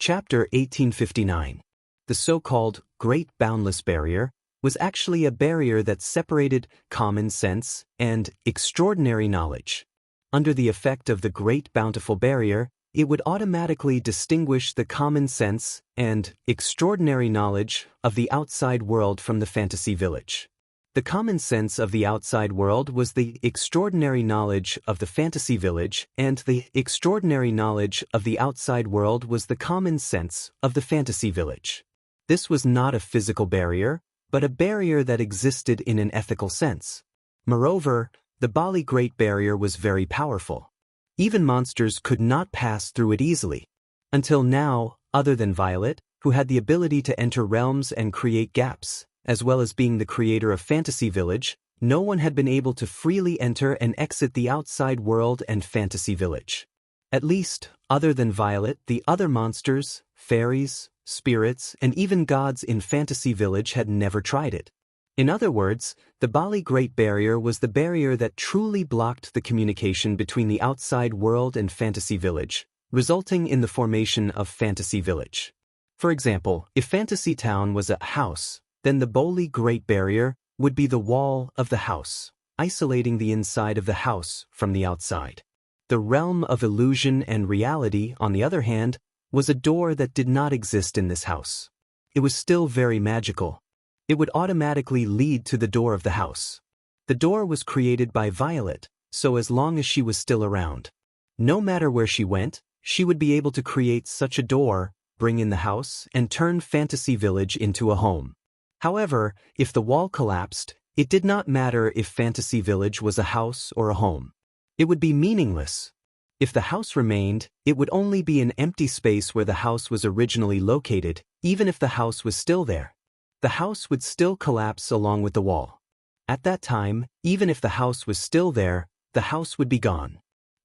Chapter 1859. The so-called Great Boundless Barrier was actually a barrier that separated common sense and extraordinary knowledge. Under the effect of the Great Bountiful Barrier, it would automatically distinguish the common sense and extraordinary knowledge of the outside world from the fantasy village. The common sense of the outside world was the extraordinary knowledge of the fantasy village, and the extraordinary knowledge of the outside world was the common sense of the fantasy village. This was not a physical barrier, but a barrier that existed in an ethical sense. Moreover, the Bali Great Barrier was very powerful. Even monsters could not pass through it easily. Until now, other than Violet, who had the ability to enter realms and create gaps, as well as being the creator of Fantasy Village, no one had been able to freely enter and exit the outside world and Fantasy Village. At least, other than Violet, the other monsters, fairies, spirits, and even gods in Fantasy Village had never tried it. In other words, the Bali Great Barrier was the barrier that truly blocked the communication between the outside world and Fantasy Village, resulting in the formation of Fantasy Village. For example, if Fantasy Town was a house, then the Bali Great Barrier would be the wall of the house, isolating the inside of the house from the outside. The realm of illusion and reality, on the other hand, was a door that did not exist in this house. It was still very magical. It would automatically lead to the door of the house. The door was created by Violet, so as long as she was still around, no matter where she went, she would be able to create such a door, bring in the house, and turn Fantasy Village into a home. However, if the wall collapsed, it did not matter if Fantasy Village was a house or a home. It would be meaningless. If the house remained, it would only be an empty space where the house was originally located, even if the house was still there. The house would still collapse along with the wall. At that time, even if the house was still there, the house would be gone.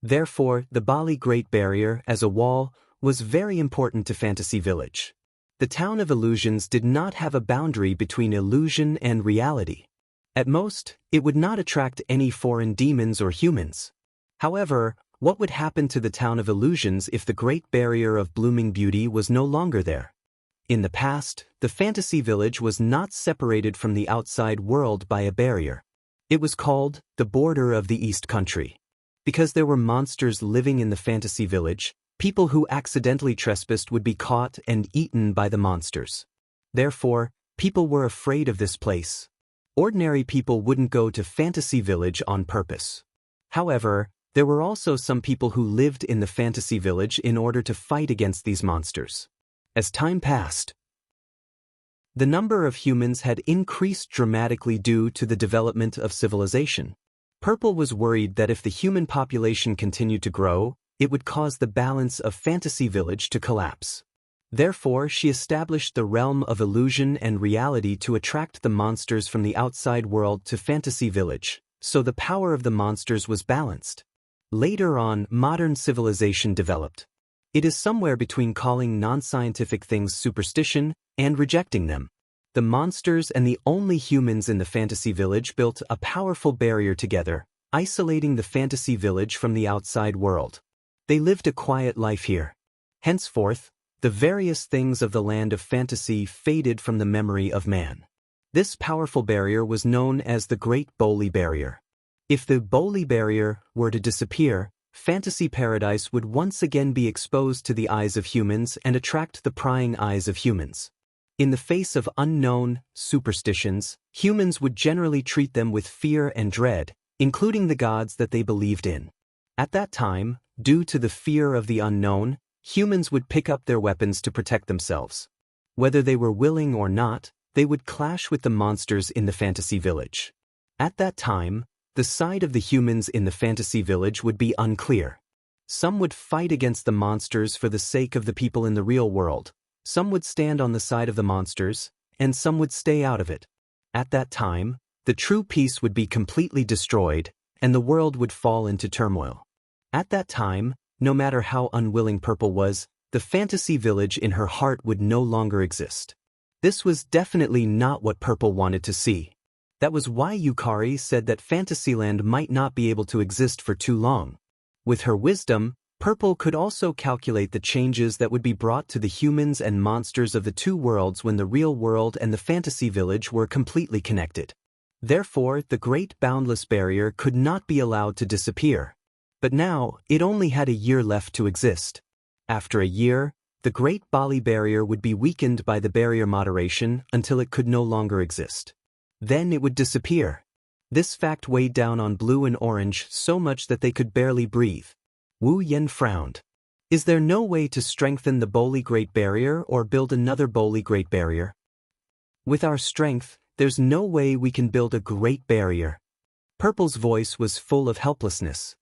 Therefore, the Bali Great Barrier, as a wall, was very important to Fantasy Village. The Town of Illusions did not have a boundary between illusion and reality. At most, it would not attract any foreign demons or humans. However, what would happen to the Town of Illusions if the Great Barrier of Blooming Beauty was no longer there? In the past, the Fantasy Village was not separated from the outside world by a barrier. It was called the border of the East Country. Because there were monsters living in the Fantasy Village, people who accidentally trespassed would be caught and eaten by the monsters. Therefore, people were afraid of this place. Ordinary people wouldn't go to Fantasy Village on purpose. However, there were also some people who lived in the Fantasy Village in order to fight against these monsters. As time passed, the number of humans had increased dramatically due to the development of civilization. Purple was worried that if the human population continued to grow, it would cause the balance of Fantasy Village to collapse. Therefore, she established the realm of illusion and reality to attract the monsters from the outside world to Fantasy Village, so the power of the monsters was balanced. Later on, modern civilization developed. It is somewhere between calling non-scientific things superstition and rejecting them. The monsters and the only humans in the Fantasy Village built a powerful barrier together, isolating the Fantasy Village from the outside world. They lived a quiet life here. Henceforth, the various things of the land of fantasy faded from the memory of man. This powerful barrier was known as the Great Boli Barrier. If the Boli Barrier were to disappear, Fantasy Paradise would once again be exposed to the eyes of humans and attract the prying eyes of humans. In the face of unknown superstitions, humans would generally treat them with fear and dread, including the gods that they believed in. At that time, due to the fear of the unknown, humans would pick up their weapons to protect themselves. Whether they were willing or not, they would clash with the monsters in the Fantasy Village. At that time, the side of the humans in the Fantasy Village would be unclear. Some would fight against the monsters for the sake of the people in the real world, some would stand on the side of the monsters, and some would stay out of it. At that time, the true peace would be completely destroyed, and the world would fall into turmoil. At that time, no matter how unwilling Purple was, the Fantasy Village in her heart would no longer exist. This was definitely not what Purple wanted to see. That was why Yukari said that Fantasyland might not be able to exist for too long. With her wisdom, Purple could also calculate the changes that would be brought to the humans and monsters of the two worlds when the real world and the fantasy village were completely connected. Therefore, the Great Boundless Barrier could not be allowed to disappear. But now, it only had a year left to exist. After a year, the Great Bali Barrier would be weakened by the barrier moderation until it could no longer exist. Then it would disappear. This fact weighed down on Blue and Orange so much that they could barely breathe. Wu Yen frowned. Is there no way to strengthen the Boli Great Barrier or build another Boli Great Barrier? With our strength, there's no way we can build a Great Barrier. Purple's voice was full of helplessness.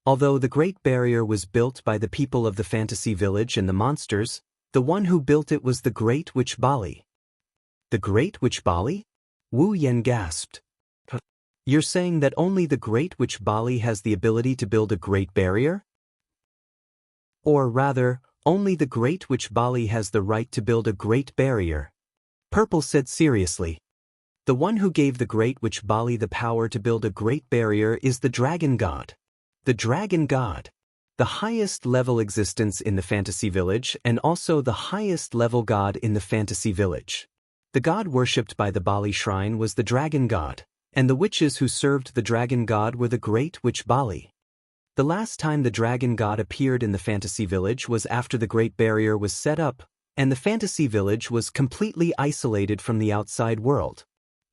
Although the Great Barrier was built by the people of the fantasy village and the monsters, the one who built it was the Great Witch Bali. The Great Witch Bali? Wu Yen gasped. You're saying that only the Great Witch Bali has the ability to build a Great Barrier? Or rather, only the Great Witch Bali has the right to build a Great Barrier. Purple said seriously. The one who gave the Great Witch Bali the power to build a Great Barrier is the Dragon God. The Dragon God. The highest level existence in the fantasy village and also the highest level god in the fantasy village. The god worshipped by the Bali shrine was the Dragon God, and the witches who served the Dragon God were the Great Witch Bali. The last time the Dragon God appeared in the fantasy village was after the Great Barrier was set up, and the fantasy village was completely isolated from the outside world.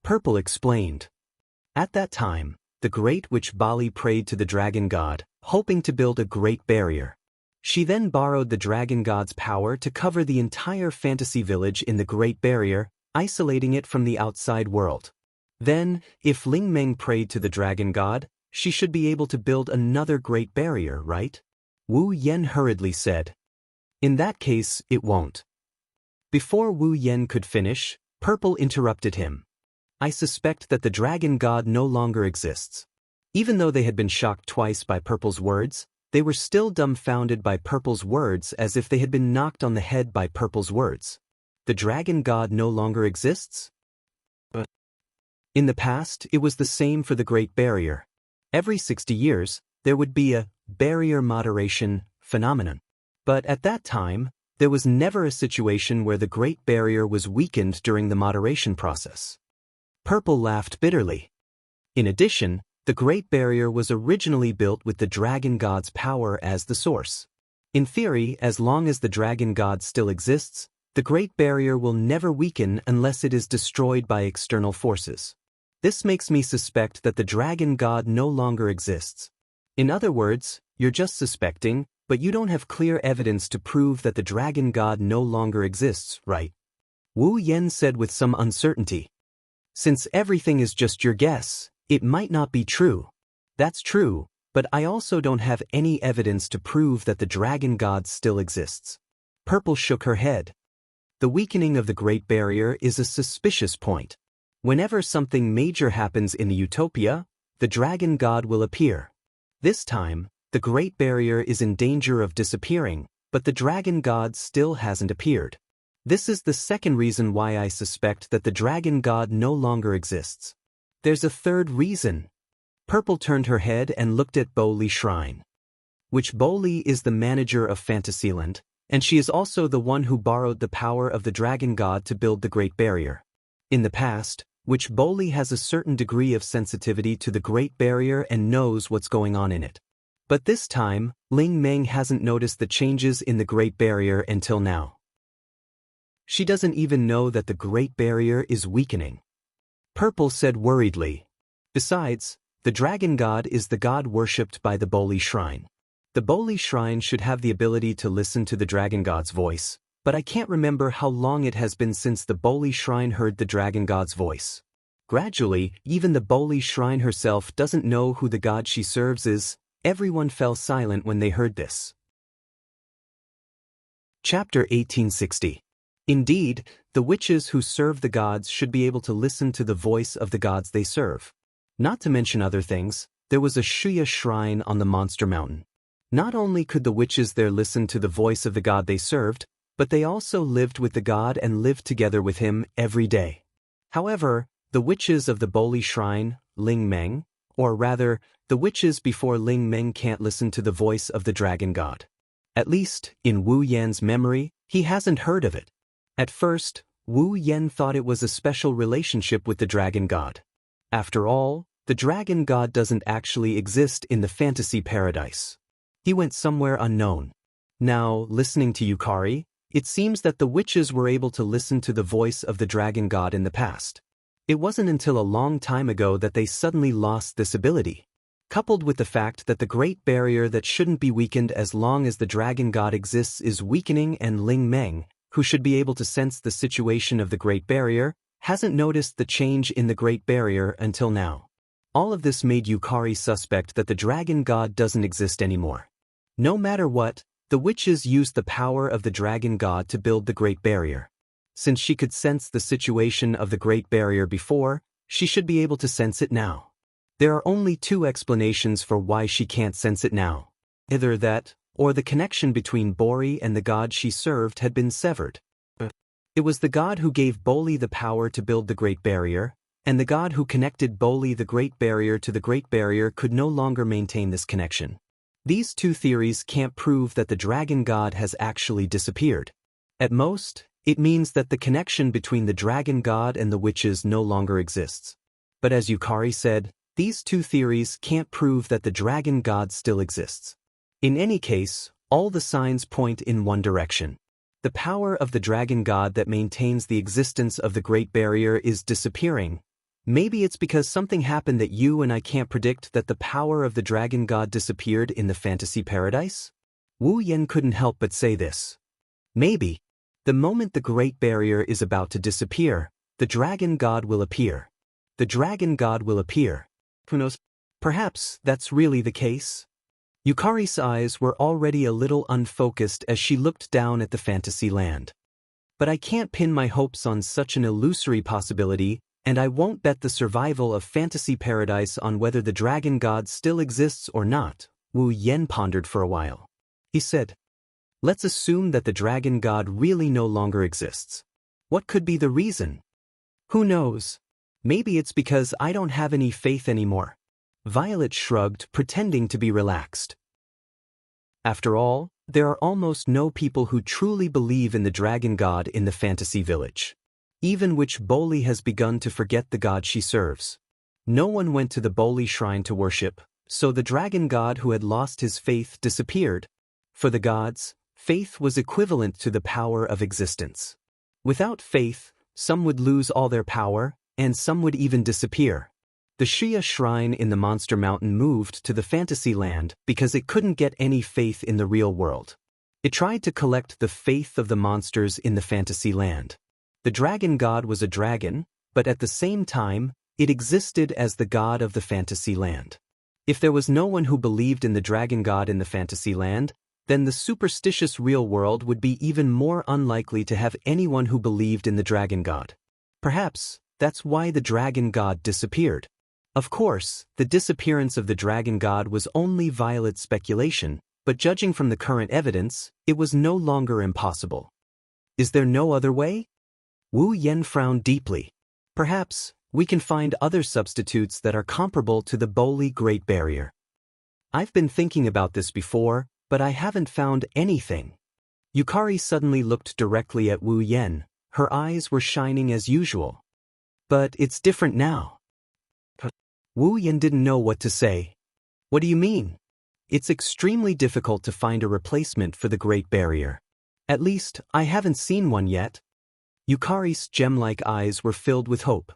Purple explained. At that time, the Great Witch Bali prayed to the Dragon God, hoping to build a Great Barrier. She then borrowed the Dragon God's power to cover the entire fantasy village in the Great Barrier, isolating it from the outside world. Then, if Ling Meng prayed to the Dragon God, she should be able to build another Great Barrier, right? Wu Yen hurriedly said. In that case, it won't. Before Wu Yen could finish, Purple interrupted him. I suspect that the Dragon God no longer exists. Even though they had been shocked twice by Purple's words, they were still dumbfounded by Purple's words as if they had been knocked on the head by Purple's words. The Dragon God no longer exists? But in the past, it was the same for the Great Barrier. Every 60 years, there would be a barrier moderation phenomenon. But at that time, there was never a situation where the Great Barrier was weakened during the moderation process. Purple laughed bitterly. In addition, the Great Barrier was originally built with the Dragon God's power as the source. In theory, as long as the Dragon God still exists, the Great Barrier will never weaken unless it is destroyed by external forces. This makes me suspect that the Dragon God no longer exists. In other words, you're just suspecting, but you don't have clear evidence to prove that the Dragon God no longer exists, right? Wu Yen said with some uncertainty. Since everything is just your guess, it might not be true. That's true, but I also don't have any evidence to prove that the Dragon God still exists. Purple shook her head. The weakening of the Great Barrier is a suspicious point. Whenever something major happens in the utopia, the Dragon God will appear. This time, the Great Barrier is in danger of disappearing, but the Dragon God still hasn't appeared. This is the second reason why I suspect that the Dragon God no longer exists. There's a third reason. Purple turned her head and looked at Boli Shrine. Witch Boli is the manager of Fantasyland, and she is also the one who borrowed the power of the Dragon God to build the Great Barrier. In the past, Witch Boli has a certain degree of sensitivity to the Great Barrier and knows what's going on in it. But this time, Ling Meng hasn't noticed the changes in the Great Barrier until now. She doesn't even know that the Great Barrier is weakening. Purple said worriedly. Besides, the Dragon God is the god worshipped by the Boli Shrine. The Boli Shrine should have the ability to listen to the Dragon God's voice, but I can't remember how long it has been since the Boli Shrine heard the Dragon God's voice. Gradually, even the Boli Shrine herself doesn't know who the god she serves is. Everyone fell silent when they heard this. Chapter 1860. Indeed, the witches who serve the gods should be able to listen to the voice of the gods they serve. Not to mention other things, there was a Shuya shrine on the Monster Mountain. Not only could the witches there listen to the voice of the god they served, but they also lived with the god and lived together with him every day. However, the witches of the Boli Shrine, Ling Meng, or rather, the witches before Ling Meng can't listen to the voice of the dragon god. At least, in Wu Yan's memory, he hasn't heard of it. At first, Wu Yan thought it was a special relationship with the dragon god. After all, the dragon god doesn't actually exist in the fantasy paradise. He went somewhere unknown. Now, listening to Yukari, it seems that the witches were able to listen to the voice of the dragon god in the past. It wasn't until a long time ago that they suddenly lost this ability. Coupled with the fact that the Great Barrier that shouldn't be weakened as long as the dragon god exists is weakening, and Ling Meng, who should be able to sense the situation of the Great Barrier, hasn't noticed the change in the Great Barrier until now. All of this made Yukari suspect that the dragon god doesn't exist anymore. No matter what, the witches used the power of the dragon god to build the Great Barrier. Since she could sense the situation of the Great Barrier before, she should be able to sense it now. There are only two explanations for why she can't sense it now. Either that, or the connection between Bori and the god she served had been severed. It was the god who gave Boli the power to build the Great Barrier, and the god who connected Boli the Great Barrier to the Great Barrier could no longer maintain this connection. These two theories can't prove that the dragon god has actually disappeared. At most, it means that the connection between the dragon god and the witches no longer exists. But as Yukari said, these two theories can't prove that the dragon god still exists. In any case, all the signs point in one direction. The power of the dragon god that maintains the existence of the Great Barrier is disappearing. Maybe it's because something happened that you and I can't predict, that the power of the dragon god disappeared in the fantasy paradise? Wu Yan couldn't help but say this. Maybe. The moment the Great Barrier is about to disappear, the dragon god will appear. The dragon god will appear. Who knows? Perhaps that's really the case. Yukari's eyes were already a little unfocused as she looked down at the fantasy land. But I can't pin my hopes on such an illusory possibility, and I won't bet the survival of fantasy paradise on whether the dragon god still exists or not. Wu Yan pondered for a while. He said, "Let's assume that the dragon god really no longer exists. What could be the reason? Who knows? Maybe it's because I don't have any faith anymore." Violet shrugged, pretending to be relaxed. After all, there are almost no people who truly believe in the dragon god in the fantasy village. Even Witch Boli has begun to forget the god she serves. No one went to the Boli shrine to worship, so the dragon god who had lost his faith disappeared. For the gods, faith was equivalent to the power of existence. Without faith, some would lose all their power, and some would even disappear. The Shia shrine in the Monster Mountain moved to the fantasy land because it couldn't get any faith in the real world. It tried to collect the faith of the monsters in the fantasy land. The dragon god was a dragon, but at the same time, it existed as the god of the fantasy land. If there was no one who believed in the dragon god in the fantasy land, then the superstitious real world would be even more unlikely to have anyone who believed in the dragon god. Perhaps that's why the dragon god disappeared. Of course, the disappearance of the dragon god was only Violet's speculation, but judging from the current evidence, it was no longer impossible. Is there no other way? Wu Yan frowned deeply. Perhaps we can find other substitutes that are comparable to the Boli Great Barrier. I've been thinking about this before, but I haven't found anything. Yukari suddenly looked directly at Wu Yan. Her eyes were shining as usual. But it's different now. Wu Yan didn't know what to say. What do you mean? It's extremely difficult to find a replacement for the Great Barrier. At least, I haven't seen one yet. Yukari's gem-like eyes were filled with hope.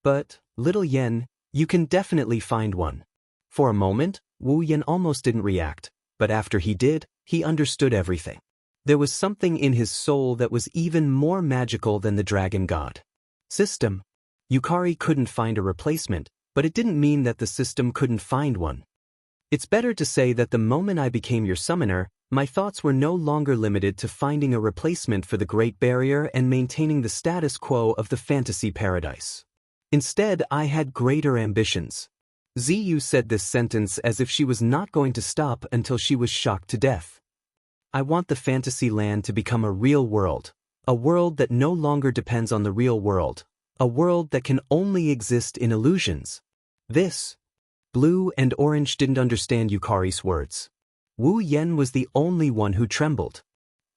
But, little Yen, you can definitely find one. For a moment, Wu Yan almost didn't react, but after he did, he understood everything. There was something in his soul that was even more magical than the dragon god. System. Yukari couldn't find a replacement, but it didn't mean that the system couldn't find one. It's better to say that the moment I became your summoner, my thoughts were no longer limited to finding a replacement for the Great Barrier and maintaining the status quo of the fantasy paradise. Instead, I had greater ambitions. Ziyu said this sentence as if she was not going to stop until she was shocked to death. I want the fantasy land to become a real world, a world that no longer depends on the real world, a world that can only exist in illusions. This Blue and Orange didn't understand Yukari's words. Wu Yen was the only one who trembled.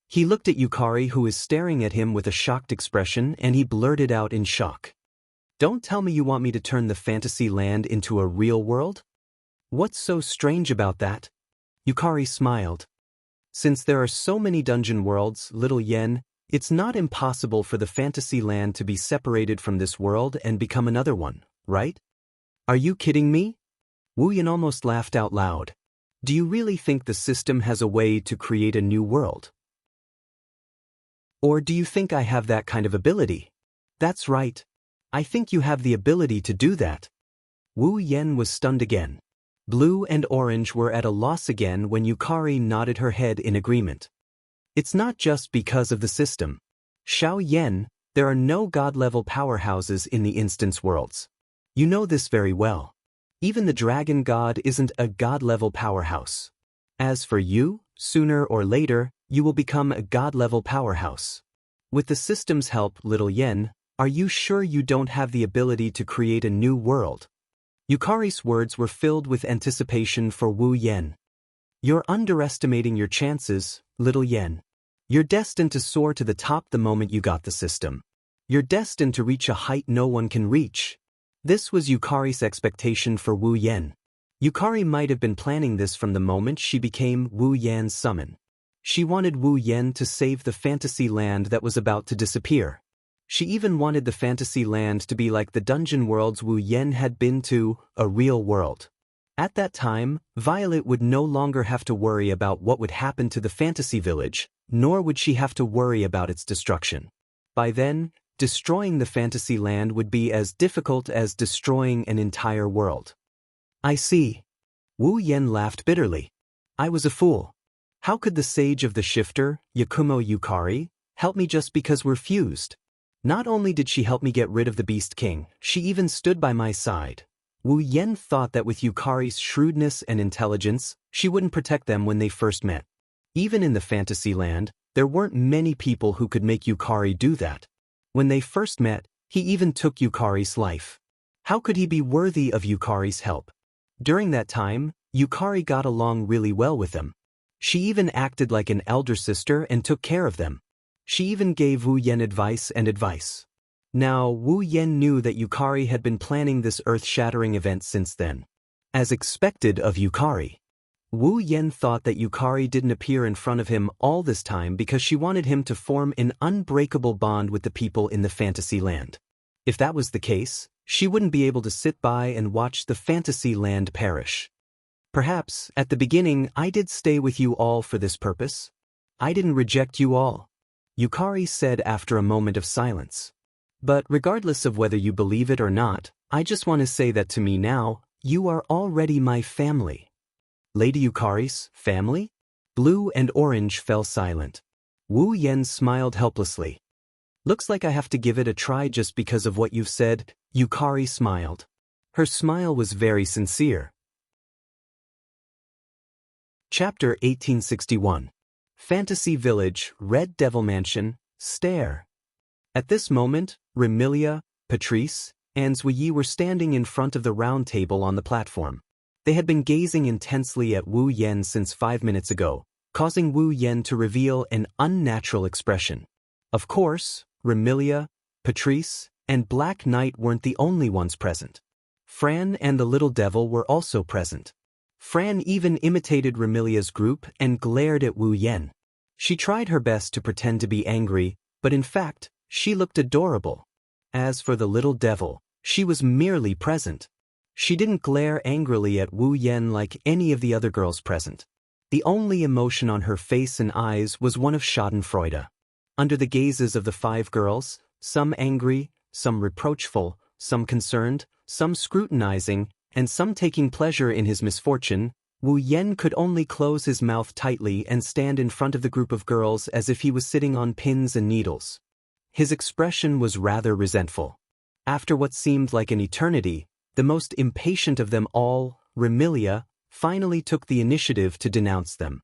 He looked at Yukari, who was staring at him with a shocked expression, and he blurted out in shock. "Don't tell me you want me to turn the fantasy land into a real world? What's so strange about that?" Yukari smiled. "Since there are so many dungeon worlds, little Yen, it's not impossible for the fantasy land to be separated from this world and become another one, right? Are you kidding me?" Wu Yen almost laughed out loud. "Do you really think the system has a way to create a new world? Or do you think I have that kind of ability?" "That's right. I think you have the ability to do that." Wu Yen was stunned again. Blue and Orange were at a loss again when Yukari nodded her head in agreement. "It's not just because of the system. Xiao Yen, there are no god-level powerhouses in the instance worlds. You know this very well. Even the dragon god isn't a god-level powerhouse. As for you, sooner or later, you will become a god-level powerhouse. With the system's help, little Yen, are you sure you don't have the ability to create a new world?" Yukari's words were filled with anticipation for Wu Yen. "You're underestimating your chances, little Yen. You're destined to soar to the top the moment you got the system. You're destined to reach a height no one can reach." This was Yukari's expectation for Wu Yen. Yukari might have been planning this from the moment she became Wu Yan's summon. She wanted Wu Yen to save the fantasy land that was about to disappear. She even wanted the fantasy land to be like the dungeon worlds Wu Yen had been to, a real world. At that time, Violet would no longer have to worry about what would happen to the fantasy village, nor would she have to worry about its destruction. By then, destroying the fantasy land would be as difficult as destroying an entire world. "I see." Wu Yen laughed bitterly. "I was a fool. How could the sage of the shifter, Yakumo Yukari, help me just because we're fused? Not only did she help me get rid of the Beast King, she even stood by my side." Wu Yen thought that with Yukari's shrewdness and intelligence, she wouldn't protect them when they first met. Even in the fantasy land, there weren't many people who could make Yukari do that. When they first met, he even took Yukari's life. How could he be worthy of Yukari's help? During that time, Yukari got along really well with them. She even acted like an elder sister and took care of them. She even gave Wu Yen advice. Now, Wu Yen knew that Yukari had been planning this earth-shattering event since then. As expected of Yukari, Wu Yen thought that Yukari didn't appear in front of him all this time because she wanted him to form an unbreakable bond with the people in the fantasy land. If that was the case, she wouldn't be able to sit by and watch the fantasy land perish. "Perhaps, at the beginning, I did stay with you all for this purpose. I didn't reject you all," Yukari said after a moment of silence. "But regardless of whether you believe it or not, I just want to say that to me now, you are already my family." Lady Yukari's family? Blue and Orange fell silent. Wu Yen smiled helplessly. "Looks like I have to give it a try just because of what you've said," Yukari smiled. Her smile was very sincere. Chapter 1861. Fantasy Village, Red Devil Mansion, Stare. At this moment, Remilia, Patrice, and Zhuyi were standing in front of the round table on the platform. They had been gazing intensely at Wu Yen since 5 minutes ago, causing Wu Yen to reveal an unnatural expression. Of course, Remilia, Patrice, and Black Knight weren't the only ones present. Fran and the Little Devil were also present. Fran even imitated Remilia's group and glared at Wu Yen. She tried her best to pretend to be angry, but in fact, she looked adorable. As for the Little Devil, she was merely present. She didn't glare angrily at Wu Yen like any of the other girls present. The only emotion on her face and eyes was one of schadenfreude. Under the gazes of the 5 girls, some angry, some reproachful, some concerned, some scrutinizing, and some taking pleasure in his misfortune, Wu Yen could only close his mouth tightly and stand in front of the group of girls as if he was sitting on pins and needles. His expression was rather resentful. After what seemed like an eternity, the most impatient of them all, Remilia, finally took the initiative to denounce them.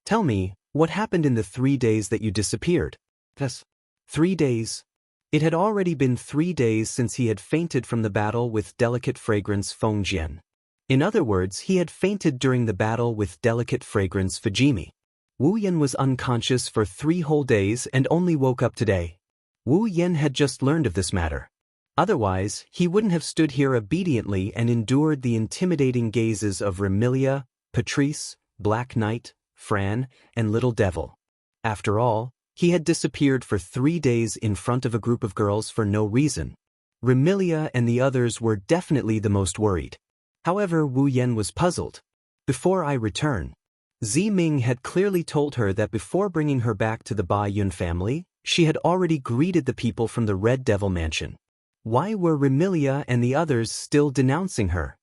"Tell me, what happened in the 3 days that you disappeared?" "Yes. 3 days." It had already been 3 days since he had fainted from the battle with delicate fragrance Fengjian. In other words, he had fainted during the battle with delicate fragrance Fujimi. Wu Yan was unconscious for 3 whole days and only woke up today. Wu Yan had just learned of this matter. Otherwise, he wouldn't have stood here obediently and endured the intimidating gazes of Remilia, Patrice, Black Knight, Fran, and Little Devil. After all, he had disappeared for 3 days in front of a group of girls for no reason. Remilia and the others were definitely the most worried. However, Wu Yan was puzzled. Before I return, Ziming had clearly told her that before bringing her back to the Ba Yun family, she had already greeted the people from the Red Devil Mansion. Why were Remilia and the others still denouncing her?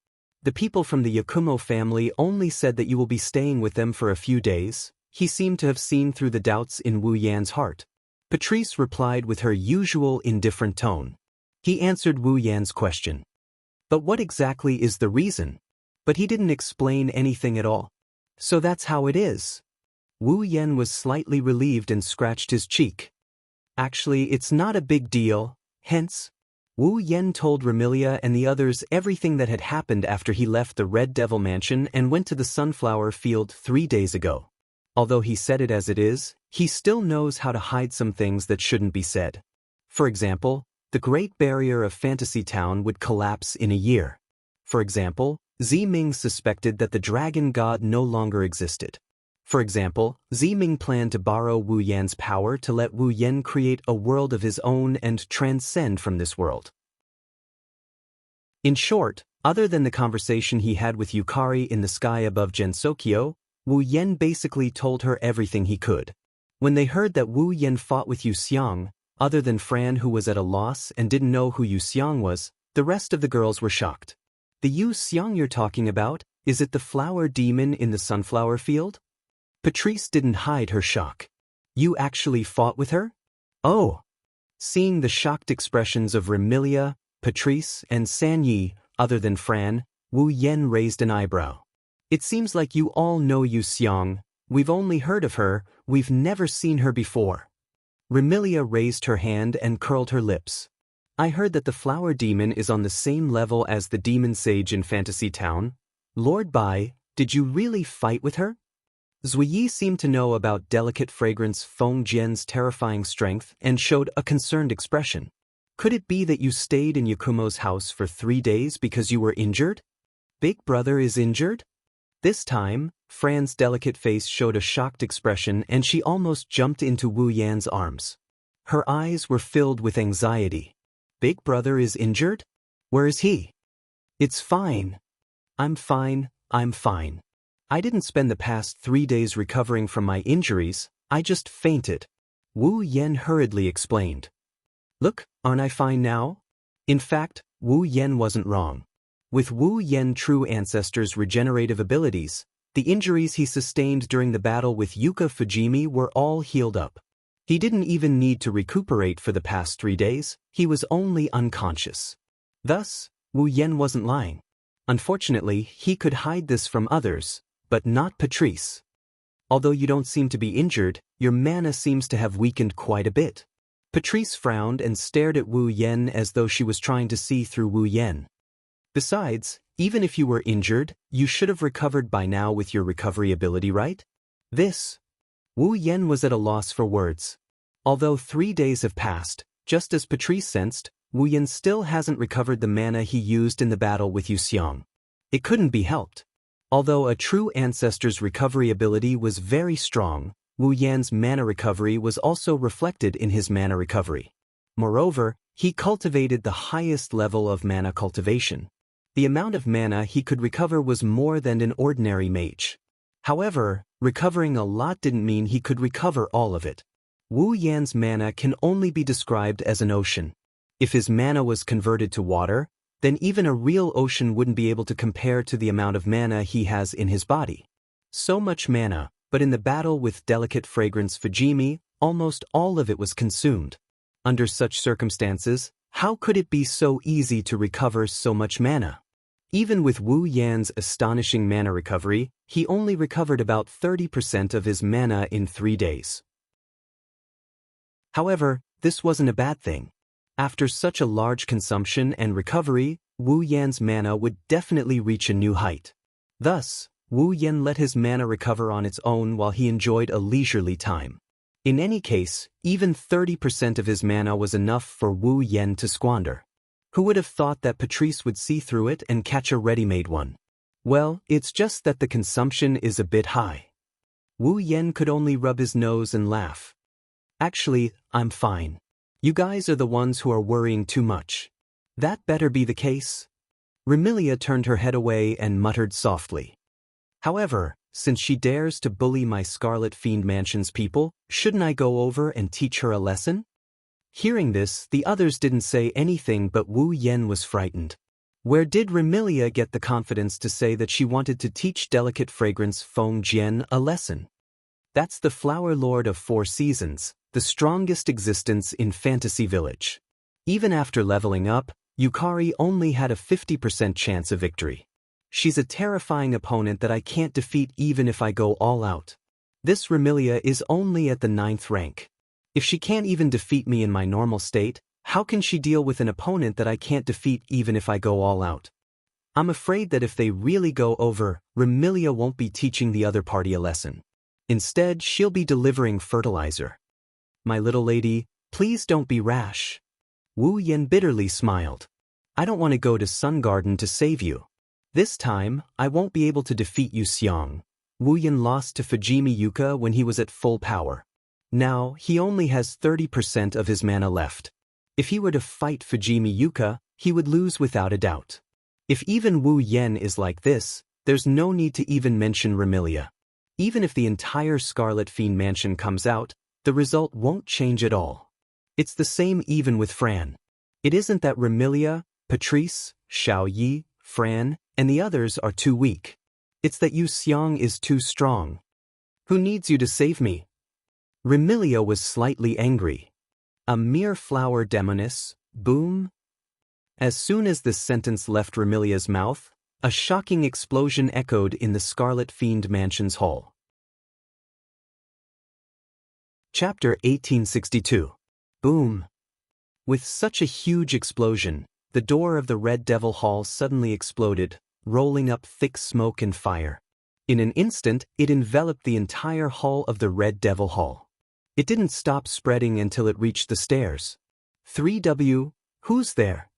The people from the Yakumo family only said that you will be staying with them for a few days. He seemed to have seen through the doubts in Wu Yan's heart. Patrice replied with her usual indifferent tone. He answered Wu Yan's question. But what exactly is the reason? But he didn't explain anything at all. So that's how it is. Wu Yan was slightly relieved and scratched his cheek. Actually, it's not a big deal. Hence, Wu Yan told Remilia and the others everything that had happened after he left the Red Devil Mansion and went to the Sunflower Field 3 days ago. Although he said it as it is, he still knows how to hide some things that shouldn't be said. For example, the Great Barrier of Fantasy Town would collapse in a year. For example, Ziming suspected that the dragon god no longer existed. For example, Ziming planned to borrow Wu Yan's power to let Wu Yan create a world of his own and transcend from this world. In short, other than the conversation he had with Yukari in the sky above Gensokyo, Wu Yan basically told her everything he could. When they heard that Wu Yan fought with Yu Xiang, other than Fran who was at a loss and didn't know who Yu Xiang was, the rest of the girls were shocked. The Yu Xiang you're talking about, is it the flower demon in the sunflower field? Patrice didn't hide her shock. You actually fought with her? Oh! Seeing the shocked expressions of Remilia, Patrice, and Sanyi, other than Fran, Wu Yan raised an eyebrow. It seems like you all know Yu Xiang. We've only heard of her, we've never seen her before. Remilia raised her hand and curled her lips. I heard that the flower demon is on the same level as the demon sage in Fantasy Town. Lord Bai, did you really fight with her? Zuiyi seemed to know about delicate fragrance Feng Jian's terrifying strength and showed a concerned expression. Could it be that you stayed in Yakumo's house for 3 days because you were injured? Big brother is injured? This time, Fran's delicate face showed a shocked expression and she almost jumped into Wu Yan's arms. Her eyes were filled with anxiety. Big brother is injured? Where is he? It's fine. I'm fine, I'm fine. I didn't spend the past 3 days recovering from my injuries, I just fainted. Wu Yan hurriedly explained. Look, aren't I fine now? In fact, Wu Yan wasn't wrong. With Wu Yan true ancestors' regenerative abilities, the injuries he sustained during the battle with Yuka Fujimi were all healed up. He didn't even need to recuperate for the past 3 days, he was only unconscious. Thus, Wu Yan wasn't lying. Unfortunately, he could hide this from others, but not Patrice. Although you don't seem to be injured, your mana seems to have weakened quite a bit. Patrice frowned and stared at Wu Yan as though she was trying to see through Wu Yan. Besides, even if you were injured, you should have recovered by now with your recovery ability, right? Wu Yan was at a loss for words. Although 3 days have passed, just as Patrice sensed, Wu Yan still hasn't recovered the mana he used in the battle with Yu Xiang. It couldn't be helped. Although a true ancestor's recovery ability was very strong, Wu Yan's mana recovery was also reflected in his mana recovery. Moreover, he cultivated the highest level of mana cultivation. The amount of mana he could recover was more than an ordinary mage. However, recovering a lot didn't mean he could recover all of it. Wu Yan's mana can only be described as an ocean. If his mana was converted to water, then even a real ocean wouldn't be able to compare to the amount of mana he has in his body. So much mana, but in the battle with delicate fragrance Fujimi, almost all of it was consumed. Under such circumstances, how could it be so easy to recover so much mana? Even with Wu Yan's astonishing mana recovery, he only recovered about 30% of his mana in 3 days. However, this wasn't a bad thing. After such a large consumption and recovery, Wu Yan's mana would definitely reach a new height. Thus, Wu Yan let his mana recover on its own while he enjoyed a leisurely time. In any case, even 30% of his mana was enough for Wu Yan to squander. Who would have thought that Patrice would see through it and catch a ready-made one? Well, it's just that the consumption is a bit high. Wu Yan could only rub his nose and laugh. Actually, I'm fine. You guys are the ones who are worrying too much. That better be the case. Remilia turned her head away and muttered softly. However, since she dares to bully my Scarlet Fiend Mansion's people, shouldn't I go over and teach her a lesson? Hearing this, the others didn't say anything, but Wu Yan was frightened. Where did Remilia get the confidence to say that she wanted to teach Delicate Fragrance Feng Jian a lesson? That's the Flower Lord of 4 Seasons, the strongest existence in Fantasy Village. Even after leveling up, Yukari only had a 50% chance of victory. She's a terrifying opponent that I can't defeat even if I go all out. This Remilia is only at the 9th rank. If she can't even defeat me in my normal state, how can she deal with an opponent that I can't defeat even if I go all out? I'm afraid that if they really go over, Remilia won't be teaching the other party a lesson. Instead, she'll be delivering fertilizer. My little lady, please don't be rash. Wu Yan bitterly smiled. I don't want to go to Sun Garden to save you. This time, I won't be able to defeat you, Xiang. Wu Yan lost to Fujimi Yuka when he was at full power. Now, he only has 30% of his mana left. If he were to fight Fujimi Yuka, he would lose without a doubt. If even Wu Yan is like this, there's no need to even mention Remilia. Even if the entire Scarlet Fiend Mansion comes out, the result won't change at all. It's the same even with Fran. It isn't that Remilia, Patrice, Xiao Yi, Fran, and the others are too weak. It's that Yu Xiang is too strong. Who needs you to save me? Remilia was slightly angry. A mere flower demoness, boom. As soon as this sentence left Remilia's mouth, a shocking explosion echoed in the Scarlet Fiend Mansion's hall. Chapter 1862. Boom. With such a huge explosion, the door of the Red Devil Hall suddenly exploded, rolling up thick smoke and fire. In an instant, it enveloped the entire hall of the Red Devil Hall. It didn't stop spreading until it reached the stairs. 3W, who's there?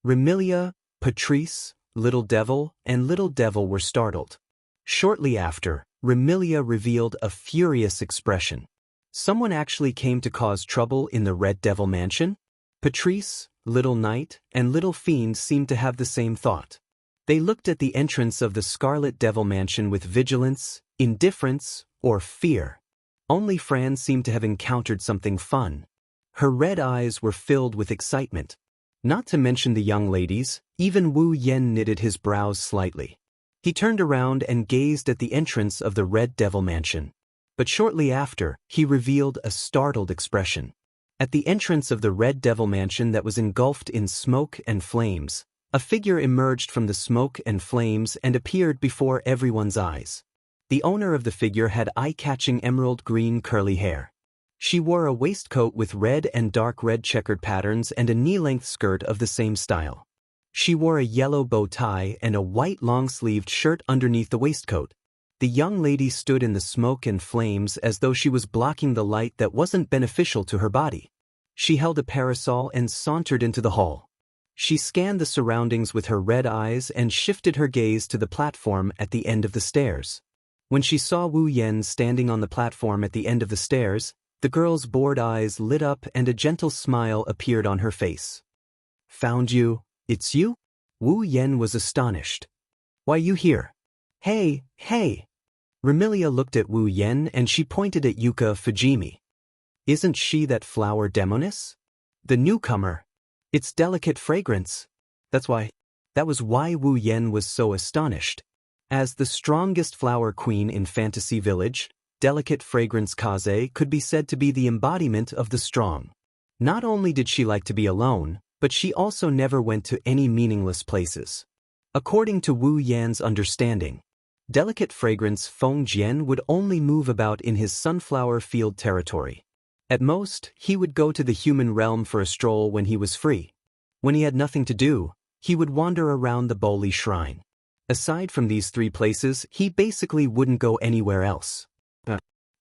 Remilia, Patrice, Little Devil, and Little Devil were startled. Shortly after, Remilia revealed a furious expression. Someone actually came to cause trouble in the Red Devil Mansion? Patrice, Little Knight, and Little Fiend seemed to have the same thought. They looked at the entrance of the Scarlet Devil Mansion with vigilance, indifference, or fear. Only Fran seemed to have encountered something fun. Her red eyes were filled with excitement. Not to mention the young ladies, even Wu Yan knitted his brows slightly. He turned around and gazed at the entrance of the Red Devil Mansion. But shortly after, he revealed a startled expression. At the entrance of the Red Devil Mansion that was engulfed in smoke and flames, a figure emerged from the smoke and flames and appeared before everyone's eyes. The owner of the figure had eye-catching emerald green curly hair. She wore a waistcoat with red and dark red checkered patterns and a knee-length skirt of the same style. She wore a yellow bow tie and a white long-sleeved shirt underneath the waistcoat. The young lady stood in the smoke and flames as though she was blocking the light that wasn't beneficial to her body. She held a parasol and sauntered into the hall. She scanned the surroundings with her red eyes and shifted her gaze to the platform at the end of the stairs. When she saw Wu Yan standing on the platform at the end of the stairs, the girl's bored eyes lit up and a gentle smile appeared on her face. Found you? It's you? Wu Yan was astonished. Why you here? Hey, hey! Remilia looked at Wu Yan and she pointed at Yuka Fujimi. Isn't she that flower demoness? The newcomer. It's Delicate Fragrance. That was why Wu Yan was so astonished. As the strongest flower queen in Fantasy Village, Delicate Fragrance Kaze could be said to be the embodiment of the strong. Not only did she like to be alone, but she also never went to any meaningless places. According to Wu Yan's understanding, Delicate Fragrance Feng Jian would only move about in his sunflower field territory. At most, he would go to the human realm for a stroll when he was free. When he had nothing to do, he would wander around the Boli shrine. Aside from these 3 places, he basically wouldn't go anywhere else.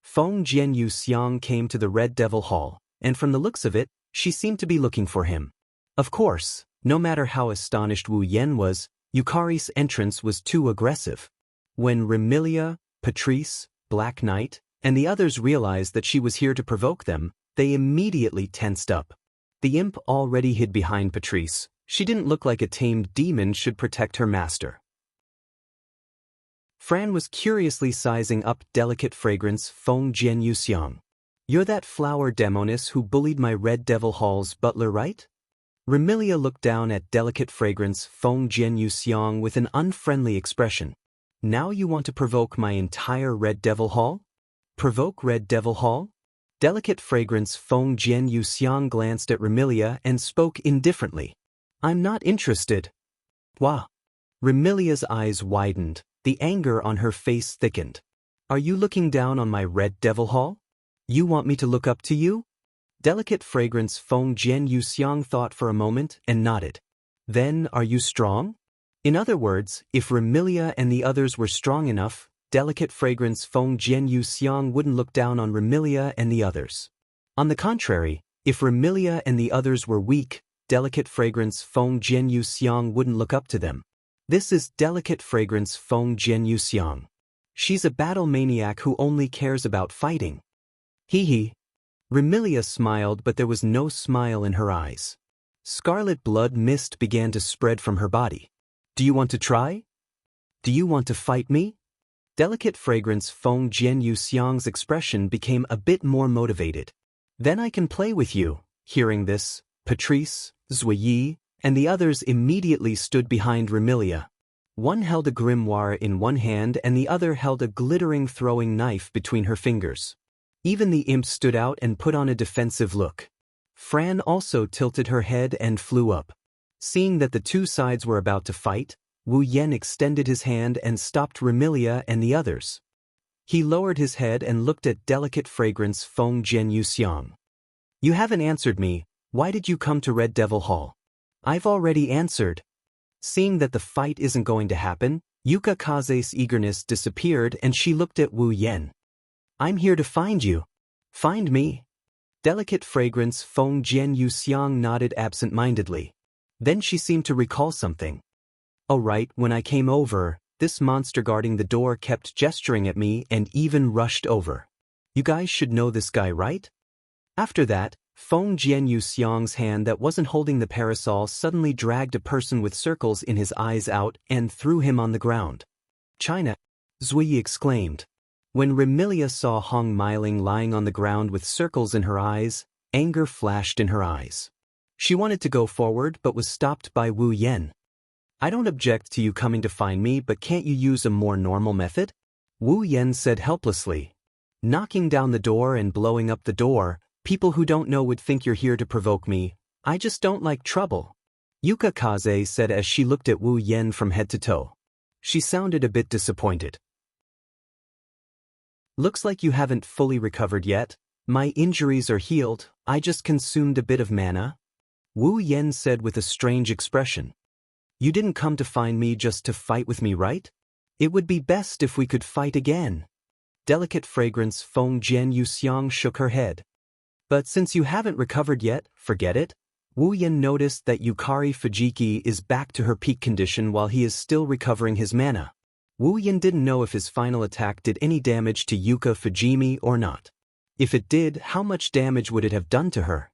Feng Jianyu Xiang came to the Red Devil Hall, and from the looks of it, she seemed to be looking for him. Of course, no matter how astonished Wu Yan was, Yukari's entrance was too aggressive. When Remilia, Patrice, Black Knight, and the others realized that she was here to provoke them, they immediately tensed up. The imp already hid behind Patrice. She didn't look like a tamed demon should protect her master. Fran was curiously sizing up Delicate Fragrance Feng Jianyu Xiang. You're that flower demoness who bullied my Red Devil Hall's butler, right? Remilia looked down at Delicate Fragrance Feng Jianyu Xiang with an unfriendly expression. Now you want to provoke my entire Red Devil Hall? Provoke Red Devil Hall? Delicate Fragrance Feng Jianyu Xiang glanced at Remilia and spoke indifferently. I'm not interested. Wah. Remilia's eyes widened. The anger on her face thickened. Are you looking down on my Red Devil Hall? You want me to look up to you? Delicate Fragrance Feng Jianyu Xiang thought for a moment and nodded. Then, are you strong? In other words, if Remilia and the others were strong enough, Delicate Fragrance Feng Jianyu Xiang wouldn't look down on Remilia and the others. On the contrary, if Remilia and the others were weak, Delicate Fragrance Feng Jianyu Xiang wouldn't look up to them. This is Delicate Fragrance Feng Jianyu Xiang. She's a battle maniac who only cares about fighting. Hee hee. Remilia smiled, but there was no smile in her eyes. Scarlet blood mist began to spread from her body. Do you want to try? Do you want to fight me? Delicate Fragrance Feng Jianyu Xiang's expression became a bit more motivated. Then I can play with you. Hearing this, Patrice, Zuiyi, and the others immediately stood behind Remilia. One held a grimoire in one hand and the other held a glittering throwing knife between her fingers. Even the imp stood out and put on a defensive look. Fran also tilted her head and flew up. Seeing that the 2 sides were about to fight, Wu Yan extended his hand and stopped Remilia and the others. He lowered his head and looked at Delicate Fragrance Feng Jianyu Xiang. You haven't answered me. Why did you come to Red Devil Hall? I've already answered. Seeing that the fight isn't going to happen, Yuka Kaze's eagerness disappeared and she looked at Wu Yan. I'm here to find you. Find me? Delicate Fragrance Feng Jianyu Xiang nodded absent-mindedly. Then she seemed to recall something. Oh right, when I came over, this monster guarding the door kept gesturing at me and even rushed over. You guys should know this guy, right? After that, Feng Jianyu Xiang's hand that wasn't holding the parasol suddenly dragged a person with circles in his eyes out and threw him on the ground. China! Zuiyi exclaimed. When Remilia saw Hong Meiling lying on the ground with circles in her eyes, anger flashed in her eyes. She wanted to go forward but was stopped by Wu Yan. I don't object to you coming to find me, but can't you use a more normal method? Wu Yan said helplessly. Knocking down the door and blowing up the door, people who don't know would think you're here to provoke me. I just don't like trouble. Yuka Kaze said as she looked at Wu Yan from head to toe. She sounded a bit disappointed. Looks like you haven't fully recovered yet. My injuries are healed, I just consumed a bit of mana. Wu Yan said with a strange expression. You didn't come to find me just to fight with me, right? It would be best if we could fight again. Delicate Fragrance Feng Jianyu Xiang shook her head. But since you haven't recovered yet, forget it. Wu Yan noticed that Yukari Fujiki is back to her peak condition while he is still recovering his mana. Wu Yan didn't know if his final attack did any damage to Yuka Fujimi or not. If it did, how much damage would it have done to her?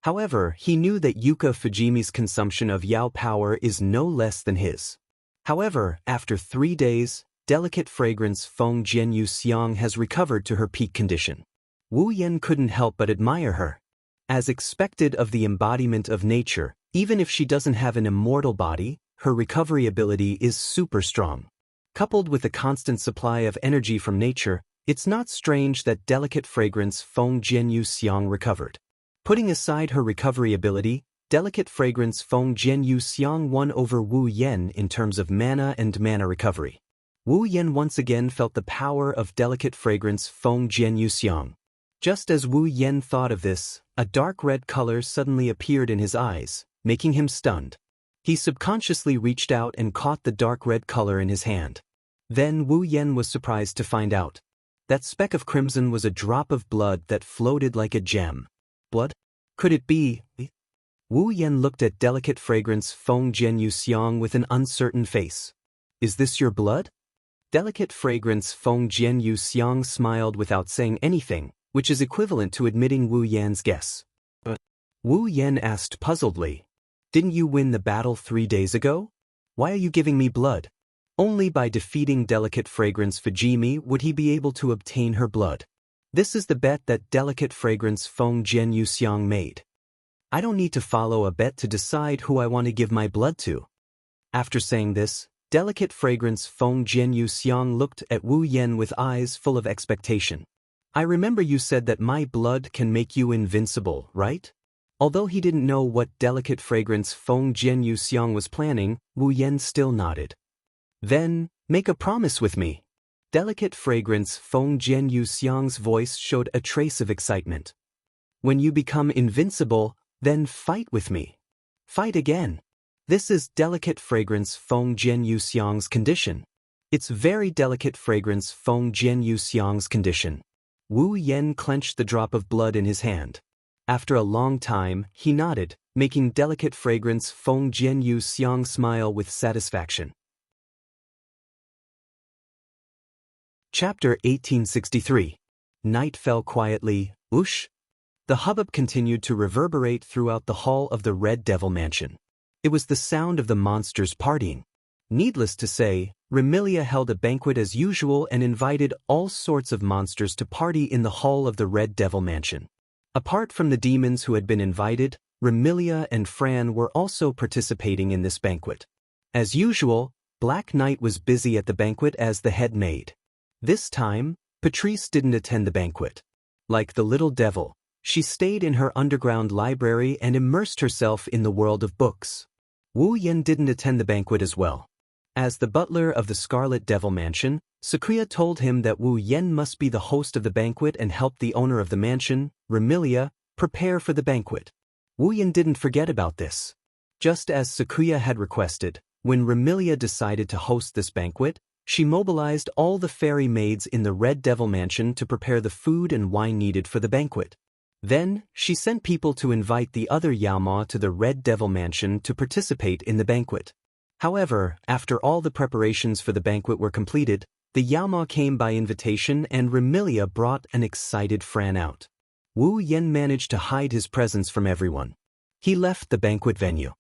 However, he knew that Yuka Fujimi's consumption of Yao power is no less than his. However, after 3 days, Delicate Fragrance Feng Jianyu Xiang has recovered to her peak condition. Wu Yan couldn't help but admire her. As expected of the embodiment of nature, even if she doesn't have an immortal body, her recovery ability is super strong. Coupled with a constant supply of energy from nature, it's not strange that Delicate Fragrance Feng Jianyu Xiang recovered. Putting aside her recovery ability, Delicate Fragrance Feng Jianyu Xiang won over Wu Yan in terms of mana and mana recovery. Wu Yan once again felt the power of Delicate Fragrance Feng Jianyu Xiang. Just as Wu Yan thought of this, a dark red color suddenly appeared in his eyes, making him stunned. He subconsciously reached out and caught the dark red color in his hand. Then Wu Yen was surprised to find out. That speck of crimson was a drop of blood that floated like a gem. Blood? Could it be? Wu Yen looked at delicate fragrance Feng Jianyu Xiang with an uncertain face. Is this your blood? Delicate fragrance Feng Jianyu Xiang smiled without saying anything, which is equivalent to admitting Wu Yan's guess. But Wu Yan asked puzzledly, didn't you win the battle 3 days ago? Why are you giving me blood? Only by defeating delicate fragrance Fujimi would he be able to obtain her blood. This is the bet that delicate fragrance Feng Jianyu Xiang made. I don't need to follow a bet to decide who I want to give my blood to. After saying this, delicate fragrance Feng Jianyu Xiang looked at Wu Yan with eyes full of expectation. I remember you said that my blood can make you invincible, right? Although he didn't know what delicate fragrance Feng Jianyu Xiang was planning, Wu Yan still nodded. Then, make a promise with me. Delicate fragrance Feng Jianyu Xiang's voice showed a trace of excitement. When you become invincible, then fight with me. Fight again. This is delicate fragrance Feng Jianyu Xiang's condition. It's very delicate fragrance Feng Jianyu Xiang's condition. Wu Yan clenched the drop of blood in his hand. After a long time, he nodded, making delicate fragrance Feng Jianyu Xiang smile with satisfaction. Chapter 1863. Night fell quietly, whoosh. The hubbub continued to reverberate throughout the hall of the Red Devil Mansion. It was the sound of the monsters partying. Needless to say, Remilia held a banquet as usual and invited all sorts of monsters to party in the hall of the Red Devil Mansion. Apart from the demons who had been invited, Remilia and Fran were also participating in this banquet. As usual, Black Knight was busy at the banquet as the head maid. This time, Patrice didn't attend the banquet. Like the little devil, she stayed in her underground library and immersed herself in the world of books. Wu Yan didn't attend the banquet as well. As the butler of the Scarlet Devil Mansion, Sakria told him that Wu Yan must be the host of the banquet and help the owner of the mansion, Remilia, prepare for the banquet. Wu Yan didn't forget about this. Just as Sakria had requested, when Remilia decided to host this banquet, she mobilized all the fairy maids in the Red Devil Mansion to prepare the food and wine needed for the banquet. Then, she sent people to invite the other Yaoma to the Red Devil Mansion to participate in the banquet. However, after all the preparations for the banquet were completed, the Yaoma came by invitation and Remilia brought an excited Fran out. Wu Yan managed to hide his presence from everyone. He left the banquet venue.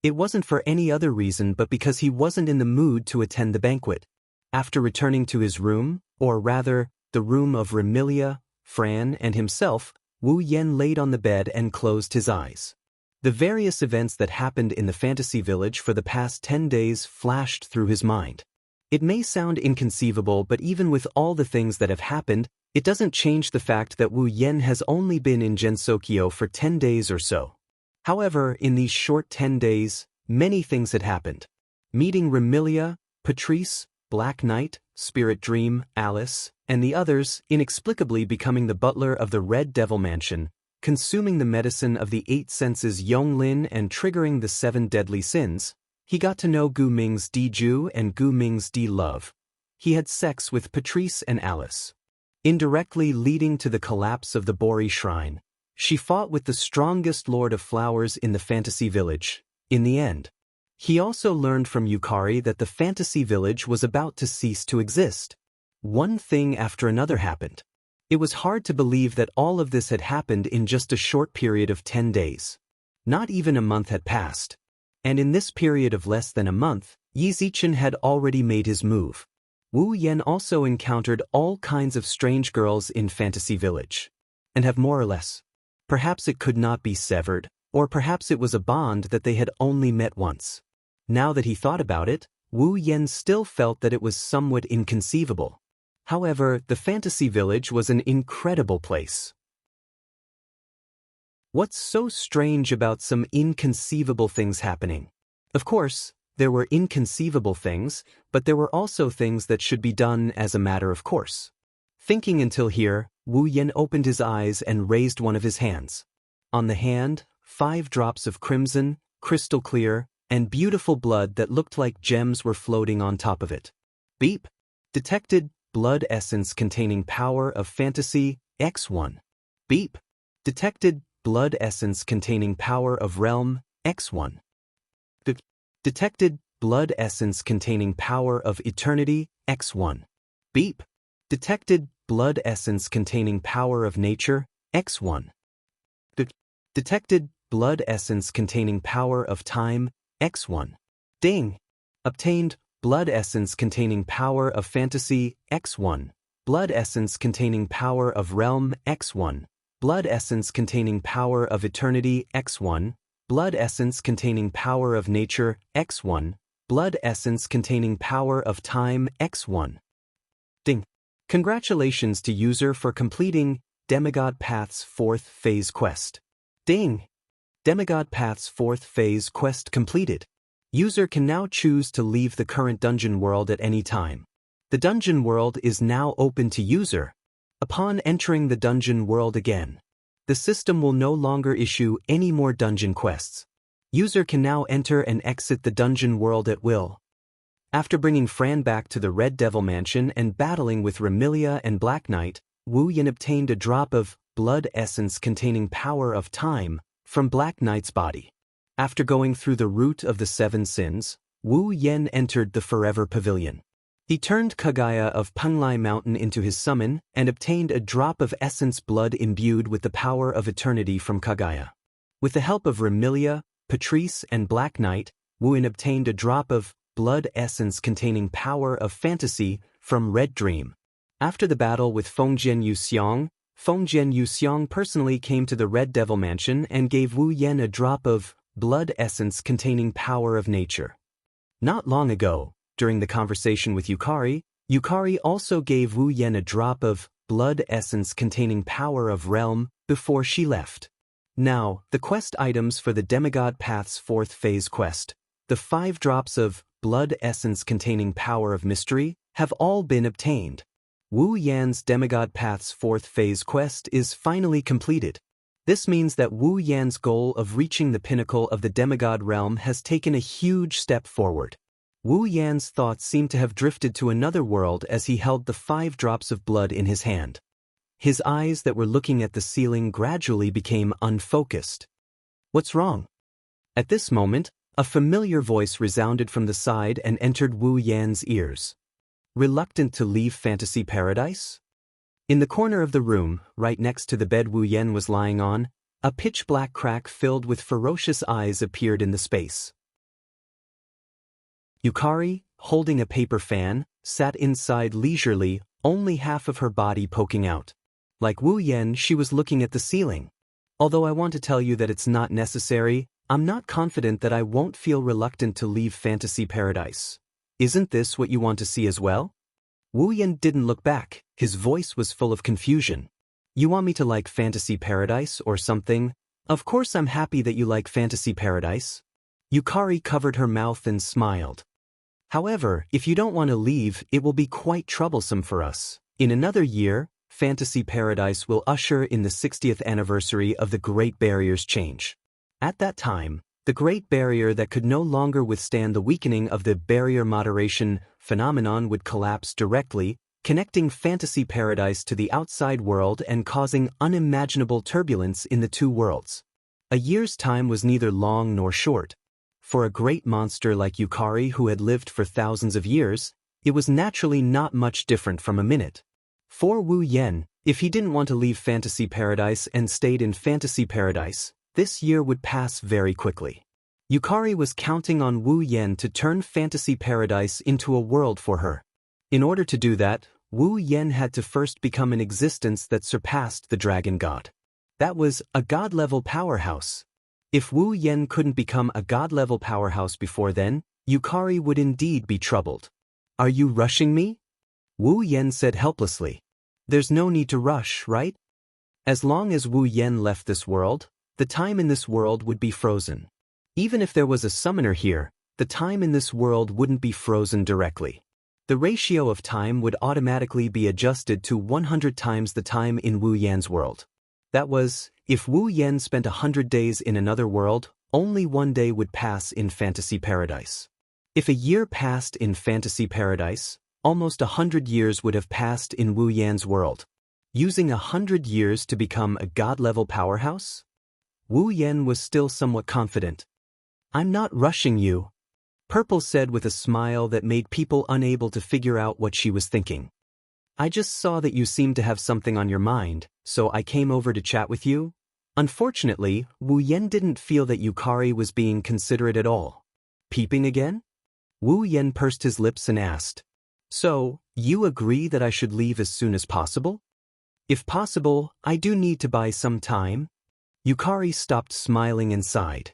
It wasn't for any other reason but because he wasn't in the mood to attend the banquet. After returning to his room, or rather, the room of Remilia, Fran, and himself, Wu Yan laid on the bed and closed his eyes. The various events that happened in the fantasy village for the past 10 days flashed through his mind. It may sound inconceivable, but even with all the things that have happened, it doesn't change the fact that Wu Yan has only been in Gensokyo for 10 days or so. However, in these short 10 days, many things had happened. Meeting Remilia, Patrice, Black Knight, Spirit Dream, Alice, and the others, inexplicably becoming the butler of the Red Devil Mansion, consuming the medicine of the 8 senses Yonglin and triggering the 7 deadly sins, he got to know Gu Ming's Di-Ju and Gu Ming's Di-Love. He had sex with Patrice and Alice. Indirectly leading to the collapse of the Bori Shrine, she fought with the strongest Lord of Flowers in the fantasy village. In the end, he also learned from Yukari that the fantasy village was about to cease to exist. One thing after another happened. It was hard to believe that all of this had happened in just a short period of 10 days. Not even a month had passed. And in this period of less than a month, Yi Zichen had already made his move. Wu Yan also encountered all kinds of strange girls in Fantasy Village. And have more or less. Perhaps it could not be severed, or perhaps it was a bond that they had only met once. Now that he thought about it, Wu Yan still felt that it was somewhat inconceivable. However, the Fantasy Village was an incredible place. What's so strange about some inconceivable things happening? Of course, there were inconceivable things, but there were also things that should be done as a matter of course. Thinking until here, Wu Yan opened his eyes and raised one of his hands. On the hand, 5 drops of crimson, crystal clear, and beautiful blood that looked like gems were floating on top of it. Beep. Detected blood essence containing power of fantasy, X1. Beep. Detected blood essence containing power of realm, X1. Detected blood essence containing power of eternity, X1. Beep. Detected blood essence containing power of nature, X1. Detected blood essence containing power of time, X1. Ding. Obtained blood essence containing power of fantasy, X1. Blood essence containing power of realm, X1. Blood essence containing power of eternity, X1. Blood essence containing power of nature, X1. Blood essence containing power of time, X1. Ding. Congratulations to user for completing Demigod Path's 4th phase quest. Ding. Demigod Path's 4th phase quest completed. User can now choose to leave the current dungeon world at any time. The dungeon world is now open to user. Upon entering the dungeon world again, the system will no longer issue any more dungeon quests. User can now enter and exit the dungeon world at will. After bringing Fran back to the Red Devil Mansion and battling with Remilia and Black Knight, Wu Yan obtained a drop of blood essence containing power of time from Black Knight's body. After going through the root of the 7 sins, Wu Yan entered the Forever Pavilion. He turned Kagaya of Penglai Mountain into his summon and obtained a drop of essence blood imbued with the power of eternity from Kagaya. With the help of Remilia, Patrice, and Black Knight, Wu Yan obtained a drop of blood essence containing power of fantasy from Red Dream. After the battle with Fengjian Yuxiang personally came to the Red Devil Mansion and gave Wu Yan a drop of blood essence containing power of nature. Not long ago, during the conversation with Yukari also gave Wu Yan a drop of blood essence containing power of realm before she left. Now, the quest items for the Demigod Path's 4th phase quest, the 5 drops of blood essence containing power of mystery, have all been obtained. Wu Yan's Demigod Path's 4th phase quest is finally completed. This means that Wu Yan's goal of reaching the pinnacle of the demigod realm has taken a huge step forward. Wu Yan's thoughts seemed to have drifted to another world as he held the 5 drops of blood in his hand. His eyes that were looking at the ceiling gradually became unfocused. What's wrong? At this moment, a familiar voice resounded from the side and entered Wu Yan's ears. Reluctant to leave Fantasy Paradise? In the corner of the room, right next to the bed Wu Yan was lying on, a pitch-black crack filled with ferocious eyes appeared in the space. Yukari, holding a paper fan, sat inside leisurely, only half of her body poking out. Like Wu Yan, she was looking at the ceiling. Although I want to tell you that it's not necessary, I'm not confident that I won't feel reluctant to leave Fantasy Paradise. Isn't this what you want to see as well? Wu Yan didn't look back, his voice was full of confusion. You want me to like Fantasy Paradise or something? Of course I'm happy that you like Fantasy Paradise. Yukari covered her mouth and smiled. However, if you don't want to leave, it will be quite troublesome for us. In another year, Fantasy Paradise will usher in the 60th anniversary of the Great Barrier's change. At that time, the Great Barrier that could no longer withstand the weakening of the barrier moderation phenomenon would collapse directly, connecting Fantasy Paradise to the outside world and causing unimaginable turbulence in the 2 worlds. A year's time was neither long nor short. For a great monster like Yukari who had lived for thousands of years, it was naturally not much different from a minute. For Wu Yan, if he didn't want to leave Fantasy Paradise and stayed in Fantasy Paradise, this year would pass very quickly. Yukari was counting on Wu Yan to turn Fantasy Paradise into a world for her. In order to do that, Wu Yan had to first become an existence that surpassed the Dragon God. That was a god-level powerhouse. If Wu Yan couldn't become a god-level powerhouse before then, Yukari would indeed be troubled. Are you rushing me? Wu Yan said helplessly. There's no need to rush, right? As long as Wu Yan left this world, the time in this world would be frozen. Even if there was a summoner here, the time in this world wouldn't be frozen directly. The ratio of time would automatically be adjusted to 100 times the time in Wu Yan's world. That was, if Wu Yan spent 100 days in another world, only one day would pass in fantasy paradise. If a year passed in fantasy paradise, almost 100 years would have passed in Wu Yan's world. Using 100 years to become a god-level powerhouse? Wu Yan was still somewhat confident. "I'm not rushing you," Purple said with a smile that made people unable to figure out what she was thinking. "I just saw that you seemed to have something on your mind, so I came over to chat with you." Unfortunately, Wu Yan didn't feel that Yukari was being considerate at all. Peeping again? Wu Yan pursed his lips and asked, "So, you agree that I should leave as soon as possible?" "If possible, I do need to buy some time." Yukari stopped smiling and sighed.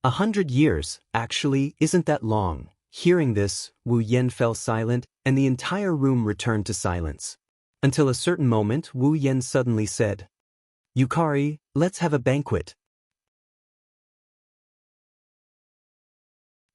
100 years, actually, isn't that long. Hearing this, Wu Yan fell silent, and the entire room returned to silence. Until a certain moment, Wu Yan suddenly said, "Yukari, let's have a banquet."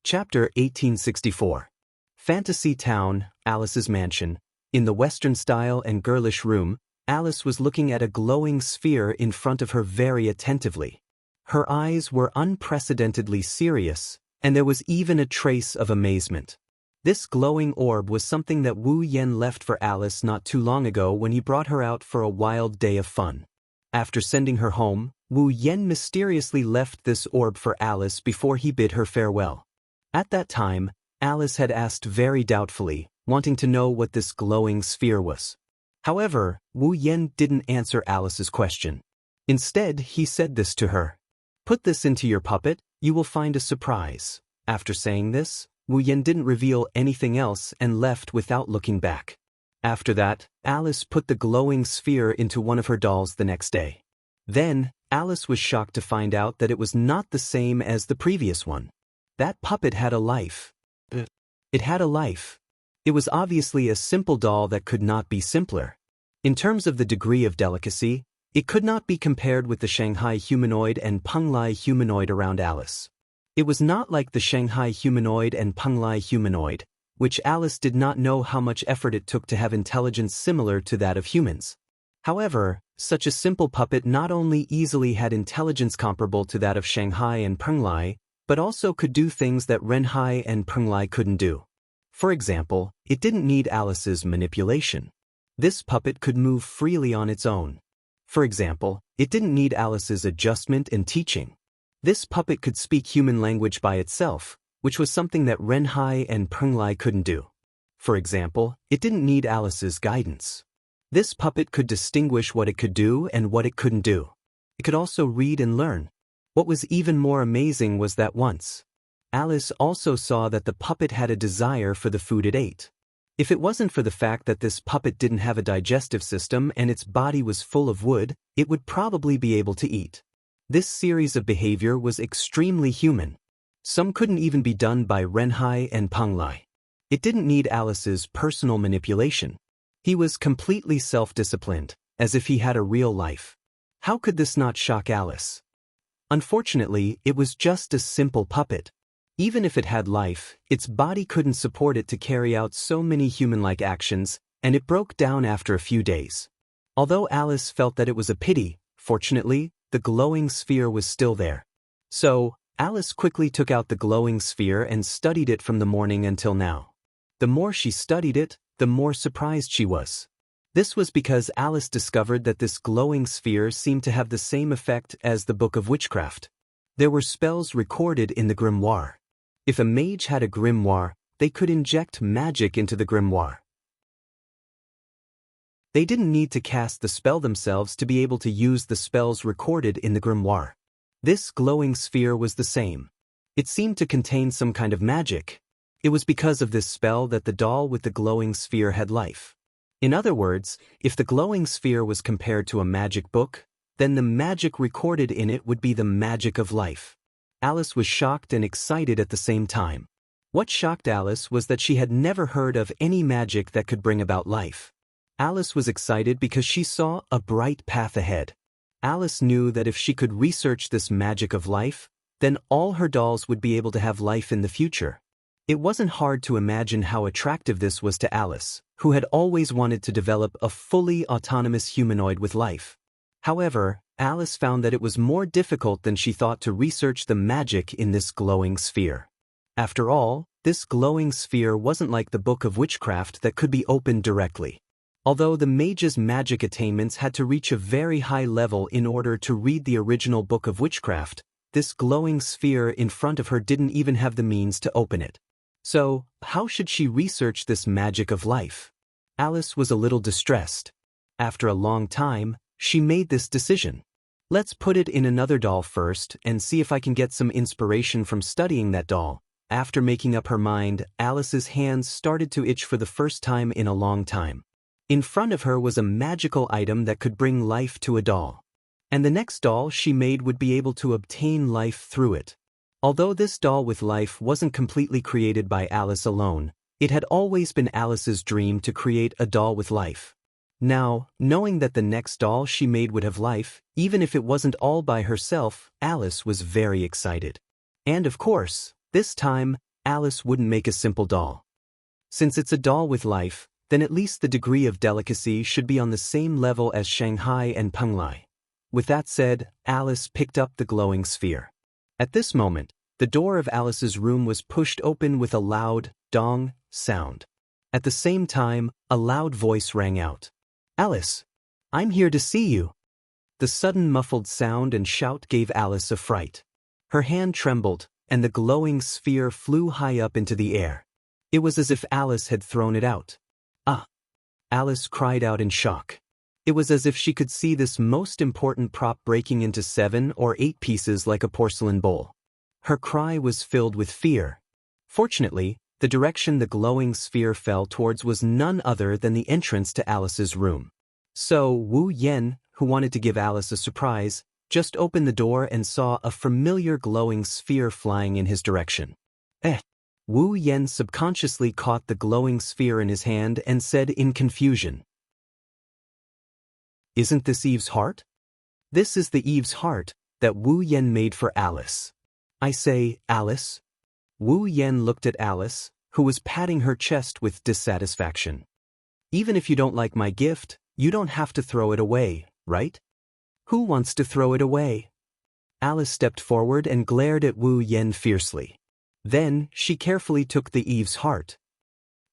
Chapter 1864. Fantasy Town, Alice's mansion. In the Western style and girlish room, Alice was looking at a glowing sphere in front of her very attentively. Her eyes were unprecedentedly serious, and there was even a trace of amazement. This glowing orb was something that Wu Yan left for Alice not too long ago when he brought her out for a wild day of fun. After sending her home, Wu Yan mysteriously left this orb for Alice before he bid her farewell. At that time, Alice had asked very doubtfully, wanting to know what this glowing sphere was. However, Wu Yan didn't answer Alice's question. Instead, he said this to her. "Put this into your puppet, you will find a surprise." After saying this, Wu Yan didn't reveal anything else and left without looking back. After that, Alice put the glowing sphere into one of her dolls the next day. Then, Alice was shocked to find out that it was not the same as the previous one. That puppet had a life. It had a life. It was obviously a simple doll that could not be simpler. In terms of the degree of delicacy, it could not be compared with the Shanghai humanoid and Penglai humanoid around Alice. It was not like the Shanghai humanoid and Penglai humanoid, which Alice did not know how much effort it took to have intelligence similar to that of humans. However, such a simple puppet not only easily had intelligence comparable to that of Shanghai and Penglai, but also could do things that Renhai and Penglai couldn't do. For example, it didn't need Alice's manipulation. This puppet could move freely on its own. For example, it didn't need Alice's adjustment and teaching. This puppet could speak human language by itself, which was something that Renhai and Penglai couldn't do. For example, it didn't need Alice's guidance. This puppet could distinguish what it could do and what it couldn't do. It could also read and learn. What was even more amazing was that once, Alice also saw that the puppet had a desire for the food it ate. If it wasn't for the fact that this puppet didn't have a digestive system and its body was full of wood, it would probably be able to eat. This series of behavior was extremely human. Some couldn't even be done by Renhai and Penglai. It didn't need Alice's personal manipulation. He was completely self-disciplined, as if he had a real life. How could this not shock Alice? Unfortunately, it was just a simple puppet. Even if it had life, its body couldn't support it to carry out so many human-like actions, and it broke down after a few days. Although Alice felt that it was a pity, fortunately, the glowing sphere was still there. So, Alice quickly took out the glowing sphere and studied it from the morning until now. The more she studied it, the more surprised she was. This was because Alice discovered that this glowing sphere seemed to have the same effect as the Book of Witchcraft. There were spells recorded in the grimoire. If a mage had a grimoire, they could inject magic into the grimoire. They didn't need to cast the spell themselves to be able to use the spells recorded in the grimoire. This glowing sphere was the same. It seemed to contain some kind of magic. It was because of this spell that the doll with the glowing sphere had life. In other words, if the glowing sphere was compared to a magic book, then the magic recorded in it would be the magic of life. Alice was shocked and excited at the same time. What shocked Alice was that she had never heard of any magic that could bring about life. Alice was excited because she saw a bright path ahead. Alice knew that if she could research this magic of life, then all her dolls would be able to have life in the future. It wasn't hard to imagine how attractive this was to Alice, who had always wanted to develop a fully autonomous humanoid with life. However, Alice found that it was more difficult than she thought to research the magic in this glowing sphere. After all, this glowing sphere wasn't like the Book of Witchcraft that could be opened directly. Although the mage's magic attainments had to reach a very high level in order to read the original Book of Witchcraft, this glowing sphere in front of her didn't even have the means to open it. So, how should she research this magic of life? Alice was a little distressed. After a long time, she made this decision. Let's put it in another doll first and see if I can get some inspiration from studying that doll. After making up her mind, Alice's hands started to itch for the first time in a long time. In front of her was a magical item that could bring life to a doll. And the next doll she made would be able to obtain life through it. Although this doll with life wasn't completely created by Alice alone, it had always been Alice's dream to create a doll with life. Now, knowing that the next doll she made would have life, even if it wasn't all by herself, Alice was very excited. And of course, this time, Alice wouldn't make a simple doll. Since it's a doll with life, then at least the degree of delicacy should be on the same level as Shanghai and Penglai. With that said, Alice picked up the glowing sphere. At this moment, the door of Alice's room was pushed open with a loud, dong, sound. At the same time, a loud voice rang out. "Alice, I'm here to see you." The sudden muffled sound and shout gave Alice a fright. Her hand trembled, and the glowing sphere flew high up into the air. It was as if Alice had thrown it out. "Ah!" Alice cried out in shock. It was as if she could see this most important prop breaking into 7 or 8 pieces like a porcelain bowl. Her cry was filled with fear. Fortunately, the direction the glowing sphere fell towards was none other than the entrance to Alice's room. So Wu Yen, who wanted to give Alice a surprise, just opened the door and saw a familiar glowing sphere flying in his direction. Wu Yen subconsciously caught the glowing sphere in his hand and said in confusion, "Isn't this Eve's heart?" This is the Eve's heart that Wu Yen made for Alice. I say, Alice. Wu Yen looked at Alice, who was patting her chest with dissatisfaction. Even if you don't like my gift, you don't have to throw it away, right? Who wants to throw it away? Alice stepped forward and glared at Wu Yen fiercely. Then, she carefully took the Eve's heart.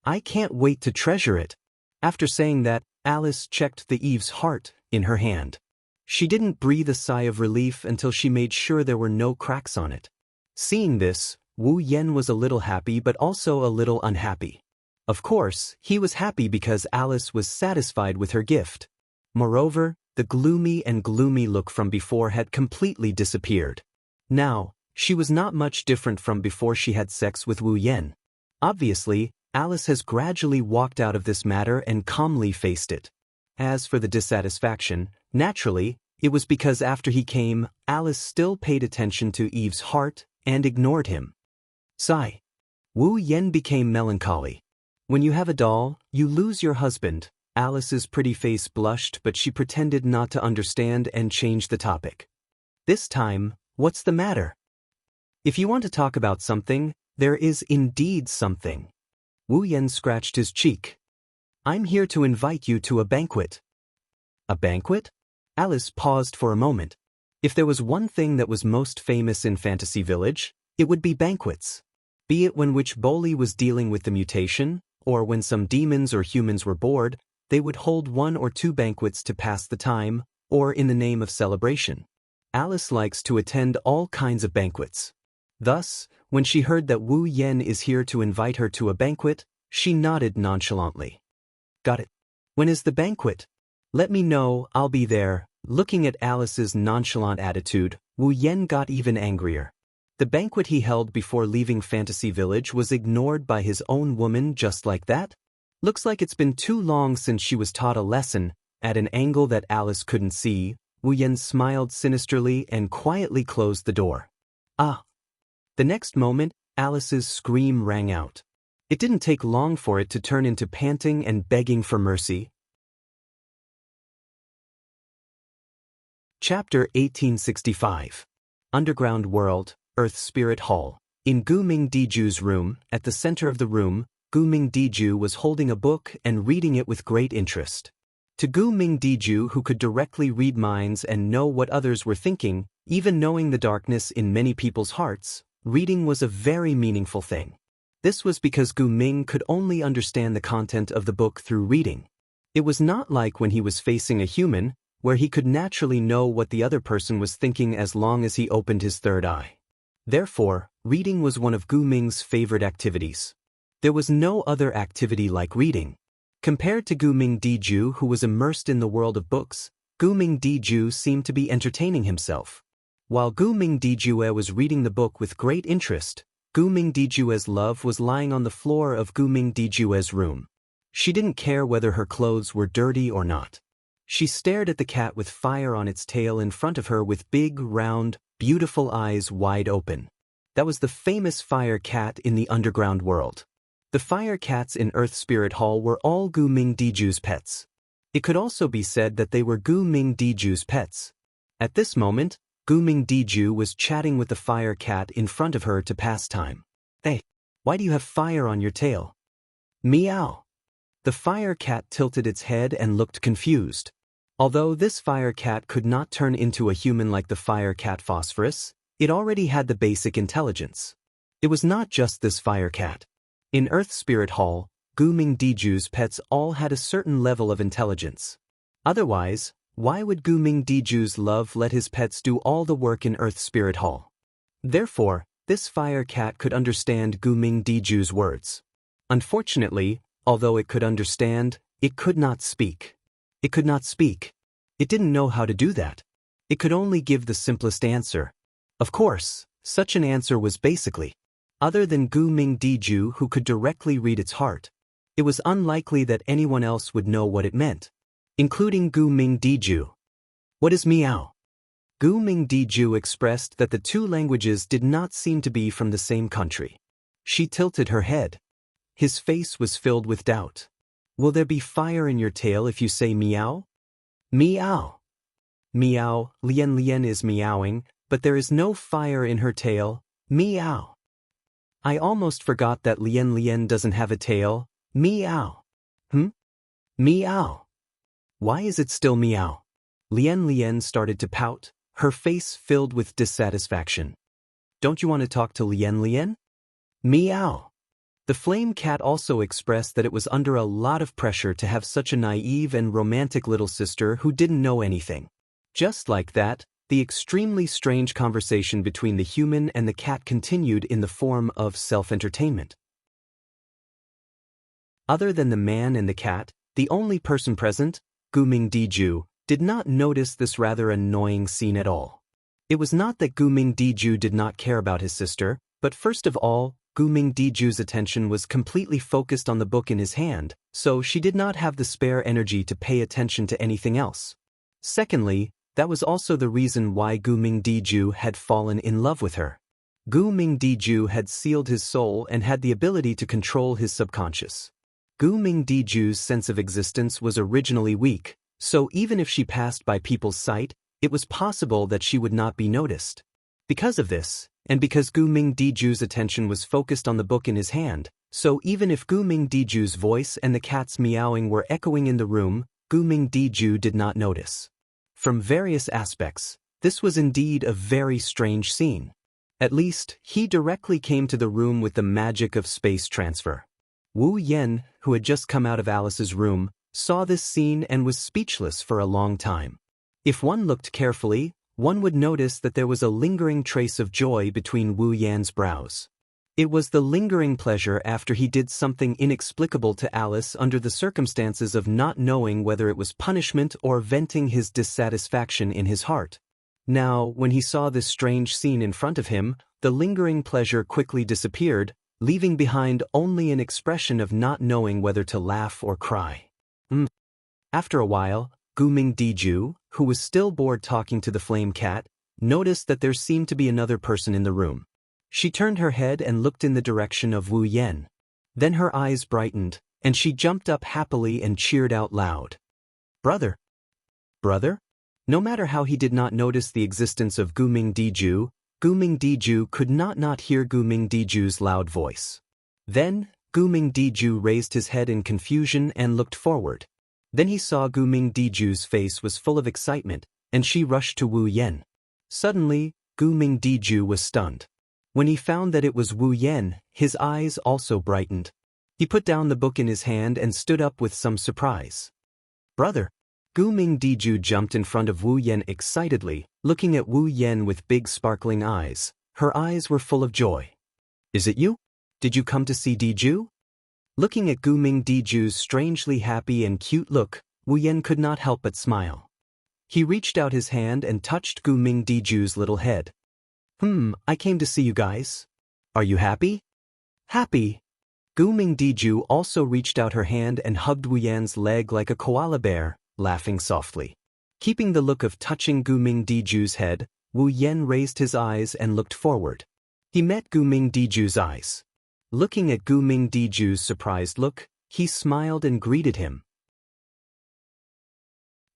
I can't wait to treasure it. After saying that, Alice checked the Eve's heart in her hand. She didn't breathe a sigh of relief until she made sure there were no cracks on it. Seeing this, Wu Yen was a little happy but also a little unhappy. Of course, he was happy because Alice was satisfied with her gift. Moreover, the gloomy look from before had completely disappeared. Now, she was not much different from before she had sex with Wu Yen. Obviously, Alice has gradually walked out of this matter and calmly faced it. As for the dissatisfaction, naturally, it was because after he came, Alice still paid attention to Eve's heart and ignored him. Sigh. Wu Yen became melancholy. When you have a doll, you lose your husband. Alice's pretty face blushed, but she pretended not to understand and changed the topic. This time, what's the matter? If you want to talk about something, there is indeed something. Wu Yen scratched his cheek. I'm here to invite you to a banquet. A banquet? Alice paused for a moment. If there was one thing that was most famous in Fantasy Village, it would be banquets. Be it when Witch Boli was dealing with the mutation, or when some demons or humans were bored, they would hold 1 or 2 banquets to pass the time, or in the name of celebration. Alice likes to attend all kinds of banquets. Thus, when she heard that Wu Yen is here to invite her to a banquet, she nodded nonchalantly. Got it. When is the banquet? Let me know, I'll be there. Looking at Alice's nonchalant attitude, Wu Yen got even angrier. The banquet he held before leaving Fantasy Village was ignored by his own woman just like that? Looks like it's been too long since she was taught a lesson. At an angle that Alice couldn't see, Wu Yen smiled sinisterly and quietly closed the door. Ah! The next moment, Alice's scream rang out. It didn't take long for it to turn into panting and begging for mercy. Chapter 1865. Underground World, Earth Spirit Hall. In Gu Ming Diju's room, at the center of the room, Gu Ming Diju was holding a book and reading it with great interest. To Gu Mingdiju, who could directly read minds and know what others were thinking, even knowing the darkness in many people's hearts, reading was a very meaningful thing. This was because Gu Ming could only understand the content of the book through reading. It was not like when he was facing a human, where he could naturally know what the other person was thinking as long as he opened his third eye. Therefore, reading was one of Gu Ming's favorite activities. There was no other activity like reading. Compared to Gu Mingdiju, who was immersed in the world of books, Gu Mingdiju seemed to be entertaining himself. While Gu Mingdiju was reading the book with great interest, Gu Mingdiju's love was lying on the floor of Gu Mingdiju's room. She didn't care whether her clothes were dirty or not. She stared at the cat with fire on its tail in front of her with big, round, beautiful eyes wide open. That was the famous fire cat in the underground world. The fire cats in Earth Spirit Hall were all Gu Mingdiju's pets. It could also be said that they were Gu Mingdiju's pets. At this moment, Gu Mingdiju was chatting with the fire cat in front of her to pass time. "Hey, why do you have fire on your tail?" "Meow." The fire cat tilted its head and looked confused. Although this fire cat could not turn into a human like the fire cat Phosphorus, it already had the basic intelligence. It was not just this fire cat. In Earth Spirit Hall, Gu Mingdiju's pets all had a certain level of intelligence. Otherwise, why would Gu Mingdiju's love let his pets do all the work in Earth Spirit Hall? Therefore, this fire cat could understand Gu Mingdiju's words. Unfortunately, although it could understand, it could not speak. It could not speak. It didn't know how to do that. It could only give the simplest answer. Of course, such an answer was basically, other than Gu Mingdiju, who could directly read its heart, it was unlikely that anyone else would know what it meant, including Gu Mingdiju. "What is meow?" Gu Mingdiju expressed that the two languages did not seem to be from the same country. She tilted her head. His face was filled with doubt. "Will there be fire in your tail if you say meow?" "Meow." "Meow, Lien Lien is meowing, but there is no fire in her tail. Meow." "I almost forgot that Lien Lien doesn't have a tail. Meow." Meow. Why is it still meow?" Lien Lien started to pout, her face filled with dissatisfaction. "Don't you want to talk to Lien Lien?" Meow. The flame cat also expressed that it was under a lot of pressure to have such a naive and romantic little sister who didn't know anything. Just like that, the extremely strange conversation between the human and the cat continued in the form of self-entertainment. Other than the man and the cat, the only person present, Gu Mingdiju, did not notice this rather annoying scene at all. It was not that Gu Mingdiju did not care about his sister, but first of all, Gu Mingdiju's attention was completely focused on the book in his hand, so she did not have the spare energy to pay attention to anything else. Secondly, that was also the reason why Gu Mingdiju had fallen in love with her. Gu Mingdiju had sealed his soul and had the ability to control his subconscious. Gu Mingdiju's sense of existence was originally weak, so even if she passed by people's sight, it was possible that she would not be noticed. Because of this, and because Gu Mingdiju's attention was focused on the book in his hand, so even if Gu Mingdiju's voice and the cat's meowing were echoing in the room, Gu Mingdiju did not notice. From various aspects, this was indeed a very strange scene. At least, he directly came to the room with the magic of space transfer. Wu Yen, who had just come out of Alice's room, saw this scene and was speechless for a long time. If one looked carefully, one would notice that there was a lingering trace of joy between Wu Yan's brows. It was the lingering pleasure after he did something inexplicable to Alice under the circumstances of not knowing whether it was punishment or venting his dissatisfaction in his heart. Now, when he saw this strange scene in front of him, the lingering pleasure quickly disappeared, leaving behind only an expression of not knowing whether to laugh or cry. After a while, Gu Mingdiju, who was still bored talking to the flame cat, noticed that there seemed to be another person in the room. She turned her head and looked in the direction of Wu Yen. Then her eyes brightened, and she jumped up happily and cheered out loud. "Brother! Brother?" No matter how he did not notice the existence of Gu Mingdiju could not hear Gu Mingdiju's loud voice. Then, Gu Mingdiju raised his head in confusion and looked forward. Then he saw Gu Mingdiju's face was full of excitement, and she rushed to Wu Yan. Suddenly, Gu Mingdiju was stunned. When he found that it was Wu Yan, his eyes also brightened. He put down the book in his hand and stood up with some surprise. "Brother!" Gu Mingdiju jumped in front of Wu Yan excitedly, looking at Wu Yan with big sparkling eyes. Her eyes were full of joy. "Is it you? Did you come to see Diju?" Looking at Gu Mingdiju's strangely happy and cute look, Wu Yan could not help but smile. He reached out his hand and touched Gu Mingdiju's little head. I came to see you guys. Are you happy?" "Happy." Gu Mingdiju also reached out her hand and hugged Wu Yan's leg like a koala bear, laughing softly. Keeping the look of touching Gu Mingdiju's head, Wu Yan raised his eyes and looked forward. He met Gu Mingdiju's eyes. Looking at Gu Mingdiju's surprised look, he smiled and greeted him.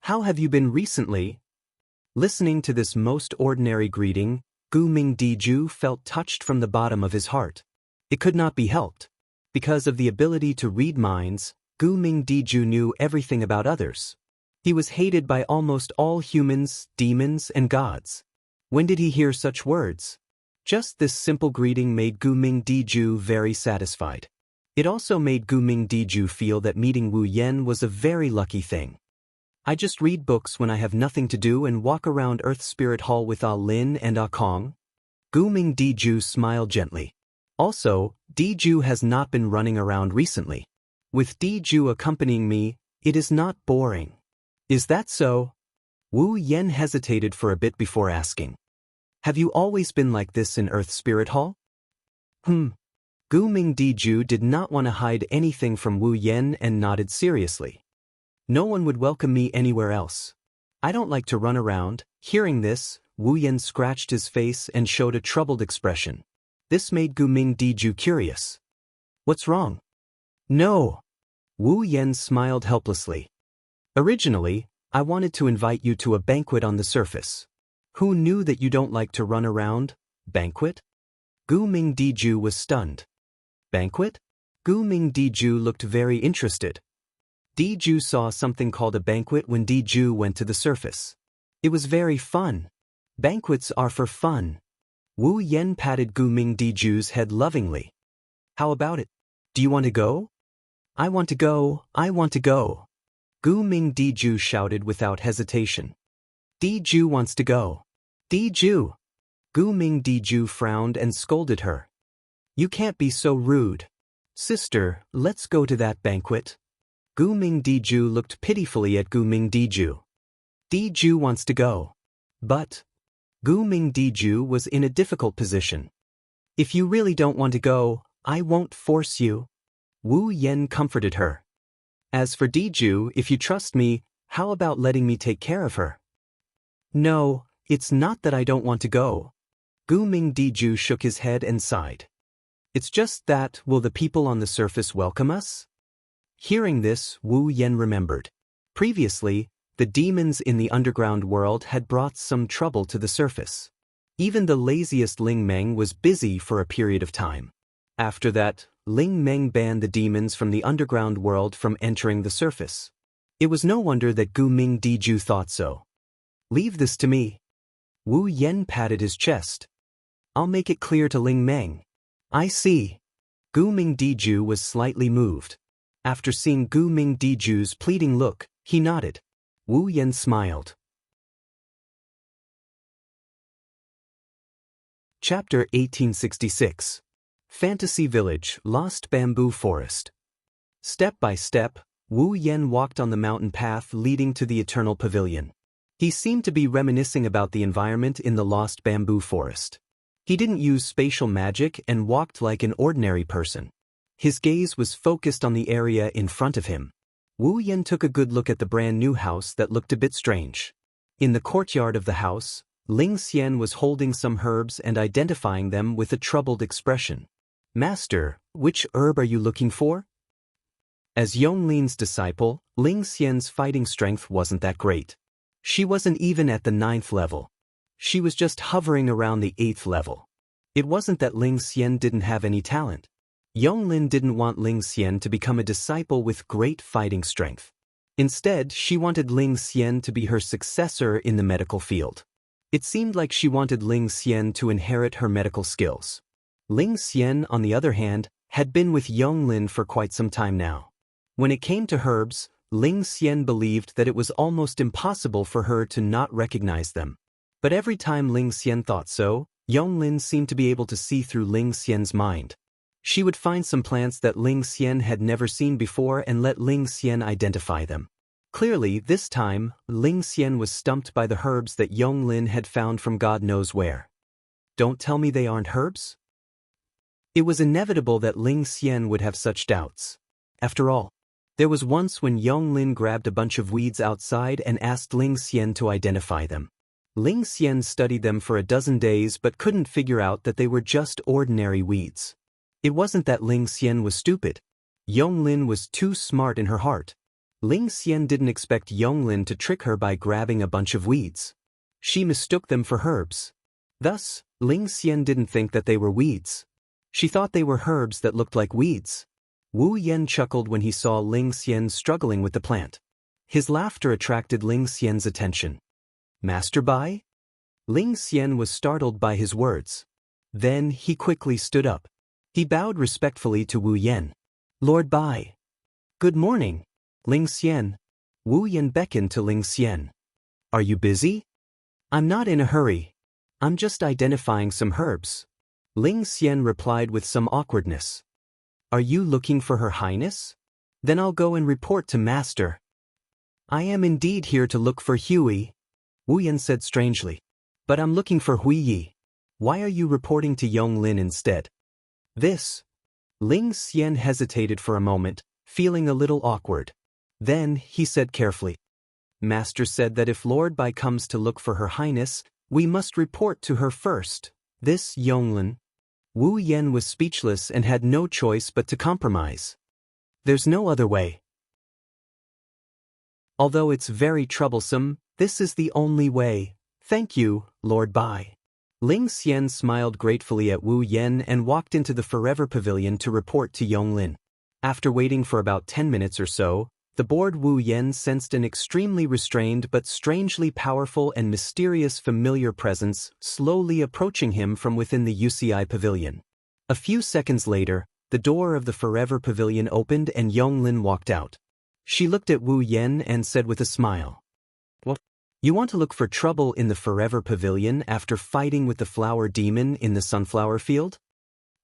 "How have you been recently?" Listening to this most ordinary greeting, Gu Mingdiju felt touched from the bottom of his heart. It could not be helped. Because of the ability to read minds, Gu Mingdiju knew everything about others. He was hated by almost all humans, demons, and gods. When did he hear such words? Just this simple greeting made Gu Mingdiju very satisfied. It also made Gu Mingdiju feel that meeting Wu Yan was a very lucky thing. "I just read books when I have nothing to do and walk around Earth Spirit Hall with Ah Lin and Ah Kong." Gu Mingdiju smiled gently. Also, Diju has not been running around recently. With Diju accompanying me, it is not boring. "Is that so?" Wu Yan hesitated for a bit before asking. "Have you always been like this in Earth Spirit Hall?" Gu Mingdiju did not want to hide anything from Wu Yan and nodded seriously. "No one would welcome me anywhere else. I don't like to run around." Hearing this, Wu Yan scratched his face and showed a troubled expression. This made Gu Mingdiju curious. "What's wrong?" "No." Wu Yan smiled helplessly. "Originally, I wanted to invite you to a banquet on the surface. Who knew that you don't like to run around?" "Banquet?" Gu Mingdiju was stunned. "Banquet?" Gu Mingdiju looked very interested. Diju saw something called a banquet when Diju went to the surface. It was very fun. Banquets are for fun. Wu Yan patted Gu Mingdiju's head lovingly. "How about it? Do you want to go?" "I want to go, I want to go." Gu Mingdiju shouted without hesitation. "Diju wants to go." "Diju!" Gu Mingdiju frowned and scolded her. "You can't be so rude. Sister, let's go to that banquet." Gu Mingdiju looked pitifully at Gu Mingdiju. "Diju wants to go." But Gu Mingdiju was in a difficult position. "If you really don't want to go, I won't force you." Wu Yan comforted her. "As for Diju, if you trust me, how about letting me take care of her?" "No, it's not that I don't want to go." Gu Mingdiju shook his head and sighed. "It's just that, will the people on the surface welcome us?" Hearing this, Wu Yan remembered. Previously, the demons in the underground world had brought some trouble to the surface. Even the laziest Ling Meng was busy for a period of time. After that, Ling Meng banned the demons from the underground world from entering the surface. It was no wonder that Gu Mingdiju thought so. "Leave this to me." Wu Yan patted his chest. "I'll make it clear to Ling Meng." "I see." Gu Mingdiju was slightly moved. After seeing Gu Mingdiju's pleading look, he nodded. Wu Yan smiled. Chapter 1866. Fantasy Village, Lost Bamboo Forest. Step by step, Wu Yan walked on the mountain path leading to the Eternal Pavilion. He seemed to be reminiscing about the environment in the Lost Bamboo Forest. He didn't use spatial magic and walked like an ordinary person. His gaze was focused on the area in front of him. Wu Yan took a good look at the brand new house that looked a bit strange. In the courtyard of the house, Ling Xian was holding some herbs and identifying them with a troubled expression. "Master, which herb are you looking for?" As Yonglin's disciple, Ling Xian's fighting strength wasn't that great. She wasn't even at the 9th level. She was just hovering around the 8th level. It wasn't that Ling Xian didn't have any talent. Yonglin didn't want Ling Xian to become a disciple with great fighting strength. Instead, she wanted Ling Xian to be her successor in the medical field. It seemed like she wanted Ling Xian to inherit her medical skills. Ling Xian, on the other hand, had been with Yonglin for quite some time now. When it came to herbs, Ling Xian believed that it was almost impossible for her to not recognize them. But every time Ling Xian thought so, Yonglin seemed to be able to see through Ling Xian's mind. She would find some plants that Ling Xian had never seen before and let Ling Xian identify them. Clearly, this time, Ling Xian was stumped by the herbs that Yonglin had found from God knows where. Don't tell me they aren't herbs? It was inevitable that Ling Xian would have such doubts. After all, there was once when Yonglin grabbed a bunch of weeds outside and asked Ling Xian to identify them. Ling Xian studied them for a dozen days but couldn't figure out that they were just ordinary weeds. It wasn't that Ling Xian was stupid. Yonglin was too smart in her heart. Ling Xian didn't expect Yonglin to trick her by grabbing a bunch of weeds. She mistook them for herbs. Thus, Ling Xian didn't think that they were weeds. She thought they were herbs that looked like weeds. Wu Yan chuckled when he saw Ling Xian struggling with the plant. His laughter attracted Ling Xian's attention. Master Bai? Ling Xian was startled by his words. Then he quickly stood up. He bowed respectfully to Wu Yan. Lord Bai. Good morning, Ling Xian. Wu Yan beckoned to Ling Xian. Are you busy? I'm not in a hurry. I'm just identifying some herbs. Ling Xian replied with some awkwardness. Are you looking for Her Highness? Then I'll go and report to Master. I am indeed here to look for Huey, Wu Yan said strangely. But I'm looking for Hui Yi. Why are you reporting to Yonglin instead? This. Ling Xian hesitated for a moment, feeling a little awkward. Then he said carefully. Master said that if Lord Bai comes to look for Her Highness, we must report to her first. This Yonglin. Wu Yan was speechless and had no choice but to compromise. There's no other way. Although it's very troublesome, this is the only way. Thank you, Lord Bai. Ling Xian smiled gratefully at Wu Yan and walked into the Forever Pavilion to report to Yonglin. After waiting for about 10 minutes or so, the bored Wu Yan sensed an extremely restrained but strangely powerful and mysterious familiar presence slowly approaching him from within the UCI Pavilion. A few seconds later, the door of the Forever Pavilion opened and Yonglin walked out. She looked at Wu Yan and said with a smile. What? You want to look for trouble in the Forever Pavilion after fighting with the flower demon in the sunflower field?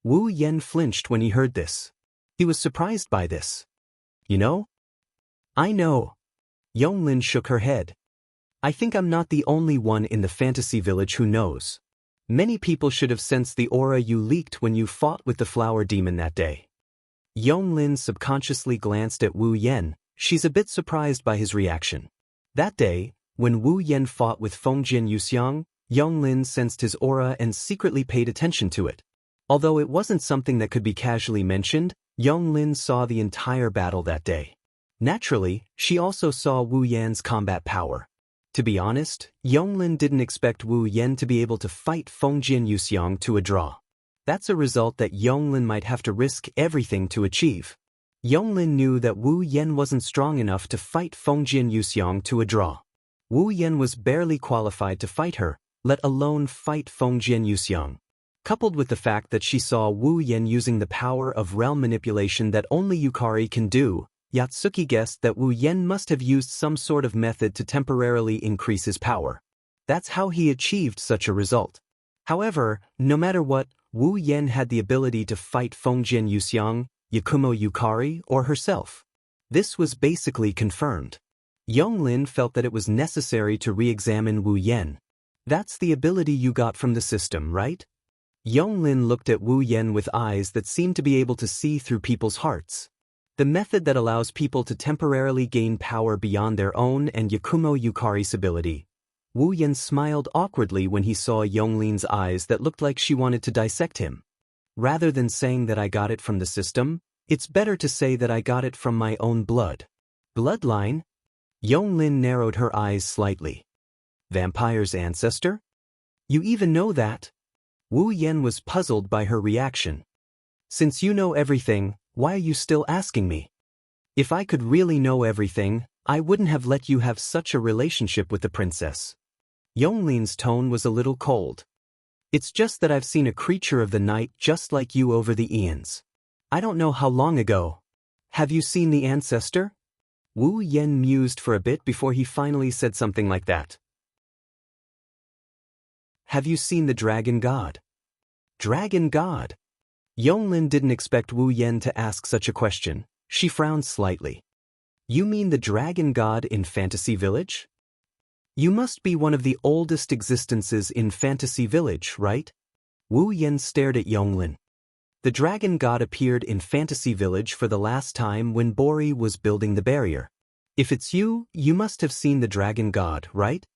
Wu Yan flinched when he heard this. He was surprised by this. You know? I know. Yonglin shook her head. I think I'm not the only one in the fantasy village who knows. Many people should have sensed the aura you leaked when you fought with the flower demon that day. Yonglin subconsciously glanced at Wu Yan. She's a bit surprised by his reaction. That day, when Wu Yan fought with Fengjin Yuxiang, Yonglin sensed his aura and secretly paid attention to it. Although it wasn't something that could be casually mentioned, Yonglin saw the entire battle that day. Naturally, she also saw Wu Yan's combat power. To be honest, Yonglin didn't expect Wu Yan to be able to fight Fengjin Yuxiang to a draw. That's a result that Yonglin might have to risk everything to achieve. Yonglin knew that Wu Yan wasn't strong enough to fight Fengjin Yuxiang to a draw. Wu Yan was barely qualified to fight her, let alone fight Fengjin Yuxiang. Coupled with the fact that she saw Wu Yan using the power of realm manipulation that only Yukari can do, Yatsuki guessed that Wu Yan must have used some sort of method to temporarily increase his power. That's how he achieved such a result. However, no matter what, Wu Yan had the ability to fight Fengjin Yuxiang, Yakumo Yukari, or herself. This was basically confirmed. Yonglin felt that it was necessary to re-examine Wu Yan. That's the ability you got from the system, right? Yonglin looked at Wu Yan with eyes that seemed to be able to see through people's hearts. The method that allows people to temporarily gain power beyond their own and Yakumo Yukari's ability. Wu Yan smiled awkwardly when he saw Yonglin's eyes that looked like she wanted to dissect him. Rather than saying that I got it from the system, it's better to say that I got it from my own blood. Bloodline? Yonglin narrowed her eyes slightly. Vampire's ancestor? You even know that? Wu Yan was puzzled by her reaction. Since you know everything, why are you still asking me? If I could really know everything, I wouldn't have let you have such a relationship with the princess. Yonglin's tone was a little cold. It's just that I've seen a creature of the night just like you over the eons. I don't know how long ago. Have you seen the ancestor? Wu Yen mused for a bit before he finally said something like that. Have you seen the dragon god? Dragon god? Yonglin didn't expect Wu Yen to ask such a question. She frowned slightly. You mean the dragon god in Fantasy Village? You must be one of the oldest existences in Fantasy Village, right? Wu Yen stared at Yonglin. The dragon god appeared in Fantasy Village for the last time when Bori was building the barrier. If it's you, you must have seen the dragon god, right?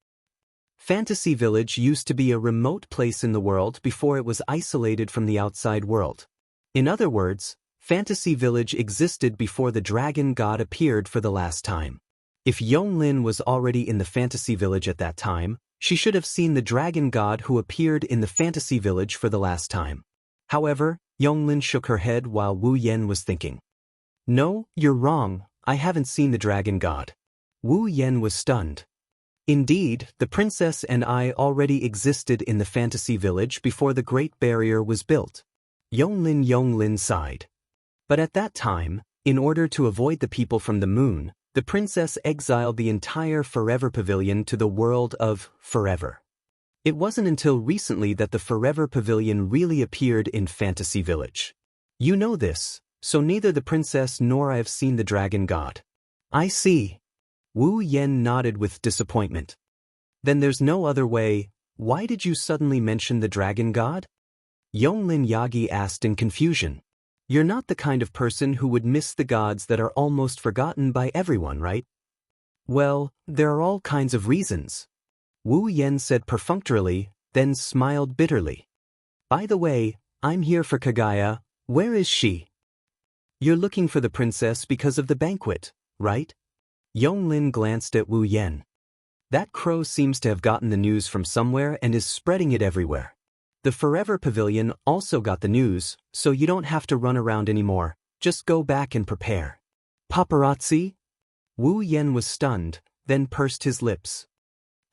Fantasy Village used to be a remote place in the world before it was isolated from the outside world. In other words, Fantasy Village existed before the dragon god appeared for the last time. If Yonglin was already in the Fantasy Village at that time, she should have seen the dragon god who appeared in the Fantasy Village for the last time. However, Yonglin shook her head while Wu Yen was thinking. No, you're wrong, I haven't seen the dragon god. Wu Yen was stunned. Indeed, the princess and I already existed in the Fantasy Village before the Great Barrier was built. Yonglin sighed. But at that time, in order to avoid the people from the moon, the princess exiled the entire Forever Pavilion to the world of Forever. It wasn't until recently that the Forever Pavilion really appeared in Fantasy Village. You know this, so neither the princess nor I have seen the dragon god. I see. Wu Yen nodded with disappointment. Then there's no other way. Why did you suddenly mention the dragon god? Yonglin Yagi asked in confusion. You're not the kind of person who would miss the gods that are almost forgotten by everyone, right? Well, there are all kinds of reasons. Wu Yen said perfunctorily, then smiled bitterly. By the way, I'm here for Kagaya. Where is she? You're looking for the princess because of the banquet, right? Yonglin glanced at Wu Yen. That crow seems to have gotten the news from somewhere and is spreading it everywhere. The Forever Pavilion also got the news, so you don't have to run around anymore, just go back and prepare. Paparazzi? Wu Yen was stunned, then pursed his lips.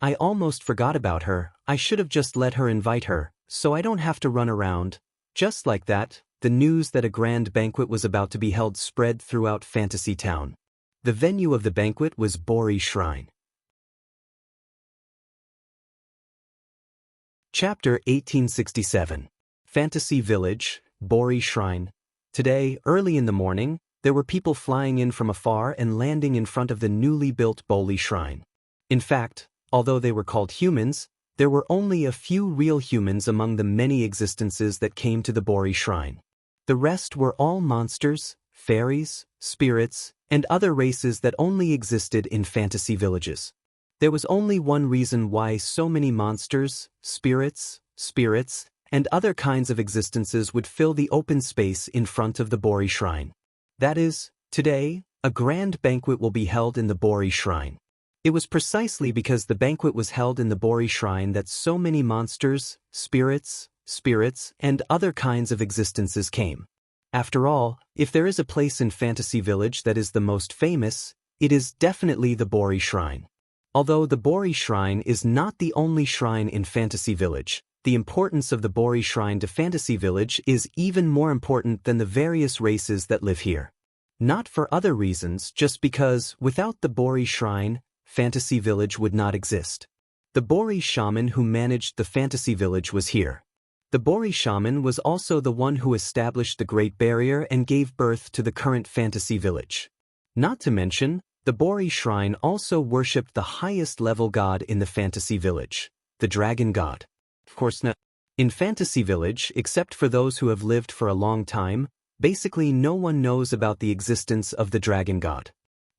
I almost forgot about her, I should have just let her invite her, so I don't have to run around. Just like that, the news that a grand banquet was about to be held spread throughout Fantasy Town. The venue of the banquet was Bori Shrine. Chapter 1867. Fantasy Village, Bori Shrine. Today, early in the morning, there were people flying in from afar and landing in front of the newly built Bori Shrine. In fact, although they were called humans, there were only a few real humans among the many existences that came to the Bori Shrine. The rest were all monsters, fairies, spirits, and other races that only existed in fantasy villages. There was only one reason why so many monsters, spirits, and other kinds of existences would fill the open space in front of the Bori Shrine. That is, today, a grand banquet will be held in the Bori Shrine. It was precisely because the banquet was held in the Bori Shrine that so many monsters, spirits, and other kinds of existences came. After all, if there is a place in Fantasy Village that is the most famous, it is definitely the Bori Shrine. Although the Bori Shrine is not the only shrine in Fantasy Village, the importance of the Bori Shrine to Fantasy Village is even more important than the various races that live here. Not for other reasons, just because, without the Bori Shrine, Fantasy Village would not exist. The Bori shaman who managed the Fantasy Village was here. The Bori shaman was also the one who established the Great Barrier and gave birth to the current Fantasy Village. Not to mention, the Bori Shrine also worshipped the highest level god in the Fantasy Village, the Dragon God. Of course not. In Fantasy Village, except for those who have lived for a long time, basically no one knows about the existence of the Dragon God.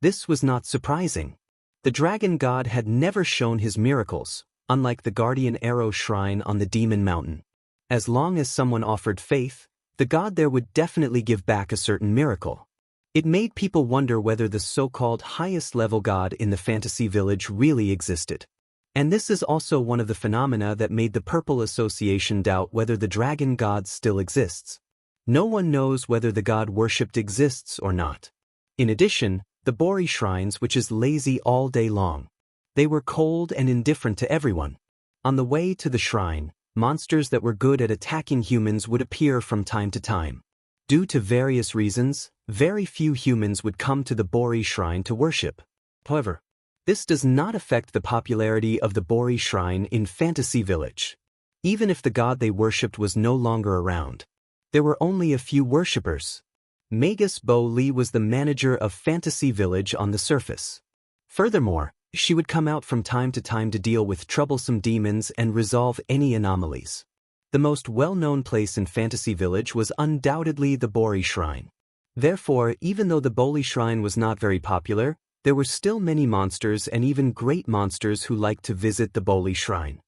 This was not surprising. The Dragon God had never shown his miracles, unlike the Guardian Arrow Shrine on the Demon Mountain. As long as someone offered faith, the god there would definitely give back a certain miracle. It made people wonder whether the so-called highest-level god in the Fantasy Village really existed. And this is also one of the phenomena that made the Purple Association doubt whether the Dragon God still exists. No one knows whether the god worshipped exists or not. In addition, the Bori shrines, which is lazy all day long. They were cold and indifferent to everyone. On the way to the shrine, monsters that were good at attacking humans would appear from time to time. Due to various reasons, very few humans would come to the Bori shrine to worship. However, this does not affect the popularity of the Bori shrine in Fantasy Village. Even if the god they worshipped was no longer around, there were only a few worshippers. Magus Bo Lee was the manager of Fantasy Village on the surface. Furthermore, she would come out from time to time to deal with troublesome demons and resolve any anomalies. The most well-known place in Fantasy Village was undoubtedly the Bori Shrine. Therefore, even though the Bori Shrine was not very popular, there were still many monsters and even great monsters who liked to visit the Bori Shrine.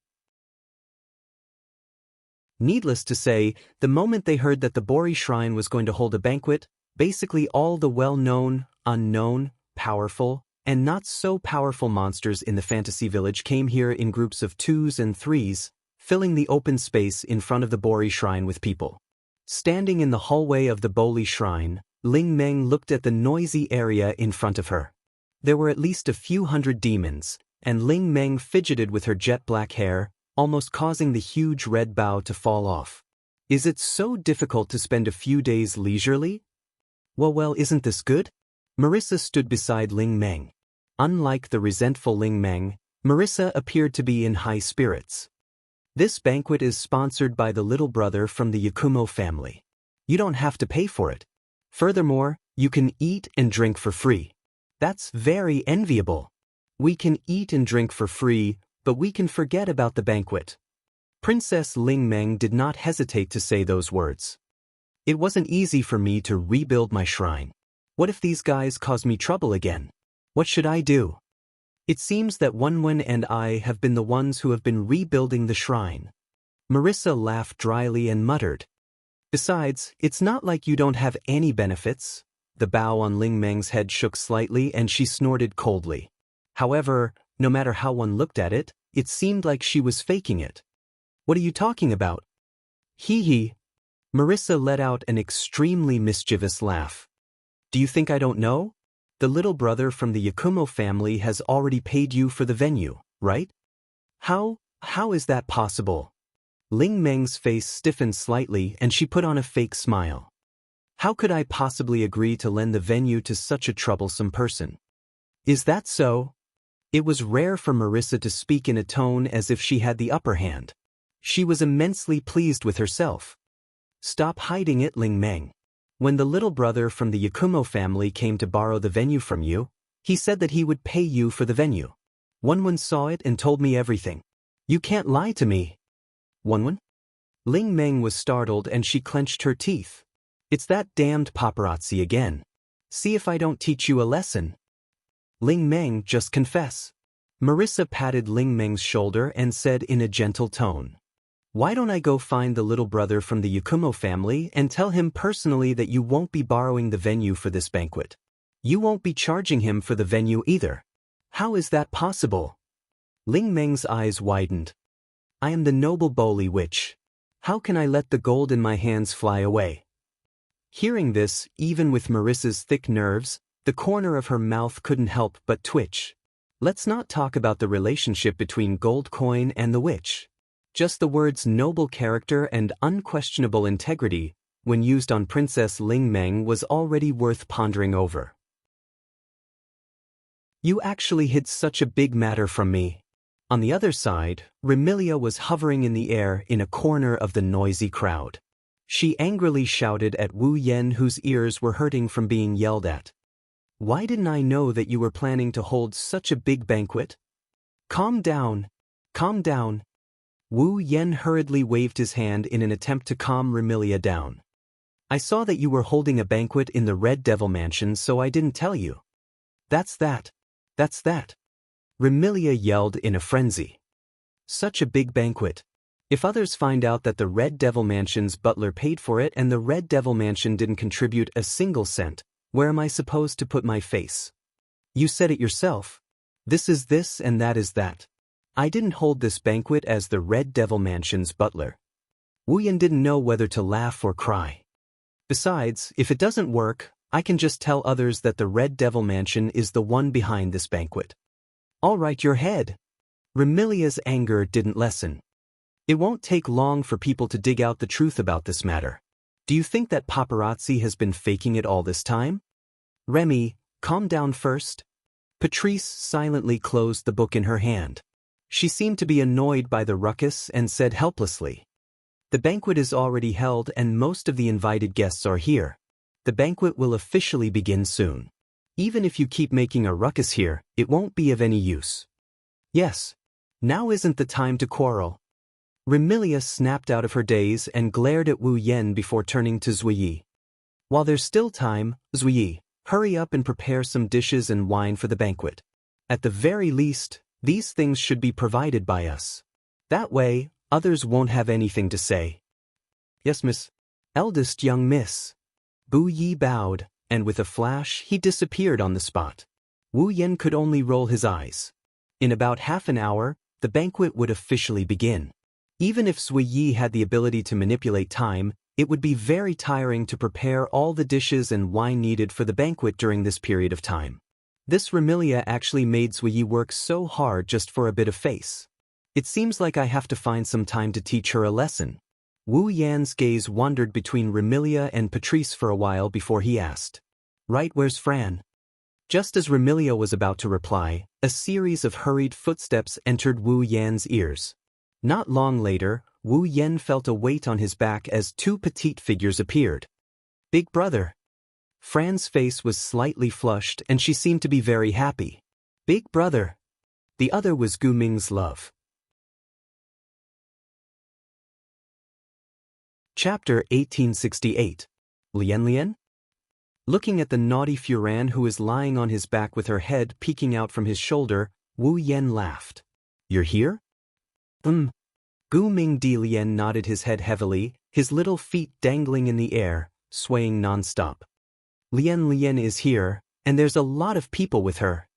Needless to say, the moment they heard that the Bori Shrine was going to hold a banquet, basically all the well-known, unknown, powerful, and not so powerful monsters in the Fantasy Village came here in groups of 2s and 3s, filling the open space in front of the Bori Shrine with people. Standing in the hallway of the Bori Shrine, Ling Meng looked at the noisy area in front of her. There were at least a few hundred demons, and Ling Meng fidgeted with her jet black hair, almost causing the huge red bow to fall off. Is it so difficult to spend a few days leisurely? Well, isn't this good? Marissa stood beside Ling Meng. Unlike the resentful Ling Meng, Marissa appeared to be in high spirits. This banquet is sponsored by the little brother from the Yakumo family. You don't have to pay for it. Furthermore, you can eat and drink for free. That's very enviable. We can eat and drink for free, but we can forget about the banquet. Princess Ling Meng did not hesitate to say those words. It wasn't easy for me to rebuild my shrine. What if these guys cause me trouble again? What should I do? It seems that Wenwen and I have been the ones who have been rebuilding the shrine. Marissa laughed dryly and muttered. Besides, it's not like you don't have any benefits. The bow on Ling Meng's head shook slightly and she snorted coldly. However, no matter how one looked at it, it seemed like she was faking it. What are you talking about? Hee. Marissa let out an extremely mischievous laugh. Do you think I don't know? The little brother from the Yakumo family has already paid you for the venue, right? How is that possible? Ling Meng's face stiffened slightly and she put on a fake smile. How could I possibly agree to lend the venue to such a troublesome person? Is that so? It was rare for Marissa to speak in a tone as if she had the upper hand. She was immensely pleased with herself. Stop hiding it, Ling Meng. When the little brother from the Yakumo family came to borrow the venue from you, he said that he would pay you for the venue. Wenwen saw it and told me everything. You can't lie to me. Wenwen? Ling Meng was startled and she clenched her teeth. It's that damned paparazzi again. See if I don't teach you a lesson. Ling Meng, just confess. Marissa patted Ling Meng's shoulder and said in a gentle tone. Why don't I go find the little brother from the Yakumo family and tell him personally that you won't be borrowing the venue for this banquet? You won't be charging him for the venue either. How is that possible? Ling Meng's eyes widened. I am the noble Boli witch. How can I let the gold in my hands fly away? Hearing this, even with Marissa's thick nerves, the corner of her mouth couldn't help but twitch. Let's not talk about the relationship between gold coin and the witch. Just the words noble character and unquestionable integrity, when used on Princess Ling Meng, was already worth pondering over. You actually hid such a big matter from me. On the other side, Remilia was hovering in the air in a corner of the noisy crowd. She angrily shouted at Wu Yen, whose ears were hurting from being yelled at. Why didn't I know that you were planning to hold such a big banquet? Calm down. Calm down. Wu Yen hurriedly waved his hand in an attempt to calm Remilia down. I saw that you were holding a banquet in the Red Devil Mansion, so I didn't tell you. That's that. Remilia yelled in a frenzy. Such a big banquet. If others find out that the Red Devil Mansion's butler paid for it and the Red Devil Mansion didn't contribute a single cent, where am I supposed to put my face? You said it yourself. This is this and that is that. I didn't hold this banquet as the Red Devil Mansion's butler. Wu Yan didn't know whether to laugh or cry. Besides, if it doesn't work, I can just tell others that the Red Devil Mansion is the one behind this banquet. All right, your head. Remilia's anger didn't lessen. It won't take long for people to dig out the truth about this matter. Do you think that paparazzi has been faking it all this time? Remy, calm down first. Patrice silently closed the book in her hand. She seemed to be annoyed by the ruckus and said helplessly, "The banquet is already held and most of the invited guests are here. The banquet will officially begin soon. Even if you keep making a ruckus here, it won't be of any use." "Yes. Now isn't the time to quarrel." Remilia snapped out of her daze and glared at Wu Yen before turning to Zuyi. "While there's still time, Zuyi, hurry up and prepare some dishes and wine for the banquet. At the very least, these things should be provided by us. That way, others won't have anything to say." "Yes, miss." "Eldest young miss." Bu Yi bowed, and with a flash he disappeared on the spot. Wu Yen could only roll his eyes. In about half an hour, the banquet would officially begin. Even if Sui Yi had the ability to manipulate time, it would be very tiring to prepare all the dishes and wine needed for the banquet during this period of time. This Remilia actually made Sui Yi work so hard just for a bit of face. It seems like I have to find some time to teach her a lesson. Wu Yan's gaze wandered between Remilia and Patrice for a while before he asked, "Right, where's Fran?" Just as Remilia was about to reply, a series of hurried footsteps entered Wu Yan's ears. Not long later, Wu Yan felt a weight on his back as two petite figures appeared. "Big brother." Fran's face was slightly flushed and she seemed to be very happy. "Big brother." The other was Gu Ming's love. Chapter 1868. Lian Lian? Looking at the naughty Furan who is lying on his back with her head peeking out from his shoulder, Wu Yan laughed. "You're here?" Gu Ming Di Lian nodded his head heavily, his little feet dangling in the air, swaying non-stop. "Lian Lian is here, and there's a lot of people with her."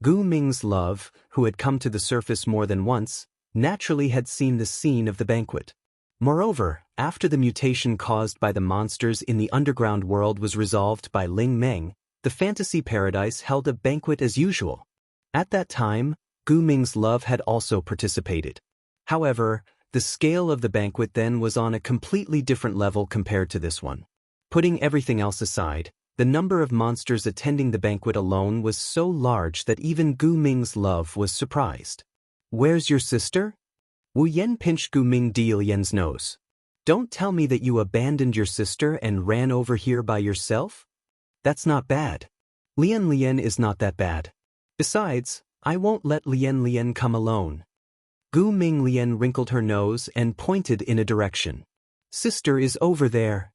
Gu Ming's love, who had come to the surface more than once, naturally had seen the scene of the banquet. Moreover, after the mutation caused by the monsters in the underground world was resolved by Ling Meng, the fantasy paradise held a banquet as usual. At that time, Gu Ming's love had also participated. However, the scale of the banquet then was on a completely different level compared to this one. Putting everything else aside, the number of monsters attending the banquet alone was so large that even Gu Ming's love was surprised. "Where's your sister?" Wu Yan pinched Gu Ming Di Lian's nose. "Don't tell me that you abandoned your sister and ran over here by yourself? That's not bad. Lian Lian is not that bad. Besides, I won't let Lian Lian come alone." Gu Ming Lian wrinkled her nose and pointed in a direction. "Sister is over there."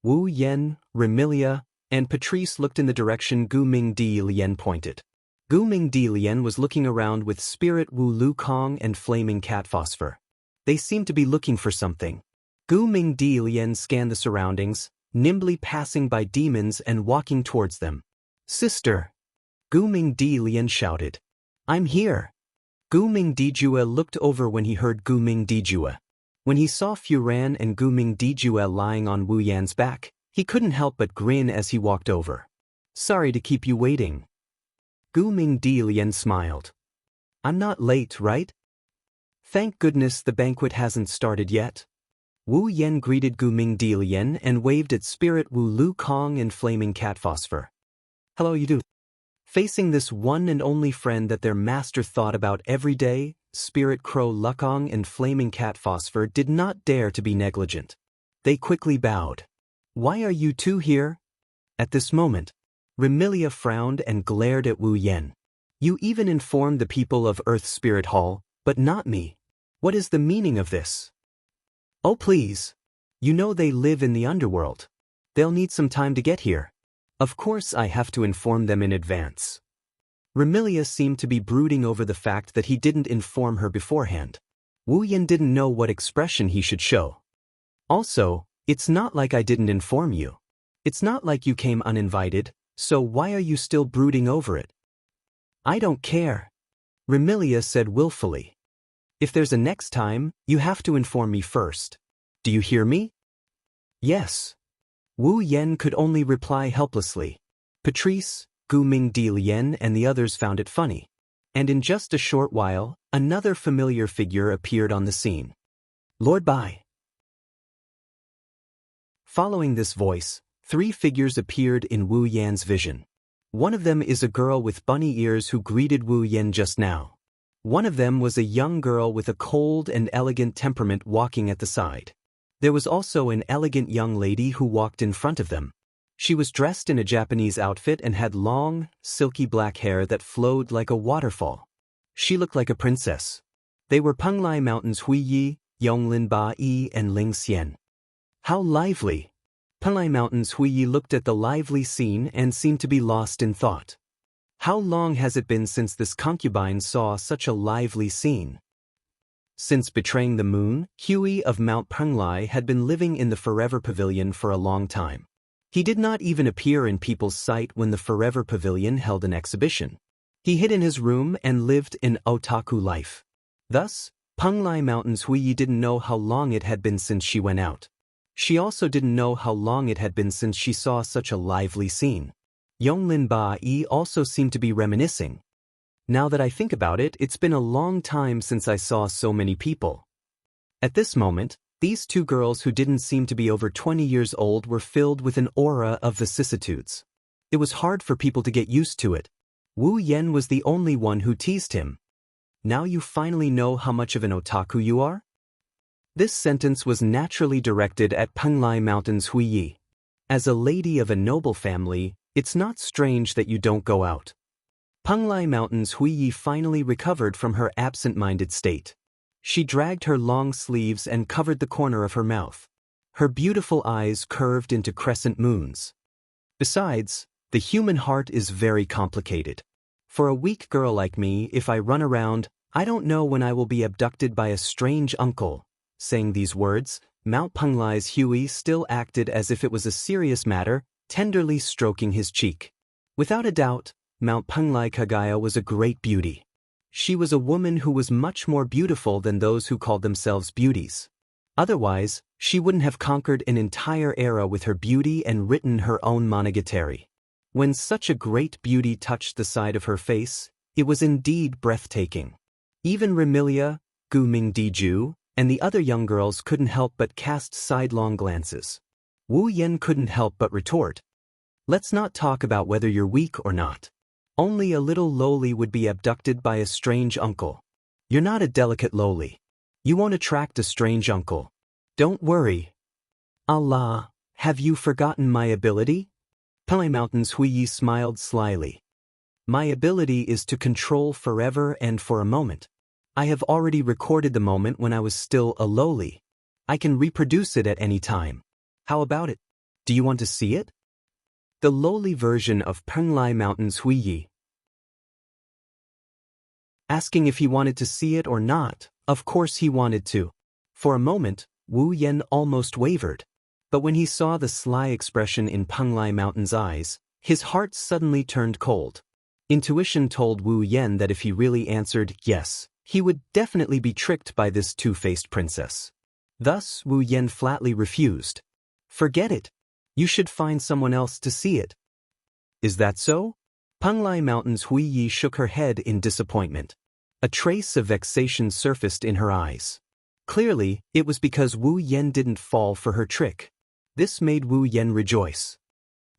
Wu Yan, Remilia, and Patrice looked in the direction Gu Ming Di Lian pointed. Gu Ming Di Lian was looking around with Spirit Wu Lu Kong and Flaming Cat Phosphor. They seemed to be looking for something. Gu Ming Di Lian scanned the surroundings, nimbly passing by demons and walking towards them. "Sister!" Gu Ming Di Lian shouted. "I'm here!" Gu Ming Dijue looked over when he heard Gu Ming Dijue. When he saw Furan and Gu Ming Dijue lying on Wu Yan's back, he couldn't help but grin as he walked over. "Sorry to keep you waiting." Gu Ming Di Lian smiled. "I'm not late, right?" "Thank goodness the banquet hasn't started yet." Wu Yan greeted Gu Ming Di Lian and waved at Spirit Wu Lu Kong and Flaming Cat Phosphor. "Hello, you do." Facing this one and only friend that their master thought about every day, Spirit Crow Lukong and Flaming Cat Phosphor did not dare to be negligent. They quickly bowed. "Why are you two here?" At this moment, Remilia frowned and glared at Wu Yan. "You even informed the people of Earth Spirit Hall, but not me. What is the meaning of this?" "Oh please. You know they live in the underworld. They'll need some time to get here. Of course I have to inform them in advance." Remilia seemed to be brooding over the fact that he didn't inform her beforehand. Wu Yan didn't know what expression he should show. "Also, it's not like I didn't inform you. It's not like you came uninvited, so why are you still brooding over it?" "I don't care," Remilia said willfully. "If there's a next time, you have to inform me first. Do you hear me?" "Yes." Wu Yan could only reply helplessly. Patrice, Gu Mingdi Lian and the others found it funny. And in just a short while, another familiar figure appeared on the scene. Lord Bai. Following this voice, 3 figures appeared in Wu Yan's vision. One of them is a girl with bunny ears who greeted Wu Yan just now. One of them was a young girl with a cold and elegant temperament walking at the side. There was also an elegant young lady who walked in front of them. She was dressed in a Japanese outfit and had long, silky black hair that flowed like a waterfall. She looked like a princess. They were Penglai Mountain's Hui Yi, Yonglin Ba Yi and Ling Xian. How lively! Penglai Mountain's Hui Yi looked at the lively scene and seemed to be lost in thought. How long has it been since this concubine saw such a lively scene? Since betraying the moon, Hui of Mount Penglai had been living in the Forever Pavilion for a long time. He did not even appear in people's sight when the Forever Pavilion held an exhibition. He hid in his room and lived an otaku life. Thus, Penglai Mountain's Hui Yi didn't know how long it had been since she went out. She also didn't know how long it had been since she saw such a lively scene. Yonglin Ba Yi also seemed to be reminiscing. Now that I think about it, it's been a long time since I saw so many people. At this moment, these 2 girls who didn't seem to be over 20 years old were filled with an aura of vicissitudes. It was hard for people to get used to it. Wu Yan was the only one who teased him. Now you finally know how much of an otaku you are? This sentence was naturally directed at Penglai Mountain's Hui Yi. As a lady of a noble family, it's not strange that you don't go out. Penglai Mountain's Hui Yi finally recovered from her absent-minded state. She dragged her long sleeves and covered the corner of her mouth. Her beautiful eyes curved into crescent moons. Besides, the human heart is very complicated. For a weak girl like me, if I run around, I don't know when I will be abducted by a strange uncle. Saying these words, Mount Penglai's Hui still acted as if it was a serious matter, tenderly stroking his cheek. Without a doubt, Mount Penglai Kagaya was a great beauty. She was a woman who was much more beautiful than those who called themselves beauties. Otherwise, she wouldn't have conquered an entire era with her beauty and written her own monogatari. When such a great beauty touched the side of her face, it was indeed breathtaking. Even Remilia, Gu Mingdi and the other young girls couldn't help but cast sidelong glances. Wu Yan couldn't help but retort. Let's not talk about whether you're weak or not. Only a little lowly would be abducted by a strange uncle. You're not a delicate lowly. You won't attract a strange uncle. Don't worry. Allah, have you forgotten my ability? Penglai Mountain's Hui Yi smiled slyly. My ability is to control forever and for a moment. I have already recorded the moment when I was still a lowly. I can reproduce it at any time. How about it? Do you want to see it? The lowly version of Penglai Mountain's Hui Yi. Asking if he wanted to see it or not, of course he wanted to. For a moment, Wu Yan almost wavered. But when he saw the sly expression in Penglai Mountain's eyes, his heart suddenly turned cold. Intuition told Wu Yan that if he really answered yes, he would definitely be tricked by this two-faced princess. Thus, Wu Yan flatly refused. Forget it. You should find someone else to see it. Is that so? Penglai Mountain's Hui Yi shook her head in disappointment. A trace of vexation surfaced in her eyes. Clearly, it was because Wu Yan didn't fall for her trick. This made Wu Yan rejoice.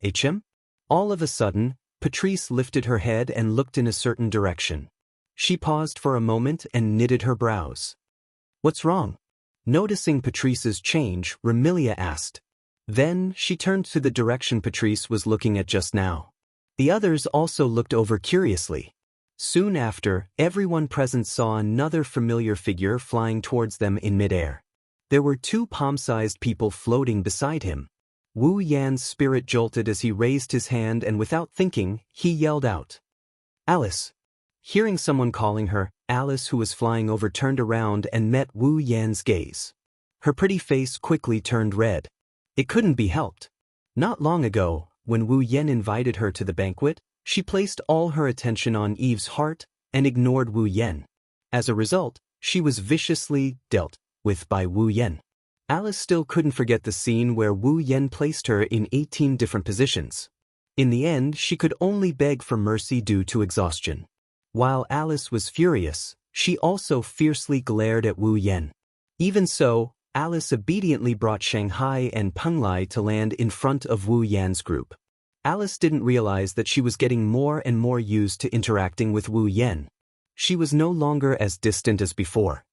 HM? All of a sudden, Patrice lifted her head and looked in a certain direction. She paused for a moment and knitted her brows. What's wrong? Noticing Patrice's change, Remilia asked. Then, she turned to the direction Patrice was looking at just now. The others also looked over curiously. Soon after, everyone present saw another familiar figure flying towards them in midair. There were two palm-sized people floating beside him. Wu Yan's spirit jolted as he raised his hand and without thinking, he yelled out. Alice! Hearing someone calling her, Alice who was flying over turned around and met Wu Yan's gaze. Her pretty face quickly turned red. It couldn't be helped. Not long ago, when Wu Yan invited her to the banquet, she placed all her attention on Eve's heart and ignored Wu Yan. As a result, she was viciously dealt with by Wu Yan. Alice still couldn't forget the scene where Wu Yen placed her in 18 different positions. In the end, she could only beg for mercy due to exhaustion. While Alice was furious, she also fiercely glared at Wu Yen. Even so, Alice obediently brought Shanghai and Penglai to land in front of Wu Yan's group. Alice didn't realize that she was getting more and more used to interacting with Wu Yen. She was no longer as distant as before.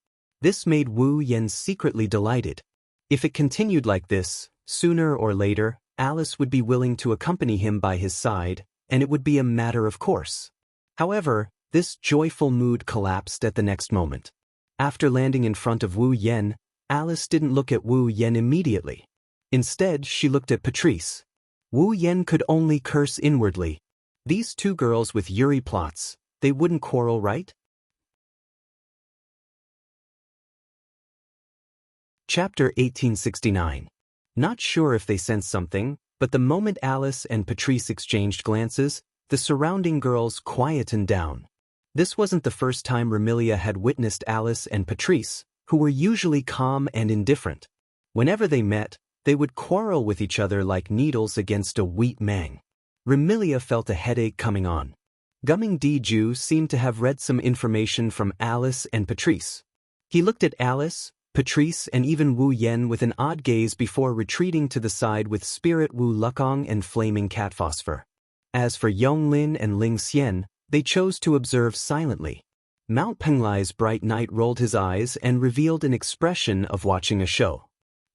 This made Wu Yen secretly delighted. If it continued like this, sooner or later, Alice would be willing to accompany him by his side, and it would be a matter of course. However, this joyful mood collapsed at the next moment. After landing in front of Wu Yen, Alice didn't look at Wu Yen immediately. Instead, she looked at Patrice. Wu Yen could only curse inwardly. These two girls with Yuri plots, they wouldn't quarrel, right? Chapter 1869. Not sure if they sensed something, but the moment Alice and Patrice exchanged glances, the surrounding girls quietened down. This wasn't the first time Remilia had witnessed Alice and Patrice, who were usually calm and indifferent. Whenever they met, they would quarrel with each other like needles against a wheat mang. Remilia felt a headache coming on. Gumming Diju seemed to have read some information from Alice and Patrice. He looked at Alice, Patrice and even Wu Yen with an odd gaze before retreating to the side with Spirit Wu Lukong and Flaming Cat Phosphor. As for Yonglin and Ling Xian, they chose to observe silently. Mount Penglai's bright knight rolled his eyes and revealed an expression of watching a show.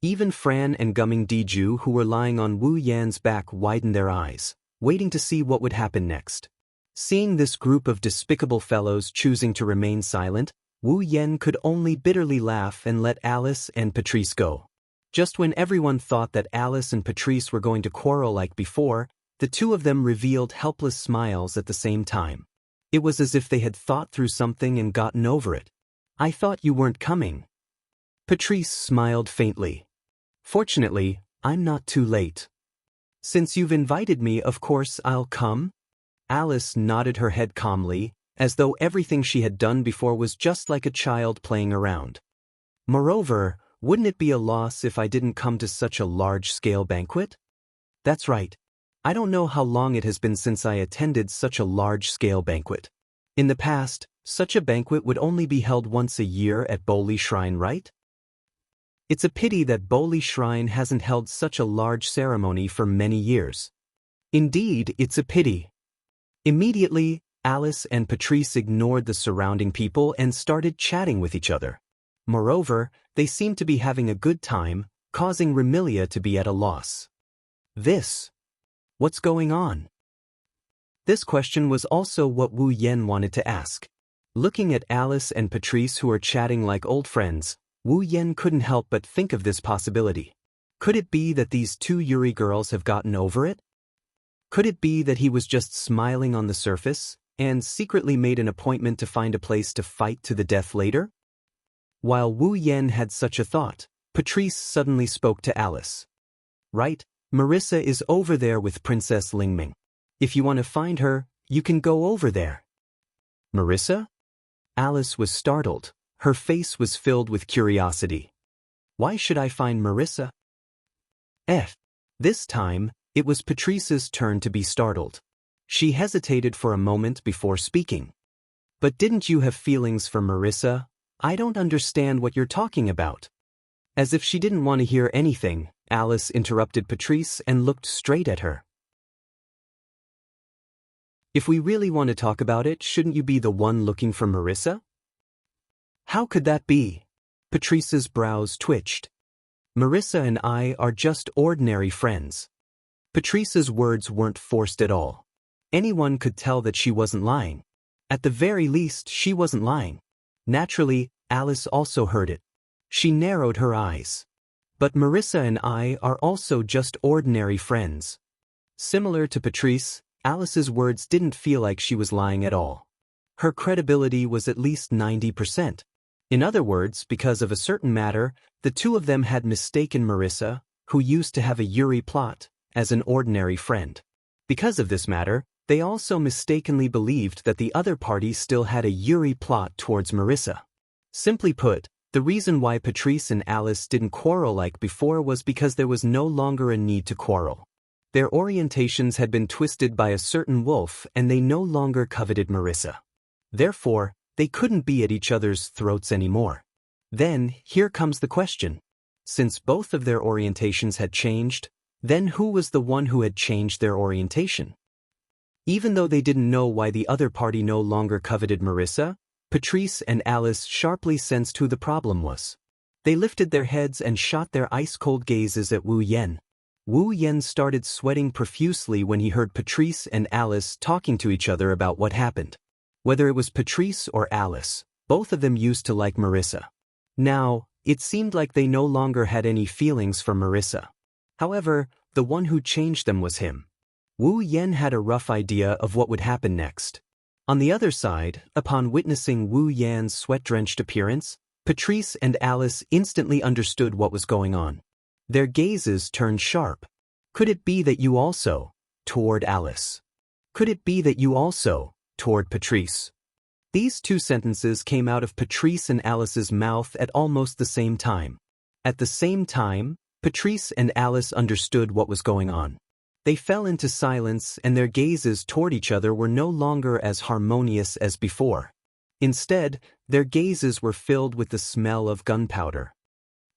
Even Fran and Gumming Diju, who were lying on Wu Yan's back, widened their eyes, waiting to see what would happen next. Seeing this group of despicable fellows choosing to remain silent, Wu Yen could only bitterly laugh and let Alice and Patrice go. Just when everyone thought that Alice and Patrice were going to quarrel like before, the two of them revealed helpless smiles at the same time. It was as if they had thought through something and gotten over it. "I thought you weren't coming." Patrice smiled faintly. "Fortunately, I'm not too late. Since you've invited me, of course I'll come." Alice nodded her head calmly, as though everything she had done before was just like a child playing around. "Moreover, wouldn't it be a loss if I didn't come to such a large-scale banquet?" "That's right. I don't know how long it has been since I attended such a large-scale banquet. In the past, such a banquet would only be held once a year at Boli Shrine, right? It's a pity that Boli Shrine hasn't held such a large ceremony for many years." "Indeed, it's a pity." Immediately, Alice and Patrice ignored the surrounding people and started chatting with each other. Moreover, they seemed to be having a good time, causing Remilia to be at a loss. What's going on? This question was also what Wu Yen wanted to ask. Looking at Alice and Patrice, who were chatting like old friends, Wu Yen couldn't help but think of this possibility. Could it be that these two Yuri girls have gotten over it? Could it be that he was just smiling on the surface, and secretly made an appointment to find a place to fight to the death later? While Wu Yen had such a thought, Patrice suddenly spoke to Alice. "Right, Marissa is over there with Princess Lingming. If you want to find her, you can go over there." "Marissa?" Alice was startled. Her face was filled with curiosity. "Why should I find Marissa?" This time, it was Patrice's turn to be startled. She hesitated for a moment before speaking. "But didn't you have feelings for Marissa? I don't understand what you're talking about." As if she didn't want to hear anything, Alice interrupted Patrice and looked straight at her. "If we really want to talk about it, shouldn't you be the one looking for Marissa?" "How could that be?" Patrice's brows twitched. "Marissa and I are just ordinary friends." Patrice's words weren't forced at all. Anyone could tell that she wasn't lying. At the very least, she wasn't lying. Naturally, Alice also heard it. She narrowed her eyes. "But Marissa and I are also just ordinary friends." Similar to Patrice, Alice's words didn't feel like she was lying at all. Her credibility was at least 90%. In other words, because of a certain matter, the two of them had mistaken Marissa, who used to have a Yuri plot, as an ordinary friend. Because of this matter, they also mistakenly believed that the other party still had a Yuri plot towards Marissa. Simply put, The reason why Patrice and Alice didn't quarrel like before was because there was no longer a need to quarrel. Their orientations had been twisted by a certain wolf and they no longer coveted Marissa. Therefore, they couldn't be at each other's throats anymore. Then, here comes the question. Since both of their orientations had changed, then who was the one who had changed their orientation? Even though they didn't know why the other party no longer coveted Marissa, Patrice and Alice sharply sensed who the problem was. They lifted their heads and shot their ice-cold gazes at Wu Yen. Wu Yen started sweating profusely when he heard Patrice and Alice talking to each other about what happened. Whether it was Patrice or Alice, both of them used to like Marissa. Now, it seemed like they no longer had any feelings for Marissa. However, the one who changed them was him. Wu Yen had a rough idea of what would happen next. On the other side, upon witnessing Wu Yan's sweat-drenched appearance, Patrice and Alice instantly understood what was going on. Their gazes turned sharp. Could it be that you also, toward Alice? Could it be that you also, toward Patrice? These two sentences came out of Patrice and Alice's mouth at almost the same time. At the same time, Patrice and Alice understood what was going on. They fell into silence and their gazes toward each other were no longer as harmonious as before. Instead, their gazes were filled with the smell of gunpowder.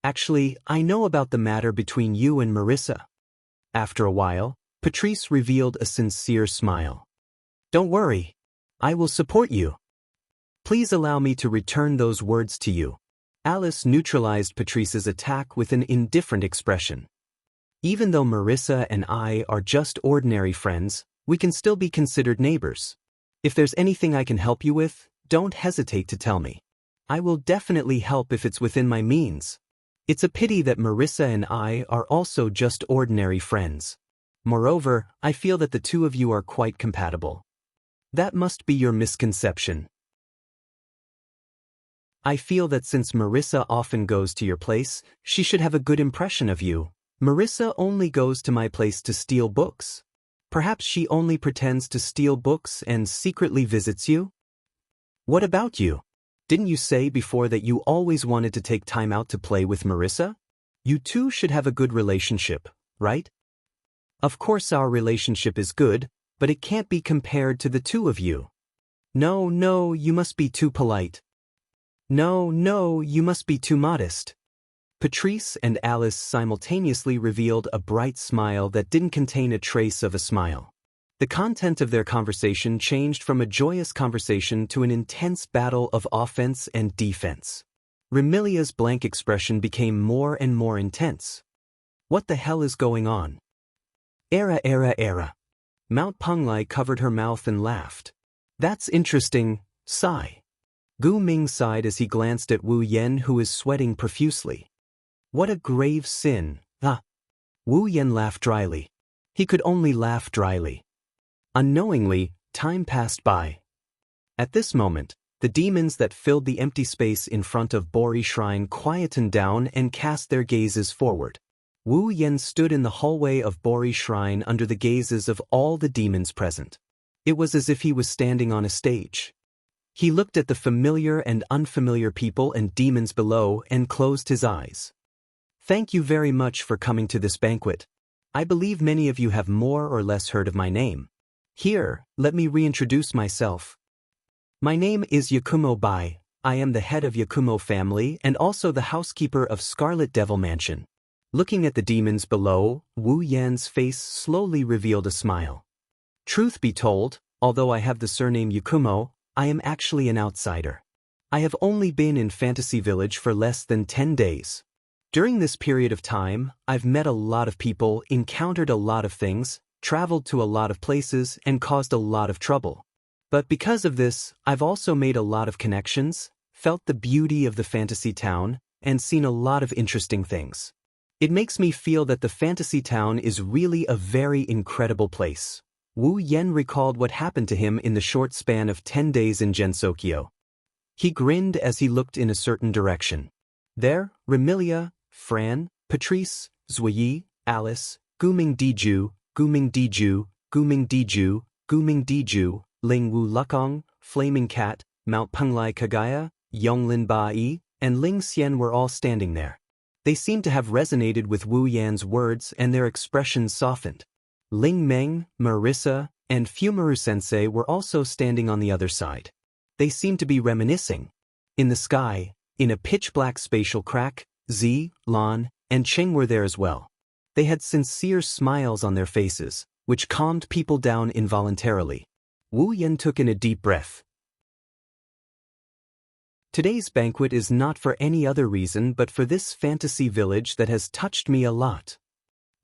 Actually, I know about the matter between you and Marissa. After a while, Patrice revealed a sincere smile. Don't worry. I will support you. Please allow me to return those words to you. Alice neutralized Patrice's attack with an indifferent expression. Even though Marissa and I are just ordinary friends, we can still be considered neighbors. If there's anything I can help you with, don't hesitate to tell me. I will definitely help if it's within my means. It's a pity that Marissa and I are also just ordinary friends. Moreover, I feel that the two of you are quite compatible. That must be your misconception. I feel that since Marissa often goes to your place, she should have a good impression of you. Marissa only goes to my place to steal books. Perhaps she only pretends to steal books and secretly visits you? What about you? Didn't you say before that you always wanted to take time out to play with Marissa? You two should have a good relationship, right? Of course our relationship is good, but it can't be compared to the two of you. No, you must be too polite. No, you must be too modest. Patrice and Alice simultaneously revealed a bright smile that didn't contain a trace of a smile. The content of their conversation changed from a joyous conversation to an intense battle of offense and defense. Remilia's blank expression became more and more intense. What the hell is going on? Era. Mount Penglai covered her mouth and laughed. That's interesting, sigh. Gu Ming sighed as he glanced at Wu Yen, who is sweating profusely. What a grave sin, Wu Yen laughed dryly. He could only laugh dryly. Unknowingly, time passed by. At this moment, the demons that filled the empty space in front of Bori Shrine quietened down and cast their gazes forward. Wu Yen stood in the hallway of Bori Shrine under the gazes of all the demons present. It was as if he was standing on a stage. He looked at the familiar and unfamiliar people and demons below and closed his eyes. Thank you very much for coming to this banquet. I believe many of you have more or less heard of my name. Here, let me reintroduce myself. My name is Yakumo Bai. I am the head of Yakumo family and also the housekeeper of Scarlet Devil Mansion. Looking at the demons below, Wu Yan's face slowly revealed a smile. Truth be told, although I have the surname Yakumo, I am actually an outsider. I have only been in Fantasy Village for less than 10 days. During this period of time, I've met a lot of people, encountered a lot of things, traveled to a lot of places, and caused a lot of trouble. But because of this, I've also made a lot of connections, felt the beauty of the fantasy town, and seen a lot of interesting things. It makes me feel that the fantasy town is really a very incredible place. Wu Yen recalled what happened to him in the short span of 10 days in Gensokyo. He grinned as he looked in a certain direction. There, Remilia, Fran, Patrice, Zhuyi, Alice, Guming Diju, Ling Wu Lukong, Flaming Cat, Mount Penglai Kagaya, Yonglin Ba Yi, and Ling Xian were all standing there. They seemed to have resonated with Wu Yan's words and their expressions softened. Ling Meng, Marissa, and Fumaru-sensei were also standing on the other side. They seemed to be reminiscing. In the sky, in a pitch-black spatial crack, Zi, Lan, and Cheng were there as well. They had sincere smiles on their faces, which calmed people down involuntarily. Wu Yan took in a deep breath. Today's banquet is not for any other reason but for this fantasy village that has touched me a lot.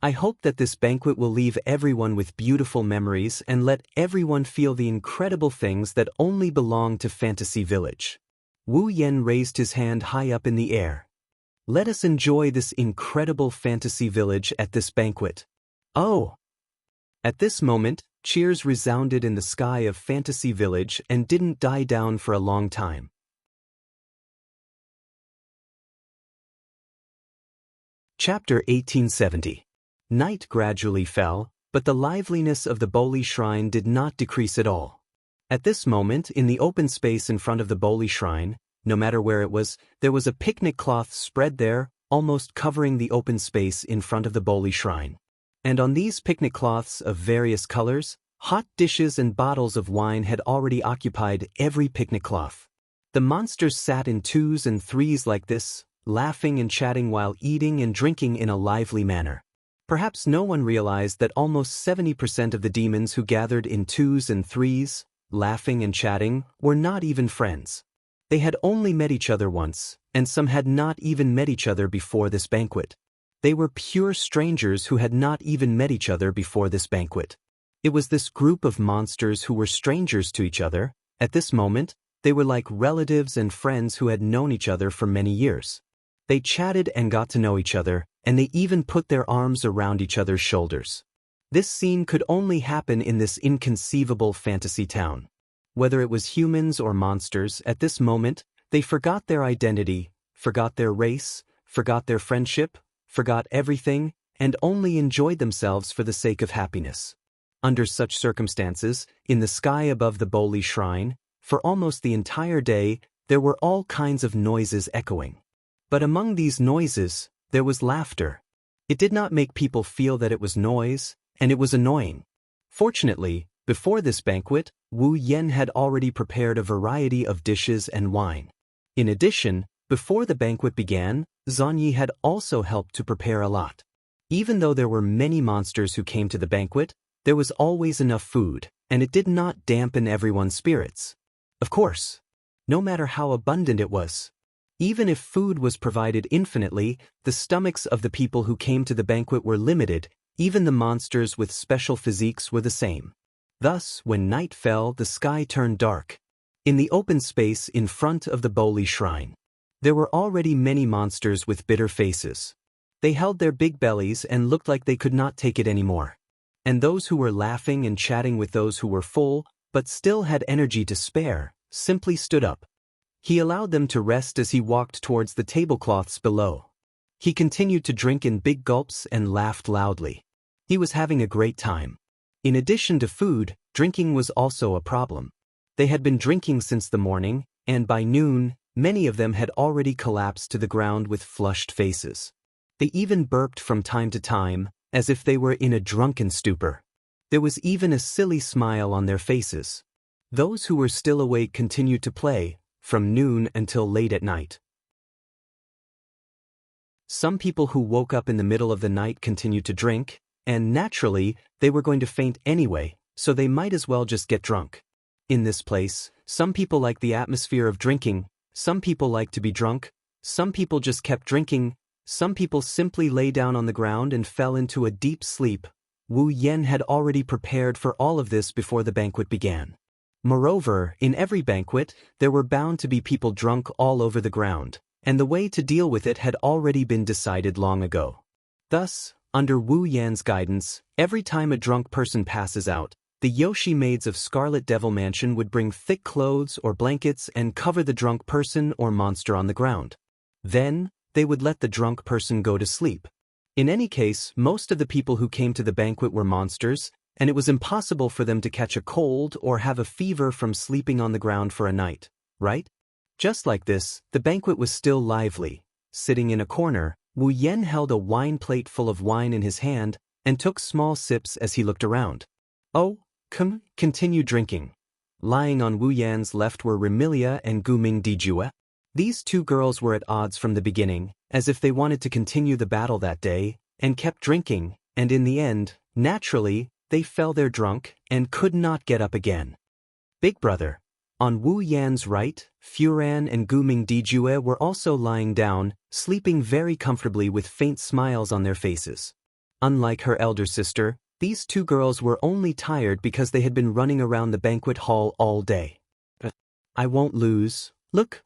I hope that this banquet will leave everyone with beautiful memories and let everyone feel the incredible things that only belong to Fantasy Village. Wu Yan raised his hand high up in the air. Let us enjoy this incredible fantasy village at this banquet. Oh! At this moment, cheers resounded in the sky of Fantasy Village and didn't die down for a long time. Chapter 1870. Night gradually fell, but the liveliness of the Boli Shrine did not decrease at all. At this moment, in the open space in front of the Boli Shrine, no matter where it was, there was a picnic cloth spread there, almost covering the open space in front of the Boli Shrine. And on these picnic cloths of various colors, hot dishes and bottles of wine had already occupied every picnic cloth. The monsters sat in twos and threes like this, laughing and chatting while eating and drinking in a lively manner. Perhaps no one realized that almost 70% of the demons who gathered in twos and threes, laughing and chatting, were not even friends. They had only met each other once, and some had not even met each other before this banquet. They were pure strangers who had not even met each other before this banquet. It was this group of monsters who were strangers to each other. At this moment, they were like relatives and friends who had known each other for many years. They chatted and got to know each other, and they even put their arms around each other's shoulders. This scene could only happen in this inconceivable fantasy town. Whether it was humans or monsters, at this moment, they forgot their identity, forgot their race, forgot their friendship, forgot everything, and only enjoyed themselves for the sake of happiness. Under such circumstances, in the sky above the Boli Shrine, for almost the entire day, there were all kinds of noises echoing. But among these noises, there was laughter. It did not make people feel that it was noise, and it was annoying. Fortunately, before this banquet, Wu Yan had already prepared a variety of dishes and wine. In addition, before the banquet began, Zanyi had also helped to prepare a lot. Even though there were many monsters who came to the banquet, there was always enough food, and it did not dampen everyone's spirits. Of course, no matter how abundant it was. Even if food was provided infinitely, the stomachs of the people who came to the banquet were limited. Even the monsters with special physiques were the same. Thus, when night fell, the sky turned dark. In the open space in front of the Boli Shrine, there were already many monsters with bitter faces. They held their big bellies and looked like they could not take it anymore. And those who were laughing and chatting with those who were full, but still had energy to spare, simply stood up. He allowed them to rest as he walked towards the tablecloths below. He continued to drink in big gulps and laughed loudly. He was having a great time. In addition to food, drinking was also a problem. They had been drinking since the morning, and by noon, many of them had already collapsed to the ground with flushed faces. They even burped from time to time, as if they were in a drunken stupor. There was even a silly smile on their faces. Those who were still awake continued to play, from noon until late at night. Some people who woke up in the middle of the night continued to drink, and naturally, they were going to faint anyway, so they might as well just get drunk. In this place, some people liked the atmosphere of drinking, some people liked to be drunk, some people just kept drinking, some people simply lay down on the ground and fell into a deep sleep. Wu Yan had already prepared for all of this before the banquet began. Moreover, in every banquet, there were bound to be people drunk all over the ground, and the way to deal with it had already been decided long ago. Thus, under Wu Yan's guidance, every time a drunk person passes out, the Yoshi maids of Scarlet Devil Mansion would bring thick clothes or blankets and cover the drunk person or monster on the ground. Then, they would let the drunk person go to sleep. In any case, most of the people who came to the banquet were monsters, and it was impossible for them to catch a cold or have a fever from sleeping on the ground for a night, right? Just like this, the banquet was still lively. Sitting in a corner, Wu Yan held a wine plate full of wine in his hand and took small sips as he looked around. Oh, continue drinking. Lying on Wu Yan's left were Remilia and Guming Dijue. These two girls were at odds from the beginning, as if they wanted to continue the battle that day, and kept drinking, and in the end, naturally, they fell there drunk and could not get up again. Big brother. On Wu Yan's right, Furan and Guming Dijue were also lying down, sleeping very comfortably with faint smiles on their faces. Unlike her elder sister, these two girls were only tired because they had been running around the banquet hall all day. I won't lose. Look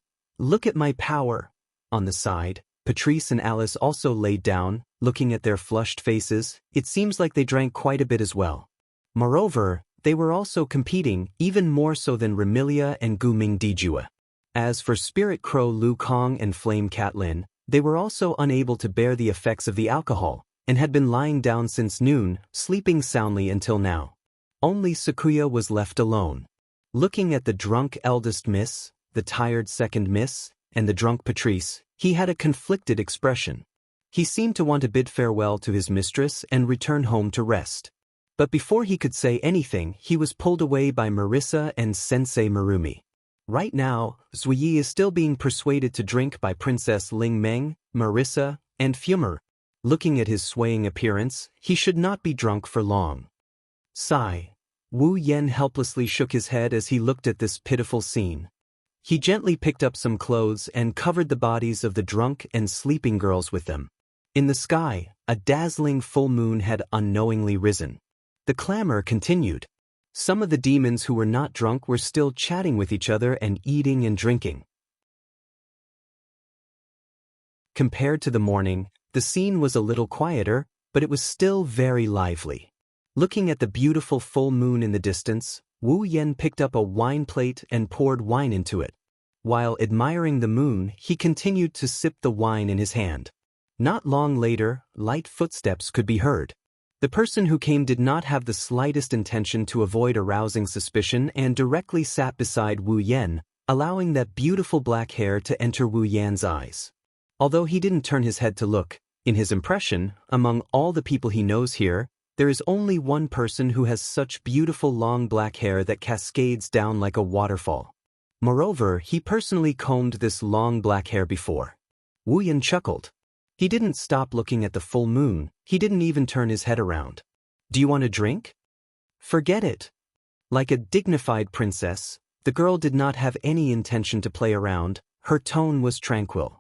at my power. On the side, Patrice and Alice also laid down, looking at their flushed faces. It seems like they drank quite a bit as well. Moreover, they were also competing, even more so than Remilia and Guming Dijue. As for Spirit Crow Lu Kong and Flame Catlin, they were also unable to bear the effects of the alcohol, and had been lying down since noon, sleeping soundly until now. Only Sakuya was left alone. Looking at the drunk eldest miss, the tired second miss, and the drunk Patrice, he had a conflicted expression. He seemed to want to bid farewell to his mistress and return home to rest. But before he could say anything, he was pulled away by Marissa and Sensei Marumi. Right now, Zuyi is still being persuaded to drink by Princess Ling Meng, Marissa, and Fumer. Looking at his swaying appearance, he should not be drunk for long. Sigh. Wu Yan helplessly shook his head as he looked at this pitiful scene. He gently picked up some clothes and covered the bodies of the drunk and sleeping girls with them. In the sky, a dazzling full moon had unknowingly risen. The clamor continued. Some of the demons who were not drunk were still chatting with each other and eating and drinking. Compared to the morning, the scene was a little quieter, but it was still very lively. Looking at the beautiful full moon in the distance, Wu Yan picked up a wine plate and poured wine into it. While admiring the moon, he continued to sip the wine in his hand. Not long later, light footsteps could be heard. The person who came did not have the slightest intention to avoid arousing suspicion and directly sat beside Wu Yan, allowing that beautiful black hair to enter Wu Yan's eyes. Although he didn't turn his head to look, in his impression, among all the people he knows here, there is only one person who has such beautiful long black hair that cascades down like a waterfall. Moreover, he personally combed this long black hair before. Wu Yan chuckled. He didn't stop looking at the full moon, he didn't even turn his head around. Do you want a drink? Forget it. Like a dignified princess, the girl did not have any intention to play around, her tone was tranquil.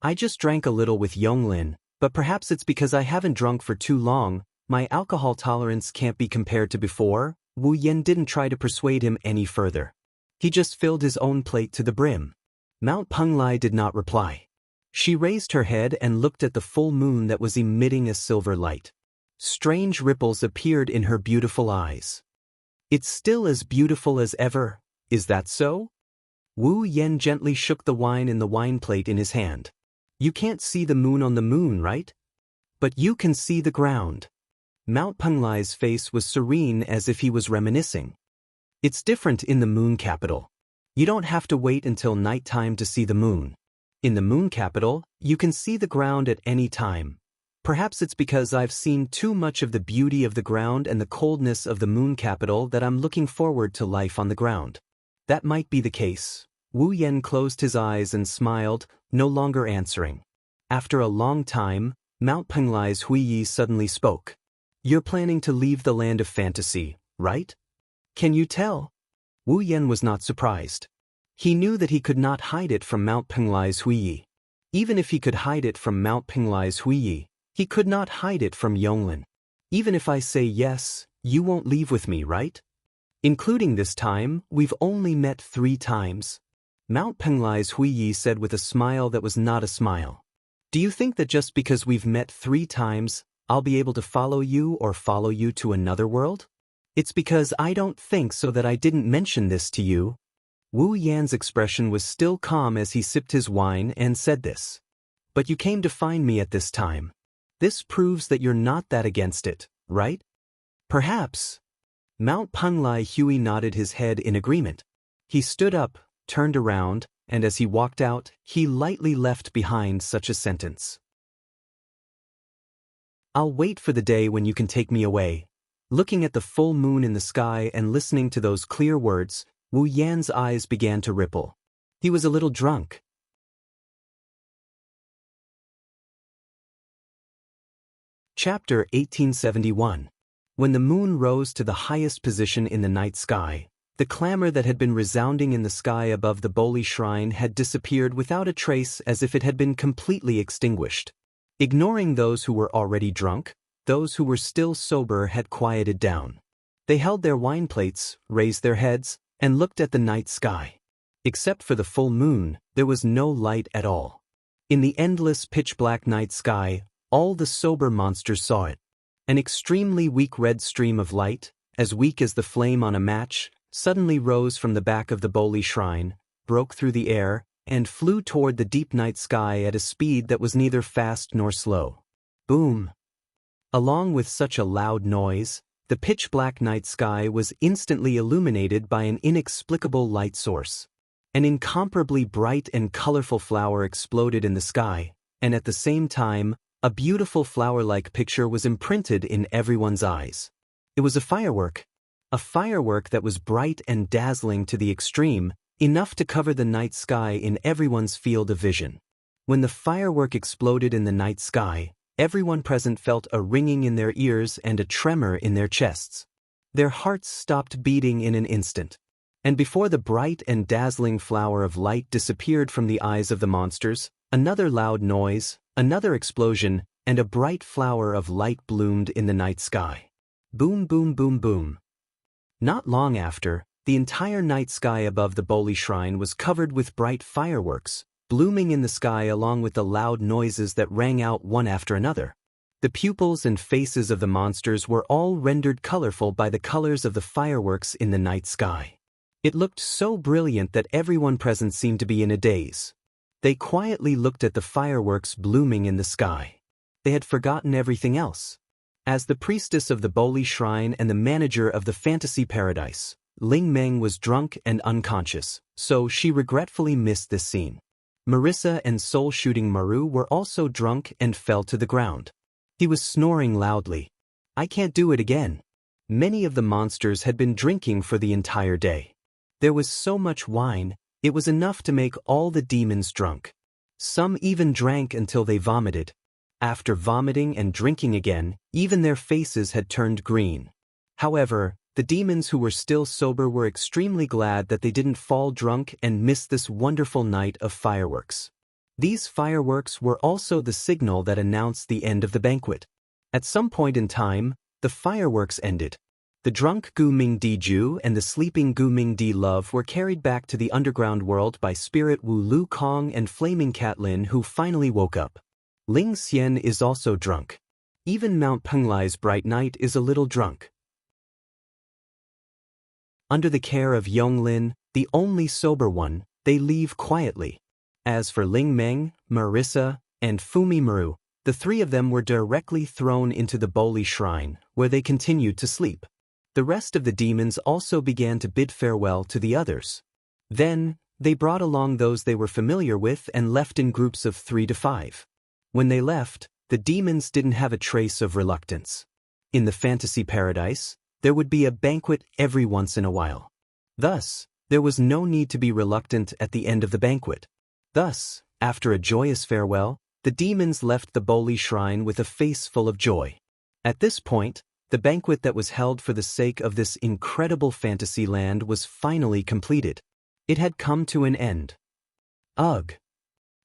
I just drank a little with Yonglin, but perhaps it's because I haven't drunk for too long, my alcohol tolerance can't be compared to before. Wu Yan didn't try to persuade him any further. He just filled his own plate to the brim. Mount Penglai did not reply. She raised her head and looked at the full moon that was emitting a silver light. Strange ripples appeared in her beautiful eyes. It's still as beautiful as ever, is that so? Wu Yan gently shook the wine in the wine plate in his hand. You can't see the moon on the moon, right? But you can see the ground. Mount Penglai's face was serene as if he was reminiscing. It's different in the moon capital. You don't have to wait until nighttime to see the moon. In the moon capital, you can see the ground at any time. Perhaps it's because I've seen too much of the beauty of the ground and the coldness of the moon capital that I'm looking forward to life on the ground. That might be the case. Wu Yan closed his eyes and smiled, no longer answering. After a long time, Mount Penglai's Huiyi suddenly spoke. You're planning to leave the land of fantasy, right? Can you tell? Wu Yan was not surprised. He knew that he could not hide it from Mount Penglai's Huiyi. Even if he could hide it from Mount Penglai's Huiyi, he could not hide it from Yonglin. Even if I say yes, you won't leave with me, right? Including this time, we've only met 3 times. Mount Penglai's Huiyi said with a smile that was not a smile. Do you think that just because we've met 3 times, I'll be able to follow you or follow you to another world? It's because I don't think so that I didn't mention this to you. Wu Yan's expression was still calm as he sipped his wine and said this. But you came to find me at this time. This proves that you're not that against it, right? Perhaps. Mount Penglai Hui nodded his head in agreement. He stood up, turned around, and as he walked out, he lightly left behind such a sentence. "I'll wait for the day when you can take me away." Looking at the full moon in the sky and listening to those clear words, Wu Yan's eyes began to ripple. He was a little drunk. Chapter 1871. When the moon rose to the highest position in the night sky, the clamor that had been resounding in the sky above the Boli shrine had disappeared without a trace, as if it had been completely extinguished. Ignoring those who were already drunk, those who were still sober had quieted down. They held their wine plates, raised their heads, and looked at the night sky. Except for the full moon, there was no light at all. In the endless pitch-black night sky, all the sober monsters saw it. An extremely weak red stream of light, as weak as the flame on a match, suddenly rose from the back of the Boli shrine, broke through the air, and flew toward the deep night sky at a speed that was neither fast nor slow. Boom! Along with such a loud noise, the pitch-black night sky was instantly illuminated by an inexplicable light source. An incomparably bright and colorful flower exploded in the sky, and at the same time, a beautiful flower-like picture was imprinted in everyone's eyes. It was a firework that was bright and dazzling to the extreme, enough to cover the night sky in everyone's field of vision. When the firework exploded in the night sky, everyone present felt a ringing in their ears and a tremor in their chests. Their hearts stopped beating in an instant. And before the bright and dazzling flower of light disappeared from the eyes of the monsters, another loud noise, another explosion, and a bright flower of light bloomed in the night sky. Boom, boom, boom, boom. Not long after, the entire night sky above the Boli shrine was covered with bright fireworks, blooming in the sky along with the loud noises that rang out one after another. The pupils and faces of the monsters were all rendered colorful by the colors of the fireworks in the night sky. It looked so brilliant that everyone present seemed to be in a daze. They quietly looked at the fireworks blooming in the sky. They had forgotten everything else. As the priestess of the Boli shrine and the manager of the fantasy paradise, Ling Meng was drunk and unconscious, so she regretfully missed this scene. Marissa and soul-shooting Maru were also drunk and fell to the ground. He was snoring loudly. "I can't do it again." Many of the monsters had been drinking for the entire day. There was so much wine, it was enough to make all the demons drunk. Some even drank until they vomited. After vomiting and drinking again, even their faces had turned green. However, the demons who were still sober were extremely glad that they didn't fall drunk and miss this wonderful night of fireworks. These fireworks were also the signal that announced the end of the banquet. At some point in time, the fireworks ended. The drunk Gu Mingdi Ju and the sleeping Gu Mingdi Love were carried back to the underground world by Spirit Wu Lu Kong and Flaming Cat Lin, who finally woke up. Ling Xian is also drunk. Even Mount Penglai's bright knight is a little drunk. Under the care of Yonglin, the only sober one, they leave quietly. As for Ling Meng, Marissa, and Fumi Maru, the three of them were directly thrown into the Boli shrine, where they continued to sleep. The rest of the demons also began to bid farewell to the others. Then, they brought along those they were familiar with and left in groups of 3 to 5. When they left, the demons didn't have a trace of reluctance. In the fantasy paradise, there would be a banquet every once in a while. Thus, there was no need to be reluctant at the end of the banquet. Thus, after a joyous farewell, the demons left the Boli shrine with a face full of joy. At this point, the banquet that was held for the sake of this incredible fantasy land was finally completed. It had come to an end. Ugh!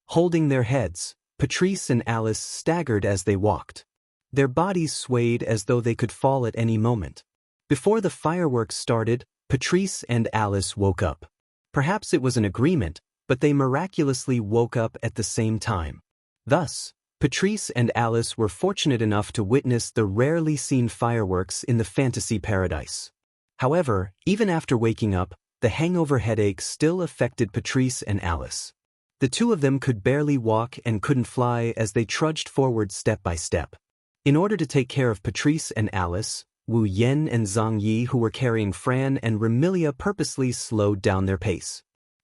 Holding their heads, Patrice and Alice staggered as they walked. Their bodies swayed as though they could fall at any moment. Before the fireworks started, Patrice and Alice woke up. Perhaps it was an agreement, but they miraculously woke up at the same time. Thus, Patrice and Alice were fortunate enough to witness the rarely seen fireworks in the fantasy paradise. However, even after waking up, the hangover headache still affected Patrice and Alice. The two of them could barely walk and couldn't fly as they trudged forward step by step. In order to take care of Patrice and Alice, Wu Yen and Zhang Yi, who were carrying Fran and Remilia, purposely slowed down their pace.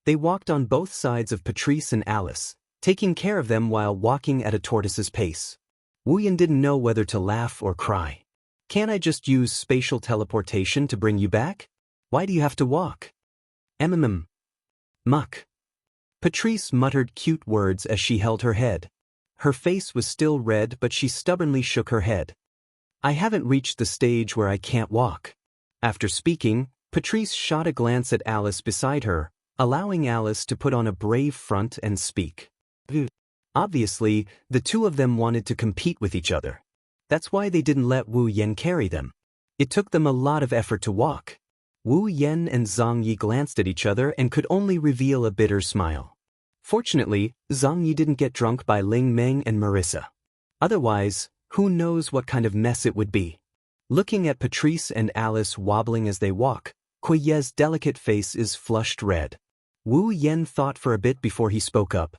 They walked on both sides of Patrice and Alice, taking care of them while walking at a tortoise's pace. Wu-Yen didn't know whether to laugh or cry. Can't I just use spatial teleportation to bring you back? Why do you have to walk? Muck. Patrice muttered cute words as she held her head. Her face was still red, but she stubbornly shook her head. I haven't reached the stage where I can't walk. After speaking, Patrice shot a glance at Alice beside her, allowing Alice to put on a brave front and speak. Obviously, the two of them wanted to compete with each other. That's why they didn't let Wu Yen carry them. It took them a lot of effort to walk. Wu Yen and Zhang Yi glanced at each other and could only reveal a bitter smile. Fortunately, Zhang Yi didn't get drunk by Ling Meng and Marissa. Otherwise, who knows what kind of mess it would be. Looking at Patrice and Alice wobbling as they walk, Kuye's delicate face is flushed red. Wu Yen thought for a bit before he spoke up.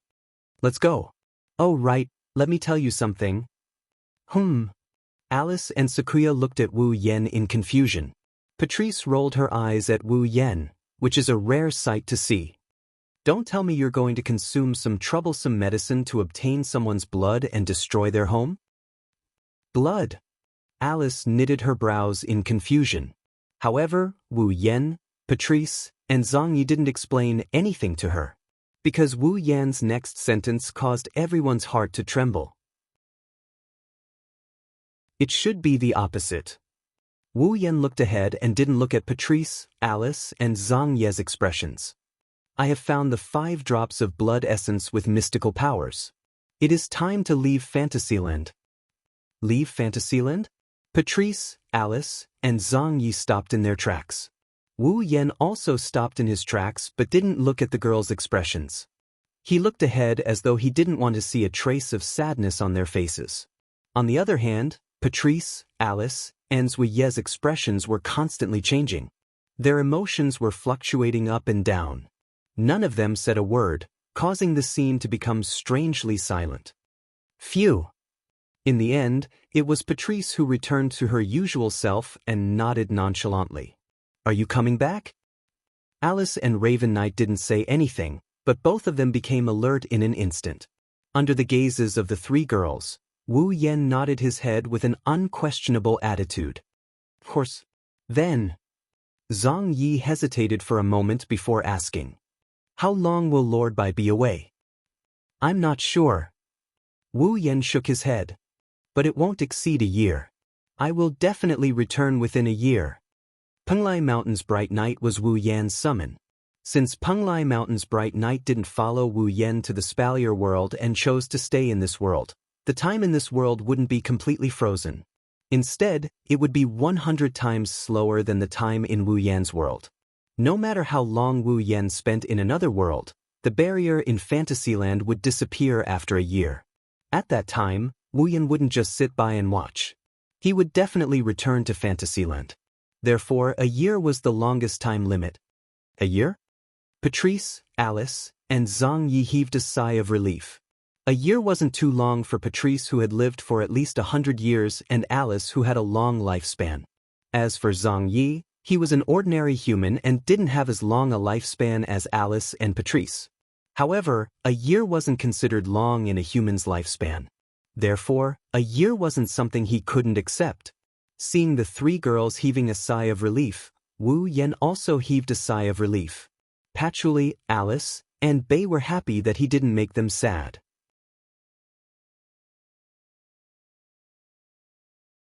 Let's go. Oh right, let me tell you something. Alice and Sakuya looked at Wu Yen in confusion. Patrice rolled her eyes at Wu Yen, which is a rare sight to see. Don't tell me you're going to consume some troublesome medicine to obtain someone's blood and destroy their home? Blood. Alice knitted her brows in confusion. However, Wu Yen, Patrice, and Zhang Yi didn't explain anything to her. Because Wu Yan's next sentence caused everyone's heart to tremble. It should be the opposite. Wu Yen looked ahead and didn't look at Patrice, Alice, and Zhang Yi's expressions. I have found the 5 drops of blood essence with mystical powers. It is time to leave Fantasyland. Leave Fantasyland? Patrice, Alice, and Zhang Yi stopped in their tracks. Wu Yen also stopped in his tracks but didn't look at the girls' expressions. He looked ahead as though he didn't want to see a trace of sadness on their faces. On the other hand, Patrice, Alice, and Zhui Ye's expressions were constantly changing. Their emotions were fluctuating up and down. None of them said a word, causing the scene to become strangely silent. Phew! In the end, it was Patrice who returned to her usual self and nodded nonchalantly. Are you coming back? Alice and Raven Knight didn't say anything, but both of them became alert in an instant. Under the gazes of the 3 girls, Wu Yen nodded his head with an unquestionable attitude. Of course. Then, Zhang Yi hesitated for a moment before asking, how long will Lord Bai be away? I'm not sure. Wu Yen shook his head. But it won't exceed a year. I will definitely return within a year. Penglai Mountain's Bright Night was Wu Yan's summon. Since Penglai Mountain's Bright Night didn't follow Wu Yen to the Spalier world and chose to stay in this world, the time in this world wouldn't be completely frozen. Instead, it would be 100 times slower than the time in Wu Yan's world. No matter how long Wu Yen spent in another world, the barrier in Fantasyland would disappear after a year. At that time, Wu Yen wouldn't just sit by and watch. He would definitely return to Fantasyland. Therefore, a year was the longest time limit. A year? Patrice, Alice, and Zhang Yi heaved a sigh of relief. A year wasn't too long for Patrice, who had lived for at least 100 years, and Alice, who had a long lifespan. As for Zhang Yi, he was an ordinary human and didn't have as long a lifespan as Alice and Patrice. However, a year wasn't considered long in a human's lifespan. Therefore, a year wasn't something he couldn't accept. Seeing the 3 girls heaving a sigh of relief, Wu Yen also heaved a sigh of relief. Patchouli, Alice, and Bei were happy that he didn't make them sad.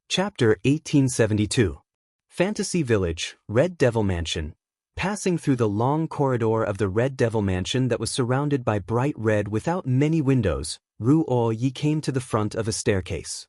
Chapter 1872. Fantasy Village, Red Devil Mansion. Passing through the long corridor of the Red Devil Mansion that was surrounded by bright red without many windows, Ruo Yi came to the front of a staircase.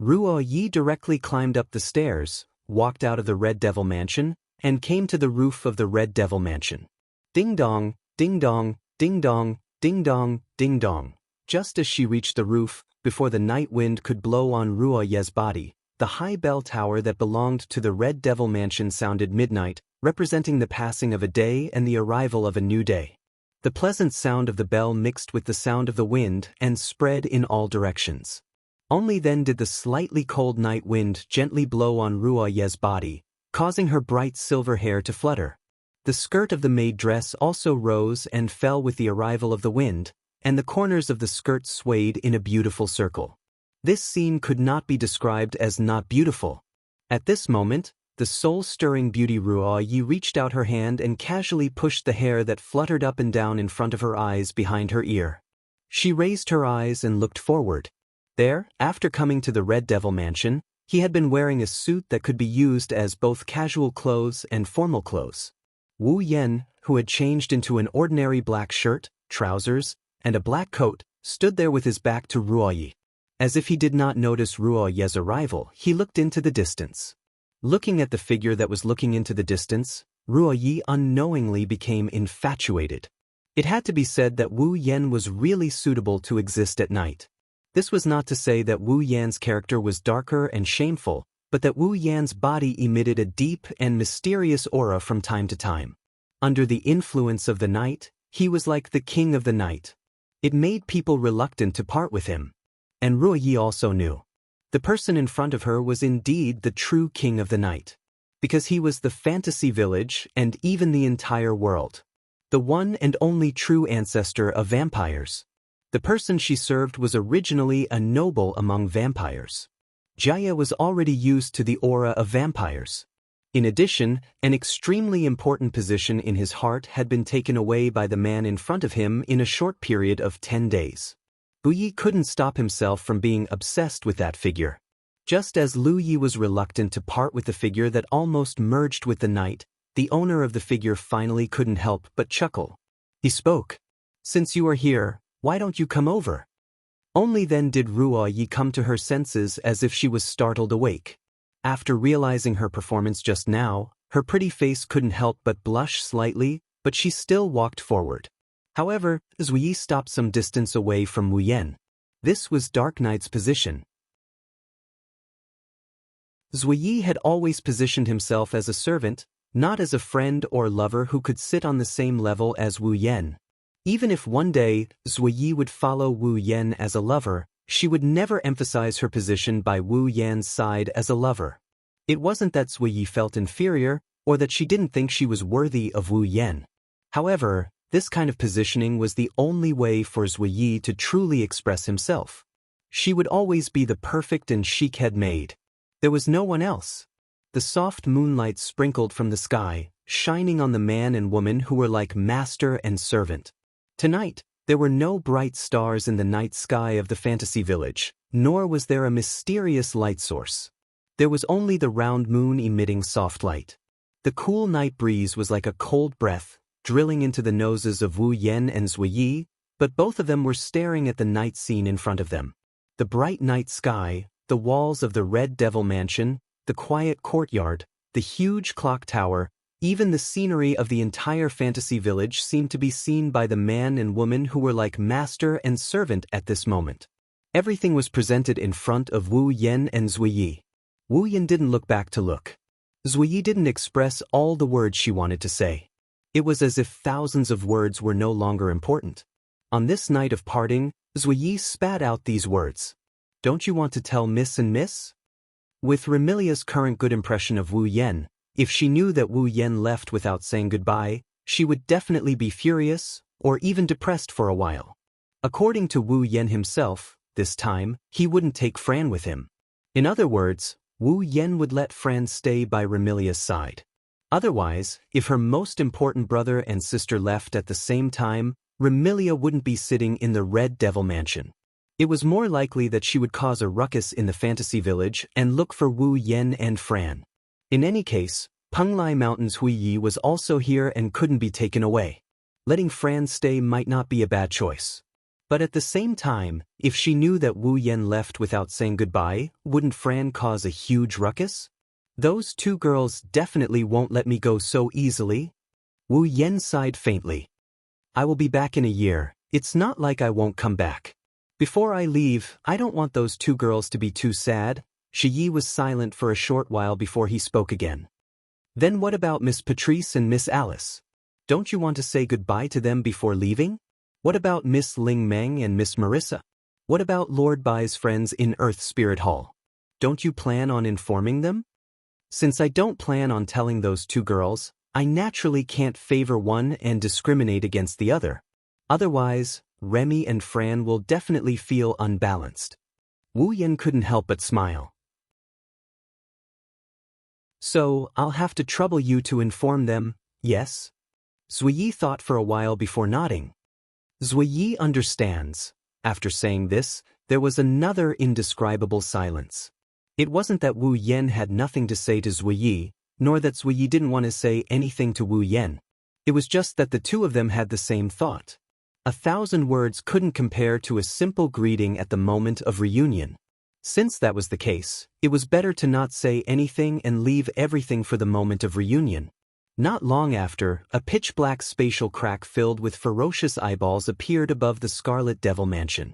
Ruo Yi directly climbed up the stairs, walked out of the Red Devil Mansion, and came to the roof of the Red Devil Mansion. Ding dong, ding dong, ding dong, ding dong, ding dong. Just as she reached the roof, before the night wind could blow on Ruo Yi's body, the high bell tower that belonged to the Red Devil Mansion sounded midnight, representing the passing of a day and the arrival of a new day. The pleasant sound of the bell mixed with the sound of the wind and spread in all directions. Only then did the slightly cold night wind gently blow on Ruo Yi's body, causing her bright silver hair to flutter. The skirt of the maid dress also rose and fell with the arrival of the wind, and the corners of the skirt swayed in a beautiful circle. This scene could not be described as not beautiful. At this moment, the soul-stirring beauty Ruo Yi reached out her hand and casually pushed the hair that fluttered up and down in front of her eyes behind her ear. She raised her eyes and looked forward. There, after coming to the Red Devil Mansion, he had been wearing a suit that could be used as both casual clothes and formal clothes. Wu Yan, who had changed into an ordinary black shirt, trousers, and a black coat, stood there with his back to Ruo Yi. As if he did not notice Ruo Yi's arrival, he looked into the distance. Looking at the figure that was looking into the distance, Ruo Yi unknowingly became infatuated. It had to be said that Wu Yan was really suitable to exist at night. This was not to say that Wu Yan's character was darker and shameful, but that Wu Yan's body emitted a deep and mysterious aura from time to time. Under the influence of the night, he was like the king of the night. It made people reluctant to part with him. And Ruo Yi also knew. The person in front of her was indeed the true king of the night. Because he was the fantasy village and even the entire world. The one and only true ancestor of vampires. The person she served was originally a noble among vampires. Jaya was already used to the aura of vampires. In addition, an extremely important position in his heart had been taken away by the man in front of him in a short period of 10 days. Lu Yi couldn't stop himself from being obsessed with that figure. Just as Lu Yi was reluctant to part with the figure that almost merged with the night, the owner of the figure finally couldn't help but chuckle. He spoke. "Since you are here, why don't you come over?" Only then did Ruo Yi come to her senses as if she was startled awake. After realizing her performance just now, her pretty face couldn't help but blush slightly, but she still walked forward. However, Zui Yi stopped some distance away from Wu Yan. This was Dark Knight's position. Zui Yi had always positioned himself as a servant, not as a friend or lover who could sit on the same level as Wu Yan. Even if one day Zui Yi would follow Wu Yan as a lover, she would never emphasize her position by Wu Yan's side as a lover. It wasn't that Zui Yi felt inferior, or that she didn't think she was worthy of Wu Yan. However, this kind of positioning was the only way for Zui Yi to truly express himself. She would always be the perfect and chic head maid. There was no one else. The soft moonlight sprinkled from the sky, shining on the man and woman who were like master and servant. Tonight, there were no bright stars in the night sky of the fantasy village, nor was there a mysterious light source. There was only the round moon emitting soft light. The cool night breeze was like a cold breath, drilling into the noses of Wu Yan and Zui Yi, but both of them were staring at the night scene in front of them. The bright night sky, the walls of the Red Devil Mansion, the quiet courtyard, the huge clock tower, even the scenery of the entire fantasy village seemed to be seen by the man and woman who were like master and servant at this moment. Everything was presented in front of Wu Yan and Zui Yi. Wu Yan didn't look back to look. Zui Yi didn't express all the words she wanted to say. It was as if thousands of words were no longer important. On this night of parting, Zui Yi spat out these words. "Don't you want to tell Miss and Miss?" With Remilia's current good impression of Wu Yan, if she knew that Wu Yan left without saying goodbye, she would definitely be furious, or even depressed for a while. According to Wu Yan himself, this time, he wouldn't take Fran with him. In other words, Wu Yan would let Fran stay by Remilia's side. Otherwise, if her most important brother and sister left at the same time, Remilia wouldn't be sitting in the Red Devil Mansion. It was more likely that she would cause a ruckus in the fantasy village and look for Wu Yan and Fran. In any case, Penglai Mountain's Hui Yi was also here and couldn't be taken away. Letting Fran stay might not be a bad choice. But at the same time, if she knew that Wu Yan left without saying goodbye, wouldn't Fran cause a huge ruckus? "Those two girls definitely won't let me go so easily." Wu Yan sighed faintly. "I will be back in a year. It's not like I won't come back. Before I leave, I don't want those two girls to be too sad." Shi Yi was silent for a short while before he spoke again. "Then what about Miss Patrice and Miss Alice? Don't you want to say goodbye to them before leaving? What about Miss Ling Meng and Miss Marissa? What about Lord Bai's friends in Earth Spirit Hall? Don't you plan on informing them?" "Since I don't plan on telling those two girls, I naturally can't favor one and discriminate against the other. Otherwise, Remy and Fran will definitely feel unbalanced. Wu Yan couldn't help but smile. So, I'll have to trouble you to inform them, yes? Zuiyi thought for a while before nodding. Zuiyi understands. After saying this, there was another indescribable silence. It wasn't that Wu Yan had nothing to say to Zuiyi, nor that Zuiyi didn't want to say anything to Wu Yan. It was just that the two of them had the same thought. 1,000 words couldn't compare to a simple greeting at the moment of reunion. Since that was the case, it was better to not say anything and leave everything for the moment of reunion. Not long after, a pitch-black spatial crack filled with ferocious eyeballs appeared above the Scarlet Devil Mansion.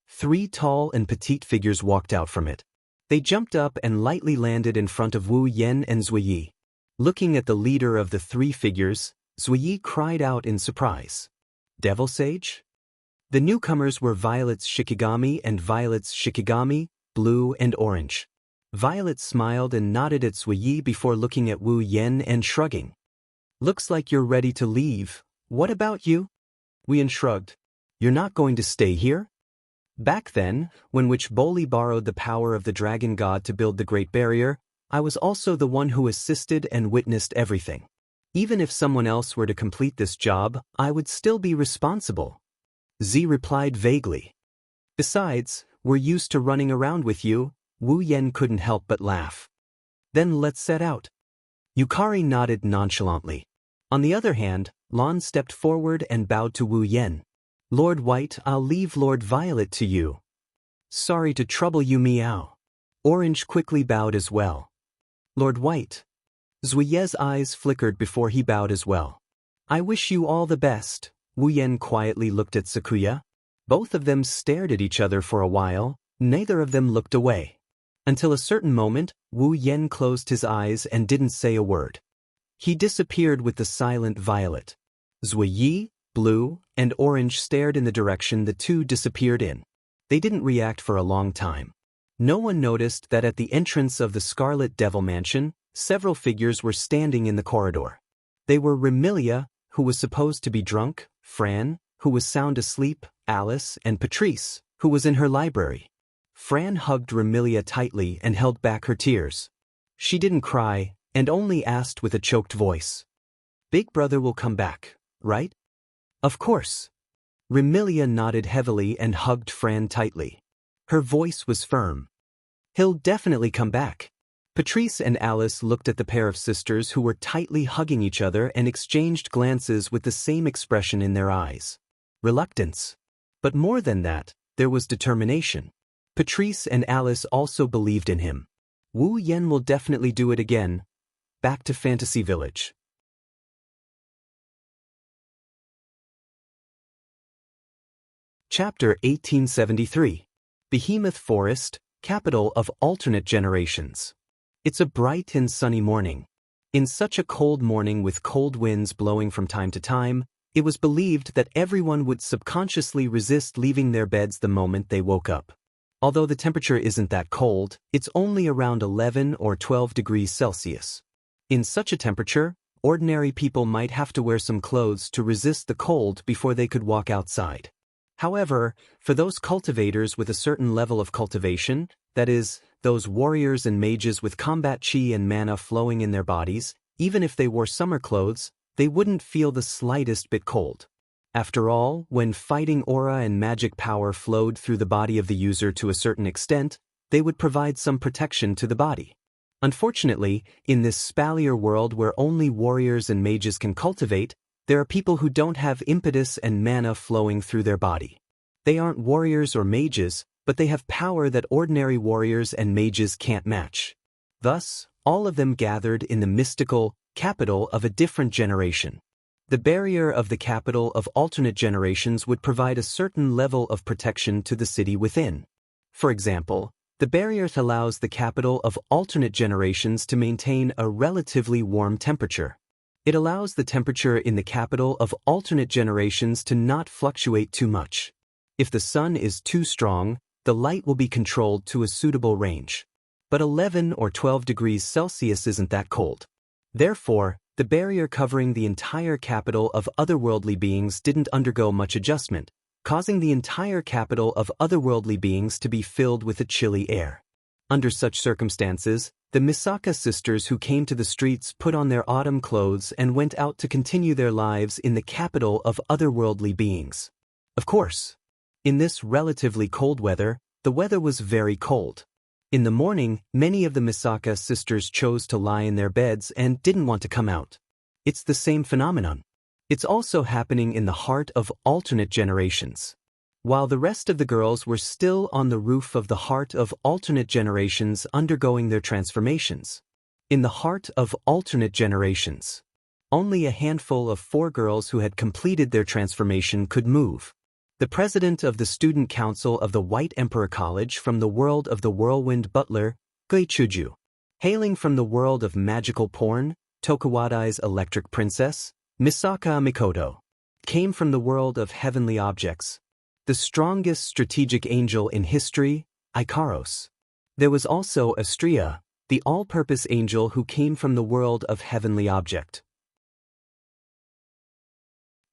3 tall and petite figures walked out from it. They jumped up and lightly landed in front of Wu Yan and Zuiyi. Looking at the leader of the 3 figures, Zuiyi cried out in surprise. Devil Sage? The newcomers were Violet's Shikigami and Violet's Shikigami, blue and orange. Violet smiled and nodded at Zuiyi before looking at Wu Yan and shrugging. Looks like you're ready to leave. What about you? Wu Yan shrugged. You're not going to stay here? Back then, when Witchboli borrowed the power of the dragon god to build the Great Barrier, I was also the one who assisted and witnessed everything. Even if someone else were to complete this job, I would still be responsible. Z replied vaguely. Besides, we're used to running around with you. Wu Yan couldn't help but laugh. Then let's set out. Yukari nodded nonchalantly. On the other hand, Lon stepped forward and bowed to Wu Yan. Lord White, I'll leave Lord Violet to you. Sorry to trouble you, Meow. Orange quickly bowed as well. Lord White. Zuiyi's eyes flickered before he bowed as well. I wish you all the best. Wu Yan quietly looked at Sakuya. Both of them stared at each other for a while, neither of them looked away. Until a certain moment, Wu Yan closed his eyes and didn't say a word. He disappeared with the silent Violet. Zuiyi, blue, and orange stared in the direction the two disappeared in. They didn't react for a long time. No one noticed that at the entrance of the Scarlet Devil Mansion, several figures were standing in the corridor. They were Remilia, who was supposed to be drunk, Fran, who was sound asleep, Alice, and Patrice, who was in her library. Fran hugged Remilia tightly and held back her tears. She didn't cry, and only asked with a choked voice. Big brother will come back, right? Of course. Remilia nodded heavily and hugged Fran tightly. Her voice was firm. He'll definitely come back. Patrice and Alice looked at the pair of sisters who were tightly hugging each other and exchanged glances with the same expression in their eyes. Reluctance. But more than that, there was determination. Patrice and Alice also believed in him. Wu Yan will definitely do it again. Back to Fantasy Village. Chapter 1873. Behemoth Forest, Capital of Alternate Generations. It's a bright and sunny morning. In such a cold morning with cold winds blowing from time to time, it was believed that everyone would subconsciously resist leaving their beds the moment they woke up. Although the temperature isn't that cold, it's only around 11 or 12 degrees Celsius. In such a temperature, ordinary people might have to wear some clothes to resist the cold before they could walk outside. However, for those cultivators with a certain level of cultivation, that is, those warriors and mages with combat chi and mana flowing in their bodies, even if they wore summer clothes, they wouldn't feel the slightest bit cold. After all, when fighting aura and magic power flowed through the body of the user to a certain extent, they would provide some protection to the body. Unfortunately, in this spalier world where only warriors and mages can cultivate, there are people who don't have impetus and mana flowing through their body. They aren't warriors or mages, but they have power that ordinary warriors and mages can't match. Thus, all of them gathered in the mystical capital of a different generation. The barrier of the capital of alternate generations would provide a certain level of protection to the city within. For example, the barrier allows the capital of alternate generations to maintain a relatively warm temperature. It allows the temperature in the capital of alternate generations to not fluctuate too much. If the sun is too strong, the light will be controlled to a suitable range. But 11 or 12 degrees Celsius isn't that cold. Therefore, The barrier covering the entire capital of otherworldly beings didn't undergo much adjustment, causing the entire capital of otherworldly beings to be filled with a chilly air. Under such circumstances, the Misaka sisters who came to the streets put on their autumn clothes and went out to continue their lives in the capital of otherworldly beings. Of course, in this relatively cold weather, the weather was very cold. In the morning, many of the Misaka sisters chose to lie in their beds and didn't want to come out. It's the same phenomenon. It's also happening in the heart of alternate generations. While the rest of the girls were still on the roof of the heart of alternate generations undergoing their transformations. In the heart of alternate generations, only a handful of 4 girls who had completed their transformation could move. The president of the student council of the White Emperor College from the world of the whirlwind butler, Goichuju. Hailing from the world of magical porn, Tokuwadai's electric princess, Misaka Mikoto. Came from the world of heavenly objects. The strongest strategic angel in history, Ikaros. There was also Astrea, the all-purpose angel who came from the world of heavenly object.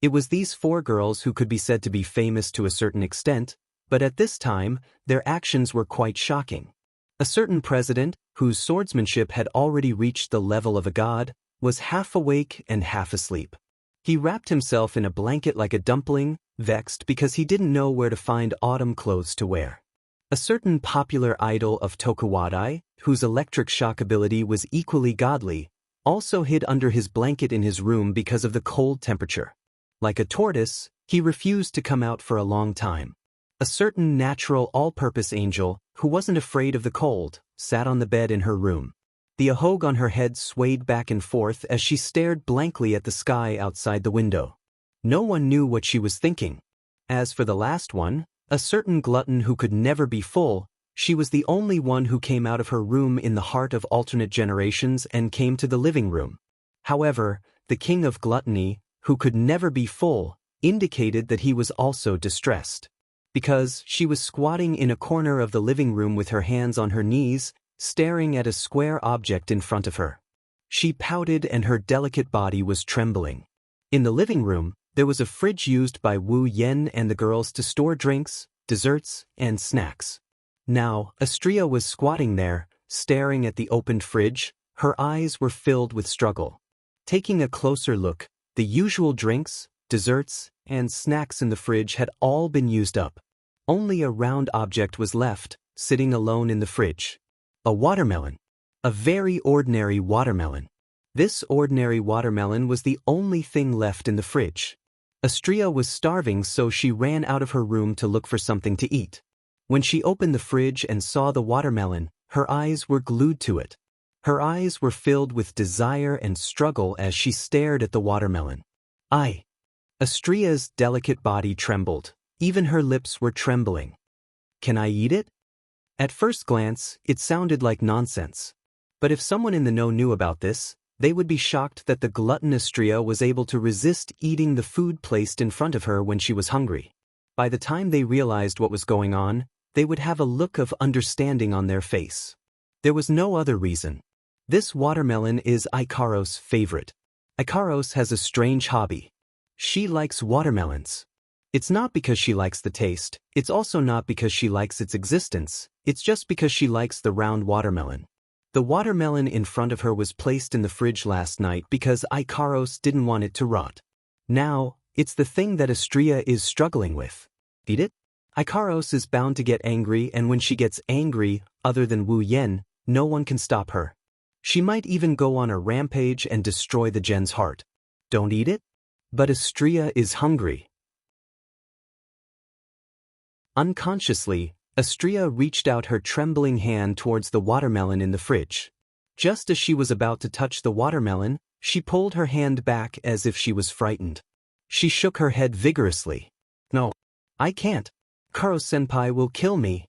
It was these 4 girls who could be said to be famous to a certain extent, but at this time, their actions were quite shocking. A certain president, whose swordsmanship had already reached the level of a god, was half awake and half asleep. He wrapped himself in a blanket like a dumpling, vexed because he didn't know where to find autumn clothes to wear. A certain popular idol of Tokuwadai, whose electric shock ability was equally godly, also hid under his blanket in his room because of the cold temperature. Like a tortoise, he refused to come out for a long time. A certain natural all-purpose angel, who wasn't afraid of the cold, sat on the bed in her room. The ahog on her head swayed back and forth as she stared blankly at the sky outside the window. No one knew what she was thinking. As for the last one, a certain glutton who could never be full, she was the only one who came out of her room in the heart of alternate generations and came to the living room. However, the king of gluttony, who could never be full, indicated that he was also distressed. Because she was squatting in a corner of the living room with her hands on her knees, staring at a square object in front of her. She pouted and her delicate body was trembling. In the living room, there was a fridge used by Wu Yen and the girls to store drinks, desserts, and snacks. Now, Astrea was squatting there, staring at the opened fridge. Her eyes were filled with struggle. Taking a closer look, the usual drinks, desserts, and snacks in the fridge had all been used up. Only a round object was left, sitting alone in the fridge. A watermelon. A very ordinary watermelon. This ordinary watermelon was the only thing left in the fridge. Astrea was starving, so she ran out of her room to look for something to eat. When she opened the fridge and saw the watermelon, her eyes were glued to it. Her eyes were filled with desire and struggle as she stared at the watermelon. Astrea's delicate body trembled. Even her lips were trembling. Can I eat it? At first glance, it sounded like nonsense. But if someone in the know knew about this, they would be shocked that the glutton Astrea was able to resist eating the food placed in front of her when she was hungry. By the time they realized what was going on, they would have a look of understanding on their face. There was no other reason. This watermelon is Ikaros' favorite. Ikaros has a strange hobby. She likes watermelons. It's not because she likes the taste, it's also not because she likes its existence, it's just because she likes the round watermelon. The watermelon in front of her was placed in the fridge last night because Ikaros didn't want it to rot. Now, it's the thing that Astrea is struggling with. Eat it? Ikaros is bound to get angry, and when she gets angry, other than Wu Yen, no one can stop her. She might even go on a rampage and destroy the gen's heart. Don't eat it? But Astrea is hungry. Unconsciously, Astrea reached out her trembling hand towards the watermelon in the fridge. Just as she was about to touch the watermelon, she pulled her hand back as if she was frightened. She shook her head vigorously. No, I can't. Karo-senpai will kill me.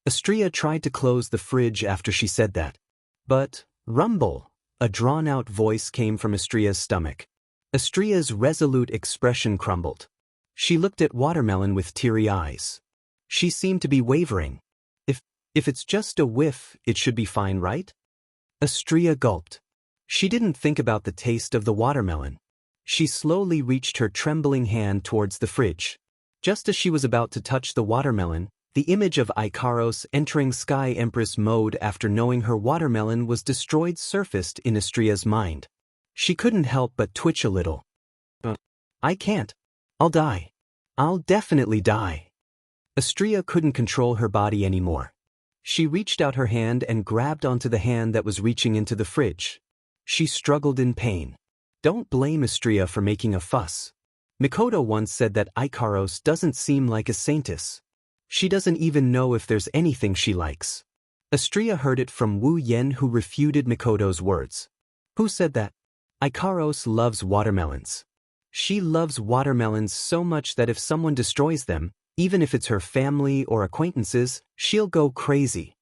Astrea tried to close the fridge after she said that. But, rumble, a drawn-out voice came from Astrea's stomach. Astrea's resolute expression crumbled. She looked at watermelon with teary eyes. She seemed to be wavering. If it's just a whiff, it should be fine, right? Astrea gulped. She didn't think about the taste of the watermelon. She slowly reached her trembling hand towards the fridge. Just as she was about to touch the watermelon, the image of Ikaros entering Sky Empress mode after knowing her watermelon was destroyed surfaced in Astria's mind. She couldn't help but twitch a little. I can't. I'll die. I'll definitely die. Astria couldn't control her body anymore. She reached out her hand and grabbed onto the hand that was reaching into the fridge. She struggled in pain. Don't blame Astria for making a fuss. Mikoto once said that Ikaros doesn't seem like a saintess. She doesn't even know if there's anything she likes. Astria heard it from Wu Yen, who refuted Mikoto's words. Who said that? Ikaros loves watermelons. She loves watermelons so much that if someone destroys them, even if it's her family or acquaintances, she'll go crazy.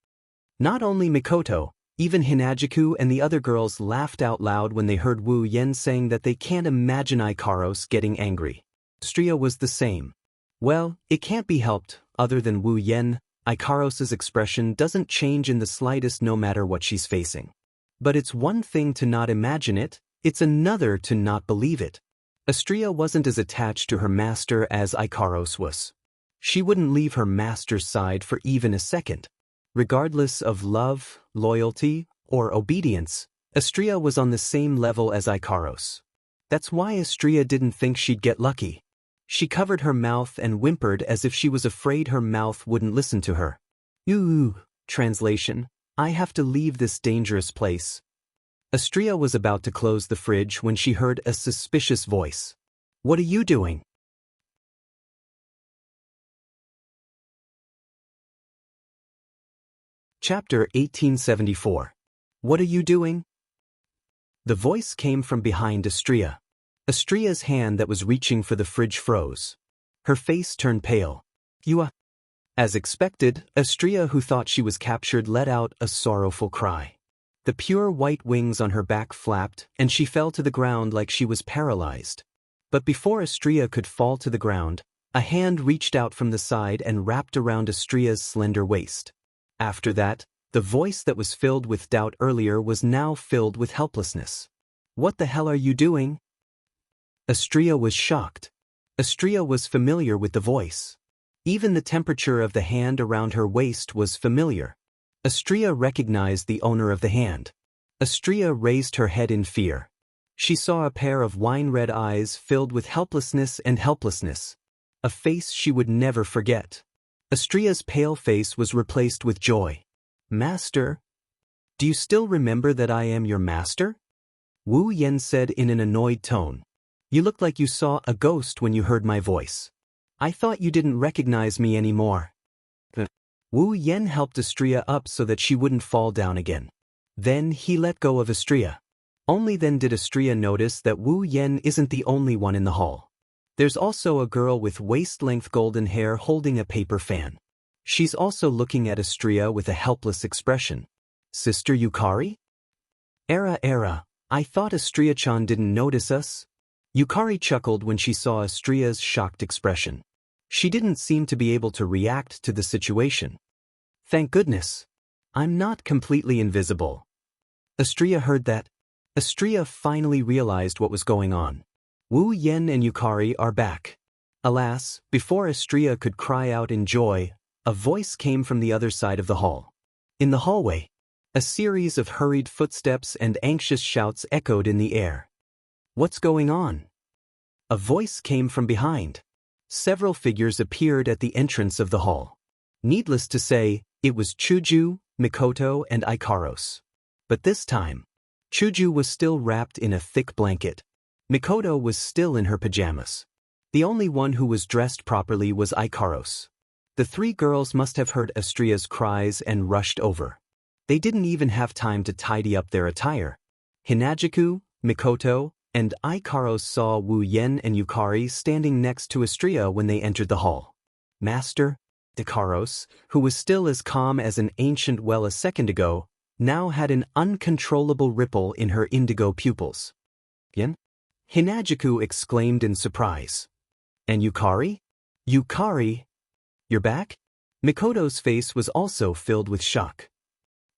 Not only Mikoto, even Hinajuku and the other girls laughed out loud when they heard Wu Yen saying that they can't imagine Ikaros getting angry. Astria was the same. Well, it can't be helped. Other than Wu Yen, Ikaros's expression doesn't change in the slightest no matter what she's facing. But it's one thing to not imagine it, it's another to not believe it. Astria wasn't as attached to her master as Ikaros was. She wouldn't leave her master's side for even a second. Regardless of love, loyalty, or obedience, Astria was on the same level as Ikaros. That's why Astria didn't think she'd get lucky. She covered her mouth and whimpered as if she was afraid her mouth wouldn't listen to her. Translation: I have to leave this dangerous place. Astria was about to close the fridge when she heard a suspicious voice. What are you doing? Chapter 1874. What are you doing? The voice came from behind Astria. Astria's hand that was reaching for the fridge froze. Her face turned pale. As expected, Astria, who thought she was captured, let out a sorrowful cry. The pure white wings on her back flapped, and she fell to the ground like she was paralyzed. But before Astria could fall to the ground, a hand reached out from the side and wrapped around Astria's slender waist. After that, the voice that was filled with doubt earlier was now filled with helplessness. What the hell are you doing? Astria was shocked. Astria was familiar with the voice. Even the temperature of the hand around her waist was familiar. Astria recognized the owner of the hand. Astria raised her head in fear. She saw a pair of wine-red eyes filled with helplessness and helplessness. A face she would never forget. Astria's pale face was replaced with joy. Master? Do you still remember that I am your master? Wu Yen said in an annoyed tone. You looked like you saw a ghost when you heard my voice. I thought you didn't recognize me anymore. Wu Yen helped Astria up so that she wouldn't fall down again. Then he let go of Astria. Only then did Astria notice that Wu Yen isn't the only one in the hall. There's also a girl with waist-length golden hair holding a paper fan. She's also looking at Astria with a helpless expression. Sister Yukari? Era, I thought Astria-chan didn't notice us. Yukari chuckled when she saw Astria's shocked expression. She didn't seem to be able to react to the situation. Thank goodness. I'm not completely invisible. Astria heard that. Astria finally realized what was going on. Wu Yen and Yukari are back. Alas, before Astria could cry out in joy, a voice came from the other side of the hall. In the hallway, a series of hurried footsteps and anxious shouts echoed in the air. What's going on? A voice came from behind. Several figures appeared at the entrance of the hall. Needless to say, it was Chuju, Mikoto, and Ikaros. But this time, Chuju was still wrapped in a thick blanket. Mikoto was still in her pajamas. The only one who was dressed properly was Ikaros. The three girls must have heard Astria's cries and rushed over. They didn't even have time to tidy up their attire. Hinajuku, Mikoto, and Ikaros saw Wu Yen and Yukari standing next to Astria when they entered the hall. Master, Ikaros, who was still as calm as an ancient well a second ago, now had an uncontrollable ripple in her indigo pupils. Yen? Hinajuku exclaimed in surprise. And Yukari? Yukari? You're back? Mikoto's face was also filled with shock.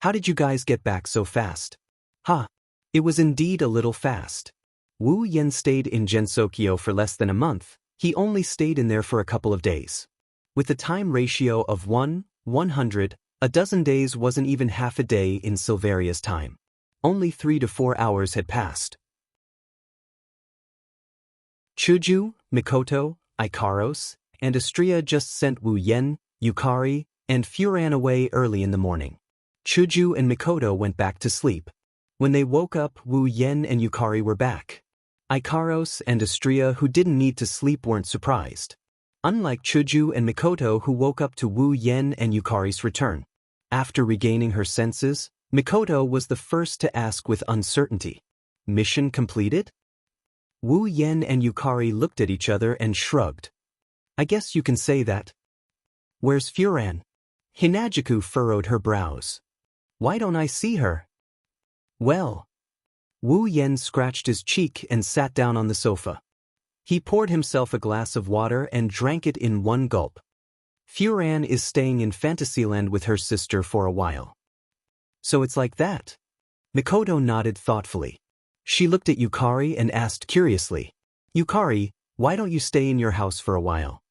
How did you guys get back so fast? Ha! It was indeed a little fast. Wu Yen stayed in Gensokyo for less than a month. He only stayed in there for a couple of days. With a time ratio of 100, a dozen days wasn't even half a day in Silveria's time. Only 3 to 4 hours had passed. Chuju, Mikoto, Ikaros, and Astria just sent Wu Yen, Yukari, and Furan away early in the morning. Chuju and Mikoto went back to sleep. When they woke up, Wu Yen and Yukari were back. Ikaros and Astria, who didn't need to sleep, weren't surprised. Unlike Chuju and Mikoto, who woke up to Wu Yen and Yukari's return. After regaining her senses, Mikoto was the first to ask with uncertainty. Mission completed? Wu Yen and Yukari looked at each other and shrugged. I guess you can say that. Where's Furan? Hinajuku furrowed her brows. Why don't I see her? Well. Wu Yen scratched his cheek and sat down on the sofa. He poured himself a glass of water and drank it in one gulp. Furan is staying in Fantasyland with her sister for a while. So it's like that? Mikoto nodded thoughtfully. She looked at Yukari and asked curiously, Yukari, why don't you stay in your house for a while?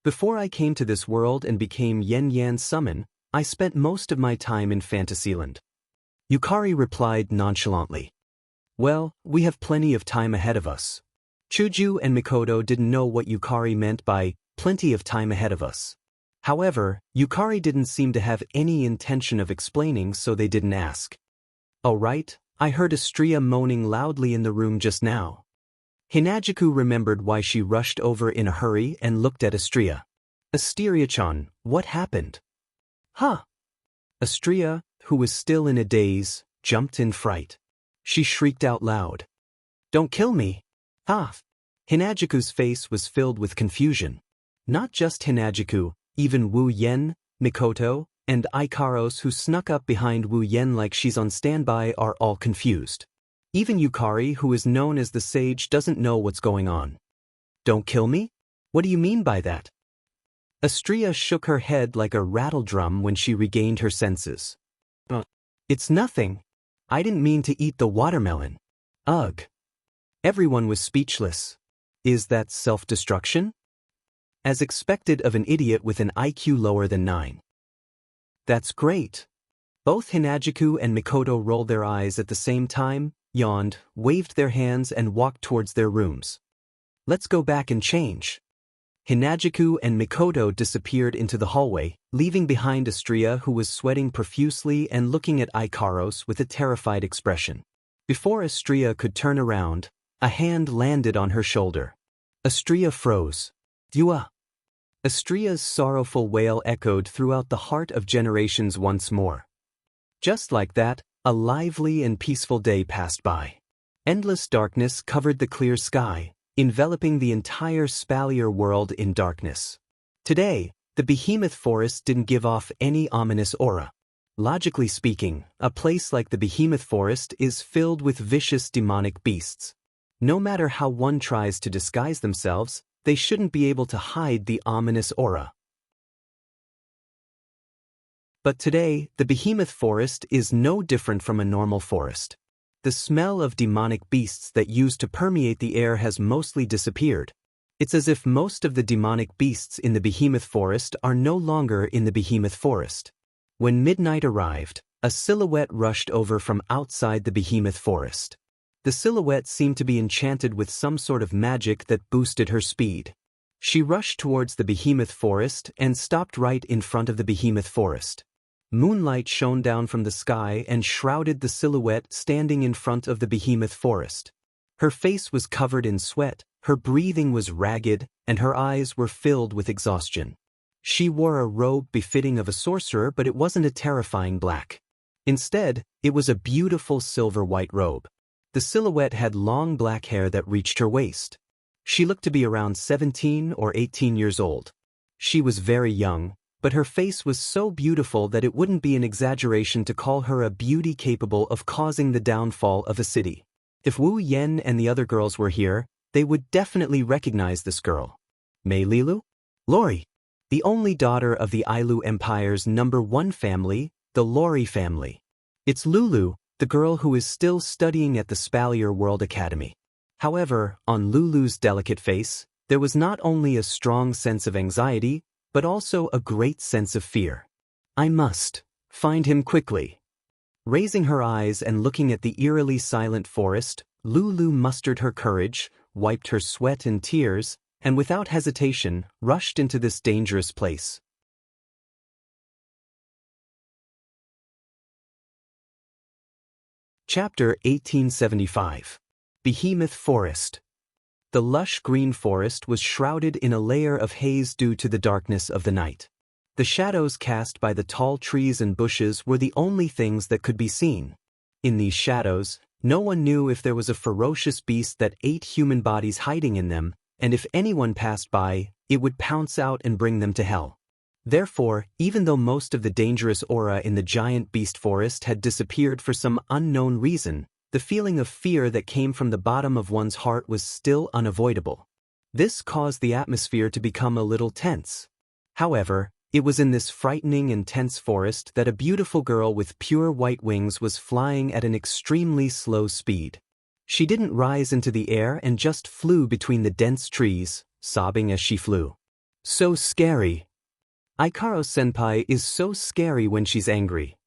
Before I came to this world and became Yen Yan Summon, I spent most of my time in Fantasyland. Yukari replied nonchalantly. Well, we have plenty of time ahead of us. Chuju and Mikoto didn't know what Yukari meant by plenty of time ahead of us. However, Yukari didn't seem to have any intention of explaining, so they didn't ask. Oh right, I heard Astria moaning loudly in the room just now. Hinajuku remembered why she rushed over in a hurry and looked at Astria. Asteria-chan, what happened? Huh? Astria, who was still in a daze, jumped in fright. She shrieked out loud. Don't kill me! Ah! Hinajuku's face was filled with confusion. Not just Hinajuku, even Wu Yen, Mikoto, and Ikaros, who snuck up behind Wu Yen like she's on standby, are all confused. Even Yukari, who is known as the sage, doesn't know what's going on. Don't kill me? What do you mean by that? Astria shook her head like a rattledrum when she regained her senses. It's nothing. I didn't mean to eat the watermelon. Ugh. Everyone was speechless. Is that self-destruction? As expected of an idiot with an IQ lower than 9. That's great. Both Hinajuku and Mikoto rolled their eyes at the same time, yawned, waved their hands and walked towards their rooms. Let's go back and change. Hinajuku and Mikoto disappeared into the hallway, leaving behind Astria, who was sweating profusely and looking at Ikaros with a terrified expression. Before Astria could turn around, a hand landed on her shoulder. Astria froze. Dua. Astria's sorrowful wail echoed throughout the heart of generations once more. Just like that, a lively and peaceful day passed by. Endless darkness covered the clear sky, enveloping the entire Spalier world in darkness. Today, the behemoth forest didn't give off any ominous aura. Logically speaking, a place like the behemoth forest is filled with vicious demonic beasts. No matter how one tries to disguise themselves, they shouldn't be able to hide the ominous aura. But today, the behemoth forest is no different from a normal forest. The smell of demonic beasts that used to permeate the air has mostly disappeared. It's as if most of the demonic beasts in the behemoth forest are no longer in the behemoth forest. When midnight arrived, a silhouette rushed over from outside the behemoth forest. The silhouette seemed to be enchanted with some sort of magic that boosted her speed. She rushed towards the behemoth forest and stopped right in front of the behemoth forest. Moonlight shone down from the sky and shrouded the silhouette standing in front of the behemoth forest. Her face was covered in sweat, her breathing was ragged, and her eyes were filled with exhaustion. She wore a robe befitting of a sorcerer, but it wasn't a terrifying black. Instead, it was a beautiful silver-white robe. The silhouette had long black hair that reached her waist. She looked to be around 17 or 18 years old. She was very young, but her face was so beautiful that it wouldn't be an exaggeration to call her a beauty capable of causing the downfall of a city. If Wu Yen and the other girls were here, they would definitely recognize this girl. Mei Lilu? Lori, the only daughter of the Ailu Empire's #1 family, the Lori family. It's Lulu, the girl who is still studying at the Spalier World Academy. However, on Lulu's delicate face, there was not only a strong sense of anxiety, but also a great sense of fear. I must find him quickly. Raising her eyes and looking at the eerily silent forest, Lulu mustered her courage, wiped her sweat and tears, and without hesitation, rushed into this dangerous place. Chapter 1875. Behemoth Forest. The lush green forest was shrouded in a layer of haze due to the darkness of the night. The shadows cast by the tall trees and bushes were the only things that could be seen. In these shadows, no one knew if there was a ferocious beast that ate human bodies hiding in them, and if anyone passed by, it would pounce out and bring them to hell. Therefore, even though most of the dangerous aura in the giant beast forest had disappeared for some unknown reason, the feeling of fear that came from the bottom of one's heart was still unavoidable. This caused the atmosphere to become a little tense. However, it was in this frightening and tense forest that a beautiful girl with pure white wings was flying at an extremely slow speed. She didn't rise into the air and just flew between the dense trees, sobbing as she flew. So scary. Aikaro-senpai is so scary when she's angry.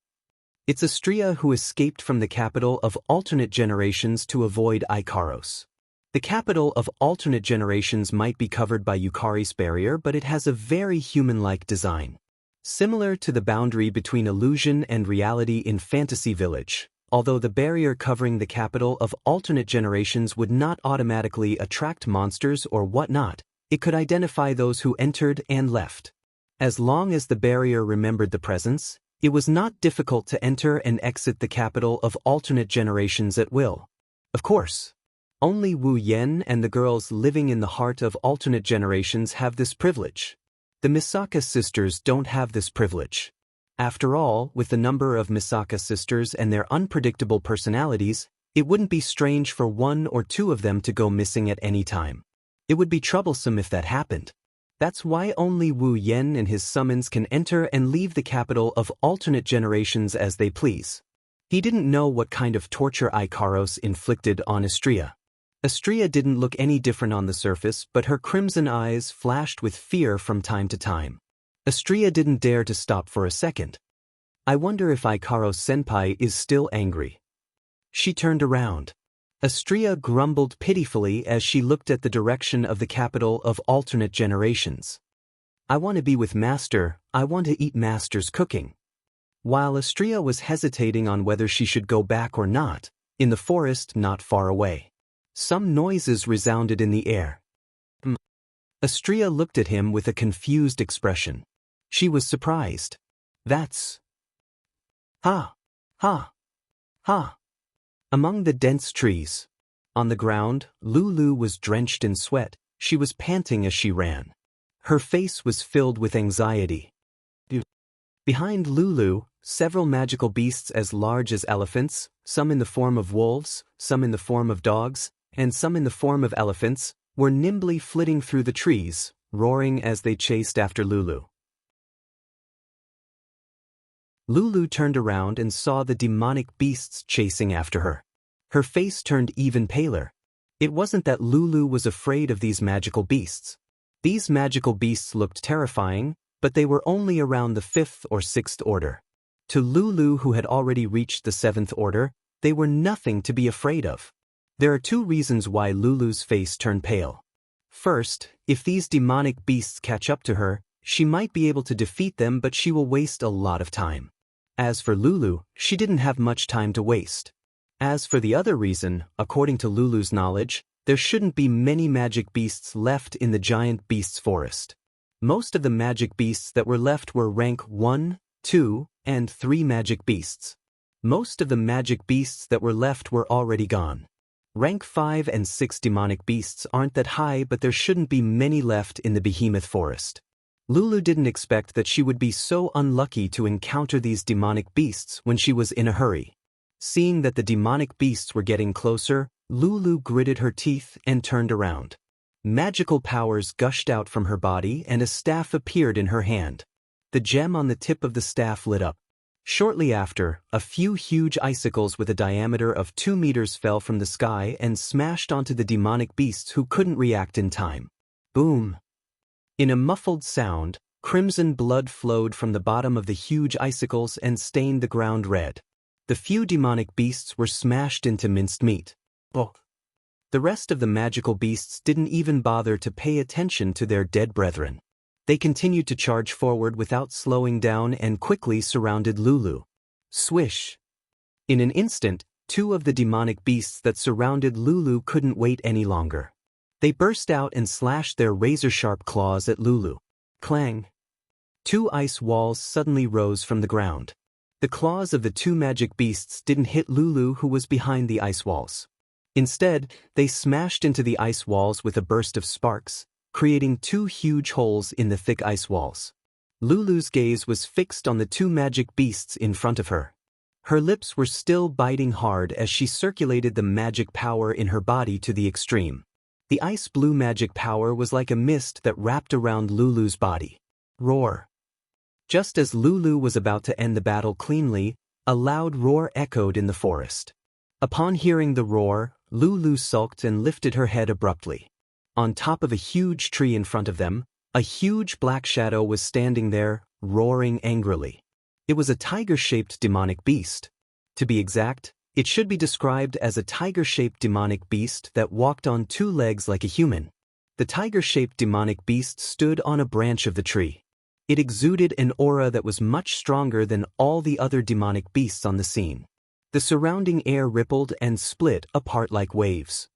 It's Astria who escaped from the capital of alternate generations to avoid Ikaros. The capital of alternate generations might be covered by Yukari's barrier, but it has a very human-like design. Similar to the boundary between illusion and reality in Fantasy Village, although the barrier covering the capital of alternate generations would not automatically attract monsters or whatnot, it could identify those who entered and left. As long as the barrier remembered the presence, it was not difficult to enter and exit the capital of alternate generations at will. Of course, only Wu Yen and the girls living in the heart of alternate generations have this privilege. The Misaka sisters don't have this privilege. After all, with the number of Misaka sisters and their unpredictable personalities, it wouldn't be strange for one or two of them to go missing at any time. It would be troublesome if that happened. That's why only Wu Yen and his summons can enter and leave the capital of alternate generations as they please. He didn't know what kind of torture Ikaros inflicted on Astria. Astria didn't look any different on the surface, but her crimson eyes flashed with fear from time to time. Astria didn't dare to stop for a second. I wonder if Aikaro-senpai is still angry. She turned around. Astria grumbled pitifully as she looked at the direction of the capital of alternate generations. I want to be with Master, I want to eat Master's cooking. While Astria was hesitating on whether she should go back or not, in the forest not far away, some noises resounded in the air. Astria looked at him with a confused expression. She was surprised. That's... Ha! Ha! Ha! Among the dense trees. On the ground, Lulu was drenched in sweat. She was panting as she ran. Her face was filled with anxiety. Behind Lulu, several magical beasts as large as elephants, some in the form of wolves, some in the form of dogs, and some in the form of elephants, were nimbly flitting through the trees, roaring as they chased after Lulu. Lulu turned around and saw the demonic beasts chasing after her. Her face turned even paler. It wasn't that Lulu was afraid of these magical beasts. These magical beasts looked terrifying, but they were only around the 5th or 6th order. To Lulu, who had already reached the 7th order, they were nothing to be afraid of. There are two reasons why Lulu's face turned pale. First, if these demonic beasts catch up to her, she might be able to defeat them, but she will waste a lot of time. As for Lulu, she didn't have much time to waste. As for the other reason, according to Lulu's knowledge, there shouldn't be many magic beasts left in the giant beasts forest. Most of the magic beasts that were left were rank 1, 2, and 3 magic beasts. Most of the magic beasts that were left were already gone. Rank 5 and 6 demonic beasts aren't that high, but there shouldn't be many left in the behemoth forest. Lulu didn't expect that she would be so unlucky to encounter these demonic beasts when she was in a hurry. Seeing that the demonic beasts were getting closer, Lulu gritted her teeth and turned around. Magical powers gushed out from her body and a staff appeared in her hand. The gem on the tip of the staff lit up. Shortly after, a few huge icicles with a diameter of 2 meters fell from the sky and smashed onto the demonic beasts who couldn't react in time. Boom! In a muffled sound, crimson blood flowed from the bottom of the huge icicles and stained the ground red. The few demonic beasts were smashed into minced meat. Oh. The rest of the magical beasts didn't even bother to pay attention to their dead brethren. They continued to charge forward without slowing down and quickly surrounded Lulu. Swish! In an instant, 2 of the demonic beasts that surrounded Lulu couldn't wait any longer. They burst out and slashed their razor-sharp claws at Lulu. Clang! 2 ice walls suddenly rose from the ground. The claws of the 2 magic beasts didn't hit Lulu, who was behind the ice walls. Instead, they smashed into the ice walls with a burst of sparks, creating 2 huge holes in the thick ice walls. Lulu's gaze was fixed on the 2 magic beasts in front of her. Her lips were still biting hard as she circulated the magic power in her body to the extreme. The ice blue magic power was like a mist that wrapped around Lulu's body. Roar! Just as Lulu was about to end the battle cleanly, a loud roar echoed in the forest. Upon hearing the roar, Lulu sulked and lifted her head abruptly. On top of a huge tree in front of them, a huge black shadow was standing there, roaring angrily. It was a tiger-shaped demonic beast. To be exact, it should be described as a tiger-shaped demonic beast that walked on 2 legs like a human. The tiger-shaped demonic beast stood on a branch of the tree. It exuded an aura that was much stronger than all the other demonic beasts on the scene. The surrounding air rippled and split apart like waves.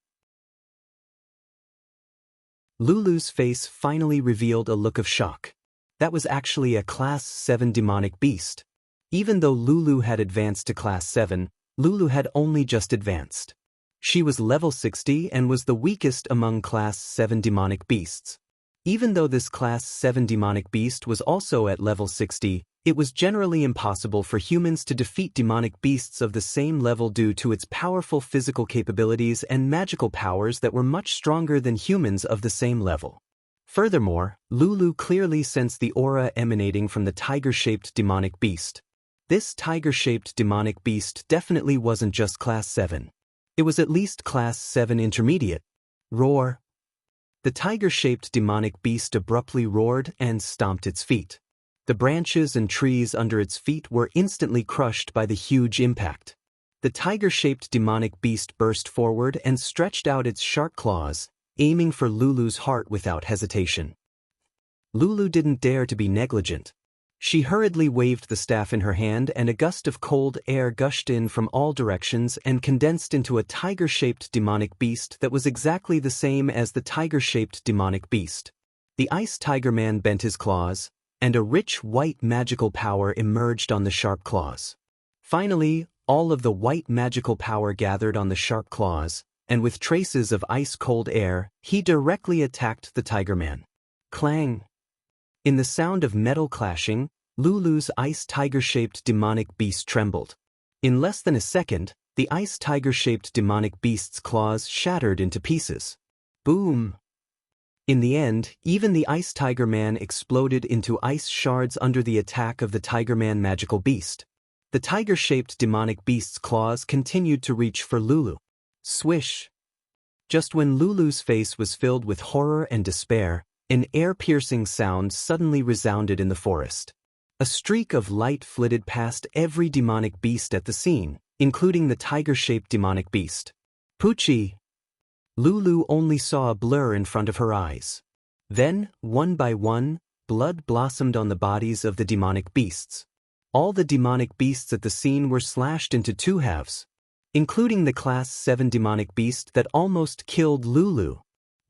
Lulu's face finally revealed a look of shock. That was actually a Class 7 demonic beast. Even though Lulu had advanced to Class 7, Lulu had only just advanced. She was level 60 and was the weakest among Class 7 demonic beasts. Even though this Class 7 demonic beast was also at level 60, it was generally impossible for humans to defeat demonic beasts of the same level due to its powerful physical capabilities and magical powers that were much stronger than humans of the same level. Furthermore, Lulu clearly sensed the aura emanating from the tiger-shaped demonic beast. This tiger-shaped demonic beast definitely wasn't just Class 7. It was at least Class 7 intermediate. Roar! The tiger-shaped demonic beast abruptly roared and stomped its feet. The branches and trees under its feet were instantly crushed by the huge impact. The tiger-shaped demonic beast burst forward and stretched out its sharp claws, aiming for Lulu's heart without hesitation. Lulu didn't dare to be negligent. She hurriedly waved the staff in her hand and a gust of cold air gushed in from all directions and condensed into a tiger-shaped demonic beast that was exactly the same as the tiger-shaped demonic beast. The Ice Tiger Man bent his claws, and a rich white magical power emerged on the sharp claws. Finally, all of the white magical power gathered on the sharp claws, and with traces of ice-cold air, he directly attacked the Tiger Man. Clang! In the sound of metal clashing, Lulu's ice tiger-shaped demonic beast trembled. In less than a second, the ice tiger-shaped demonic beast's claws shattered into pieces. Boom! In the end, even the Ice Tiger Man exploded into ice shards under the attack of the Tiger Man magical beast. The tiger-shaped demonic beast's claws continued to reach for Lulu. Swish! Just when Lulu's face was filled with horror and despair, an air-piercing sound suddenly resounded in the forest. A streak of light flitted past every demonic beast at the scene, including the tiger-shaped demonic beast. Poochie! Lulu only saw a blur in front of her eyes. Then, one by one, blood blossomed on the bodies of the demonic beasts. All the demonic beasts at the scene were slashed into 2 halves, including the Class 7 demonic beast that almost killed Lulu.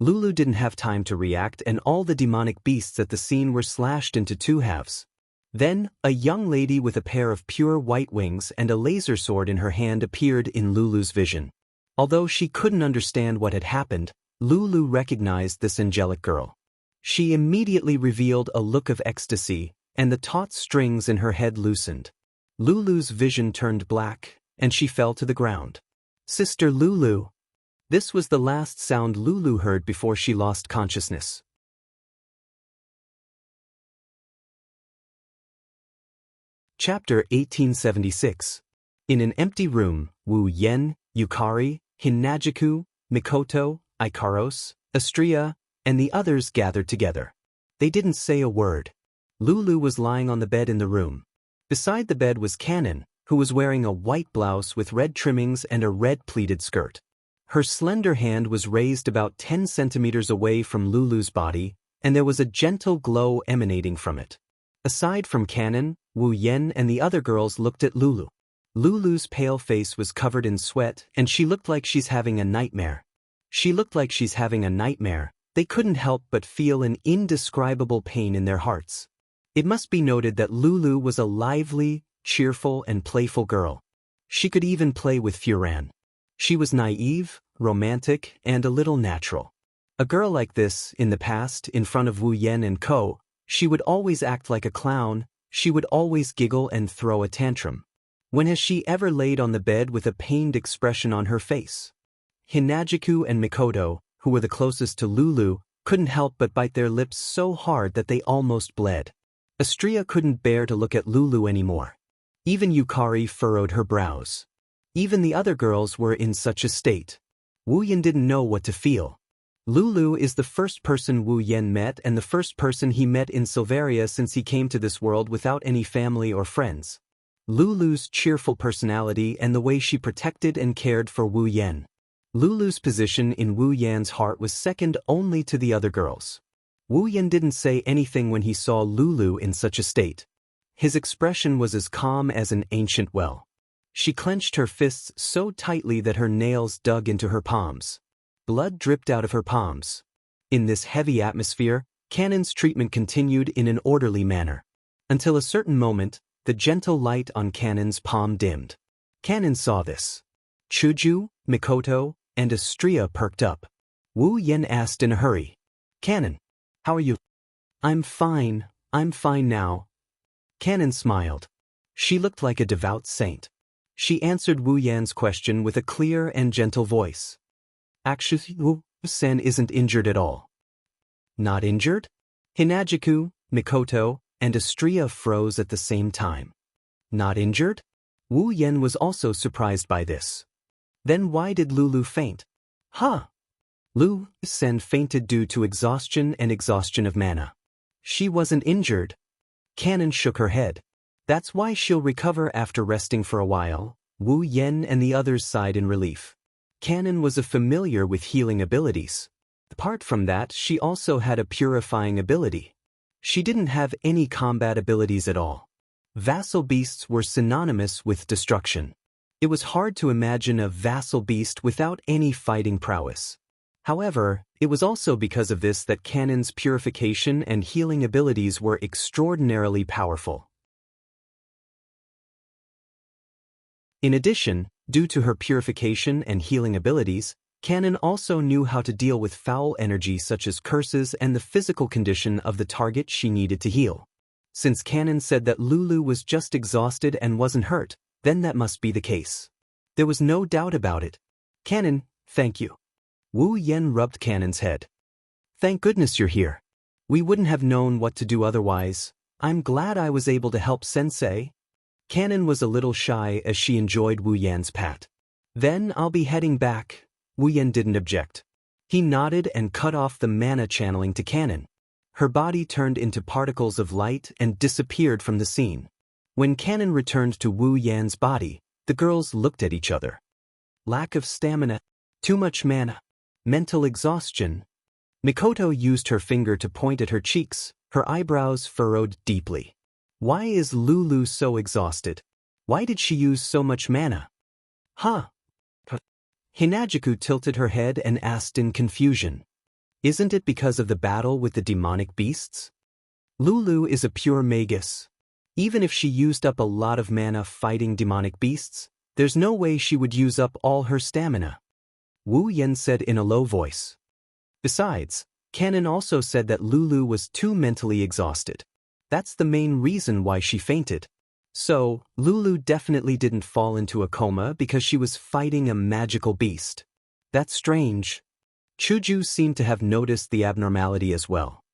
Lulu didn't have time to react and all the demonic beasts at the scene were slashed into 2 halves. Then, a young lady with a pair of pure white wings and a laser sword in her hand appeared in Lulu's vision. Although she couldn't understand what had happened, Lulu recognized this angelic girl. She immediately revealed a look of ecstasy, and the taut strings in her head loosened. Lulu's vision turned black, and she fell to the ground. Sister Lulu! This was the last sound Lulu heard before she lost consciousness. Chapter 1876. In an empty room, Wu Yen, Yukari, Hinajiku, Mikoto, Ikaros, Astria, and the others gathered together. They didn't say a word. Lulu was lying on the bed in the room. Beside the bed was Kanon, who was wearing a white blouse with red trimmings and a red pleated skirt. Her slender hand was raised about 10 centimeters away from Lulu's body, and there was a gentle glow emanating from it. Aside from Kanon, Wu Yen and the other girls looked at Lulu. Lulu's pale face was covered in sweat, and she looked like she's having a nightmare. They couldn't help but feel an indescribable pain in their hearts. It must be noted that Lulu was a lively, cheerful, and playful girl. She could even play with Furan. She was naive, romantic, and a little natural. A girl like this, in the past, in front of Wu Yen and Co., she would always act like a clown, she would always giggle and throw a tantrum. When has she ever laid on the bed with a pained expression on her face? Hinajiku and Mikoto, who were the closest to Lulu, couldn't help but bite their lips so hard that they almost bled. Astria couldn't bear to look at Lulu anymore. Even Yukari furrowed her brows. Even the other girls were in such a state. Wu Yen didn't know what to feel. Lulu is the first person Wu Yen met and the first person he met in Silveria since he came to this world without any family or friends. Lulu's cheerful personality and the way she protected and cared for Wu Yen. Lulu's position in Wu Yan's heart was second only to the other girls. Wu Yen didn't say anything when he saw Lulu in such a state. His expression was as calm as an ancient well. She clenched her fists so tightly that her nails dug into her palms. Blood dripped out of her palms. In this heavy atmosphere, Kanon's treatment continued in an orderly manner. Until a certain moment, the gentle light on Kanon's palm dimmed. Kanon saw this. Chuju, Mikoto, and Astria perked up. Wu Yen asked in a hurry, "Kanon, how are you?" I'm fine now." Kanon smiled. She looked like a devout saint. She answered Wu Yan's question with a clear and gentle voice. "Actually, Wu-san isn't injured at all." "Not injured?" Hinajiku, Mikoto, and Astria froze at the same time. "Not injured?" Wu Yen was also surprised by this. Then why did Lulu faint? Lu-san fainted due to exhaustion of mana. She wasn't injured. Kanon shook her head. That's why she'll recover after resting for a while. Wu Yen and the others sighed in relief. Kanon was a familiar with healing abilities. Apart from that, she also had a purifying ability. She didn't have any combat abilities at all. Vassal beasts were synonymous with destruction. It was hard to imagine a vassal beast without any fighting prowess. However, it was also because of this that Kanon's purification and healing abilities were extraordinarily powerful. In addition, due to her purification and healing abilities, Kanon also knew how to deal with foul energy such as curses and the physical condition of the target she needed to heal. Since Kanon said that Lulu was just exhausted and wasn't hurt, then that must be the case. There was no doubt about it. "Kanon, thank you." Wu Yen rubbed Kanon's head. "Thank goodness you're here. We wouldn't have known what to do otherwise. I'm glad I was able to help Sensei." Kanon was a little shy as she enjoyed Wu Yan's pat. "Then I'll be heading back." Wu Yen didn't object. He nodded and cut off the mana channeling to Kanon. Her body turned into particles of light and disappeared from the scene. When Kanon returned to Wu Yan's body, the girls looked at each other. Lack of stamina, too much mana, mental exhaustion. Mikoto used her finger to point at her cheeks, her eyebrows furrowed deeply. Why is Lulu so exhausted? Why did she use so much mana? Hinajiku tilted her head and asked in confusion. Isn't it because of the battle with the demonic beasts? Lulu is a pure magus. Even if she used up a lot of mana fighting demonic beasts, there's no way she would use up all her stamina. Wu Yen said in a low voice. Besides, Kanon also said that Lulu was too mentally exhausted. That's the main reason why she fainted. So, Lulu definitely didn't fall into a coma because she was fighting a magical beast. That's strange. Chuju seemed to have noticed the abnormality as well.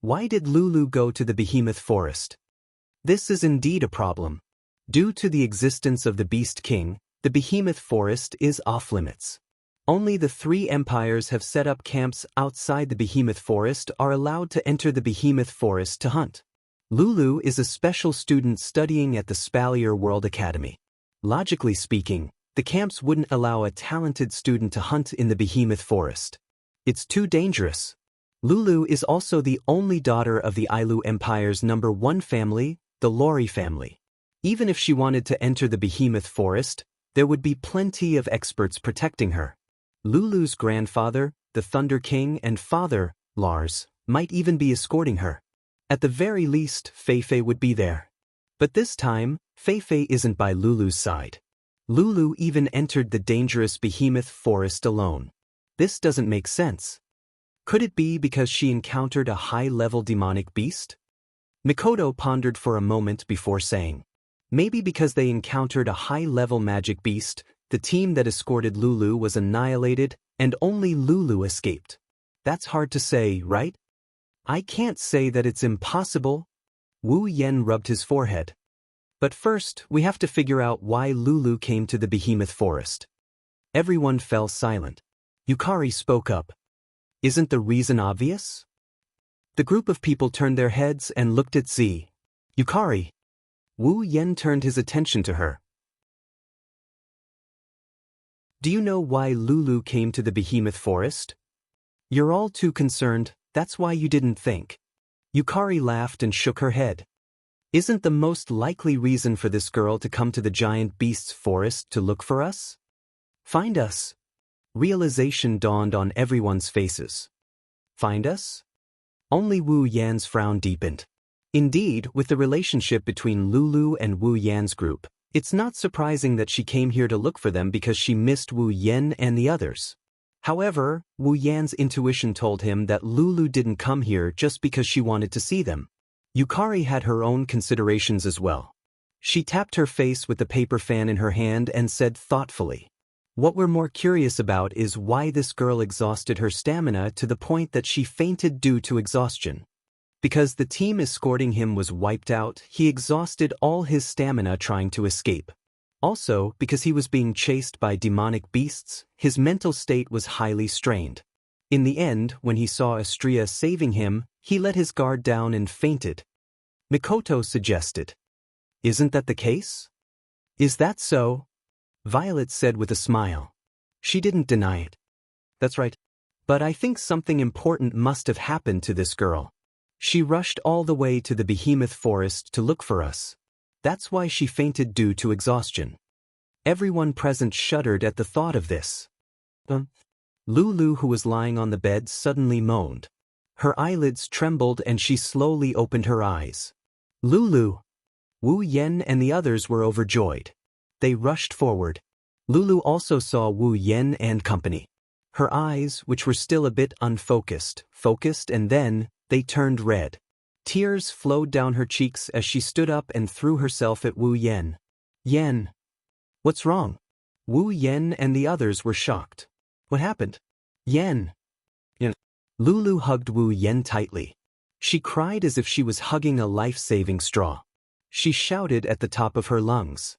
Why did Lulu go to the behemoth forest? This is indeed a problem. Due to the existence of the Beast King, the Behemoth Forest is off-limits. Only the 3 empires have set up camps outside the Behemoth Forest are allowed to enter the Behemoth Forest to hunt. Lulu is a special student studying at the Spalier World Academy. Logically speaking, the camps wouldn't allow a talented student to hunt in the Behemoth Forest. It's too dangerous. Lulu is also the only daughter of the Ailu Empire's #1 family, the Lori family. Even if she wanted to enter the Behemoth Forest, there would be plenty of experts protecting her. Lulu's grandfather, the Thunder King, and father, Lars, might even be escorting her. At the very least, Feifei would be there. But this time, Feifei isn't by Lulu's side. Lulu even entered the dangerous Behemoth Forest alone. This doesn't make sense. Could it be because she encountered a high-level demonic beast? Mikoto pondered for a moment before saying, maybe because they encountered a high-level magic beast, the team that escorted Lulu was annihilated and only Lulu escaped. That's hard to say, right? I can't say that it's impossible. Wu Yen rubbed his forehead. But first, we have to figure out why Lulu came to the Behemoth Forest. Everyone fell silent. Yukari spoke up. Isn't the reason obvious? The group of people turned their heads and looked at Z. Yukari. Wu Yen turned his attention to her. Do you know why Lulu came to the Behemoth Forest? You're all too concerned, that's why you didn't think. Yukari laughed and shook her head. Isn't the most likely reason for this girl to come to the giant beast's forest to look for us? Find us. Realization dawned on everyone's faces. Find us? Only Wu Yan's frown deepened. Indeed, with the relationship between Lulu and Wu Yan's group, it's not surprising that she came here to look for them because she missed Wu Yan and the others. However, Wu Yan's intuition told him that Lulu didn't come here just because she wanted to see them. Yukari had her own considerations as well. She tapped her face with the paper fan in her hand and said thoughtfully, what we're more curious about is why this girl exhausted her stamina to the point that she fainted due to exhaustion. Because the team escorting him was wiped out, he exhausted all his stamina trying to escape. Also, because he was being chased by demonic beasts, his mental state was highly strained. In the end, when he saw Astria saving him, he let his guard down and fainted. Mikoto suggested. Isn't that the case? Is that so? Violet said with a smile. She didn't deny it. That's right. But I think something important must have happened to this girl. She rushed all the way to the Behemoth Forest to look for us. That's why she fainted due to exhaustion. Everyone present shuddered at the thought of this. Lulu, who was lying on the bed, suddenly moaned. Her eyelids trembled and she slowly opened her eyes. Lulu! Wu Yen and the others were overjoyed. They rushed forward. Lulu also saw Wu Yen and company. Her eyes, which were still a bit unfocused, focused, and then they turned red. Tears flowed down her cheeks as she stood up and threw herself at Wu Yen. Yen! What's wrong? Wu Yen and the others were shocked. What happened? Yen! Lulu hugged Wu Yen tightly. She cried as if she was hugging a life-saving straw. She shouted at the top of her lungs.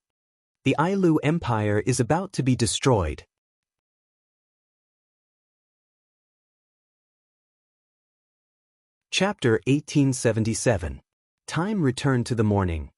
The Ailu Empire is about to be destroyed. Chapter 1877. Time returned to the morning.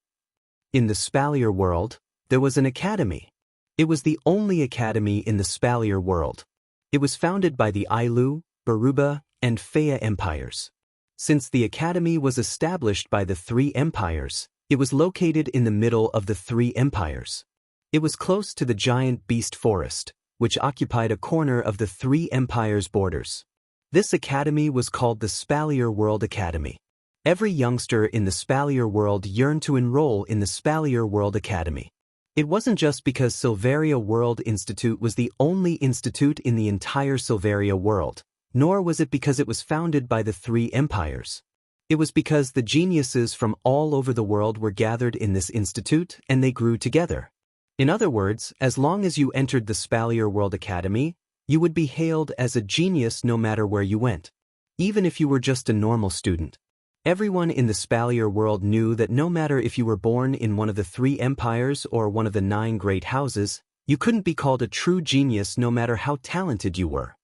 In the Spalier world, there was an academy. It was the only academy in the Spalier world. It was founded by the Ailu, Baruba, and Fea empires. Since the academy was established by the 3 empires, it was located in the middle of the 3 empires. It was close to the giant beast forest, which occupied a corner of the 3 empires' borders. This academy was called the Spalier World Academy. Every youngster in the Spalier world yearned to enroll in the Spalier World Academy. It wasn't just because Silveria World Institute was the only institute in the entire Silveria world, nor was it because it was founded by the 3 empires. It was because the geniuses from all over the world were gathered in this institute and they grew together. In other words, as long as you entered the Spalier World Academy, you would be hailed as a genius no matter where you went, even if you were just a normal student. Everyone in the Spalier world knew that no matter if you were born in one of the 3 empires or one of the 9 great houses, you couldn't be called a true genius no matter how talented you were.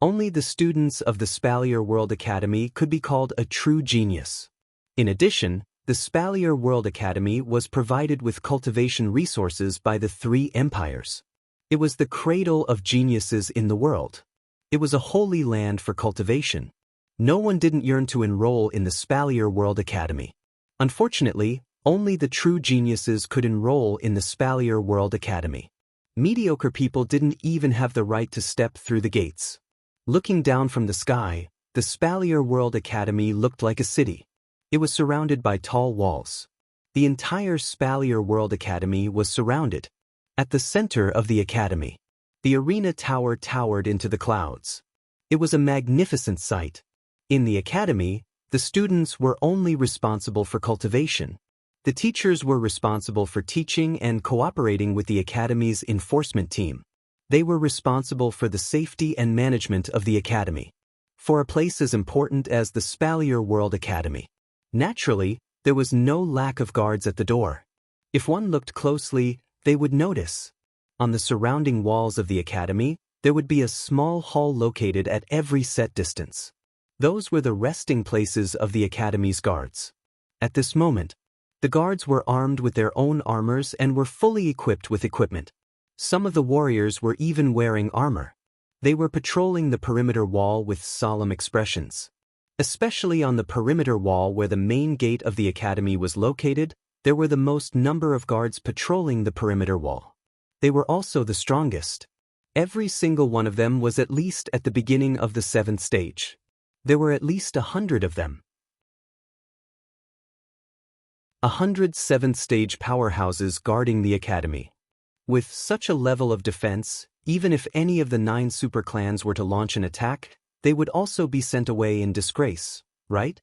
Only the students of the Spalier World Academy could be called a true genius. In addition, the Spalier World Academy was provided with cultivation resources by the 3 empires. It was the cradle of geniuses in the world. It was a holy land for cultivation. No one didn't yearn to enroll in the Spalier World Academy. Unfortunately, only the true geniuses could enroll in the Spalier World Academy. Mediocre people didn't even have the right to step through the gates. Looking down from the sky, the Spalier World Academy looked like a city. It was surrounded by tall walls. The entire Spalier World Academy was surrounded. At the center of the academy, the arena tower towered into the clouds. It was a magnificent sight. In the academy, the students were only responsible for cultivation. The teachers were responsible for teaching and cooperating with the academy's enforcement team. They were responsible for the safety and management of the academy. For a place as important as the Spalier World Academy, naturally, there was no lack of guards at the door. If one looked closely, they would notice. On the surrounding walls of the academy, there would be a small hall located at every set distance. Those were the resting places of the academy's guards. At this moment, the guards were armed with their own armors and were fully equipped with equipment. Some of the warriors were even wearing armor. They were patrolling the perimeter wall with solemn expressions. Especially on the perimeter wall where the main gate of the academy was located, there were the most number of guards patrolling the perimeter wall. They were also the strongest. Every single one of them was at least at the beginning of the 7th stage. There were at least 100 of them. 100 7th stage powerhouses guarding the academy. With such a level of defense, even if any of the 9 superclans were to launch an attack, they would also be sent away in disgrace, right?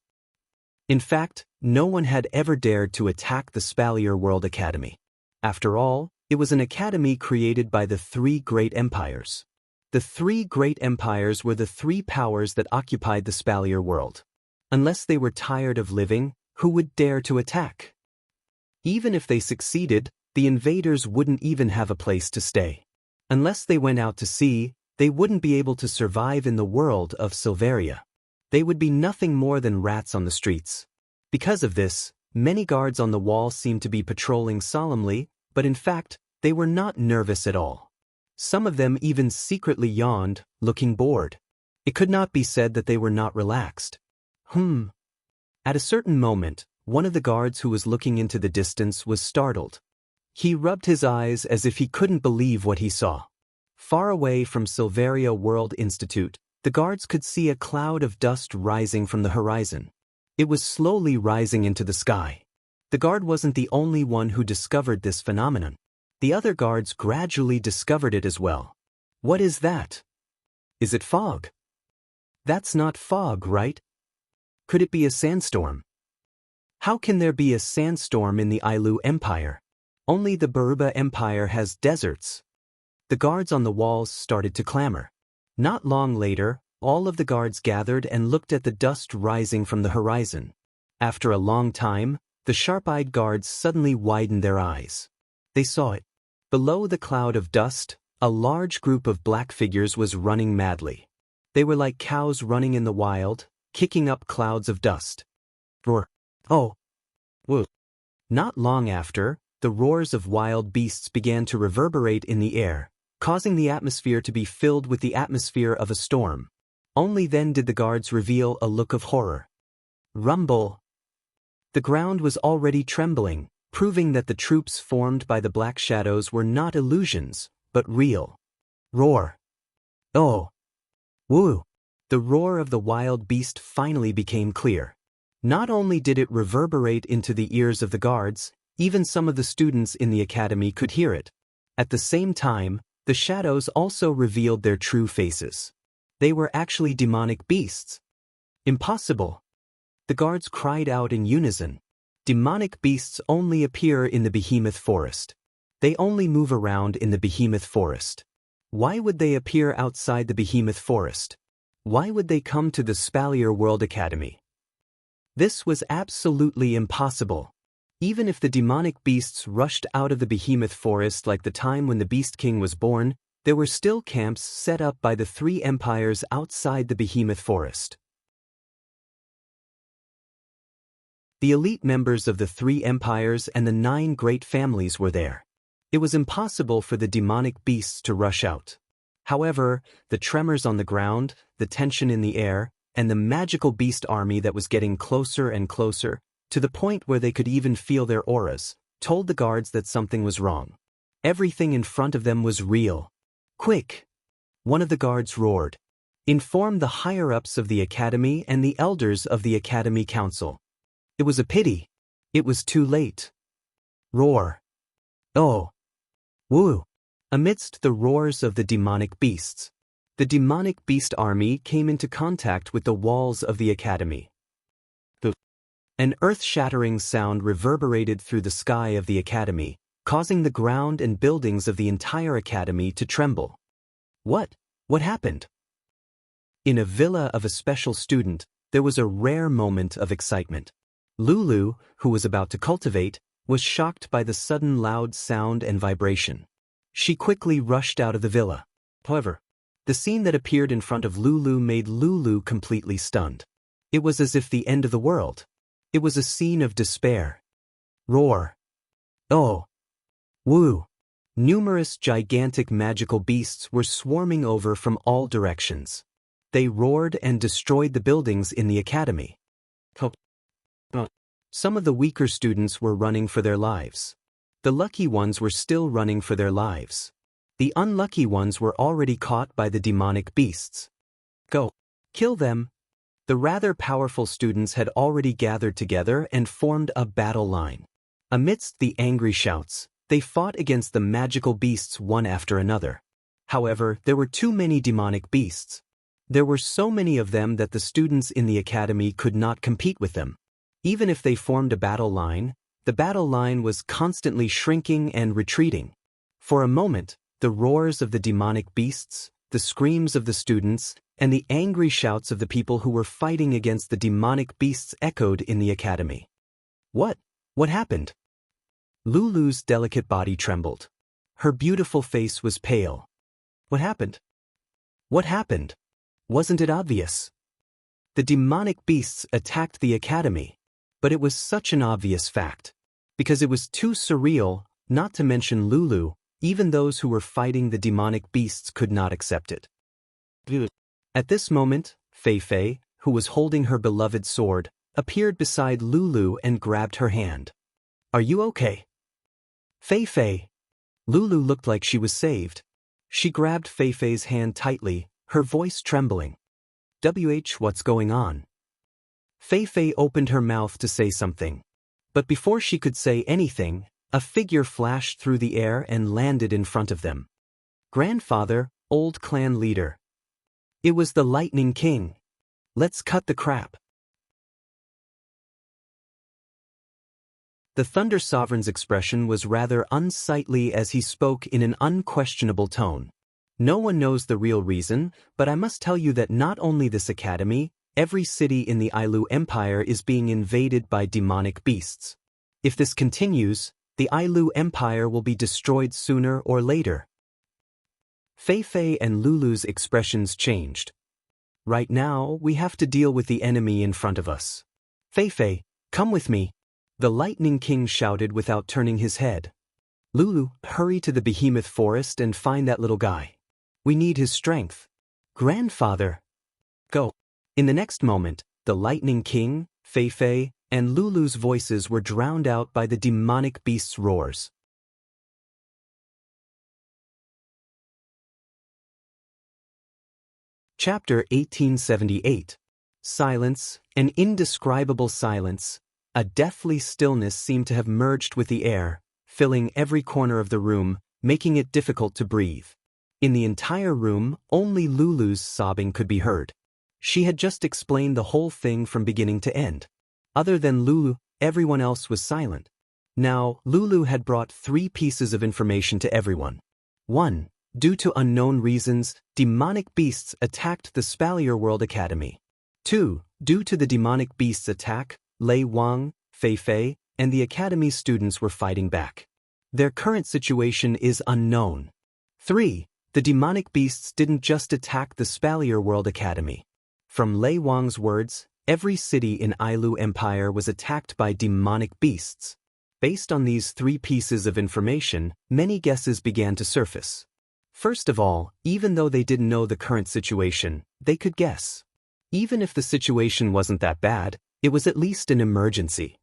In fact, no one had ever dared to attack the Spalier World Academy. After all, it was an academy created by the 3 great empires. The 3 great empires were the 3 powers that occupied the Spalier world. Unless they were tired of living, who would dare to attack? Even if they succeeded, the invaders wouldn't even have a place to stay. Unless they went out to sea, they wouldn't be able to survive in the world of Silveria. They would be nothing more than rats on the streets. Because of this, many guards on the wall seemed to be patrolling solemnly, but in fact, they were not nervous at all. Some of them even secretly yawned, looking bored. It could not be said that they were not relaxed. At a certain moment, one of the guards who was looking into the distance was startled. He rubbed his eyes as if he couldn't believe what he saw. Far away from Silveria World Institute, the guards could see a cloud of dust rising from the horizon. It was slowly rising into the sky. The guard wasn't the only one who discovered this phenomenon. The other guards gradually discovered it as well. What is that? Is it fog? That's not fog, right? Could it be a sandstorm? How can there be a sandstorm in the Ailu Empire? Only the Baruba Empire has deserts. The guards on the walls started to clamor. Not long later, all of the guards gathered and looked at the dust rising from the horizon. After a long time, the sharp-eyed guards suddenly widened their eyes. They saw it. Below the cloud of dust, a large group of black figures was running madly. They were like cows running in the wild, kicking up clouds of dust. Roar. Oh. Woo. Not long after, the roars of wild beasts began to reverberate in the air, causing the atmosphere to be filled with the atmosphere of a storm. Only then did the guards reveal a look of horror. Rumble. The ground was already trembling, proving that the troops formed by the black shadows were not illusions, but real. Roar. Oh. Woo. The roar of the wild beast finally became clear. Not only did it reverberate into the ears of the guards, even some of the students in the academy could hear it. At the same time, the shadows also revealed their true faces. They were actually demonic beasts. Impossible. The guards cried out in unison. Demonic beasts only appear in the Behemoth Forest. They only move around in the Behemoth Forest. Why would they appear outside the Behemoth Forest? Why would they come to the Spalier World Academy? This was absolutely impossible. Even if the demonic beasts rushed out of the behemoth forest like the time when the Beast King was born, there were still camps set up by the three empires outside the behemoth forest. The elite members of the three empires and the 9 great families were there. It was impossible for the demonic beasts to rush out. However, the tremors on the ground, the tension in the air, and the magical beast army that was getting closer and closer, to the point where they could even feel their auras, told the guards that something was wrong. Everything in front of them was real. "Quick!" one of the guards roared. "Inform the higher-ups of the academy and the elders of the academy council." It was a pity. It was too late. Roar. Oh. Woo. Amidst the roars of the demonic beasts, the demonic beast army came into contact with the walls of the academy. An earth-shattering sound reverberated through the sky of the academy, causing the ground and buildings of the entire academy to tremble. What happened? In a villa of a special student, there was a rare moment of excitement. Lulu, who was about to cultivate, was shocked by the sudden loud sound and vibration. She quickly rushed out of the villa. However, the scene that appeared in front of Lulu made Lulu completely stunned. It was as if the end of the world. It was a scene of despair. Roar. Oh. Woo. Numerous gigantic magical beasts were swarming over from all directions. They roared and destroyed the buildings in the academy. Some of the weaker students were running for their lives. The lucky ones were still running for their lives. The unlucky ones were already caught by the demonic beasts. Go. Kill them. The rather powerful students had already gathered together and formed a battle line. Amidst the angry shouts, they fought against the magical beasts one after another. However, there were too many demonic beasts. There were so many of them that the students in the academy could not compete with them. Even if they formed a battle line, the battle line was constantly shrinking and retreating. For a moment, the roars of the demonic beasts, the screams of the students, and the angry shouts of the people who were fighting against the demonic beasts echoed in the academy. What happened? Lulu's delicate body trembled. Her beautiful face was pale. What happened? What happened? Wasn't it obvious? The demonic beasts attacked the academy. But it was such an obvious fact. Because it was too surreal, not to mention Lulu, even those who were fighting the demonic beasts could not accept it. At this moment, Fei, who was holding her beloved sword, appeared beside Lulu and grabbed her hand. "Are you okay?" Fei. Lulu looked like she was saved. She grabbed Fei's hand tightly, her voice trembling. What's going on? Fei opened her mouth to say something. But before she could say anything, a figure flashed through the air and landed in front of them. Grandfather, old clan leader. It was the Lightning King. Let's cut the crap. The Thunder Sovereign's expression was rather unsightly as he spoke in an unquestionable tone. No one knows the real reason, but I must tell you that not only this academy, every city in the Ailu Empire is being invaded by demonic beasts. If this continues, the Ailu Empire will be destroyed sooner or later. Fei and Lulu's expressions changed. Right now, we have to deal with the enemy in front of us. Fei, come with me. The Lightning King shouted without turning his head. Lulu, hurry to the behemoth forest and find that little guy. We need his strength. Grandfather. Go. In the next moment, the Lightning King, Fei, and Lulu's voices were drowned out by the demonic beast's roars. Chapter 1878. Silence, an indescribable silence. A deathly stillness seemed to have merged with the air, filling every corner of the room, making it difficult to breathe. In the entire room, only Lulu's sobbing could be heard. She had just explained the whole thing from beginning to end. Other than Lulu, everyone else was silent. Now, Lulu had brought 3 pieces of information to everyone. 1. Due to unknown reasons, demonic beasts attacked the Spalier World Academy. 2. Due to the demonic beasts' attack, Lei Wang, Fei Fei, and the Academy's students were fighting back. Their current situation is unknown. 3. The demonic beasts didn't just attack the Spalier World Academy. From Lei Wang's words, every city in Ailu Empire was attacked by demonic beasts. Based on these 3 pieces of information, many guesses began to surface. First of all, even though they didn't know the current situation, they could guess. Even if the situation wasn't that bad, it was at least an emergency.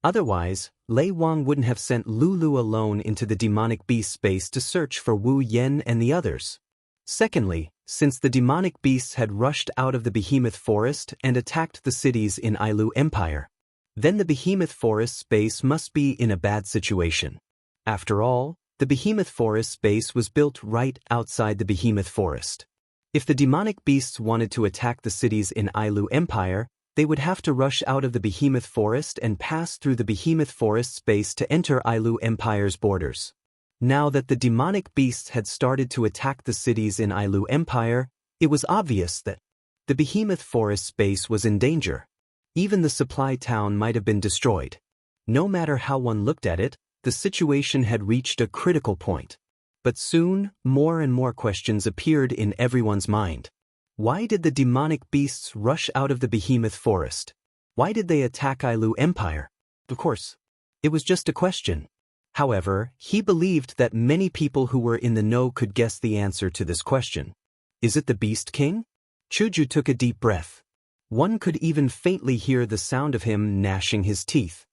Otherwise, Lei Wang wouldn't have sent Lulu alone into the demonic beast space to search for Wu Yan and the others. Secondly, since the demonic beasts had rushed out of the Behemoth Forest and attacked the cities in Ailu Empire, then the Behemoth Forest space must be in a bad situation. After all, the Behemoth Forest space was built right outside the Behemoth Forest. If the demonic beasts wanted to attack the cities in Ailu Empire, they would have to rush out of the Behemoth Forest and pass through the Behemoth Forest space to enter Ailu Empire's borders. Now that the demonic beasts had started to attack the cities in Ailu Empire, it was obvious that the Behemoth Forest space was in danger. Even the supply town might have been destroyed. No matter how one looked at it, the situation had reached a critical point. But soon, more and more questions appeared in everyone's mind. Why did the demonic beasts rush out of the Behemoth Forest? Why did they attack Ailu Empire? Of course, it was just a question. However, he believed that many people who were in the know could guess the answer to this question. Is it the Beast King? Chuju took a deep breath. One could even faintly hear the sound of him gnashing his teeth.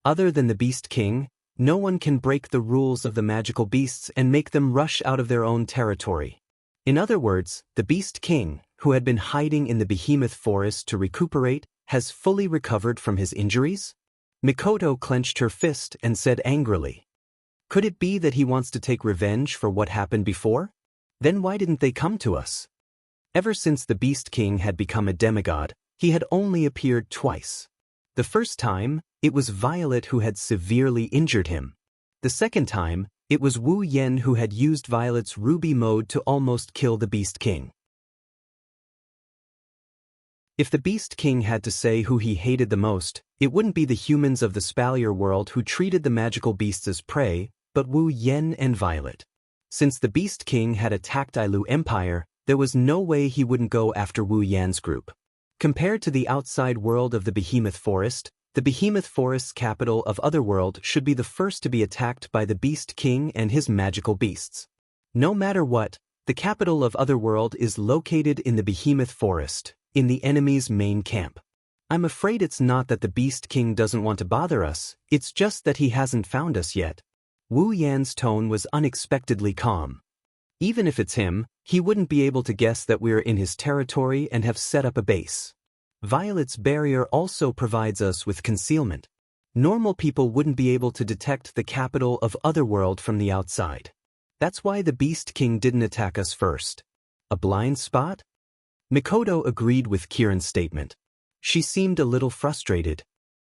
Other than the Beast King, no one can break the rules of the magical beasts and make them rush out of their own territory. In other words, the Beast King, who had been hiding in the Behemoth Forest to recuperate, has fully recovered from his injuries? Mikoto clenched her fist and said angrily. Could it be that he wants to take revenge for what happened before? Then why didn't they come to us? Ever since the Beast King had become a demigod, he had only appeared twice. The first time, it was Violet who had severely injured him. The second time, it was Wu Yan who had used Violet's ruby mode to almost kill the Beast King. If the Beast King had to say who he hated the most, it wouldn't be the humans of the Spalier world who treated the magical beasts as prey, but Wu Yan and Violet. Since the Beast King had attacked Ailu Empire, there was no way he wouldn't go after Wu Yan's group. Compared to the outside world of the Behemoth Forest, the Behemoth Forest's capital of Otherworld should be the first to be attacked by the Beast King and his magical beasts. No matter what, the capital of Otherworld is located in the Behemoth Forest, in the enemy's main camp. I'm afraid it's not that the Beast King doesn't want to bother us, it's just that he hasn't found us yet. Wu Yan's tone was unexpectedly calm. Even if it's him, he wouldn't be able to guess that we're in his territory and have set up a base. Violet's barrier also provides us with concealment. Normal people wouldn't be able to detect the capital of Otherworld from the outside. That's why the Beast King didn't attack us first. A blind spot? Mikoto agreed with Kiran's statement. She seemed a little frustrated.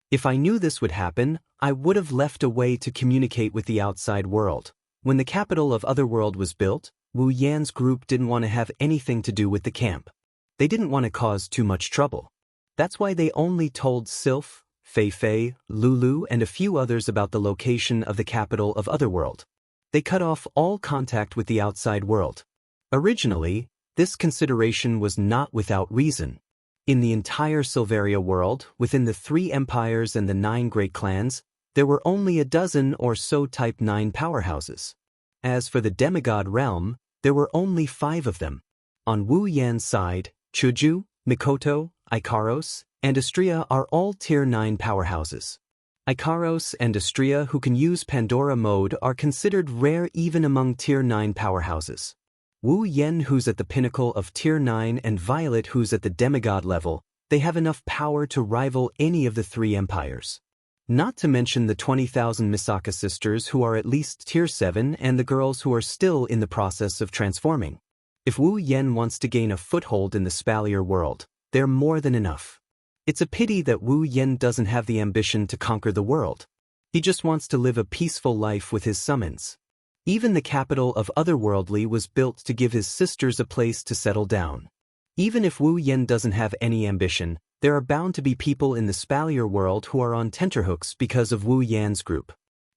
If I knew this would happen, I would have left a way to communicate with the outside world. When the capital of Otherworld was built, Wu Yan's group didn't want to have anything to do with the camp. They didn't want to cause too much trouble. That's why they only told Sylph, Fei Fei, Lulu and a few others about the location of the capital of Otherworld. They cut off all contact with the outside world. Originally, this consideration was not without reason. In the entire Silveria world, within the 3 empires and the 9 great clans, there were only a dozen or so Type 9 powerhouses. As for the demigod realm, there were only 5 of them. On Wu Yan's side, Chuju, Mikoto, Ikaros, and Astria are all Tier 9 powerhouses. Ikaros and Astria, who can use Pandora mode, are considered rare even among Tier 9 powerhouses. Wu Yan, who's at the pinnacle of Tier 9, and Violet, who's at the demigod level, they have enough power to rival any of the 3 empires. Not to mention the 20,000 Misaka sisters who are at least Tier 7 and the girls who are still in the process of transforming. If Wu Yan wants to gain a foothold in the Spalier world, they're more than enough. It's a pity that Wu Yan doesn't have the ambition to conquer the world. He just wants to live a peaceful life with his summons. Even the capital of Otherworldly was built to give his sisters a place to settle down. Even if Wu Yan doesn't have any ambition, There are bound to be people in the Spalier world who are on tenterhooks because of Wu Yan's group.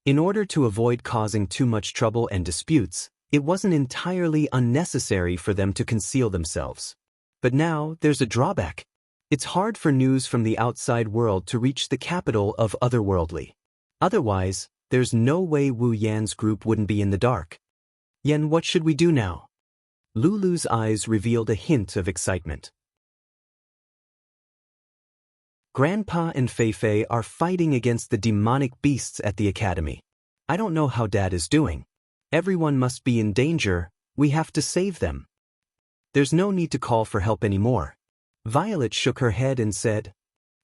In order to avoid causing too much trouble and disputes, it wasn't entirely unnecessary for them to conceal themselves. But now, there's a drawback. It's hard for news from the outside world to reach the capital of Otherworldly. Otherwise, there's no way Wu Yan's group wouldn't be in the dark. Yan, what should we do now? Lulu's eyes revealed a hint of excitement. Grandpa and Feifei are fighting against the demonic beasts at the academy. I don't know how Dad is doing. Everyone must be in danger. We have to save them. There's no need to call for help anymore. Violet shook her head and said,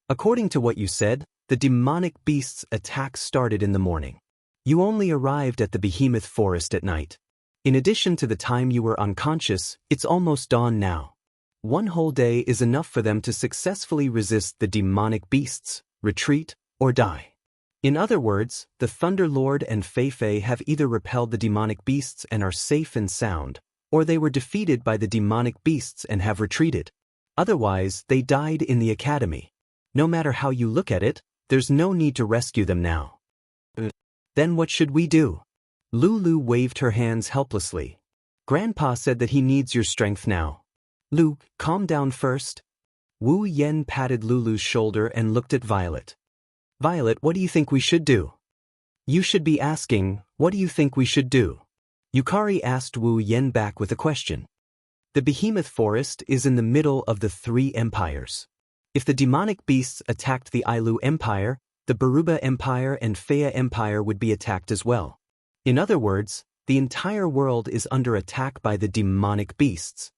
according to what you said, the demonic beasts' attack started in the morning. You only arrived at the behemoth forest at night. In addition to the time you were unconscious, it's almost dawn now. One whole day is enough for them to successfully resist the demonic beasts, retreat, or die. In other words, the Thunder Lord and Feifei have either repelled the demonic beasts and are safe and sound, or they were defeated by the demonic beasts and have retreated. Otherwise, they died in the academy. No matter how you look at it, there's no need to rescue them now. Then what should we do? Lulu waved her hands helplessly. Grandpa said that he needs your strength now. Lu, calm down first. Wu Yan patted Lulu's shoulder and looked at Violet. Violet, what do you think we should do? You should be asking, what do you think we should do? Yukari asked Wu Yan back with a question. The behemoth forest is in the middle of the three empires. If the demonic beasts attacked the Ailu Empire, the Baruba Empire and Fea Empire would be attacked as well. In other words, the entire world is under attack by the demonic beasts.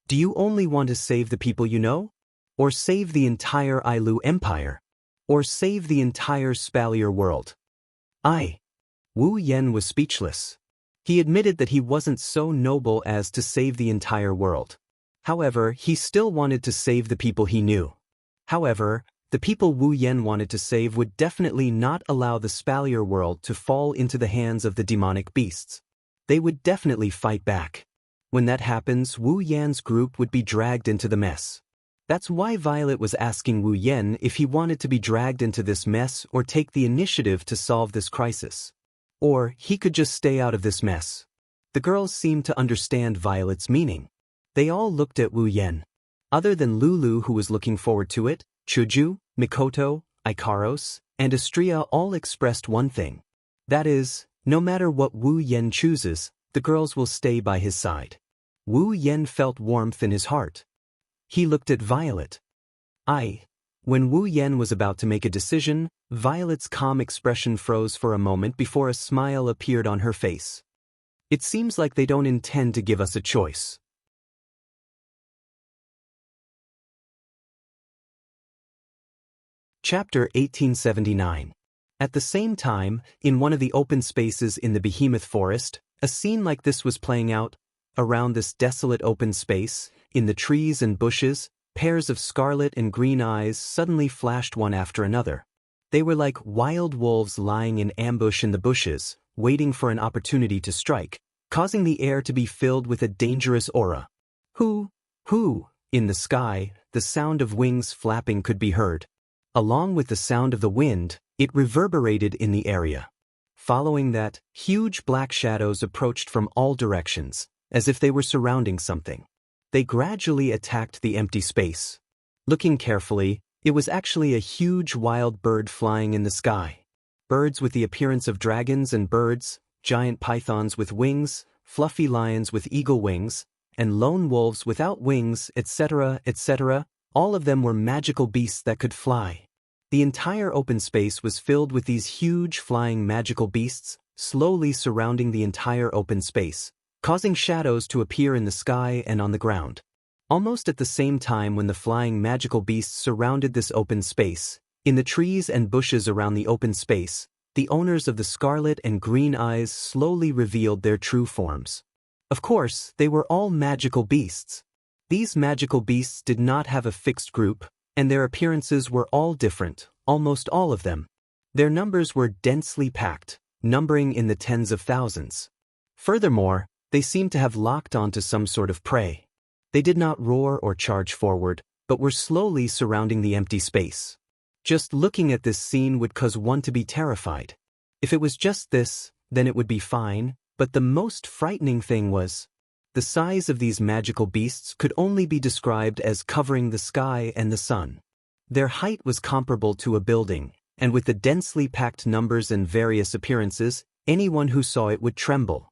Do you only want to save the people you know? Or save the entire Ailu Empire? Or save the entire Spalier world? Wu Yan was speechless. He admitted that he wasn't so noble as to save the entire world. However, he still wanted to save the people he knew. However, the people Wu Yan wanted to save would definitely not allow the Spalier world to fall into the hands of the demonic beasts. They would definitely fight back. When that happens, Wu Yan's group would be dragged into the mess. That's why Violet was asking Wu Yan if he wanted to be dragged into this mess or take the initiative to solve this crisis. Or he could just stay out of this mess. The girls seemed to understand Violet's meaning. They all looked at Wu Yan. Other than Lulu, who was looking forward to it, Chuju, Mikoto, Ikaros, and Astria all expressed one thing. That is, no matter what Wu Yan chooses, the girls will stay by his side. Wu Yan felt warmth in his heart. He looked at Violet. When Wu Yan was about to make a decision, Violet's calm expression froze for a moment before a smile appeared on her face. It seems like they don't intend to give us a choice. Chapter 1879. At the same time, in one of the open spaces in the behemoth forest, a scene like this was playing out. Around this desolate open space, in the trees and bushes, pairs of scarlet and green eyes suddenly flashed one after another. They were like wild wolves lying in ambush in the bushes, waiting for an opportunity to strike, causing the air to be filled with a dangerous aura. Hoo! In the sky, the sound of wings flapping could be heard. Along with the sound of the wind, it reverberated in the area. Following that, huge black shadows approached from all directions, as if they were surrounding something. They gradually attacked the empty space. Looking carefully, it was actually a huge wild bird flying in the sky. Birds with the appearance of dragons and birds, giant pythons with wings, fluffy lions with eagle wings, and lone wolves without wings, etc., etc., all of them were magical beasts that could fly. The entire open space was filled with these huge flying magical beasts, slowly surrounding the entire open space, causing shadows to appear in the sky and on the ground. Almost at the same time when the flying magical beasts surrounded this open space, in the trees and bushes around the open space, the owners of the scarlet and green eyes slowly revealed their true forms. Of course, they were all magical beasts. These magical beasts did not have a fixed group, and their appearances were all different, almost all of them. Their numbers were densely packed, numbering in the tens of thousands. Furthermore, they seemed to have locked onto some sort of prey. They did not roar or charge forward, but were slowly surrounding the empty space. Just looking at this scene would cause one to be terrified. If it was just this, then it would be fine, but the most frightening thing was, the size of these magical beasts could only be described as covering the sky and the sun. Their height was comparable to a building, and with the densely packed numbers and various appearances, anyone who saw it would tremble.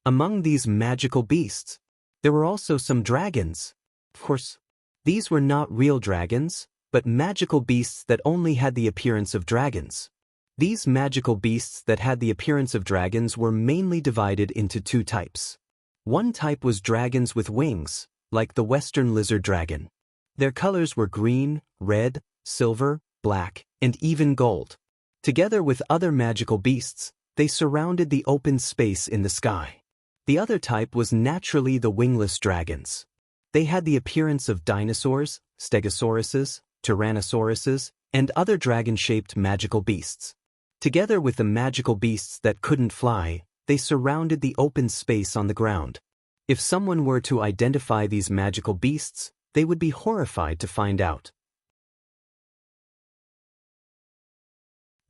Among these magical beasts, there were also some dragons. Of course, these were not real dragons, but magical beasts that only had the appearance of dragons. These magical beasts that had the appearance of dragons were mainly divided into two types. One type was dragons with wings, like the Western lizard dragon. Their colors were green, red, silver, black, and even gold. Together with other magical beasts, they surrounded the open space in the sky. The other type was naturally the wingless dragons. They had the appearance of dinosaurs, stegosauruses, tyrannosauruses, and other dragon-shaped magical beasts. Together with the magical beasts that couldn't fly, they surrounded the open space on the ground. If someone were to identify these magical beasts, they would be horrified to find out.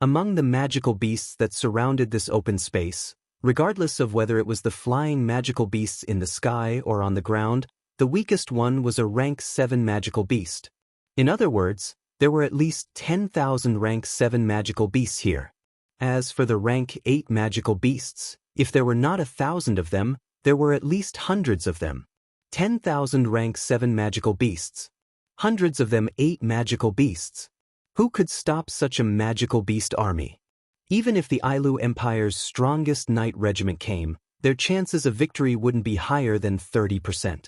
Among the magical beasts that surrounded this open space, regardless of whether it was the flying magical beasts in the sky or on the ground, the weakest one was a rank 7 magical beast. In other words, there were at least 10,000 rank 7 magical beasts here. As for the rank 8 magical beasts, if there were not 1,000 of them, there were at least hundreds of them. 10,000 rank 7 magical beasts. Hundreds of them 8 magical beasts. Who could stop such a magical beast army? Even if the Ailu Empire's strongest knight regiment came, their chances of victory wouldn't be higher than 30%.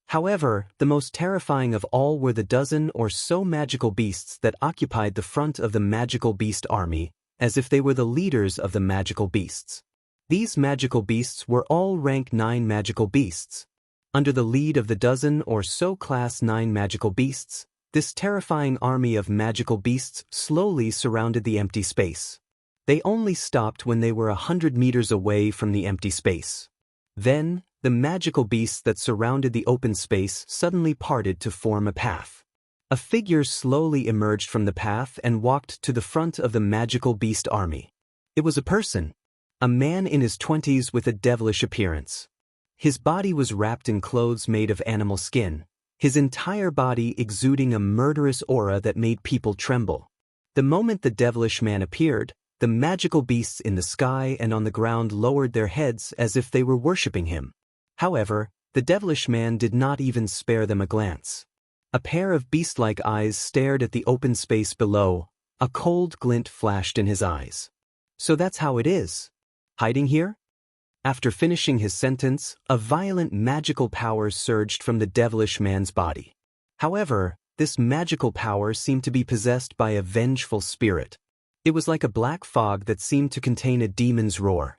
However, the most terrifying of all were the dozen or so magical beasts that occupied the front of the magical beast army, as if they were the leaders of the magical beasts. These magical beasts were all rank 9 magical beasts. Under the lead of the dozen or so class 9 magical beasts, this terrifying army of magical beasts slowly surrounded the empty space. They only stopped when they were 100 meters away from the empty space. Then, the magical beasts that surrounded the open space suddenly parted to form a path. A figure slowly emerged from the path and walked to the front of the magical beast army. It was a person, a man in his 20s with a devilish appearance. His body was wrapped in clothes made of animal skin, his entire body exuding a murderous aura that made people tremble. The moment the devilish man appeared, the magical beasts in the sky and on the ground lowered their heads as if they were worshipping him. However, the devilish man did not even spare them a glance. A pair of beast-like eyes stared at the open space below. A cold glint flashed in his eyes. So that's how it is. Hiding here? After finishing his sentence, a violent magical power surged from the devilish man's body. However, this magical power seemed to be possessed by a vengeful spirit. It was like a black fog that seemed to contain a demon's roar.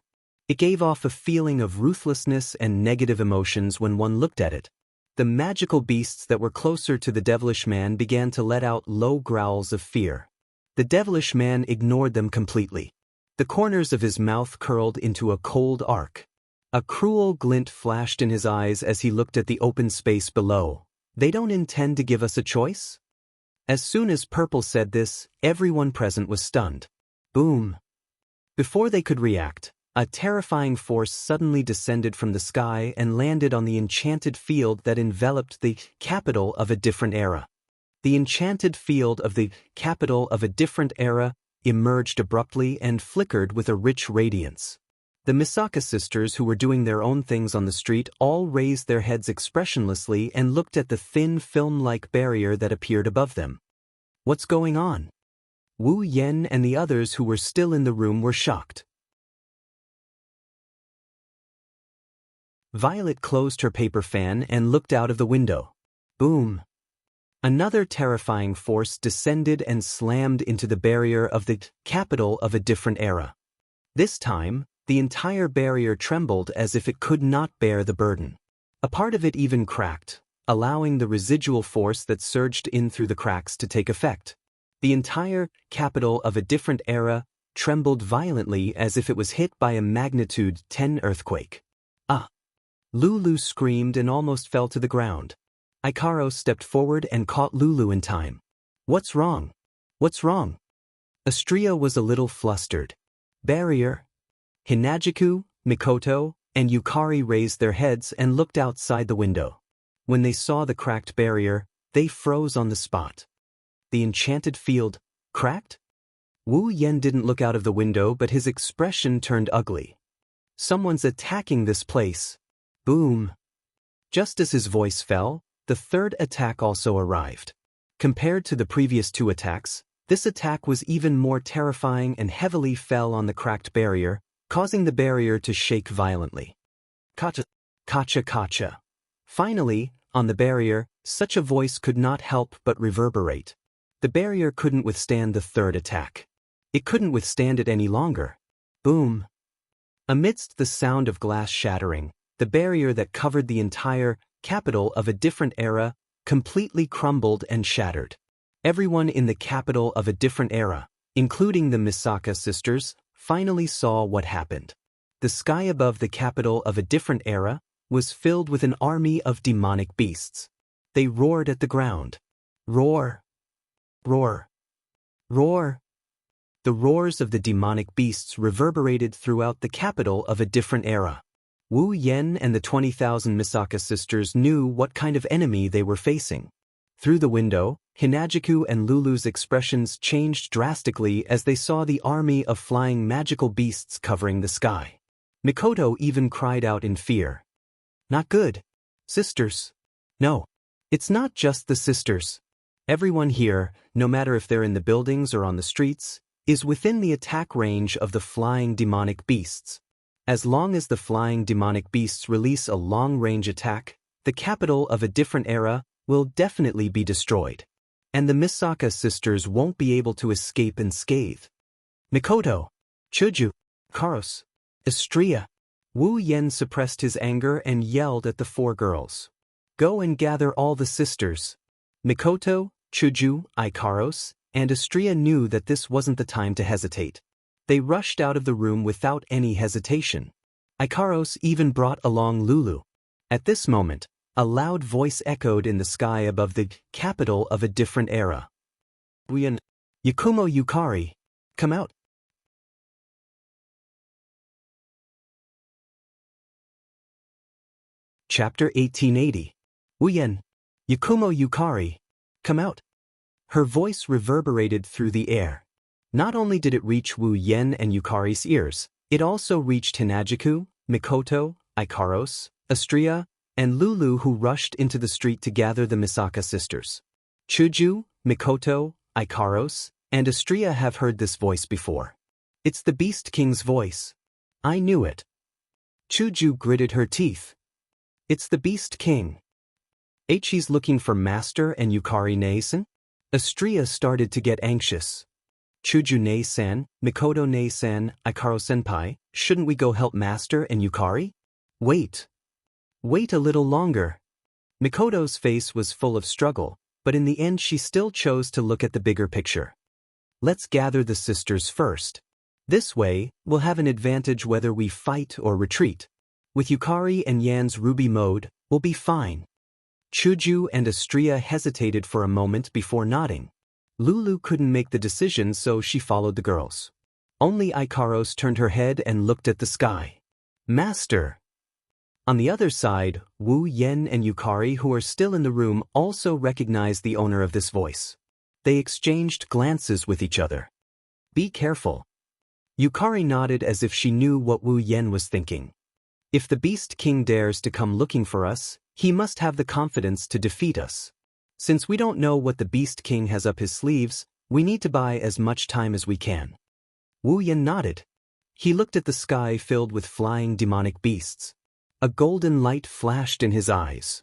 It gave off a feeling of ruthlessness and negative emotions when one looked at it. The magical beasts that were closer to the devilish man began to let out low growls of fear. The devilish man ignored them completely. The corners of his mouth curled into a cold arc. A cruel glint flashed in his eyes as he looked at the open space below. They don't intend to give us a choice? As soon as Purple said this, everyone present was stunned. Boom! Before they could react, a terrifying force suddenly descended from the sky and landed on the enchanted field that enveloped the capital of a different era. The enchanted field of the capital of a different era emerged abruptly and flickered with a rich radiance. The Misaka sisters, who were doing their own things on the street, all raised their heads expressionlessly and looked at the thin film-like barrier that appeared above them. What's going on? Wu Yen and the others who were still in the room were shocked. Violet closed her paper fan and looked out of the window. Boom! Another terrifying force descended and slammed into the barrier of the capital of a different era. This time, the entire barrier trembled as if it could not bear the burden. A part of it even cracked, allowing the residual force that surged in through the cracks to take effect. The entire capital of a different era trembled violently as if it was hit by a magnitude 10 earthquake. Ah! Lulu screamed and almost fell to the ground. Ikaros stepped forward and caught Lulu in time. What's wrong? What's wrong? Astria was a little flustered. Barrier. Hinagiku, Mikoto, and Yukari raised their heads and looked outside the window. When they saw the cracked barrier, they froze on the spot. The enchanted field, cracked? Wu Yen didn't look out of the window, but his expression turned ugly. Someone's attacking this place. Boom. Just as his voice fell, the third attack also arrived. Compared to the previous two attacks, this attack was even more terrifying and heavily fell on the cracked barrier, causing the barrier to shake violently. Kacha, kacha, kacha. Finally, on the barrier, such a voice could not help but reverberate. The barrier couldn't withstand the third attack. It couldn't withstand it any longer. Boom. Amidst the sound of glass shattering, the barrier that covered the entire capital of a different era completely crumbled and shattered. Everyone in the capital of a different era, including the Misaka sisters, finally saw what happened. The sky above the capital of a different era was filled with an army of demonic beasts. They roared at the ground. Roar! Roar! Roar! The roars of the demonic beasts reverberated throughout the capital of a different era. Wu Yen and the 20,000 Misaka sisters knew what kind of enemy they were facing. Through the window, Hinagiku and Lulu's expressions changed drastically as they saw the army of flying magical beasts covering the sky. Mikoto even cried out in fear. Not good. Sisters. No. It's not just the sisters. Everyone here, no matter if they're in the buildings or on the streets, is within the attack range of the flying demonic beasts. As long as the flying demonic beasts release a long-range attack, the capital of a different era will definitely be destroyed. And the Misaka sisters won't be able to escape unscathed. Mikoto, Chuju, Karos, Astria. Wu Yen suppressed his anger and yelled at the four girls. Go and gather all the sisters. Mikoto, Chuju, Ikaros, and Astria knew that this wasn't the time to hesitate. They rushed out of the room without any hesitation. Ikaros even brought along Lulu. At this moment, a loud voice echoed in the sky above the capital of a different era. Uyan, Yakumo Yukari, come out. Chapter 1880. Uyen, Yakumo Yukari, come out. Her voice reverberated through the air. Not only did it reach Wu Yen and Yukari's ears, it also reached Hinagiku, Mikoto, Ikaros, Astria, and Lulu, who rushed into the street to gather the Misaka sisters. Chuju, Mikoto, Ikaros, and Astria have heard this voice before. It's the Beast King's voice. I knew it. Chuju gritted her teeth. It's the Beast King. He's looking for Master and Yukari Nei-san? Astria started to get anxious. Chuju Nei-san, Mikoto Nei-san, Ikaro-senpai, shouldn't we go help Master and Yukari? Wait. Wait a little longer. Mikoto's face was full of struggle, but in the end she still chose to look at the bigger picture. Let's gather the sisters first. This way, we'll have an advantage whether we fight or retreat. With Yukari and Yan's ruby mode, we'll be fine. Chuju and Astria hesitated for a moment before nodding. Lulu couldn't make the decision, so she followed the girls. Only Ikaros turned her head and looked at the sky. Master! On the other side, Wu Yen and Yukari, who are still in the room, also recognized the owner of this voice. They exchanged glances with each other. Be careful. Yukari nodded as if she knew what Wu Yen was thinking. If the Beast King dares to come looking for us, he must have the confidence to defeat us. Since we don't know what the Beast King has up his sleeves, we need to buy as much time as we can. Wu Yen nodded. He looked at the sky filled with flying demonic beasts. A golden light flashed in his eyes.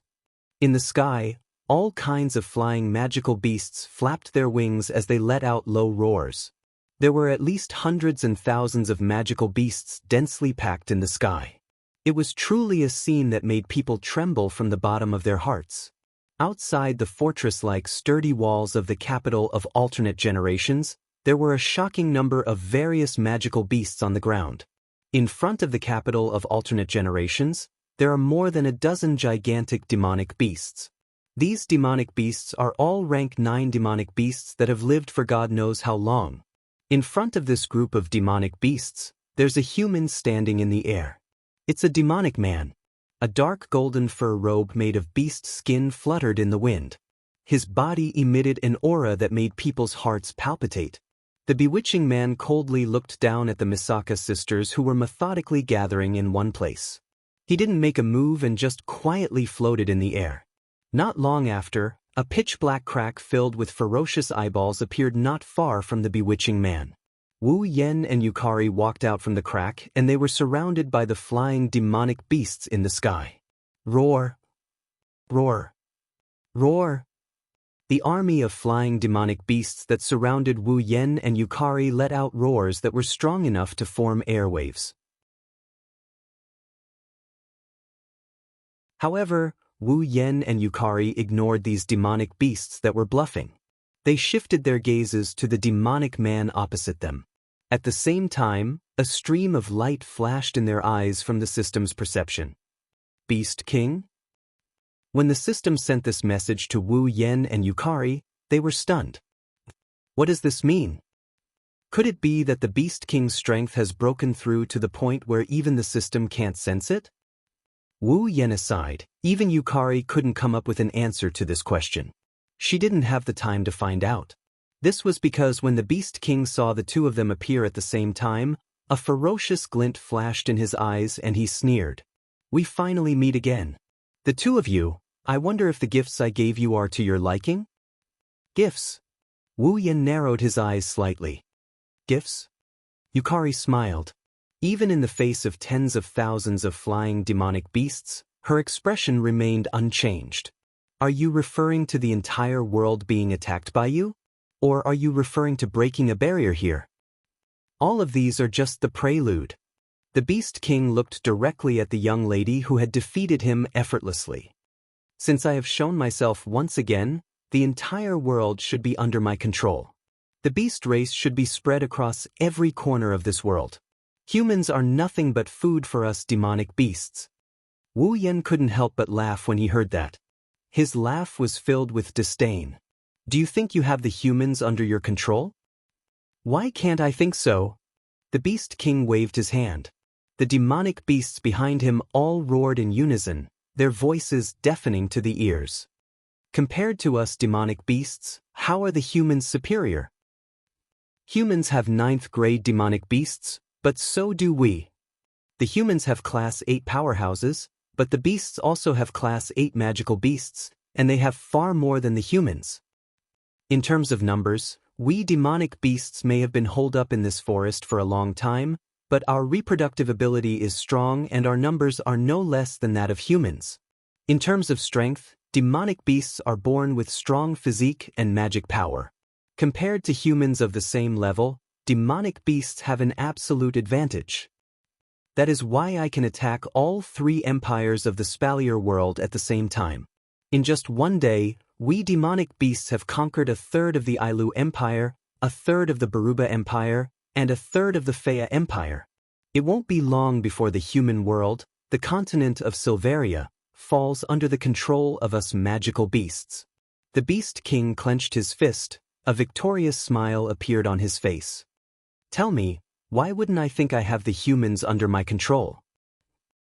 In the sky, all kinds of flying magical beasts flapped their wings as they let out low roars. There were at least hundreds and thousands of magical beasts densely packed in the sky. It was truly a scene that made people tremble from the bottom of their hearts. Outside the fortress-like sturdy walls of the capital of alternate generations, there were a shocking number of various magical beasts on the ground. In front of the capital of alternate generations, there are more than a dozen gigantic demonic beasts. These demonic beasts are all rank 9 demonic beasts that have lived for God knows how long. In front of this group of demonic beasts, there's a human standing in the air. It's a demonic man. A dark golden fur robe made of beast skin fluttered in the wind. His body emitted an aura that made people's hearts palpitate. The bewitching man coldly looked down at the Misaka sisters who were methodically gathering in one place. He didn't make a move and just quietly floated in the air. Not long after, a pitch-black crack filled with ferocious eyeballs appeared not far from the bewitching man. Wu Yen and Yukari walked out from the crack, and they were surrounded by the flying demonic beasts in the sky. Roar! Roar! Roar! The army of flying demonic beasts that surrounded Wu Yen and Yukari let out roars that were strong enough to form airwaves. However, Wu Yen and Yukari ignored these demonic beasts that were bluffing. They shifted their gazes to the demonic man opposite them. At the same time, a stream of light flashed in their eyes from the system's perception. Beast King? When the system sent this message to Wu Yen and Yukari, they were stunned. What does this mean? Could it be that the Beast King's strength has broken through to the point where even the system can't sense it? Wu Yen aside, even Yukari couldn't come up with an answer to this question. She didn't have the time to find out. This was because when the Beast King saw the two of them appear at the same time, a ferocious glint flashed in his eyes and he sneered. We finally meet again. The two of you, I wonder if the gifts I gave you are to your liking? Gifts? Wu Yen narrowed his eyes slightly. Gifts? Yukari smiled. Even in the face of tens of thousands of flying demonic beasts, her expression remained unchanged. Are you referring to the entire world being attacked by you? Or are you referring to breaking a barrier here? All of these are just the prelude. The Beast King looked directly at the young lady who had defeated him effortlessly. Since I have shown myself once again, the entire world should be under my control. The beast race should be spread across every corner of this world. Humans are nothing but food for us demonic beasts. Wu Yen couldn't help but laugh when he heard that. His laugh was filled with disdain. Do you think you have the humans under your control? Why can't I think so? The Beast King waved his hand. The demonic beasts behind him all roared in unison, their voices deafening to the ears. Compared to us demonic beasts, how are the humans superior? Humans have 9th grade demonic beasts, but so do we. The humans have Class 8 powerhouses, but the beasts also have Class 8 magical beasts, and they have far more than the humans. In terms of numbers, we demonic beasts may have been holed up in this forest for a long time, but our reproductive ability is strong and our numbers are no less than that of humans. In terms of strength, demonic beasts are born with strong physique and magic power. Compared to humans of the same level, demonic beasts have an absolute advantage. That is why I can attack all 3 empires of the Spalier world at the same time. In just one day, we demonic beasts have conquered 1/3 of the Ailu Empire, 1/3 of the Baruba Empire, and 1/3 of the Fea Empire. It won't be long before the human world, the continent of Silveria, falls under the control of us magical beasts. The Beast King clenched his fist, a victorious smile appeared on his face. Tell me, why wouldn't I think I have the humans under my control?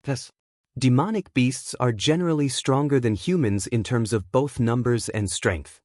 Yes. Demonic beasts are generally stronger than humans in terms of both numbers and strength.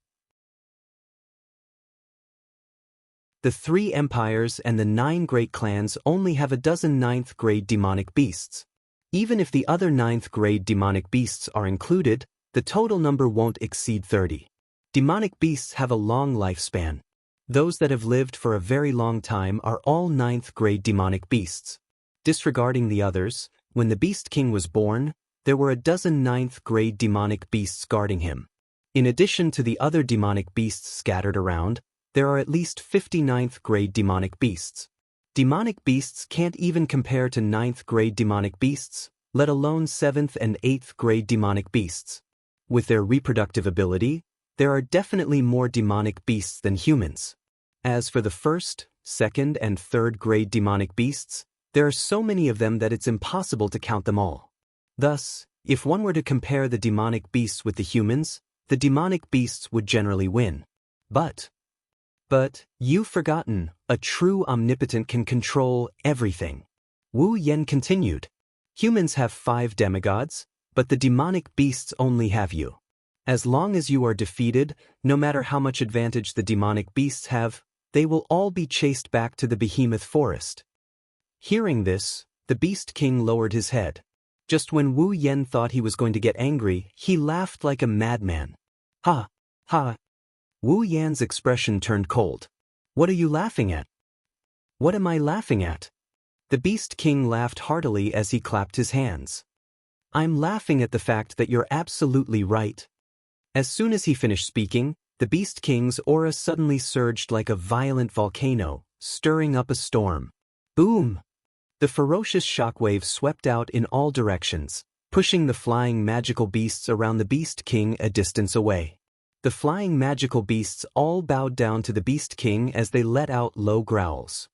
The 3 empires and the 9 great clans only have a dozen 9th grade demonic beasts. Even if the other 9th grade demonic beasts are included, the total number won't exceed 30. Demonic beasts have a long lifespan. Those that have lived for a very long time are all 9th grade demonic beasts. Disregarding the others, when the Beast King was born, there were a dozen 9th grade demonic beasts guarding him. In addition to the other demonic beasts scattered around, there are at least 50 9th grade demonic beasts. Demonic beasts can't even compare to 9th grade demonic beasts, let alone 7th and 8th grade demonic beasts. With their reproductive ability, there are definitely more demonic beasts than humans. As for the 1st, 2nd, and 3rd grade demonic beasts, there are so many of them that it's impossible to count them all. Thus, if one were to compare the demonic beasts with the humans, the demonic beasts would generally win. But you've forgotten, a true omnipotent can control everything. Wu Yen continued. Humans have 5 demigods, but the demonic beasts only have you. As long as you are defeated, no matter how much advantage the demonic beasts have, they will all be chased back to the behemoth forest. Hearing this, the Beast King lowered his head. Just when Wu Yen thought he was going to get angry, he laughed like a madman. Ha! Ha! Wu Yan's expression turned cold. What are you laughing at? What am I laughing at? The Beast King laughed heartily as he clapped his hands. I'm laughing at the fact that you're absolutely right. As soon as he finished speaking, the Beast King's aura suddenly surged like a violent volcano, stirring up a storm. Boom! The ferocious shockwave swept out in all directions, pushing the flying magical beasts around the Beast King a distance away. The flying magical beasts all bowed down to the Beast King as they let out low growls.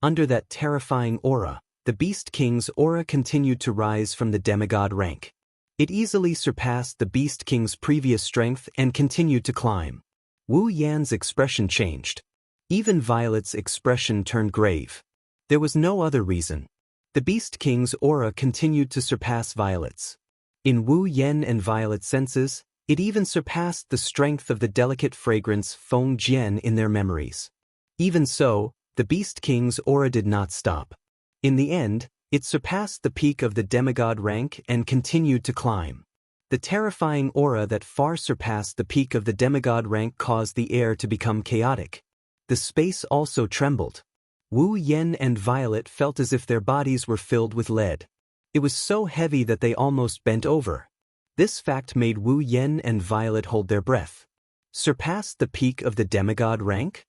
Under that terrifying aura, the Beast King's aura continued to rise from the demigod rank. It easily surpassed the Beast King's previous strength and continued to climb. Wu Yan's expression changed. Even Violet's expression turned grave. There was no other reason. The Beast King's aura continued to surpass Violet's. In Wu Yan and Violet's senses, it even surpassed the strength of the delicate fragrance Feng Jian in their memories. Even so, the Beast King's aura did not stop. In the end, it surpassed the peak of the demigod rank and continued to climb. The terrifying aura that far surpassed the peak of the demigod rank caused the air to become chaotic. The space also trembled. Wu Yan and Violet felt as if their bodies were filled with lead. It was so heavy that they almost bent over. This fact made Wu Yan and Violet hold their breath. Surpassed the peak of the demigod rank?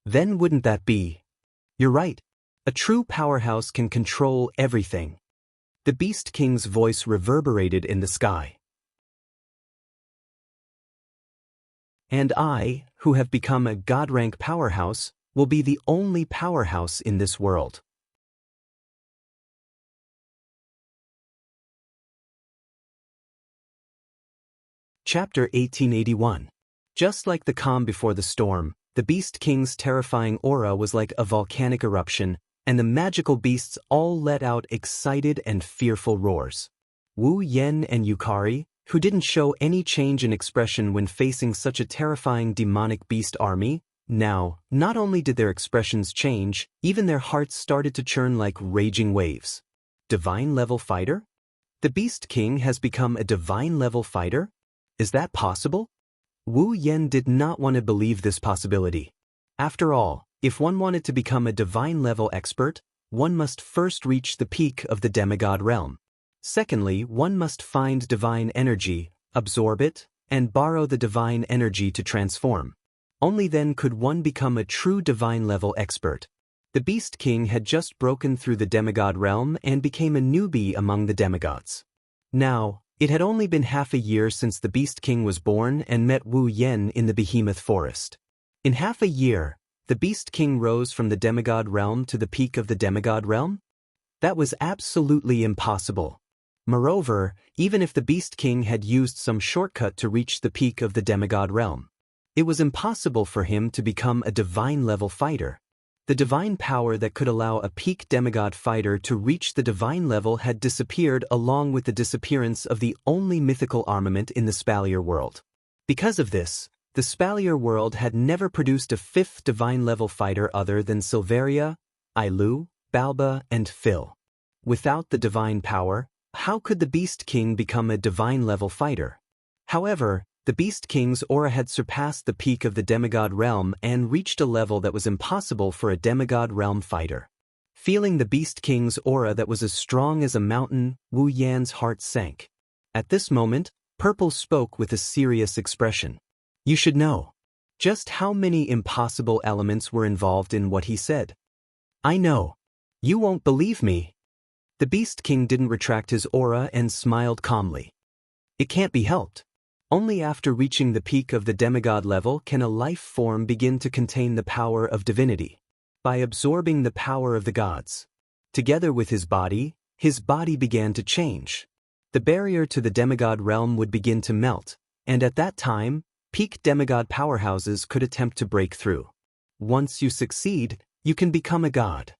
Then wouldn't that be? You're right. A true powerhouse can control everything. The Beast King's voice reverberated in the sky. And I, who have become a god-rank powerhouse, will be the only powerhouse in this world. Chapter 1881. Just like the calm before the storm, the Beast King's terrifying aura was like a volcanic eruption, and the magical beasts all let out excited and fearful roars. Wu Yan and Yukari, who didn't show any change in expression when facing such a terrifying demonic beast army, now, not only did their expressions change, even their hearts started to churn like raging waves. Divine-level fighter? The Beast King has become a divine-level fighter? Is that possible? Wu Yan did not want to believe this possibility. After all, if one wanted to become a divine-level expert, one must first reach the peak of the demigod realm. Secondly, one must find divine energy, absorb it, and borrow the divine energy to transform. Only then could one become a true divine-level expert. The Beast King had just broken through the demigod realm and became a newbie among the demigods. Now, it had only been half a year since the Beast King was born and met Wu Yan in the behemoth forest. In half a year, the Beast King rose from the demigod realm to the peak of the demigod realm? That was absolutely impossible. Moreover, even if the Beast King had used some shortcut to reach the peak of the demigod realm, it was impossible for him to become a divine-level fighter. The divine power that could allow a peak demigod fighter to reach the divine level had disappeared along with the disappearance of the only mythical armament in the Spalier world. Because of this, the Spalier world had never produced a 5th divine-level fighter other than Silveria, Ailu, Balba, and Phil. Without the divine power, how could the Beast King become a divine-level fighter? However, the Beast King's aura had surpassed the peak of the demigod realm and reached a level that was impossible for a demigod realm fighter. Feeling the Beast King's aura that was as strong as a mountain, Wu Yan's heart sank. At this moment, Purple spoke with a serious expression. You should know just how many impossible elements were involved in what he said. I know. You won't believe me. The Beast King didn't retract his aura and smiled calmly. It can't be helped. Only after reaching the peak of the demigod level can a life form begin to contain the power of divinity. By absorbing the power of the gods, together with his body began to change. The barrier to the demigod realm would begin to melt, and at that time, peak demigod powerhouses could attempt to break through. Once you succeed, you can become a god.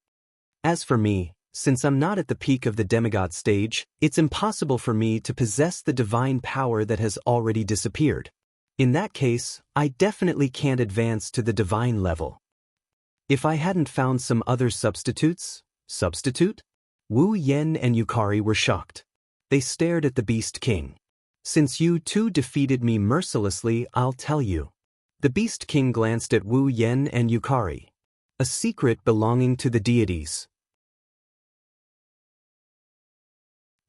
As for me, since I'm not at the peak of the demigod stage, it's impossible for me to possess the divine power that has already disappeared. In that case, I definitely can't advance to the divine level. If I hadn't found some other substitutes? Wu Yen and Yukari were shocked. They stared at the Beast King. Since you two defeated me mercilessly, I'll tell you. The Beast King glanced at Wu Yen and Yukari. A secret belonging to the deities.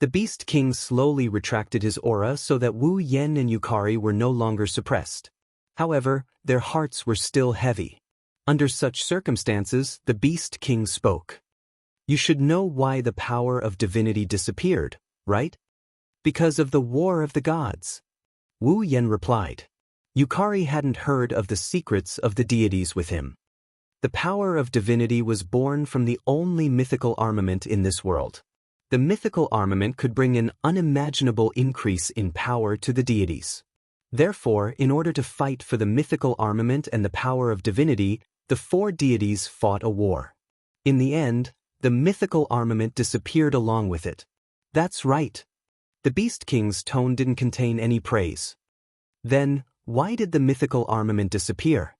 The Beast King slowly retracted his aura so that Wu Yen and Yukari were no longer suppressed. However, their hearts were still heavy. Under such circumstances, the Beast King spoke. You should know why the power of divinity disappeared, right? Because of the War of the Gods. Wu Yen replied. Yukari hadn't heard of the secrets of the deities with him. The power of divinity was born from the only mythical armament in this world. The mythical armament could bring an unimaginable increase in power to the deities. Therefore, in order to fight for the mythical armament and the power of divinity, the four deities fought a war. In the end, the mythical armament disappeared along with it. That's right. The Beast King's tone didn't contain any praise. Then, why did the mythical armament disappear?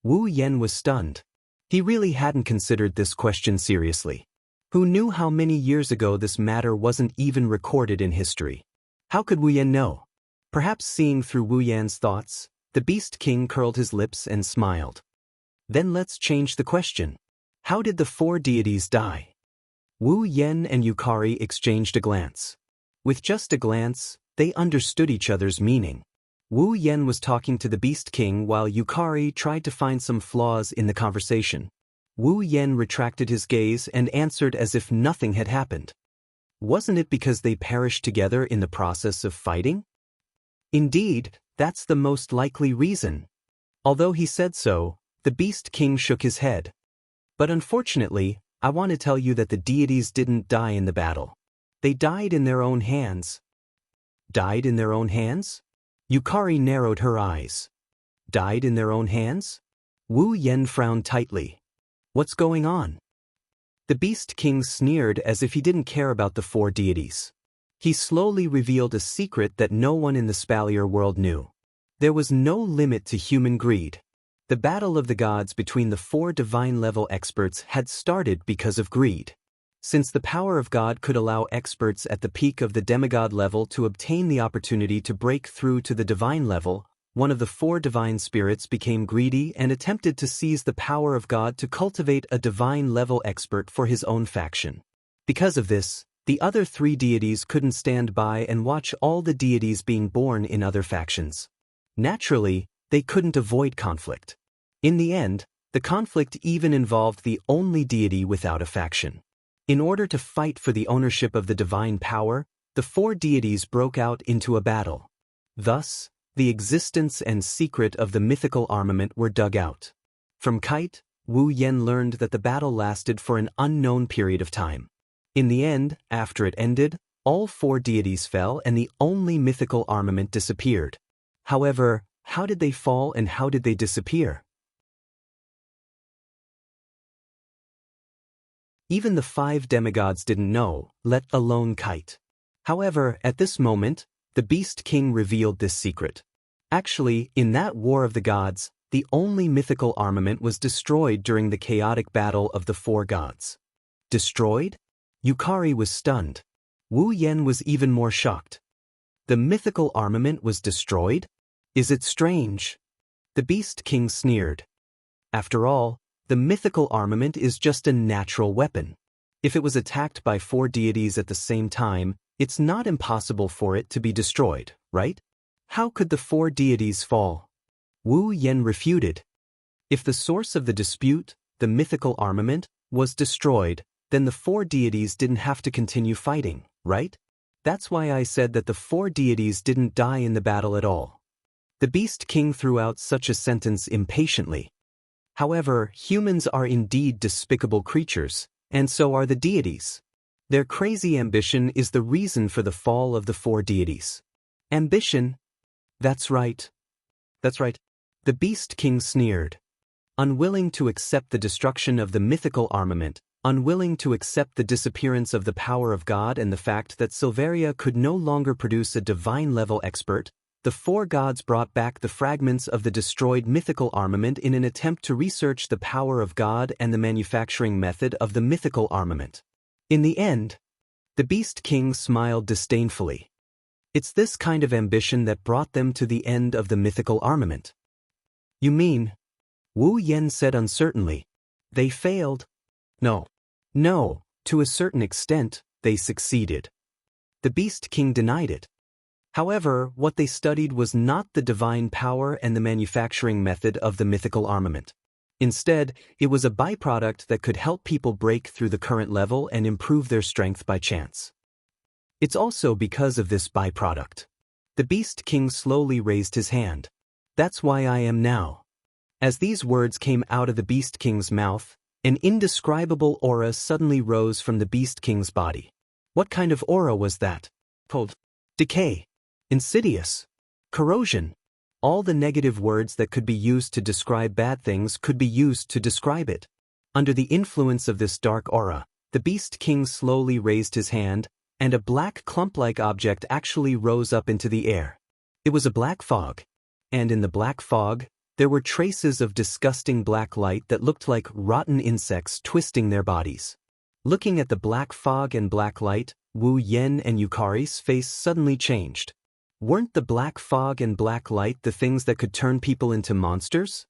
Wu Yen was stunned. He really hadn't considered this question seriously. Who knew how many years ago this matter wasn't even recorded in history? How could Wu Yen know? Perhaps seeing through Wu Yan's thoughts, the Beast King curled his lips and smiled. Then let's change the question. How did the four deities die? Wu Yen and Yukari exchanged a glance. With just a glance, they understood each other's meaning. Wu Yen was talking to the Beast King while Yukari tried to find some flaws in the conversation. Wu Yen retracted his gaze and answered as if nothing had happened. Wasn't it because they perished together in the process of fighting? Indeed, that's the most likely reason. Although he said so, the Beast King shook his head. But unfortunately, I want to tell you that the deities didn't die in the battle. They died in their own hands. Died in their own hands? Yukari narrowed her eyes. Died in their own hands? Wu Yen frowned tightly. What's going on? The Beast King sneered as if he didn't care about the four deities. He slowly revealed a secret that no one in the Spalier world knew. There was no limit to human greed. The battle of the gods between the four divine-level experts had started because of greed. Since the power of God could allow experts at the peak of the demigod level to obtain the opportunity to break through to the divine level, one of the four divine spirits became greedy and attempted to seize the power of God to cultivate a divine-level expert for his own faction. Because of this, the other three deities couldn't stand by and watch all the deities being born in other factions. Naturally, they couldn't avoid conflict. In the end, the conflict even involved the only deity without a faction. In order to fight for the ownership of the divine power, the four deities broke out into a battle. Thus, the existence and secret of the mythical armament were dug out. From Kite, Wu Yen learned that the battle lasted for an unknown period of time. In the end, after it ended, all four deities fell and the only mythical armament disappeared. However, how did they fall and how did they disappear? Even the five demigods didn't know, let alone Kite. However, at this moment, the Beast King revealed this secret. Actually, in that War of the Gods, the only mythical armament was destroyed during the chaotic battle of the four gods. Destroyed? Yukari was stunned. Wu Yen was even more shocked. The mythical armament was destroyed? Is it strange? The Beast King sneered. After all, the mythical armament is just a natural weapon. If it was attacked by four deities at the same time, it's not impossible for it to be destroyed, right? How could the four deities fall? Wu Yen refuted. If the source of the dispute, the mythical armament, was destroyed, then the four deities didn't have to continue fighting, right? That's why I said that the four deities didn't die in the battle at all. The Beast King threw out such a sentence impatiently. However, humans are indeed despicable creatures, and so are the deities. Their crazy ambition is the reason for the fall of the four deities. Ambition? That's right. That's right. The Beast King sneered. Unwilling to accept the destruction of the mythical armament, unwilling to accept the disappearance of the power of God and the fact that Silveria could no longer produce a divine-level expert, the four gods brought back the fragments of the destroyed mythical armament in an attempt to research the power of God and the manufacturing method of the mythical armament. In the end, the Beast King smiled disdainfully. It's this kind of ambition that brought them to the end of the mythical armament. You mean? Wu Yen said uncertainly. They failed? No. No, to a certain extent, they succeeded. The Beast King denied it. However, what they studied was not the divine power and the manufacturing method of the mythical armament. Instead, it was a byproduct that could help people break through the current level and improve their strength by chance. It's also because of this byproduct. The Beast King slowly raised his hand. That's why I am now. As these words came out of the Beast King's mouth, an indescribable aura suddenly rose from the Beast King's body. What kind of aura was that? Cold. Decay. Insidious. Corrosion. All the negative words that could be used to describe bad things could be used to describe it. Under the influence of this dark aura, the Beast King slowly raised his hand, and a black clump-like object actually rose up into the air. It was a black fog. And in the black fog, there were traces of disgusting black light that looked like rotten insects twisting their bodies. Looking at the black fog and black light, Wu Yen and Yukari's face suddenly changed. Weren't the black fog and black light the things that could turn people into monsters?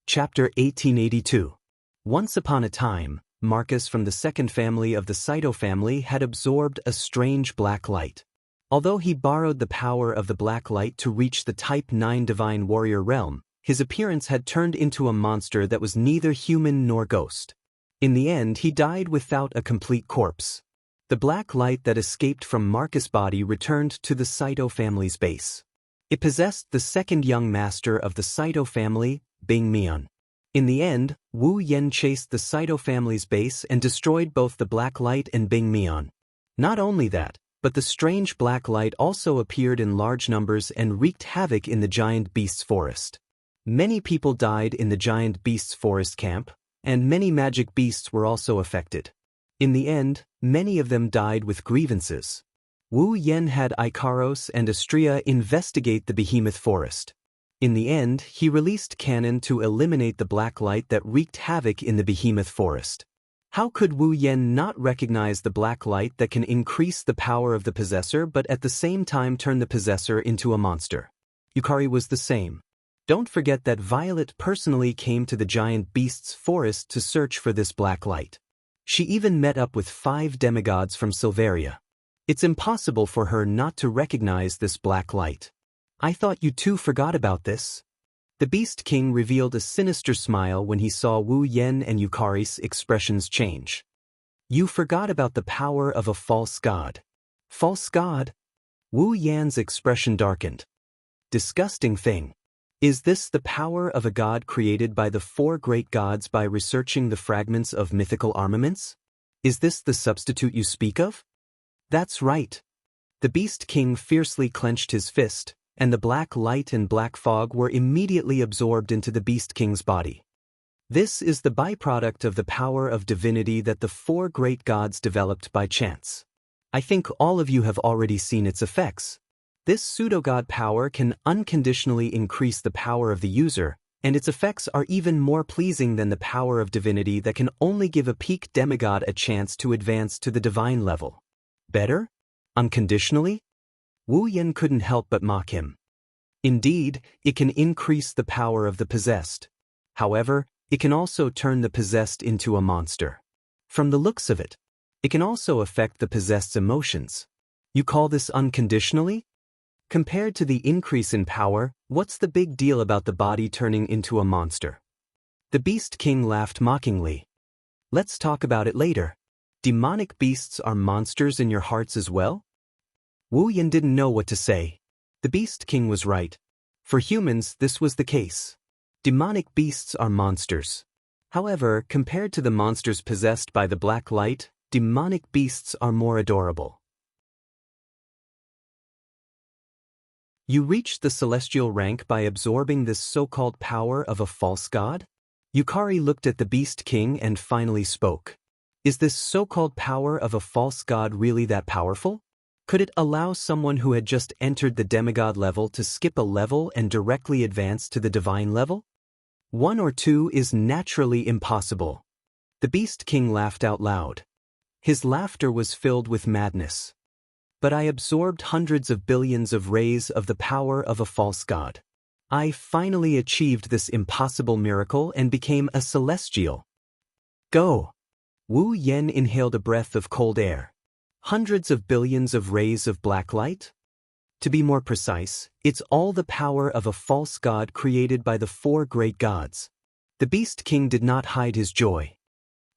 Chapter 1882. Once upon a time, Marcus from the second family of the Saito family had absorbed a strange black light. Although he borrowed the power of the black light to reach the Type 9 Divine Warrior realm, his appearance had turned into a monster that was neither human nor ghost. In the end, he died without a complete corpse. The black light that escaped from Marcus' body returned to the Saito family's base. It possessed the second young master of the Saito family, Bing Mian. In the end, Wu Yen chased the Saito family's base and destroyed both the black light and Bing Mian. Not only that, but the strange black light also appeared in large numbers and wreaked havoc in the giant beast's forest. Many people died in the giant beast's forest camp, and many magic beasts were also affected. In the end, many of them died with grievances. Wu Yen had Ikaros and Astrea investigate the behemoth forest. In the end, he released cannon to eliminate the black light that wreaked havoc in the behemoth forest. How could Wu Yen not recognize the black light that can increase the power of the possessor but at the same time turn the possessor into a monster? Yukari was the same. Don't forget that Violet personally came to the giant beast's forest to search for this black light. She even met up with 5 demigods from Silveria. It's impossible for her not to recognize this black light. I thought you two forgot about this. The Beast King revealed a sinister smile when he saw Wu Yen and Yukari's expressions change. You forgot about the power of a false god. False god? Wu Yan's expression darkened. Disgusting thing. Is this the power of a god created by the 4 great gods by researching the fragments of mythical armaments? Is this the substitute you speak of? That's right. The Beast King fiercely clenched his fist, and the black light and black fog were immediately absorbed into the Beast King's body. This is the byproduct of the power of divinity that the 4 great gods developed by chance. I think all of you have already seen its effects. This pseudo-god power can unconditionally increase the power of the user, and its effects are even more pleasing than the power of divinity that can only give a peak demigod a chance to advance to the divine level. Better? Unconditionally? Wu Yen couldn't help but mock him. Indeed, it can increase the power of the possessed. However, it can also turn the possessed into a monster. From the looks of it, it can also affect the possessed's emotions. You call this unconditionally? Compared to the increase in power, what's the big deal about the body turning into a monster? The Beast King laughed mockingly. Let's talk about it later. Demonic beasts are monsters in your hearts as well? Wu Yen didn't know what to say. The Beast King was right. For humans, this was the case. Demonic beasts are monsters. However, compared to the monsters possessed by the black light, demonic beasts are more adorable. You reached the celestial rank by absorbing this so-called power of a false god? Yukari looked at the Beast King and finally spoke. Is this so-called power of a false god really that powerful? Could it allow someone who had just entered the demigod level to skip a level and directly advance to the divine level? 1 or 2 is naturally impossible. The Beast King laughed out loud. His laughter was filled with madness. But I absorbed hundreds of billions of rays of the power of a false god. I finally achieved this impossible miracle and became a celestial. Go! Wu Yen inhaled a breath of cold air. Hundreds of billions of rays of black light? To be more precise, it's all the power of a false god created by the 4 great gods. The Beast King did not hide his joy.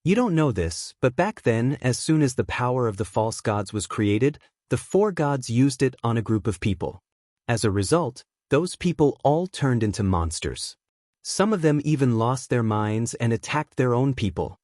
You don't know this, but back then, as soon as the power of the false gods was created, the 4 gods used it on a group of people. As a result, those people all turned into monsters. Some of them even lost their minds and attacked their own people.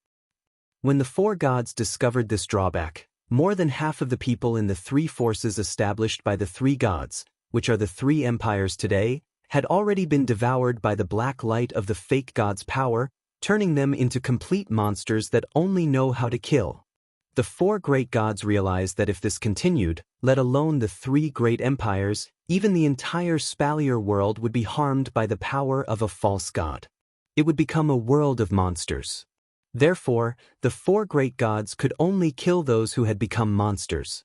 When the 4 gods discovered this drawback, more than half of the people in the 3 forces established by the 3 gods, which are the 3 empires today, had already been devoured by the black light of the fake gods' power, turning them into complete monsters that only know how to kill. The 4 great gods realized that if this continued, let alone the 3 great empires, even the entire Spalier world would be harmed by the power of a false god. It would become a world of monsters. Therefore, the 4 great gods could only kill those who had become monsters.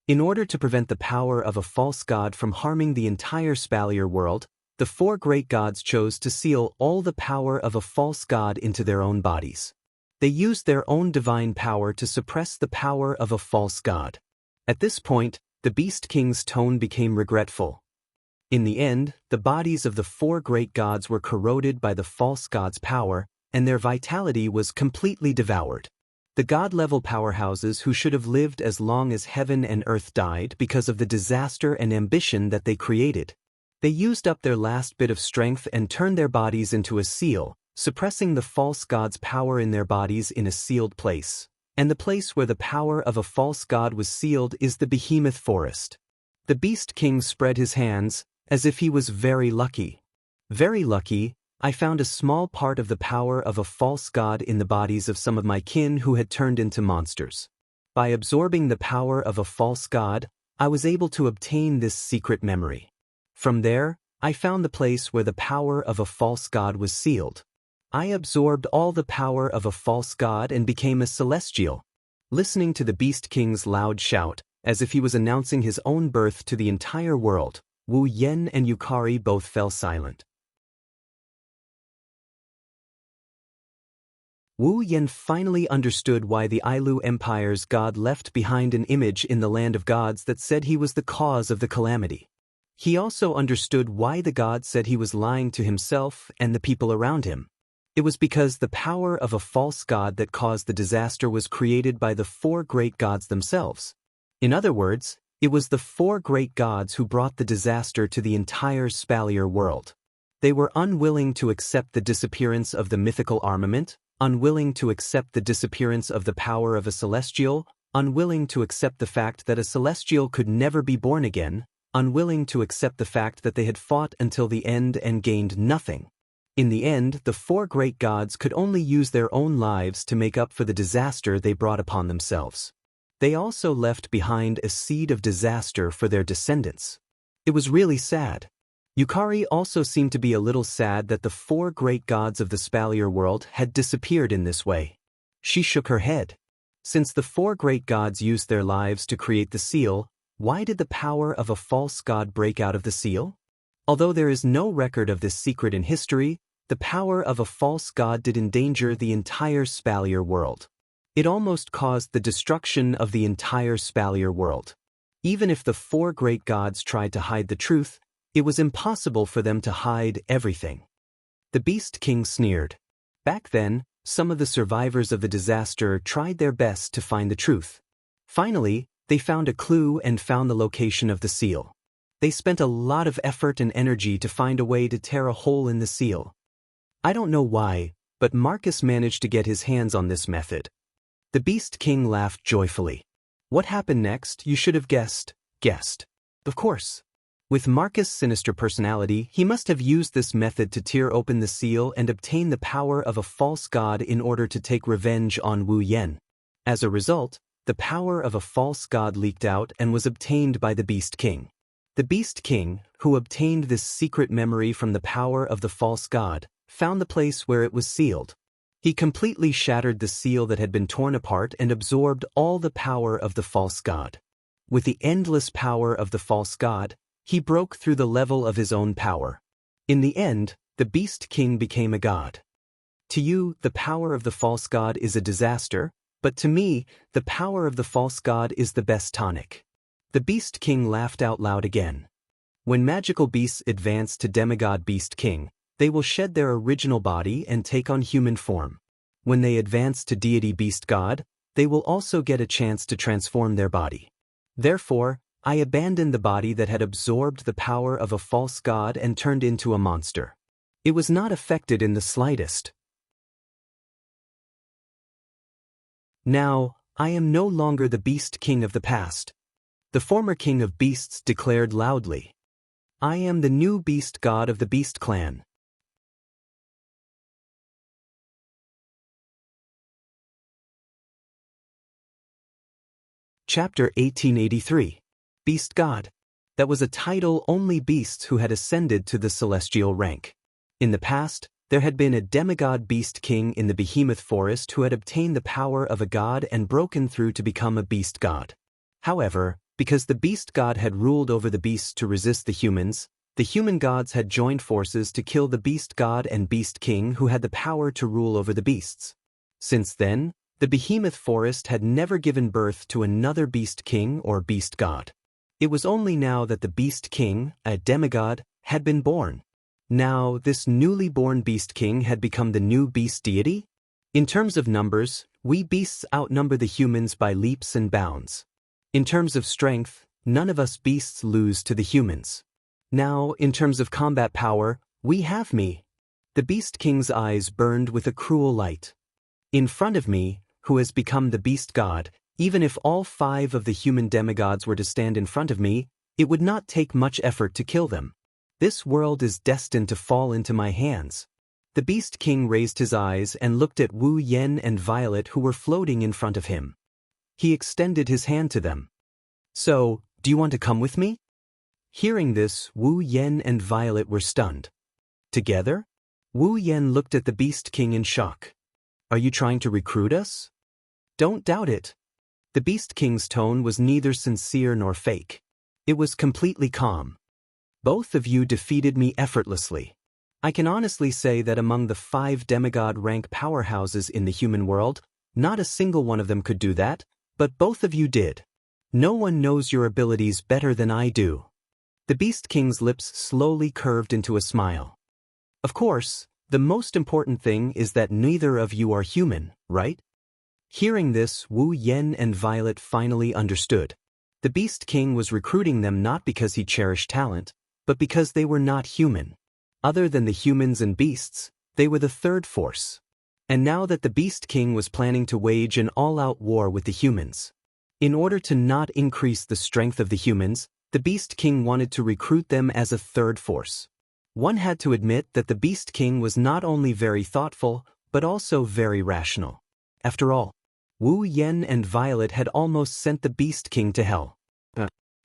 In order to prevent the power of a false god from harming the entire Spalier world, the 4 great gods chose to seal all the power of a false god into their own bodies. They used their own divine power to suppress the power of a false god. At this point, the Beast King's tone became regretful. In the end, the bodies of the 4 great gods were corroded by the false god's power, and their vitality was completely devoured. The god-level powerhouses who should have lived as long as heaven and earth died because of the disaster and ambition that they created. They used up their last bit of strength and turned their bodies into a seal, suppressing the false god's power in their bodies in a sealed place. And the place where the power of a false god was sealed is the behemoth forest. The Beast King spread his hands, as if he was very lucky. Very lucky, I found a small part of the power of a false god in the bodies of some of my kin who had turned into monsters. By absorbing the power of a false god, I was able to obtain this secret memory. From there, I found the place where the power of a false god was sealed. I absorbed all the power of a false god and became a celestial. Listening to the Beast King's loud shout, as if he was announcing his own birth to the entire world, Wu Yen and Yukari both fell silent. Wu Yen finally understood why the Ailu Empire's god left behind an image in the land of gods that said he was the cause of the calamity. He also understood why the god said he was lying to himself and the people around him. It was because the power of a false god that caused the disaster was created by the 4 great gods themselves. In other words, it was the 4 great gods who brought the disaster to the entire Spalier world. They were unwilling to accept the disappearance of the mythical armament, unwilling to accept the disappearance of the power of a celestial, unwilling to accept the fact that a celestial could never be born again, unwilling to accept the fact that they had fought until the end and gained nothing. In the end, the 4 great gods could only use their own lives to make up for the disaster they brought upon themselves. They also left behind a seed of disaster for their descendants. It was really sad. Yukari also seemed to be a little sad that the 4 great gods of the Spalier world had disappeared in this way. She shook her head. Since the 4 great gods used their lives to create the seal, why did the power of a false god break out of the seal? Although there is no record of this secret in history, the power of a false god did endanger the entire Spalier world. It almost caused the destruction of the entire Spalier world. Even if the 4 great gods tried to hide the truth, it was impossible for them to hide everything. The Beast King sneered. Back then, some of the survivors of the disaster tried their best to find the truth. Finally, they found a clue and found the location of the seal. They spent a lot of effort and energy to find a way to tear a hole in the seal. I don't know why, but Marcus managed to get his hands on this method. The Beast King laughed joyfully. What happened next, you should have guessed. Guessed. Of course. With Marcus' sinister personality, he must have used this method to tear open the seal and obtain the power of a false god in order to take revenge on Wu Yen. As a result, the power of a false god leaked out and was obtained by the Beast King. The Beast King, who obtained this secret memory from the power of the false god, found the place where it was sealed. He completely shattered the seal that had been torn apart and absorbed all the power of the false god. With the endless power of the false god, he broke through the level of his own power. In the end, the Beast King became a god. To you, the power of the false god is a disaster, but to me, the power of the false god is the best tonic. The Beast King laughed out loud again. When magical beasts advance to demigod Beast King, they will shed their original body and take on human form. When they advance to deity Beast God, they will also get a chance to transform their body. Therefore, I abandoned the body that had absorbed the power of a false god and turned into a monster. It was not affected in the slightest. Now, I am no longer the Beast King of the past. The former king of beasts declared loudly. I am the new beast god of the Beast Clan. Chapter 1883. Beast God. That was a title only beasts who had ascended to the celestial rank. In the past, there had been a demigod beast king in the behemoth forest who had obtained the power of a god and broken through to become a beast god. However, because the beast god had ruled over the beasts to resist the human gods had joined forces to kill the beast god and beast king who had the power to rule over the beasts. Since then, the behemoth forest had never given birth to another beast king or beast god. It was only now that the beast king, a demigod, had been born. Now, this newly born beast king had become the new beast deity? In terms of numbers, we beasts outnumber the humans by leaps and bounds. In terms of strength, none of us beasts lose to the humans. Now, in terms of combat power, we have me. The beast king's eyes burned with a cruel light. In front of me, who has become the beast god, even if all 5 of the human demigods were to stand in front of me, it would not take much effort to kill them. This world is destined to fall into my hands. The Beast King raised his eyes and looked at Wu Yen and Violet who were floating in front of him. He extended his hand to them. So, do you want to come with me? Hearing this, Wu Yen and Violet were stunned. Together? Wu Yen looked at the Beast King in shock. Are you trying to recruit us? Don't doubt it. The Beast King's tone was neither sincere nor fake. It was completely calm. Both of you defeated me effortlessly. I can honestly say that among the 5 demigod rank powerhouses in the human world, not a single one of them could do that, but both of you did. No one knows your abilities better than I do. The Beast King's lips slowly curved into a smile. Of course, the most important thing is that neither of you are human, right? Hearing this, Wu Yen and Violet finally understood. The Beast King was recruiting them not because he cherished talent, but because they were not human. Other than the humans and beasts, they were the third force. And now that the Beast King was planning to wage an all-out war with the humans. In order to not increase the strength of the humans, the Beast King wanted to recruit them as a third force. One had to admit that the Beast King was not only very thoughtful, but also very rational. After all, Wu Yen and Violet had almost sent the Beast King to hell.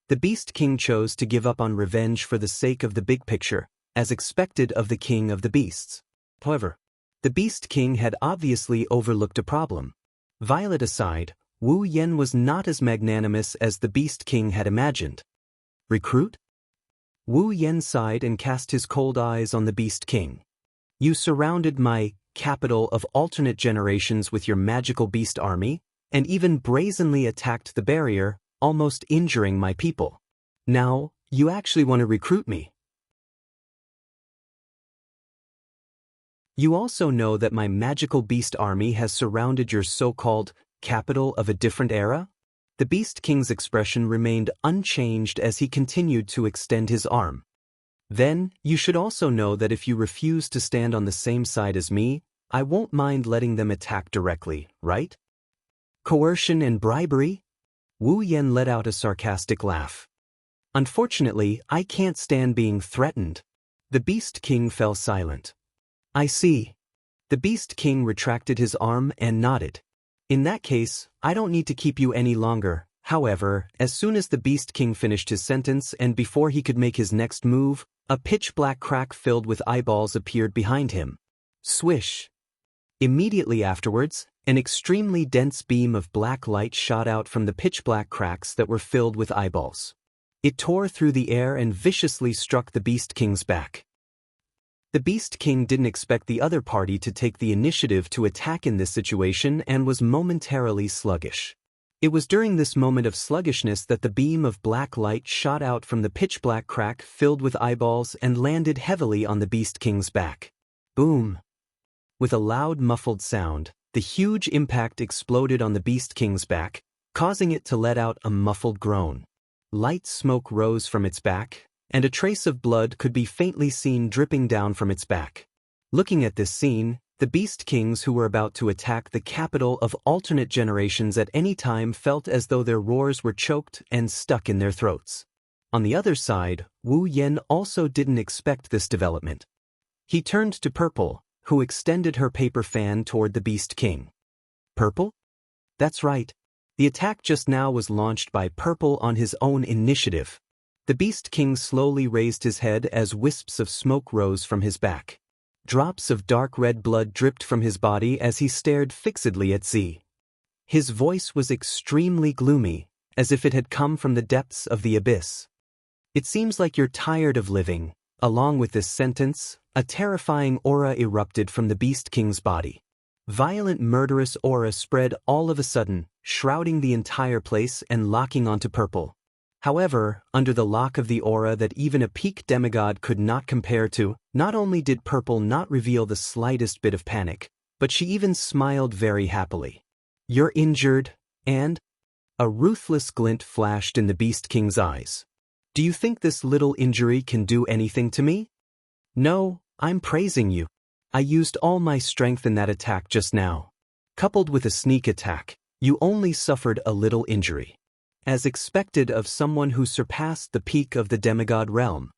The Beast King chose to give up on revenge for the sake of the big picture, as expected of the King of the Beasts. However, the Beast King had obviously overlooked a problem. Violet aside, Wu Yen was not as magnanimous as the Beast King had imagined. Recruit? Wu Yen sighed and cast his cold eyes on the Beast King. You surrounded my capital of alternate generations with your magical beast army, and even brazenly attacked the barrier, almost injuring my people. Now, you actually want to recruit me. You also know that my magical beast army has surrounded your so-called capital of a different era? The Beast King's expression remained unchanged as he continued to extend his arm. Then, you should also know that if you refuse to stand on the same side as me, I won't mind letting them attack directly, right? Coercion and bribery? Wu Yan let out a sarcastic laugh. Unfortunately, I can't stand being threatened. The Beast King fell silent. I see. The Beast King retracted his arm and nodded. In that case, I don't need to keep you any longer. However, as soon as the Beast King finished his sentence and before he could make his next move, a pitch-black crack filled with eyeballs appeared behind him. Swish. Immediately afterwards, an extremely dense beam of black light shot out from the pitch-black cracks that were filled with eyeballs. It tore through the air and viciously struck the Beast King's back. The Beast King didn't expect the other party to take the initiative to attack in this situation and was momentarily sluggish. It was during this moment of sluggishness that the beam of black light shot out from the pitch-black crack filled with eyeballs and landed heavily on the Beast King's back. Boom! With a loud muffled sound, the huge impact exploded on the Beast King's back, causing it to let out a muffled groan. Light smoke rose from its back, and a trace of blood could be faintly seen dripping down from its back. Looking at this scene, the Beast Kings who were about to attack the capital of alternate generations at any time felt as though their roars were choked and stuck in their throats. On the other side, Wu Yan also didn't expect this development. He turned to Purple, who extended her paper fan toward the Beast King. Purple? That's right. The attack just now was launched by Purple on his own initiative. The Beast King slowly raised his head as wisps of smoke rose from his back. Drops of dark red blood dripped from his body as he stared fixedly at Z. His voice was extremely gloomy, as if it had come from the depths of the abyss. It seems like you're tired of living. Along with this sentence, a terrifying aura erupted from the Beast King's body. Violent murderous aura spread all of a sudden, shrouding the entire place and locking onto Purple. However, under the lock of the aura that even a peak demigod could not compare to, not only did Purple not reveal the slightest bit of panic, but she even smiled very happily. You're injured, and? A ruthless glint flashed in the Beast King's eyes. Do you think this little injury can do anything to me? No, I'm praising you. I used all my strength in that attack just now. Coupled with a sneak attack, you only suffered a little injury. As expected of someone who surpassed the peak of the demigod realm.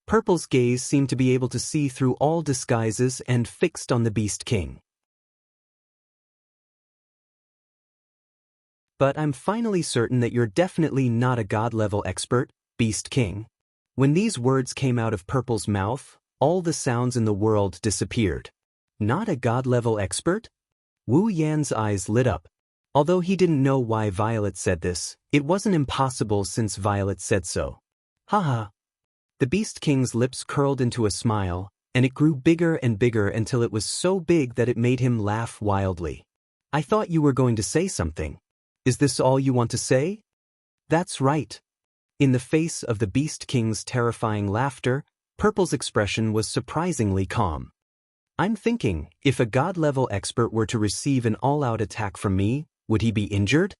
Purple's gaze seemed to be able to see through all disguises and fixed on the Beast King. But I'm finally certain that you're definitely not a god-level expert, Beast King. When these words came out of Purple's mouth, all the sounds in the world disappeared. Not a god-level expert? Wu Yan's eyes lit up. Although he didn't know why Violet said this, it wasn't impossible since Violet said so. Haha. The Beast King's lips curled into a smile, and it grew bigger and bigger until it was so big that it made him laugh wildly. I thought you were going to say something. Is this all you want to say? That's right. In the face of the Beast King's terrifying laughter, Purple's expression was surprisingly calm. I'm thinking, if a god-level expert were to receive an all-out attack from me, would he be injured?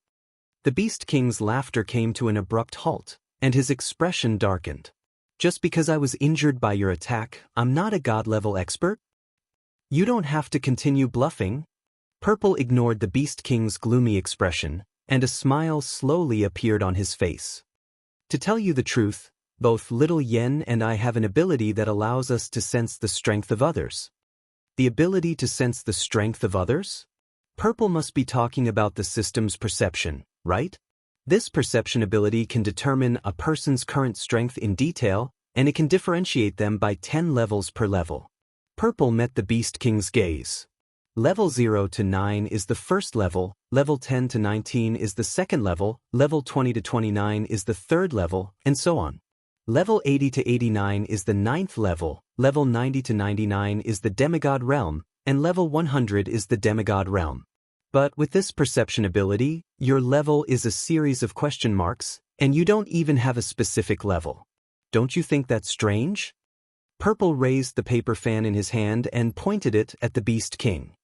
The Beast King's laughter came to an abrupt halt, and his expression darkened. Just because I was injured by your attack, I'm not a god-level expert? You don't have to continue bluffing. Purple ignored the Beast King's gloomy expression, and a smile slowly appeared on his face. To tell you the truth, both Little Yen and I have an ability that allows us to sense the strength of others. The ability to sense the strength of others? Purple must be talking about the system's perception, right? This perception ability can determine a person's current strength in detail, and it can differentiate them by 10 levels per level. Purple met the Beast King's gaze. Level 0 to 9 is the first level, level 10 to 19 is the second level, level 20 to 29 is the third level, and so on. Level 80 to 89 is the 9th level, level 90 to 99 is the demigod realm, and level 100 is the demigod realm. But with this perception ability, your level is a series of question marks, and you don't even have a specific level. Don't you think that's strange? Purple raised the paper fan in his hand and pointed it at the Beast King.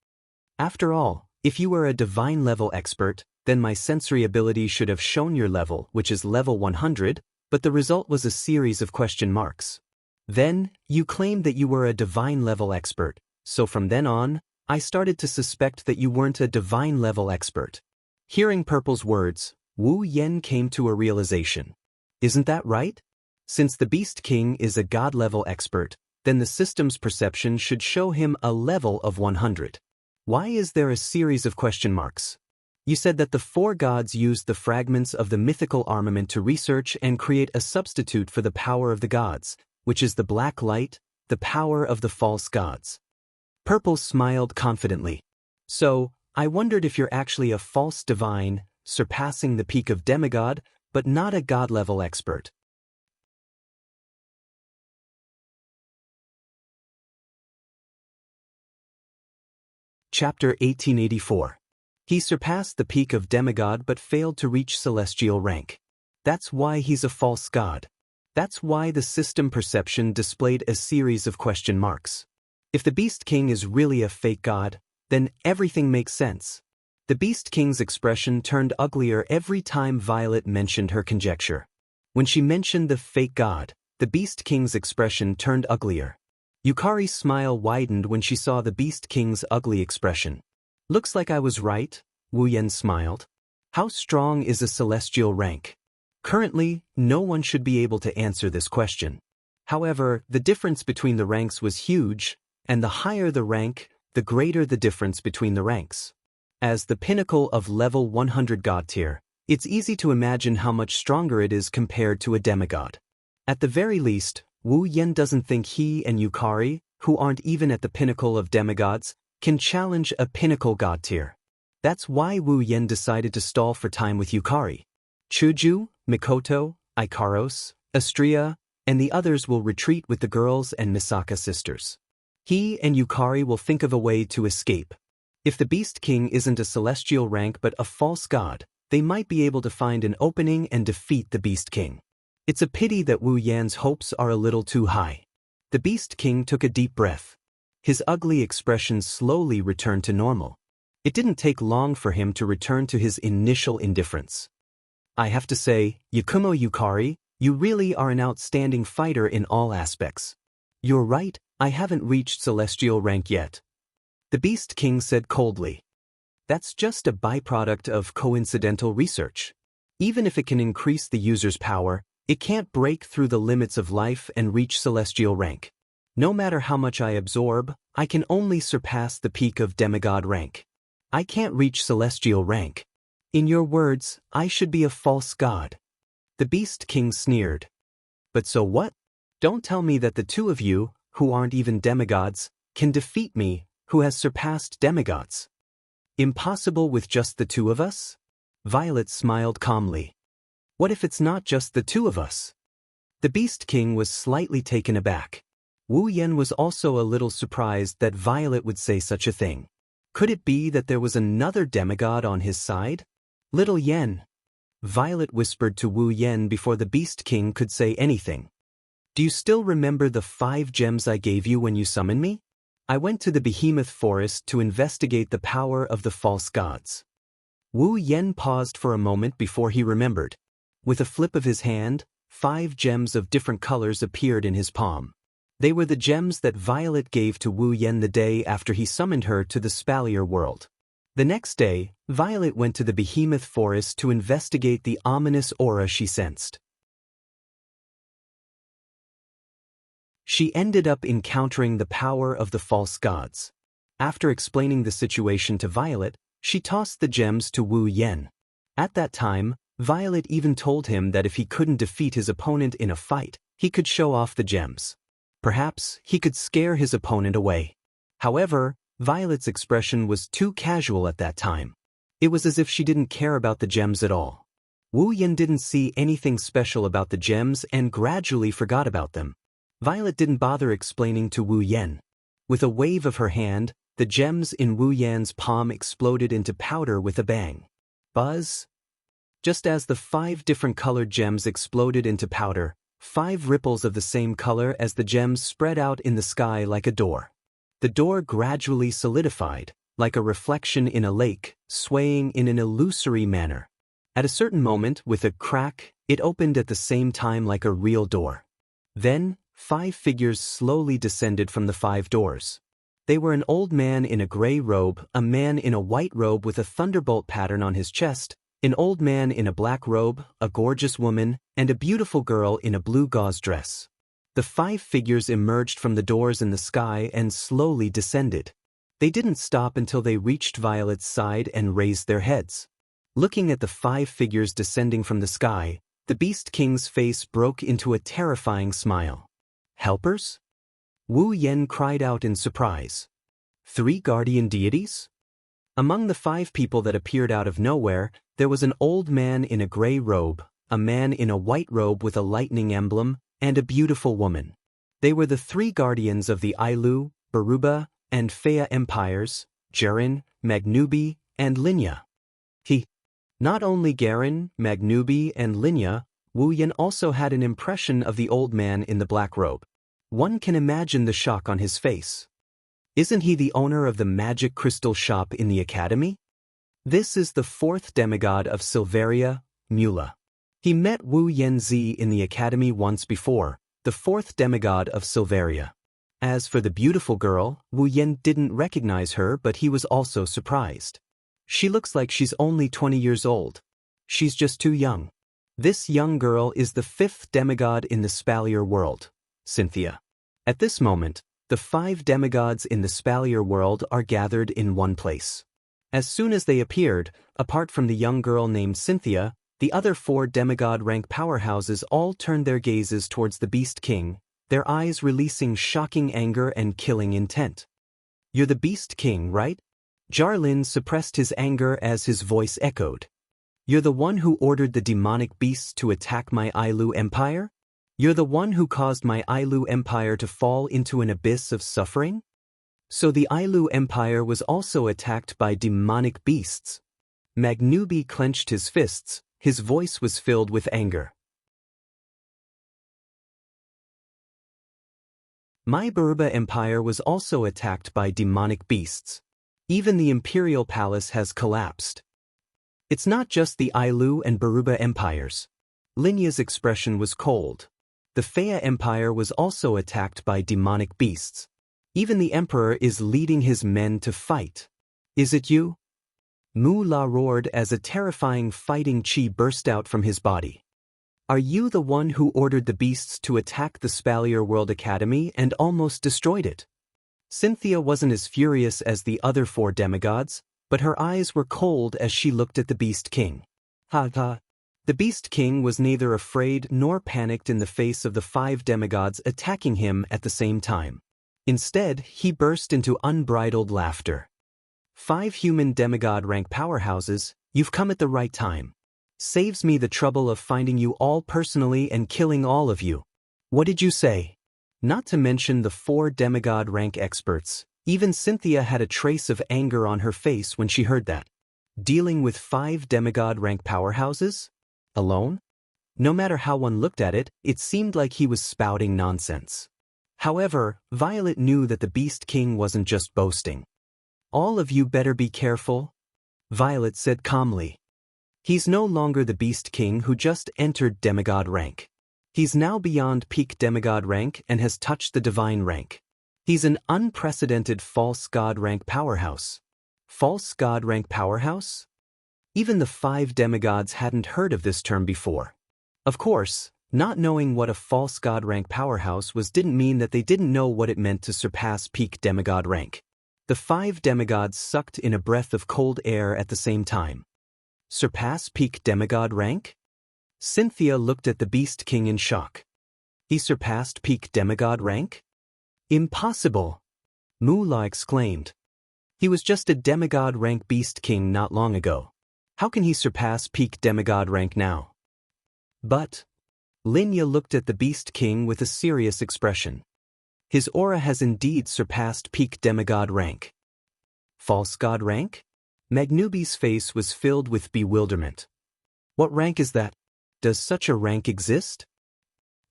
After all, if you were a divine level expert, then my sensory ability should have shown your level, which is level 100, but the result was a series of question marks. Then, you claimed that you were a divine level expert, so from then on, I started to suspect that you weren't a divine level expert. Hearing Purple's words, Wu Yen came to a realization. Isn't that right? Since the Beast King is a God-level expert, then the system's perception should show him a level of 100. Why is there a series of question marks? You said that the four gods used the fragments of the mythical armament to research and create a substitute for the power of the gods, which is the black light, the power of the false gods. Purple smiled confidently. So, I wondered if you're actually a false divine, surpassing the peak of demigod, but not a god-level expert. Chapter 1884. He surpassed the peak of demigod but failed to reach celestial rank. That's why he's a false god. That's why the system perception displayed a series of question marks. If the Beast King is really a fake god, then everything makes sense. The Beast King's expression turned uglier every time Violet mentioned her conjecture. When she mentioned the fake god, the Beast King's expression turned uglier. Yukari's smile widened when she saw the Beast King's ugly expression. Looks like I was right, Wu Yen smiled. How strong is a celestial rank? Currently, no one should be able to answer this question. However, the difference between the ranks was huge, and the higher the rank, the greater the difference between the ranks. As the pinnacle of level 100 god tier, it's easy to imagine how much stronger it is compared to a demigod. At the very least, Wu Yen doesn't think he and Yukari, who aren't even at the pinnacle of demigods, can challenge a pinnacle god tier. That's why Wu Yen decided to stall for time with Yukari. Chuju, Mikoto, Ikaros, Astria, and the others will retreat with the girls and Misaka sisters. He and Yukari will think of a way to escape. If the Beast King isn't a celestial rank but a false god, they might be able to find an opening and defeat the Beast King. It's a pity that Wu Yan's hopes are a little too high. The Beast King took a deep breath. His ugly expression slowly returned to normal. It didn't take long for him to return to his initial indifference. I have to say, Yakumo Yukari, you really are an outstanding fighter in all aspects. You're right, I haven't reached celestial rank yet. The Beast King said coldly. That's just a byproduct of coincidental research. Even if it can increase the user's power, it can't break through the limits of life and reach celestial rank. No matter how much I absorb, I can only surpass the peak of demigod rank. I can't reach celestial rank. In your words, I should be a false god. The Beast King sneered. But so what? Don't tell me that the two of you, who aren't even demigods, can defeat me, who has surpassed demigods. Impossible with just the two of us? Violet smiled calmly. What if it's not just the two of us? The Beast King was slightly taken aback. Wu Yen was also a little surprised that Violet would say such a thing. Could it be that there was another demigod on his side? Little Yen. Violet whispered to Wu Yen before the Beast King could say anything. Do you still remember the 5 gems I gave you when you summoned me? I went to the Behemoth Forest to investigate the power of the false gods. Wu Yen paused for a moment before he remembered. With a flip of his hand, 5 gems of different colors appeared in his palm. They were the gems that Violet gave to Wu Yen the day after he summoned her to the Spalier world. The next day, Violet went to the Behemoth Forest to investigate the ominous aura she sensed. She ended up encountering the power of the false gods. After explaining the situation to Violet, she tossed the gems to Wu Yen. At that time, Violet even told him that if he couldn't defeat his opponent in a fight, he could show off the gems. Perhaps he could scare his opponent away. However, Violet's expression was too casual at that time. It was as if she didn't care about the gems at all. Wu Yen didn't see anything special about the gems and gradually forgot about them. Violet didn't bother explaining to Wu Yen. With a wave of her hand, the gems in Wu Yan's palm exploded into powder with a bang. Buzz! Just as the 5 different colored gems exploded into powder, 5 ripples of the same color as the gems spread out in the sky like a door. The door gradually solidified, like a reflection in a lake, swaying in an illusory manner. At a certain moment, with a crack, it opened at the same time like a real door. Then, 5 figures slowly descended from the 5 doors. They were an old man in a gray robe, a man in a white robe with a thunderbolt pattern on his chest, an old man in a black robe, a gorgeous woman, and a beautiful girl in a blue gauze dress. The 5 figures emerged from the doors in the sky and slowly descended. They didn't stop until they reached Violet's side and raised their heads. Looking at the 5 figures descending from the sky, the Beast King's face broke into a terrifying smile. Helpers? Wu Yen cried out in surprise. 3 guardian deities? Among the 5 people that appeared out of nowhere, there was an old man in a gray robe, a man in a white robe with a lightning emblem, and a beautiful woman. They were the 3 guardians of the Ailu, Baruba, and Fea empires, Jaren, Magnubi, and Linya. Not only Garen, Magnubi, and Linya, Wu Yen also had an impression of the old man in the black robe. One can imagine the shock on his face. Isn't he the owner of the magic crystal shop in the academy? This is the 4th demigod of Silveria, Mula. He met Wu Yenzi in the academy once before, the 4th demigod of Silveria. As for the beautiful girl, Wu Yen didn't recognize her, but he was also surprised. She looks like she's only 20 years old. She's just too young. This young girl is the 5th demigod in the Spalier world, Cynthia. At this moment, the 5 demigods in the Spalier world are gathered in one place. As soon as they appeared, apart from the young girl named Cynthia, the other 4 demigod rank powerhouses all turned their gazes towards the Beast King, their eyes releasing shocking anger and killing intent. You're the Beast King, right? Jarlin suppressed his anger as his voice echoed. You're the one who ordered the demonic beasts to attack my Ailu Empire? You're the one who caused my Ailu Empire to fall into an abyss of suffering? So the Ailu Empire was also attacked by demonic beasts. Magnubi clenched his fists, his voice was filled with anger. My Baruba Empire was also attacked by demonic beasts. Even the Imperial Palace has collapsed. It's not just the Ailu and Baruba empires. Linya's expression was cold. The Fea Empire was also attacked by demonic beasts. Even the Emperor is leading his men to fight. Is it you? Mu La roared as a terrifying fighting chi burst out from his body. Are you the one who ordered the beasts to attack the Spalier World Academy and almost destroyed it? Cynthia wasn't as furious as the other 4 demigods, but her eyes were cold as she looked at the Beast King. The Beast King was neither afraid nor panicked in the face of the 5 demigods attacking him at the same time. Instead, he burst into unbridled laughter. 5 human demigod rank powerhouses, you've come at the right time. Saves me the trouble of finding you all personally and killing all of you. What did you say? Not to mention the 4 demigod rank experts, even Cynthia had a trace of anger on her face when she heard that. Dealing with 5 demigod rank powerhouses? Alone? No matter how one looked at it, it seemed like he was spouting nonsense. However, Violet knew that the Beast King wasn't just boasting. All of you better be careful, Violet said calmly. He's no longer the Beast King who just entered demigod rank. He's now beyond peak demigod rank and has touched the divine rank. He's an unprecedented false god rank powerhouse. False god rank powerhouse? Even the 5 demigods hadn't heard of this term before. Of course, not knowing what a false god rank powerhouse was didn't mean that they didn't know what it meant to surpass peak demigod rank. The 5 demigods sucked in a breath of cold air at the same time. Surpass peak demigod rank? Cynthia looked at the Beast King in shock. He surpassed peak demigod rank? Impossible! Mu La exclaimed. He was just a demigod rank Beast King not long ago. How can he surpass peak demigod rank now? But Linya looked at the Beast King with a serious expression. His aura has indeed surpassed peak demigod rank. False god rank? Magnubi's face was filled with bewilderment. What rank is that? Does such a rank exist?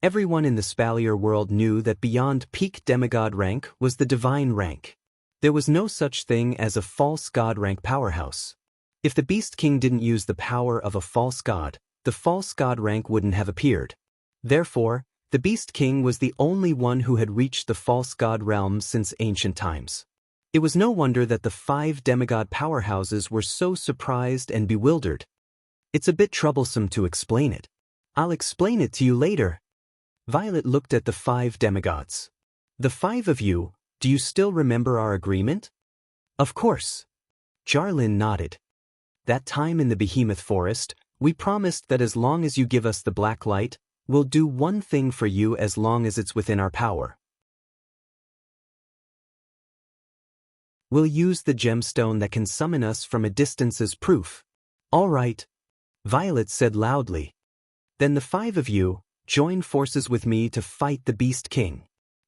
Everyone in the Spalier world knew that beyond peak demigod rank was the divine rank. There was no such thing as a false god rank powerhouse. If the Beast King didn't use the power of a false god, the false god rank wouldn't have appeared. Therefore, the Beast King was the only one who had reached the false god realm since ancient times. It was no wonder that the 5 demigod powerhouses were so surprised and bewildered. It's a bit troublesome to explain it. I'll explain it to you later. Violet looked at the 5 demigods. The 5 of you, do you still remember our agreement? Of course. Jarlin nodded. That time in the Behemoth Forest, we promised that as long as you give us the black light, we'll do one thing for you as long as it's within our power. We'll use the gemstone that can summon us from a distance as proof. All right, Violet said loudly. Then the 5 of you, join forces with me to fight the Beast King.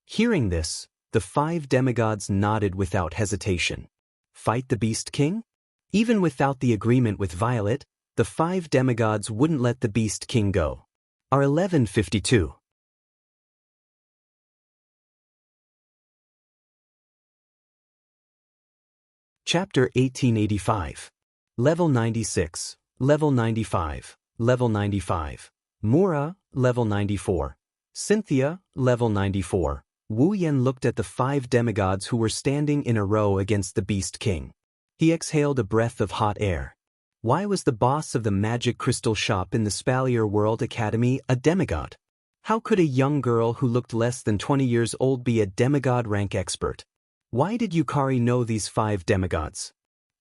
Hearing this, the 5 demigods nodded without hesitation. Fight the Beast King? Even without the agreement with Violet, the 5 demigods wouldn't let the Beast King go. R1152. Chapter 1885. Level 96, Level 95, Level 95. Mura, Level 94. Cynthia, Level 94. Wu Yan looked at the 5 demigods who were standing in a row against the Beast King. He exhaled a breath of hot air. Why was the boss of the magic crystal shop in the Spalier World Academy a demigod? How could a young girl who looked less than 20 years old be a demigod rank expert? Why did Yukari know these 5 demigods?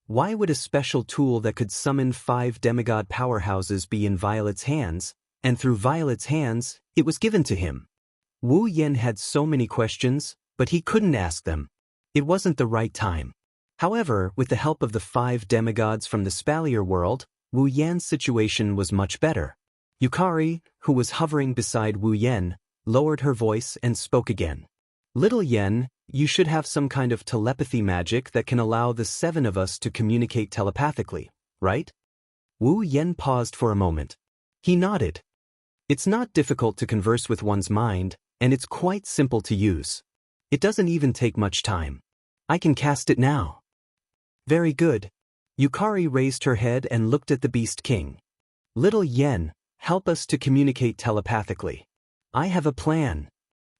Why would a special tool that could summon 5 demigod powerhouses be in Violet's hands, and through Violet's hands, it was given to him? Wu Yan had so many questions, but he couldn't ask them. It wasn't the right time. However, with the help of the 5 demigods from the Spalier world, Wu Yan's situation was much better. Yukari, who was hovering beside Wu Yan, lowered her voice and spoke again. Little Yen, you should have some kind of telepathy magic that can allow the 7 of us to communicate telepathically, right? Wu Yan paused for a moment. He nodded. It's not difficult to converse with one's mind, and it's quite simple to use. It doesn't even take much time. I can cast it now. Very good. Yukari raised her head and looked at the Beast King. Little Yen, help us to communicate telepathically. I have a plan.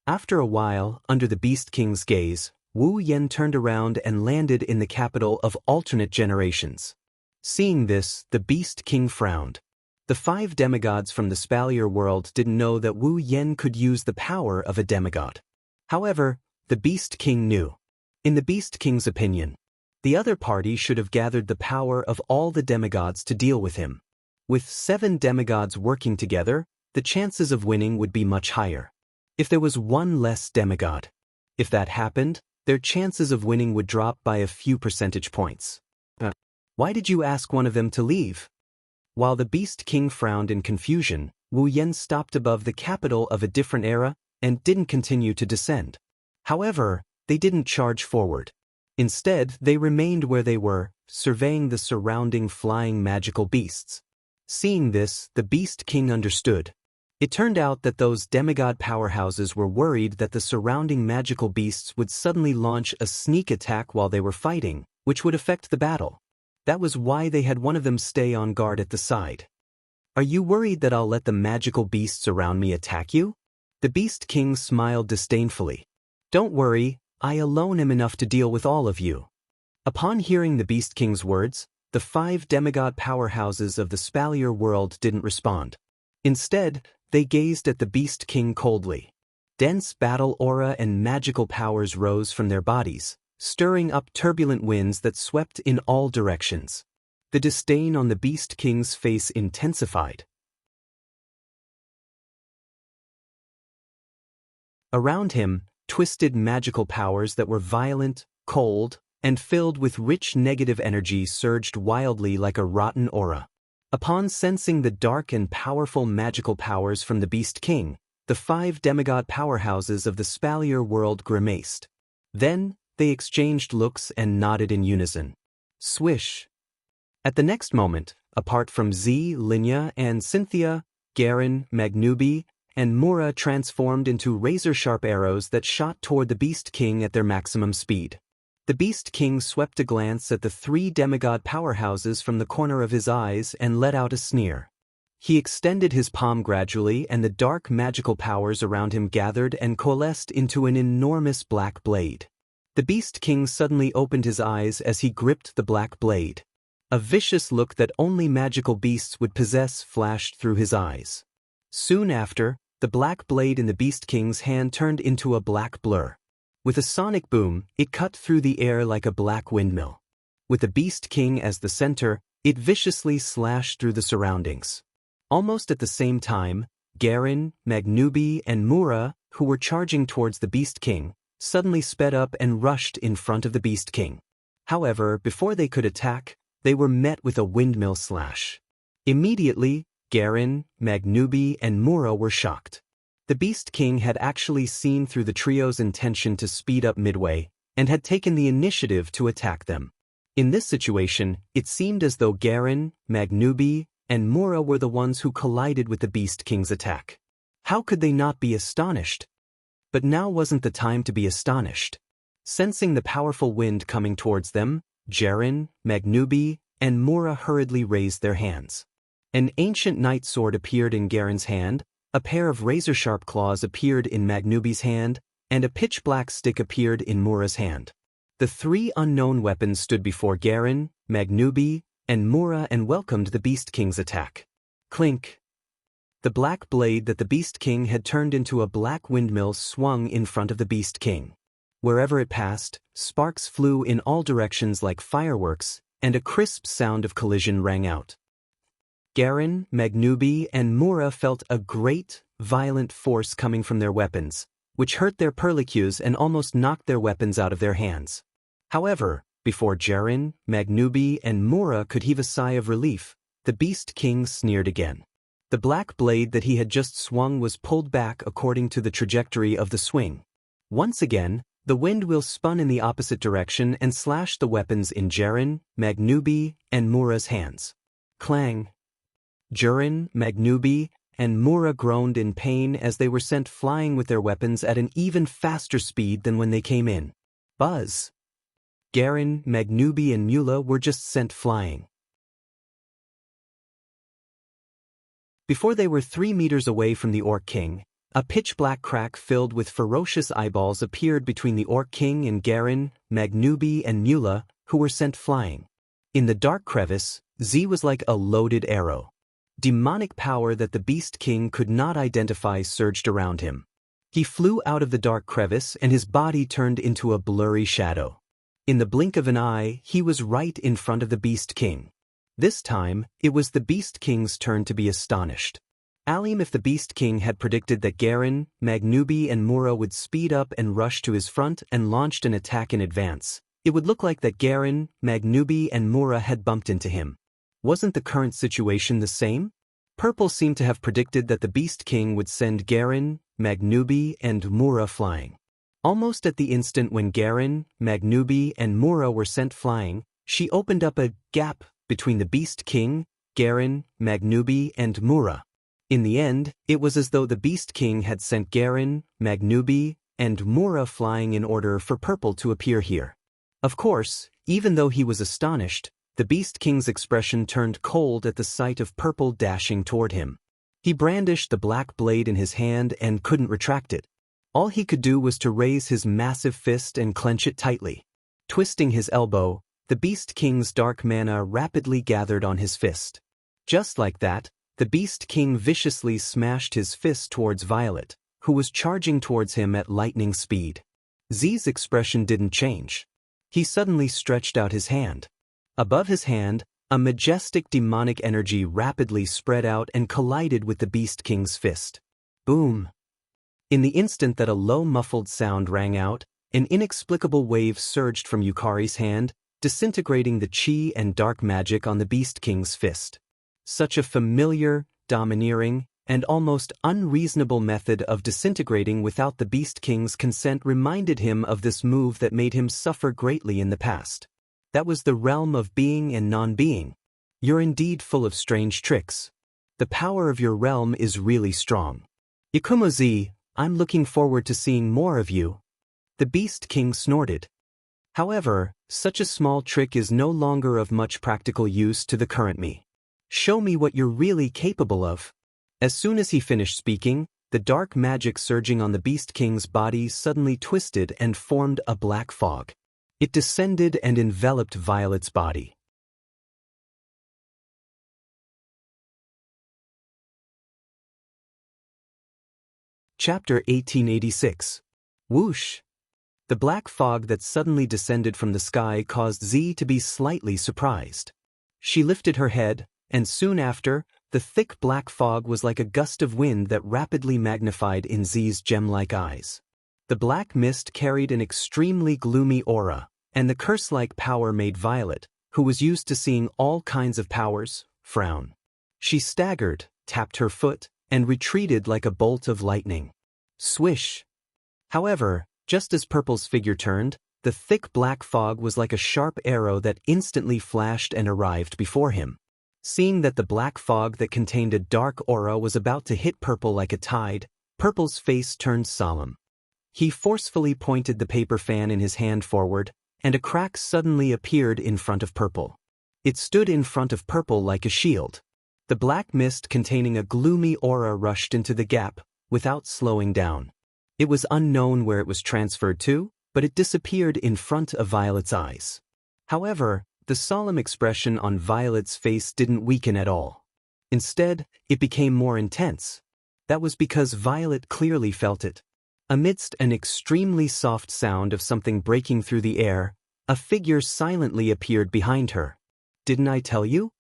After a while, under the Beast King's gaze, Wu Yan turned around and landed in the capital of alternate generations. Seeing this, the Beast King frowned. The 5 demigods from the Spalier world didn't know that Wu Yan could use the power of a demigod. However, the Beast King knew. In the Beast King's opinion, the other party should have gathered the power of all the demigods to deal with him. With 7 demigods working together, the chances of winning would be much higher. If there was one less demigod, if that happened, their chances of winning would drop by a few percentage points. Why did you ask one of them to leave? While the Beast King frowned in confusion, Wu Yan stopped above the capital of a different era and didn't continue to descend. However, they didn't charge forward. Instead, they remained where they were, surveying the surrounding flying magical beasts. Seeing this, the Beast King understood. It turned out that those demigod powerhouses were worried that the surrounding magical beasts would suddenly launch a sneak attack while they were fighting, which would affect the battle. That was why they had one of them stay on guard at the side. Are you worried that I'll let the magical beasts around me attack you? The Beast King smiled disdainfully. Don't worry, I alone am enough to deal with all of you. Upon hearing the Beast King's words, the 5 demigod powerhouses of the Spalier world didn't respond. Instead, they gazed at the Beast King coldly. Dense battle aura and magical powers rose from their bodies, stirring up turbulent winds that swept in all directions. The disdain on the Beast King's face intensified. Around him, twisted magical powers that were violent, cold, and filled with rich negative energy surged wildly like a rotten aura. Upon sensing the dark and powerful magical powers from the Beast King, the 5 demigod powerhouses of the Spalier world grimaced. Then, they exchanged looks and nodded in unison. Swish. At the next moment, apart from Z, Linya, and Cynthia, Garen, Magnubi, and Mura transformed into razor-sharp arrows that shot toward the Beast King at their maximum speed. The Beast King swept a glance at the 3 demigod powerhouses from the corner of his eyes and let out a sneer. He extended his palm gradually, and the dark magical powers around him gathered and coalesced into an enormous black blade. The Beast King suddenly opened his eyes as he gripped the black blade. A vicious look that only magical beasts would possess flashed through his eyes. Soon after, the black blade in the Beast King's hand turned into a black blur. With a sonic boom, it cut through the air like a black windmill. With the Beast King as the center, it viciously slashed through the surroundings. Almost at the same time, Garen, Magnubi, and Mura, who were charging towards the Beast King, suddenly sped up and rushed in front of the Beast King. However, before they could attack, they were met with a windmill slash. Immediately, Garen, Magnubi, and Mura were shocked. The Beast King had actually seen through the trio's intention to speed up midway, and had taken the initiative to attack them. In this situation, it seemed as though Garen, Magnubi, and Mura were the ones who collided with the Beast King's attack. How could they not be astonished? But now wasn't the time to be astonished. Sensing the powerful wind coming towards them, Garen, Magnubi, and Mura hurriedly raised their hands. An ancient night sword appeared in Garen's hand, a pair of razor-sharp claws appeared in Magnubi's hand, and a pitch-black stick appeared in Mura's hand. The three unknown weapons stood before Garen, Magnubi, and Mura and welcomed the Beast King's attack. Clink! The black blade that the Beast King had turned into a black windmill swung in front of the Beast King. Wherever it passed, sparks flew in all directions like fireworks, and a crisp sound of collision rang out. Garen, Magnubi, and Mura felt a great, violent force coming from their weapons, which hurt their perlicues and almost knocked their weapons out of their hands. However, before Garen, Magnubi, and Mura could heave a sigh of relief, the Beast King sneered again. The black blade that he had just swung was pulled back according to the trajectory of the swing. Once again, the wind wheel spun in the opposite direction and slashed the weapons in Garen, Magnubi, and Mura's hands. Clang! Garen, Magnubi, and Mura groaned in pain as they were sent flying with their weapons at an even faster speed than when they came in. Buzz! Garen, Magnubi, and Mula were just sent flying. Before they were 3 meters away from the Orc King, a pitch-black crack filled with ferocious eyeballs appeared between the Orc King and Garen, Magnubi, and Mula, who were sent flying. In the dark crevice, Z was like a loaded arrow. Demonic power that the Beast King could not identify surged around him. He flew out of the dark crevice and his body turned into a blurry shadow. In the blink of an eye, he was right in front of the Beast King. This time, it was the Beast King's turn to be astonished. Alim, if the Beast King had predicted that Garen, Magnubi, and Mura would speed up and rush to his front and launched an attack in advance, it would look like that Garen, Magnubi, and Mura had bumped into him. Wasn't the current situation the same? Purple seemed to have predicted that the Beast King would send Garen, Magnubi, and Mura flying. Almost at the instant when Garen, Magnubi, and Mura were sent flying, she opened up a gap between the Beast King, Garen, Magnubi, and Mura. In the end, it was as though the Beast King had sent Garen, Magnubi, and Mura flying in order for Purple to appear here. Of course, even though he was astonished, the Beast King's expression turned cold at the sight of Purple dashing toward him. He brandished the black blade in his hand and couldn't retract it. All he could do was to raise his massive fist and clench it tightly. Twisting his elbow, the Beast King's dark mana rapidly gathered on his fist. Just like that, the Beast King viciously smashed his fist towards Violet, who was charging towards him at lightning speed. Z's expression didn't change. He suddenly stretched out his hand. Above his hand, a majestic demonic energy rapidly spread out and collided with the Beast King's fist. Boom! In the instant that a low muffled sound rang out, an inexplicable wave surged from Yukari's hand, disintegrating the chi and dark magic on the Beast King's fist. Such a familiar, domineering, and almost unreasonable method of disintegrating without the Beast King's consent reminded him of this move that made him suffer greatly in the past. That was the realm of being and non-being. You're indeed full of strange tricks. The power of your realm is really strong. Ikumo-Z, I'm looking forward to seeing more of you. The Beast King snorted. However, such a small trick is no longer of much practical use to the current me. Show me what you're really capable of. As soon as he finished speaking, the dark magic surging on the Beast King's body suddenly twisted and formed a black fog. It descended and enveloped Violet's body. Chapter 1886. Whoosh! The black fog that suddenly descended from the sky caused Z to be slightly surprised. She lifted her head, and soon after, the thick black fog was like a gust of wind that rapidly magnified in Z's gem-like eyes. The black mist carried an extremely gloomy aura, and the curse-like power made Violet, who was used to seeing all kinds of powers, frown. She staggered, tapped her foot, and retreated like a bolt of lightning. Swish! However, just as Purple's figure turned, the thick black fog was like a sharp arrow that instantly flashed and arrived before him. Seeing that the black fog that contained a dark aura was about to hit Purple like a tide, Purple's face turned solemn. He forcefully pointed the paper fan in his hand forward, and a crack suddenly appeared in front of Purple. It stood in front of Purple like a shield. The black mist containing a gloomy aura rushed into the gap, without slowing down. It was unknown where it was transferred to, but it disappeared in front of Violet's eyes. However, the solemn expression on Violet's face didn't weaken at all. Instead, it became more intense. That was because Violet clearly felt it. Amidst an extremely soft sound of something breaking through the air, a figure silently appeared behind her. "Didn't I tell you?"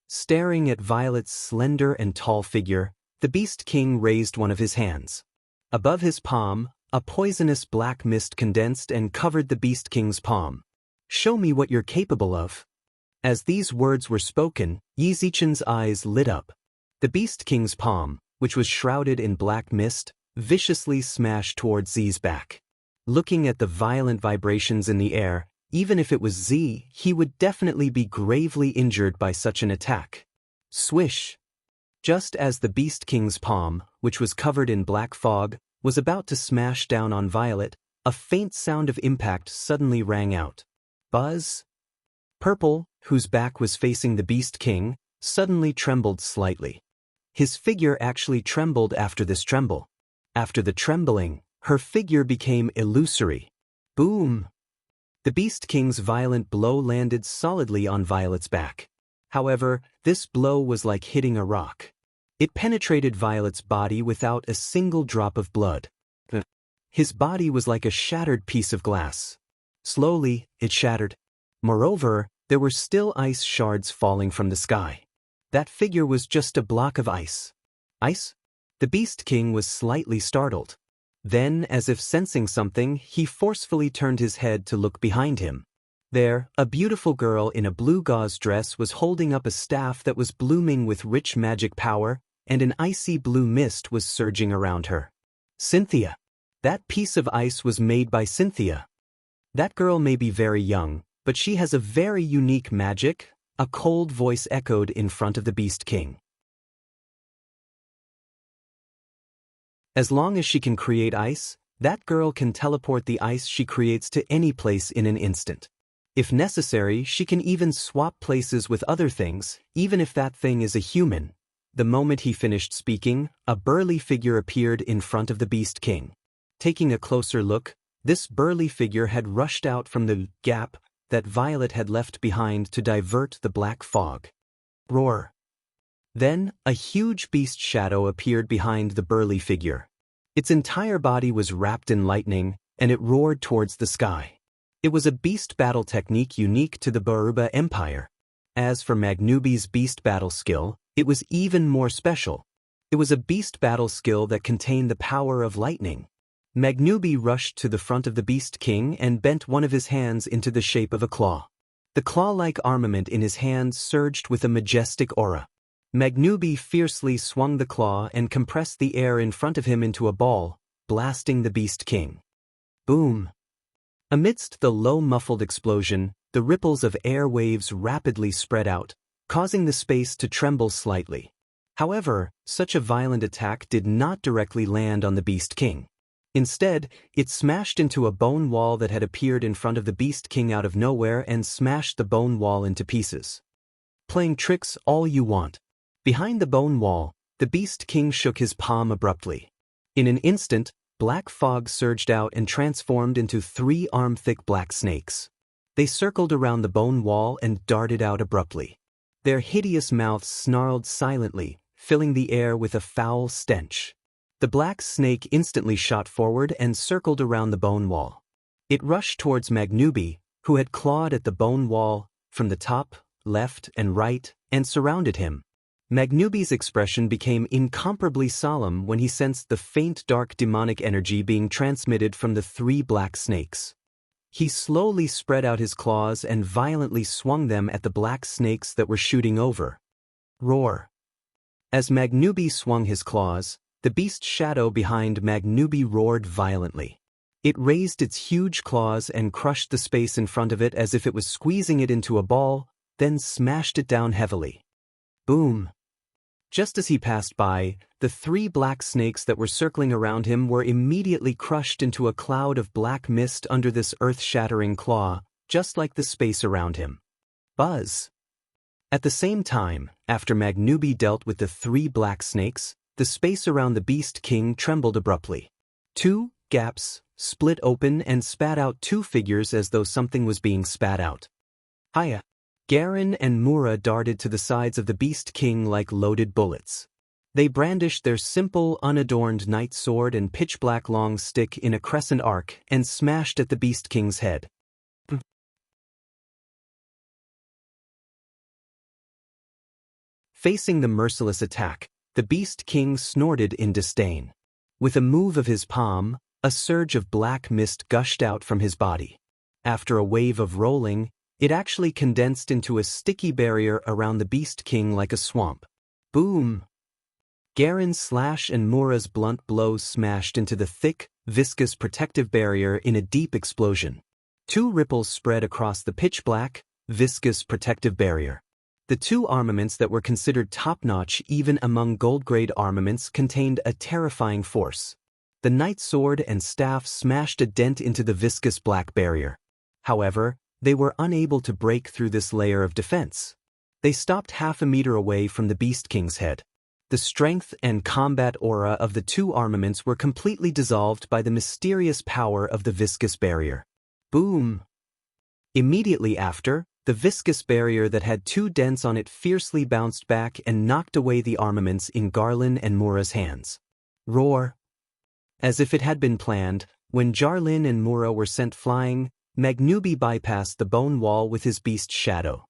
Staring at Violet's slender and tall figure, the Beast King raised one of his hands. Above his palm, a poisonous black mist condensed and covered the Beast King's palm. "Show me what you're capable of." As these words were spoken, Yi Zichen's eyes lit up. The Beast King's palm, which was shrouded in black mist, viciously smashed towards Z's back. Looking at the violent vibrations in the air, even if it was Z, he would definitely be gravely injured by such an attack. Swish! Just as the Beast King's palm, which was covered in black fog, was about to smash down on Violet, a faint sound of impact suddenly rang out. Buzz! Purple, whose back was facing the Beast King, suddenly trembled slightly. His figure actually trembled after this tremble. After the trembling, her figure became illusory. Boom! The Beast King's violent blow landed solidly on Violet's back. However, this blow was like hitting a rock. It penetrated Violet's body without a single drop of blood. His body was like a shattered piece of glass. Slowly, it shattered. Moreover, there were still ice shards falling from the sky. That figure was just a block of ice. Ice? The Beast King was slightly startled. Then, as if sensing something, he forcefully turned his head to look behind him. There, a beautiful girl in a blue gauze dress was holding up a staff that was blooming with rich magic power, and an icy blue mist was surging around her. Cynthia! That piece of ice was made by Cynthia. That girl may be very young, but she has a very unique magic, a cold voice echoed in front of the Beast King. As long as she can create ice, that girl can teleport the ice she creates to any place in an instant. If necessary, she can even swap places with other things, even if that thing is a human. The moment he finished speaking, a burly figure appeared in front of the Beast King. Taking a closer look, this burly figure had rushed out from the gap that Violet had left behind to divert the black fog. Roar! Then, a huge beast shadow appeared behind the burly figure. Its entire body was wrapped in lightning, and it roared towards the sky. It was a beast battle technique unique to the Baruba Empire. As for Magnubi's beast battle skill, it was even more special. It was a beast battle skill that contained the power of lightning. Magnubi rushed to the front of the Beast King and bent one of his hands into the shape of a claw. The claw-like armament in his hand surged with a majestic aura. Magnubi fiercely swung the claw and compressed the air in front of him into a ball, blasting the Beast King. Boom! Amidst the low muffled explosion, the ripples of air waves rapidly spread out, causing the space to tremble slightly. However, such a violent attack did not directly land on the Beast King. Instead, it smashed into a bone wall that had appeared in front of the Beast King out of nowhere and smashed the bone wall into pieces. Playing tricks all you want. Behind the bone wall, the Beast King shook his palm abruptly. In an instant, black fog surged out and transformed into 3 arm-thick black snakes. They circled around the bone wall and darted out abruptly. Their hideous mouths snarled silently, filling the air with a foul stench. The black snake instantly shot forward and circled around the bone wall. It rushed towards Magnubi, who had clawed at the bone wall from the top, left, and right, and surrounded him. Magnubi's expression became incomparably solemn when he sensed the faint dark demonic energy being transmitted from the 3 black snakes. He slowly spread out his claws and violently swung them at the black snakes that were shooting over. Roar! As Magnubi swung his claws, the beast shadow behind Magnubi roared violently. It raised its huge claws and crushed the space in front of it as if it was squeezing it into a ball, then smashed it down heavily. Boom! Just as he passed by, the 3 black snakes that were circling around him were immediately crushed into a cloud of black mist under this earth-shattering claw, just like the space around him. Buzz! At the same time, after Magnubi dealt with the 3 black snakes, the space around the Beast King trembled abruptly. 2 gaps split open and spat out 2 figures as though something was being spat out. Hiya! Garen and Mura darted to the sides of the Beast King like loaded bullets. They brandished their simple, unadorned knight sword and pitch-black long stick in a crescent arc and smashed at the Beast King's head. Facing the merciless attack, the Beast King snorted in disdain. With a move of his palm, a surge of black mist gushed out from his body. After a wave of rolling, it actually condensed into a sticky barrier around the Beast King like a swamp. Boom! Garen's slash and Mura's blunt blows smashed into the thick, viscous protective barrier in a deep explosion. 2 ripples spread across the pitch-black, viscous protective barrier. The 2 armaments that were considered top-notch even among gold-grade armaments contained a terrifying force. The knight sword and staff smashed a dent into the viscous black barrier. However, they were unable to break through this layer of defense. They stopped half a meter away from the Beast King's head. The strength and combat aura of the 2 armaments were completely dissolved by the mysterious power of the viscous barrier. Boom! Immediately after, the viscous barrier that had 2 dents on it fiercely bounced back and knocked away the armaments in Garlin and Mura's hands. Roar! As if it had been planned, when Jarlin and Mura were sent flying, Magnubi bypassed the bone wall with his beast shadow.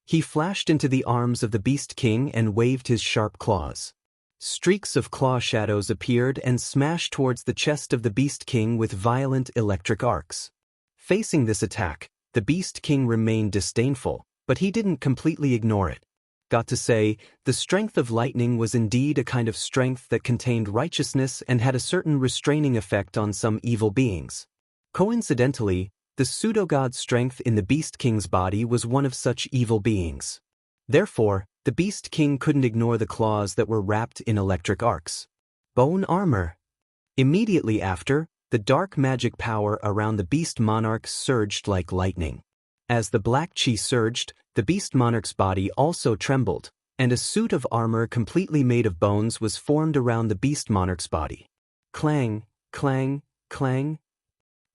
He flashed into the arms of the Beast King and waved his sharp claws. Streaks of claw shadows appeared and smashed towards the chest of the Beast King with violent electric arcs. Facing this attack, the Beast King remained disdainful, but he didn't completely ignore it. Got to say, the strength of lightning was indeed a kind of strength that contained righteousness and had a certain restraining effect on some evil beings. Coincidentally, the pseudo-god strength in the Beast King's body was one of such evil beings. Therefore, the Beast King couldn't ignore the claws that were wrapped in electric arcs. Bone armor. Immediately after, the dark magic power around the Beast Monarch surged like lightning. As the black chi surged, the Beast Monarch's body also trembled, and a suit of armor completely made of bones was formed around the Beast Monarch's body. Clang, clang, clang.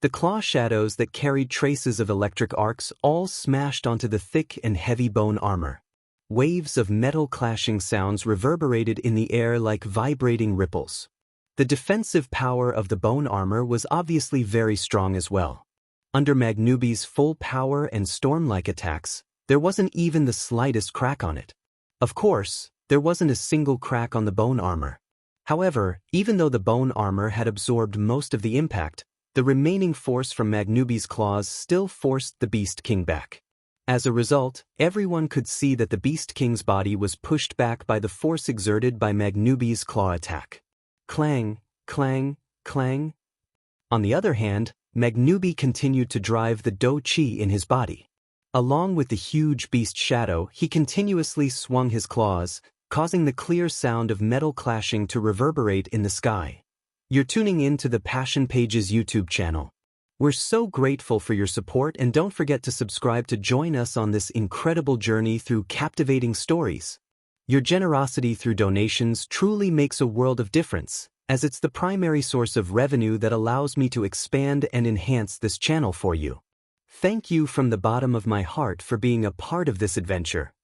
The claw shadows that carried traces of electric arcs all smashed onto the thick and heavy bone armor. Waves of metal clashing sounds reverberated in the air like vibrating ripples. The defensive power of the bone armor was obviously very strong as well. Under Magnubi's full power and storm-like attacks, there wasn't even the slightest crack on it. Of course, there wasn't a single crack on the bone armor. However, even though the bone armor had absorbed most of the impact, the remaining force from Magnubi's claws still forced the Beast King back. As a result, everyone could see that the Beast King's body was pushed back by the force exerted by Magnubi's claw attack. Clang, clang, clang. On the other hand, Magnubi continued to drive the Do Chi in his body. Along with the huge beast shadow, he continuously swung his claws, causing the clear sound of metal clashing to reverberate in the sky. You're tuning in to the Passion Pages YouTube channel. We're so grateful for your support, and don't forget to subscribe to join us on this incredible journey through captivating stories. Your generosity through donations truly makes a world of difference, as it's the primary source of revenue that allows me to expand and enhance this channel for you. Thank you from the bottom of my heart for being a part of this adventure.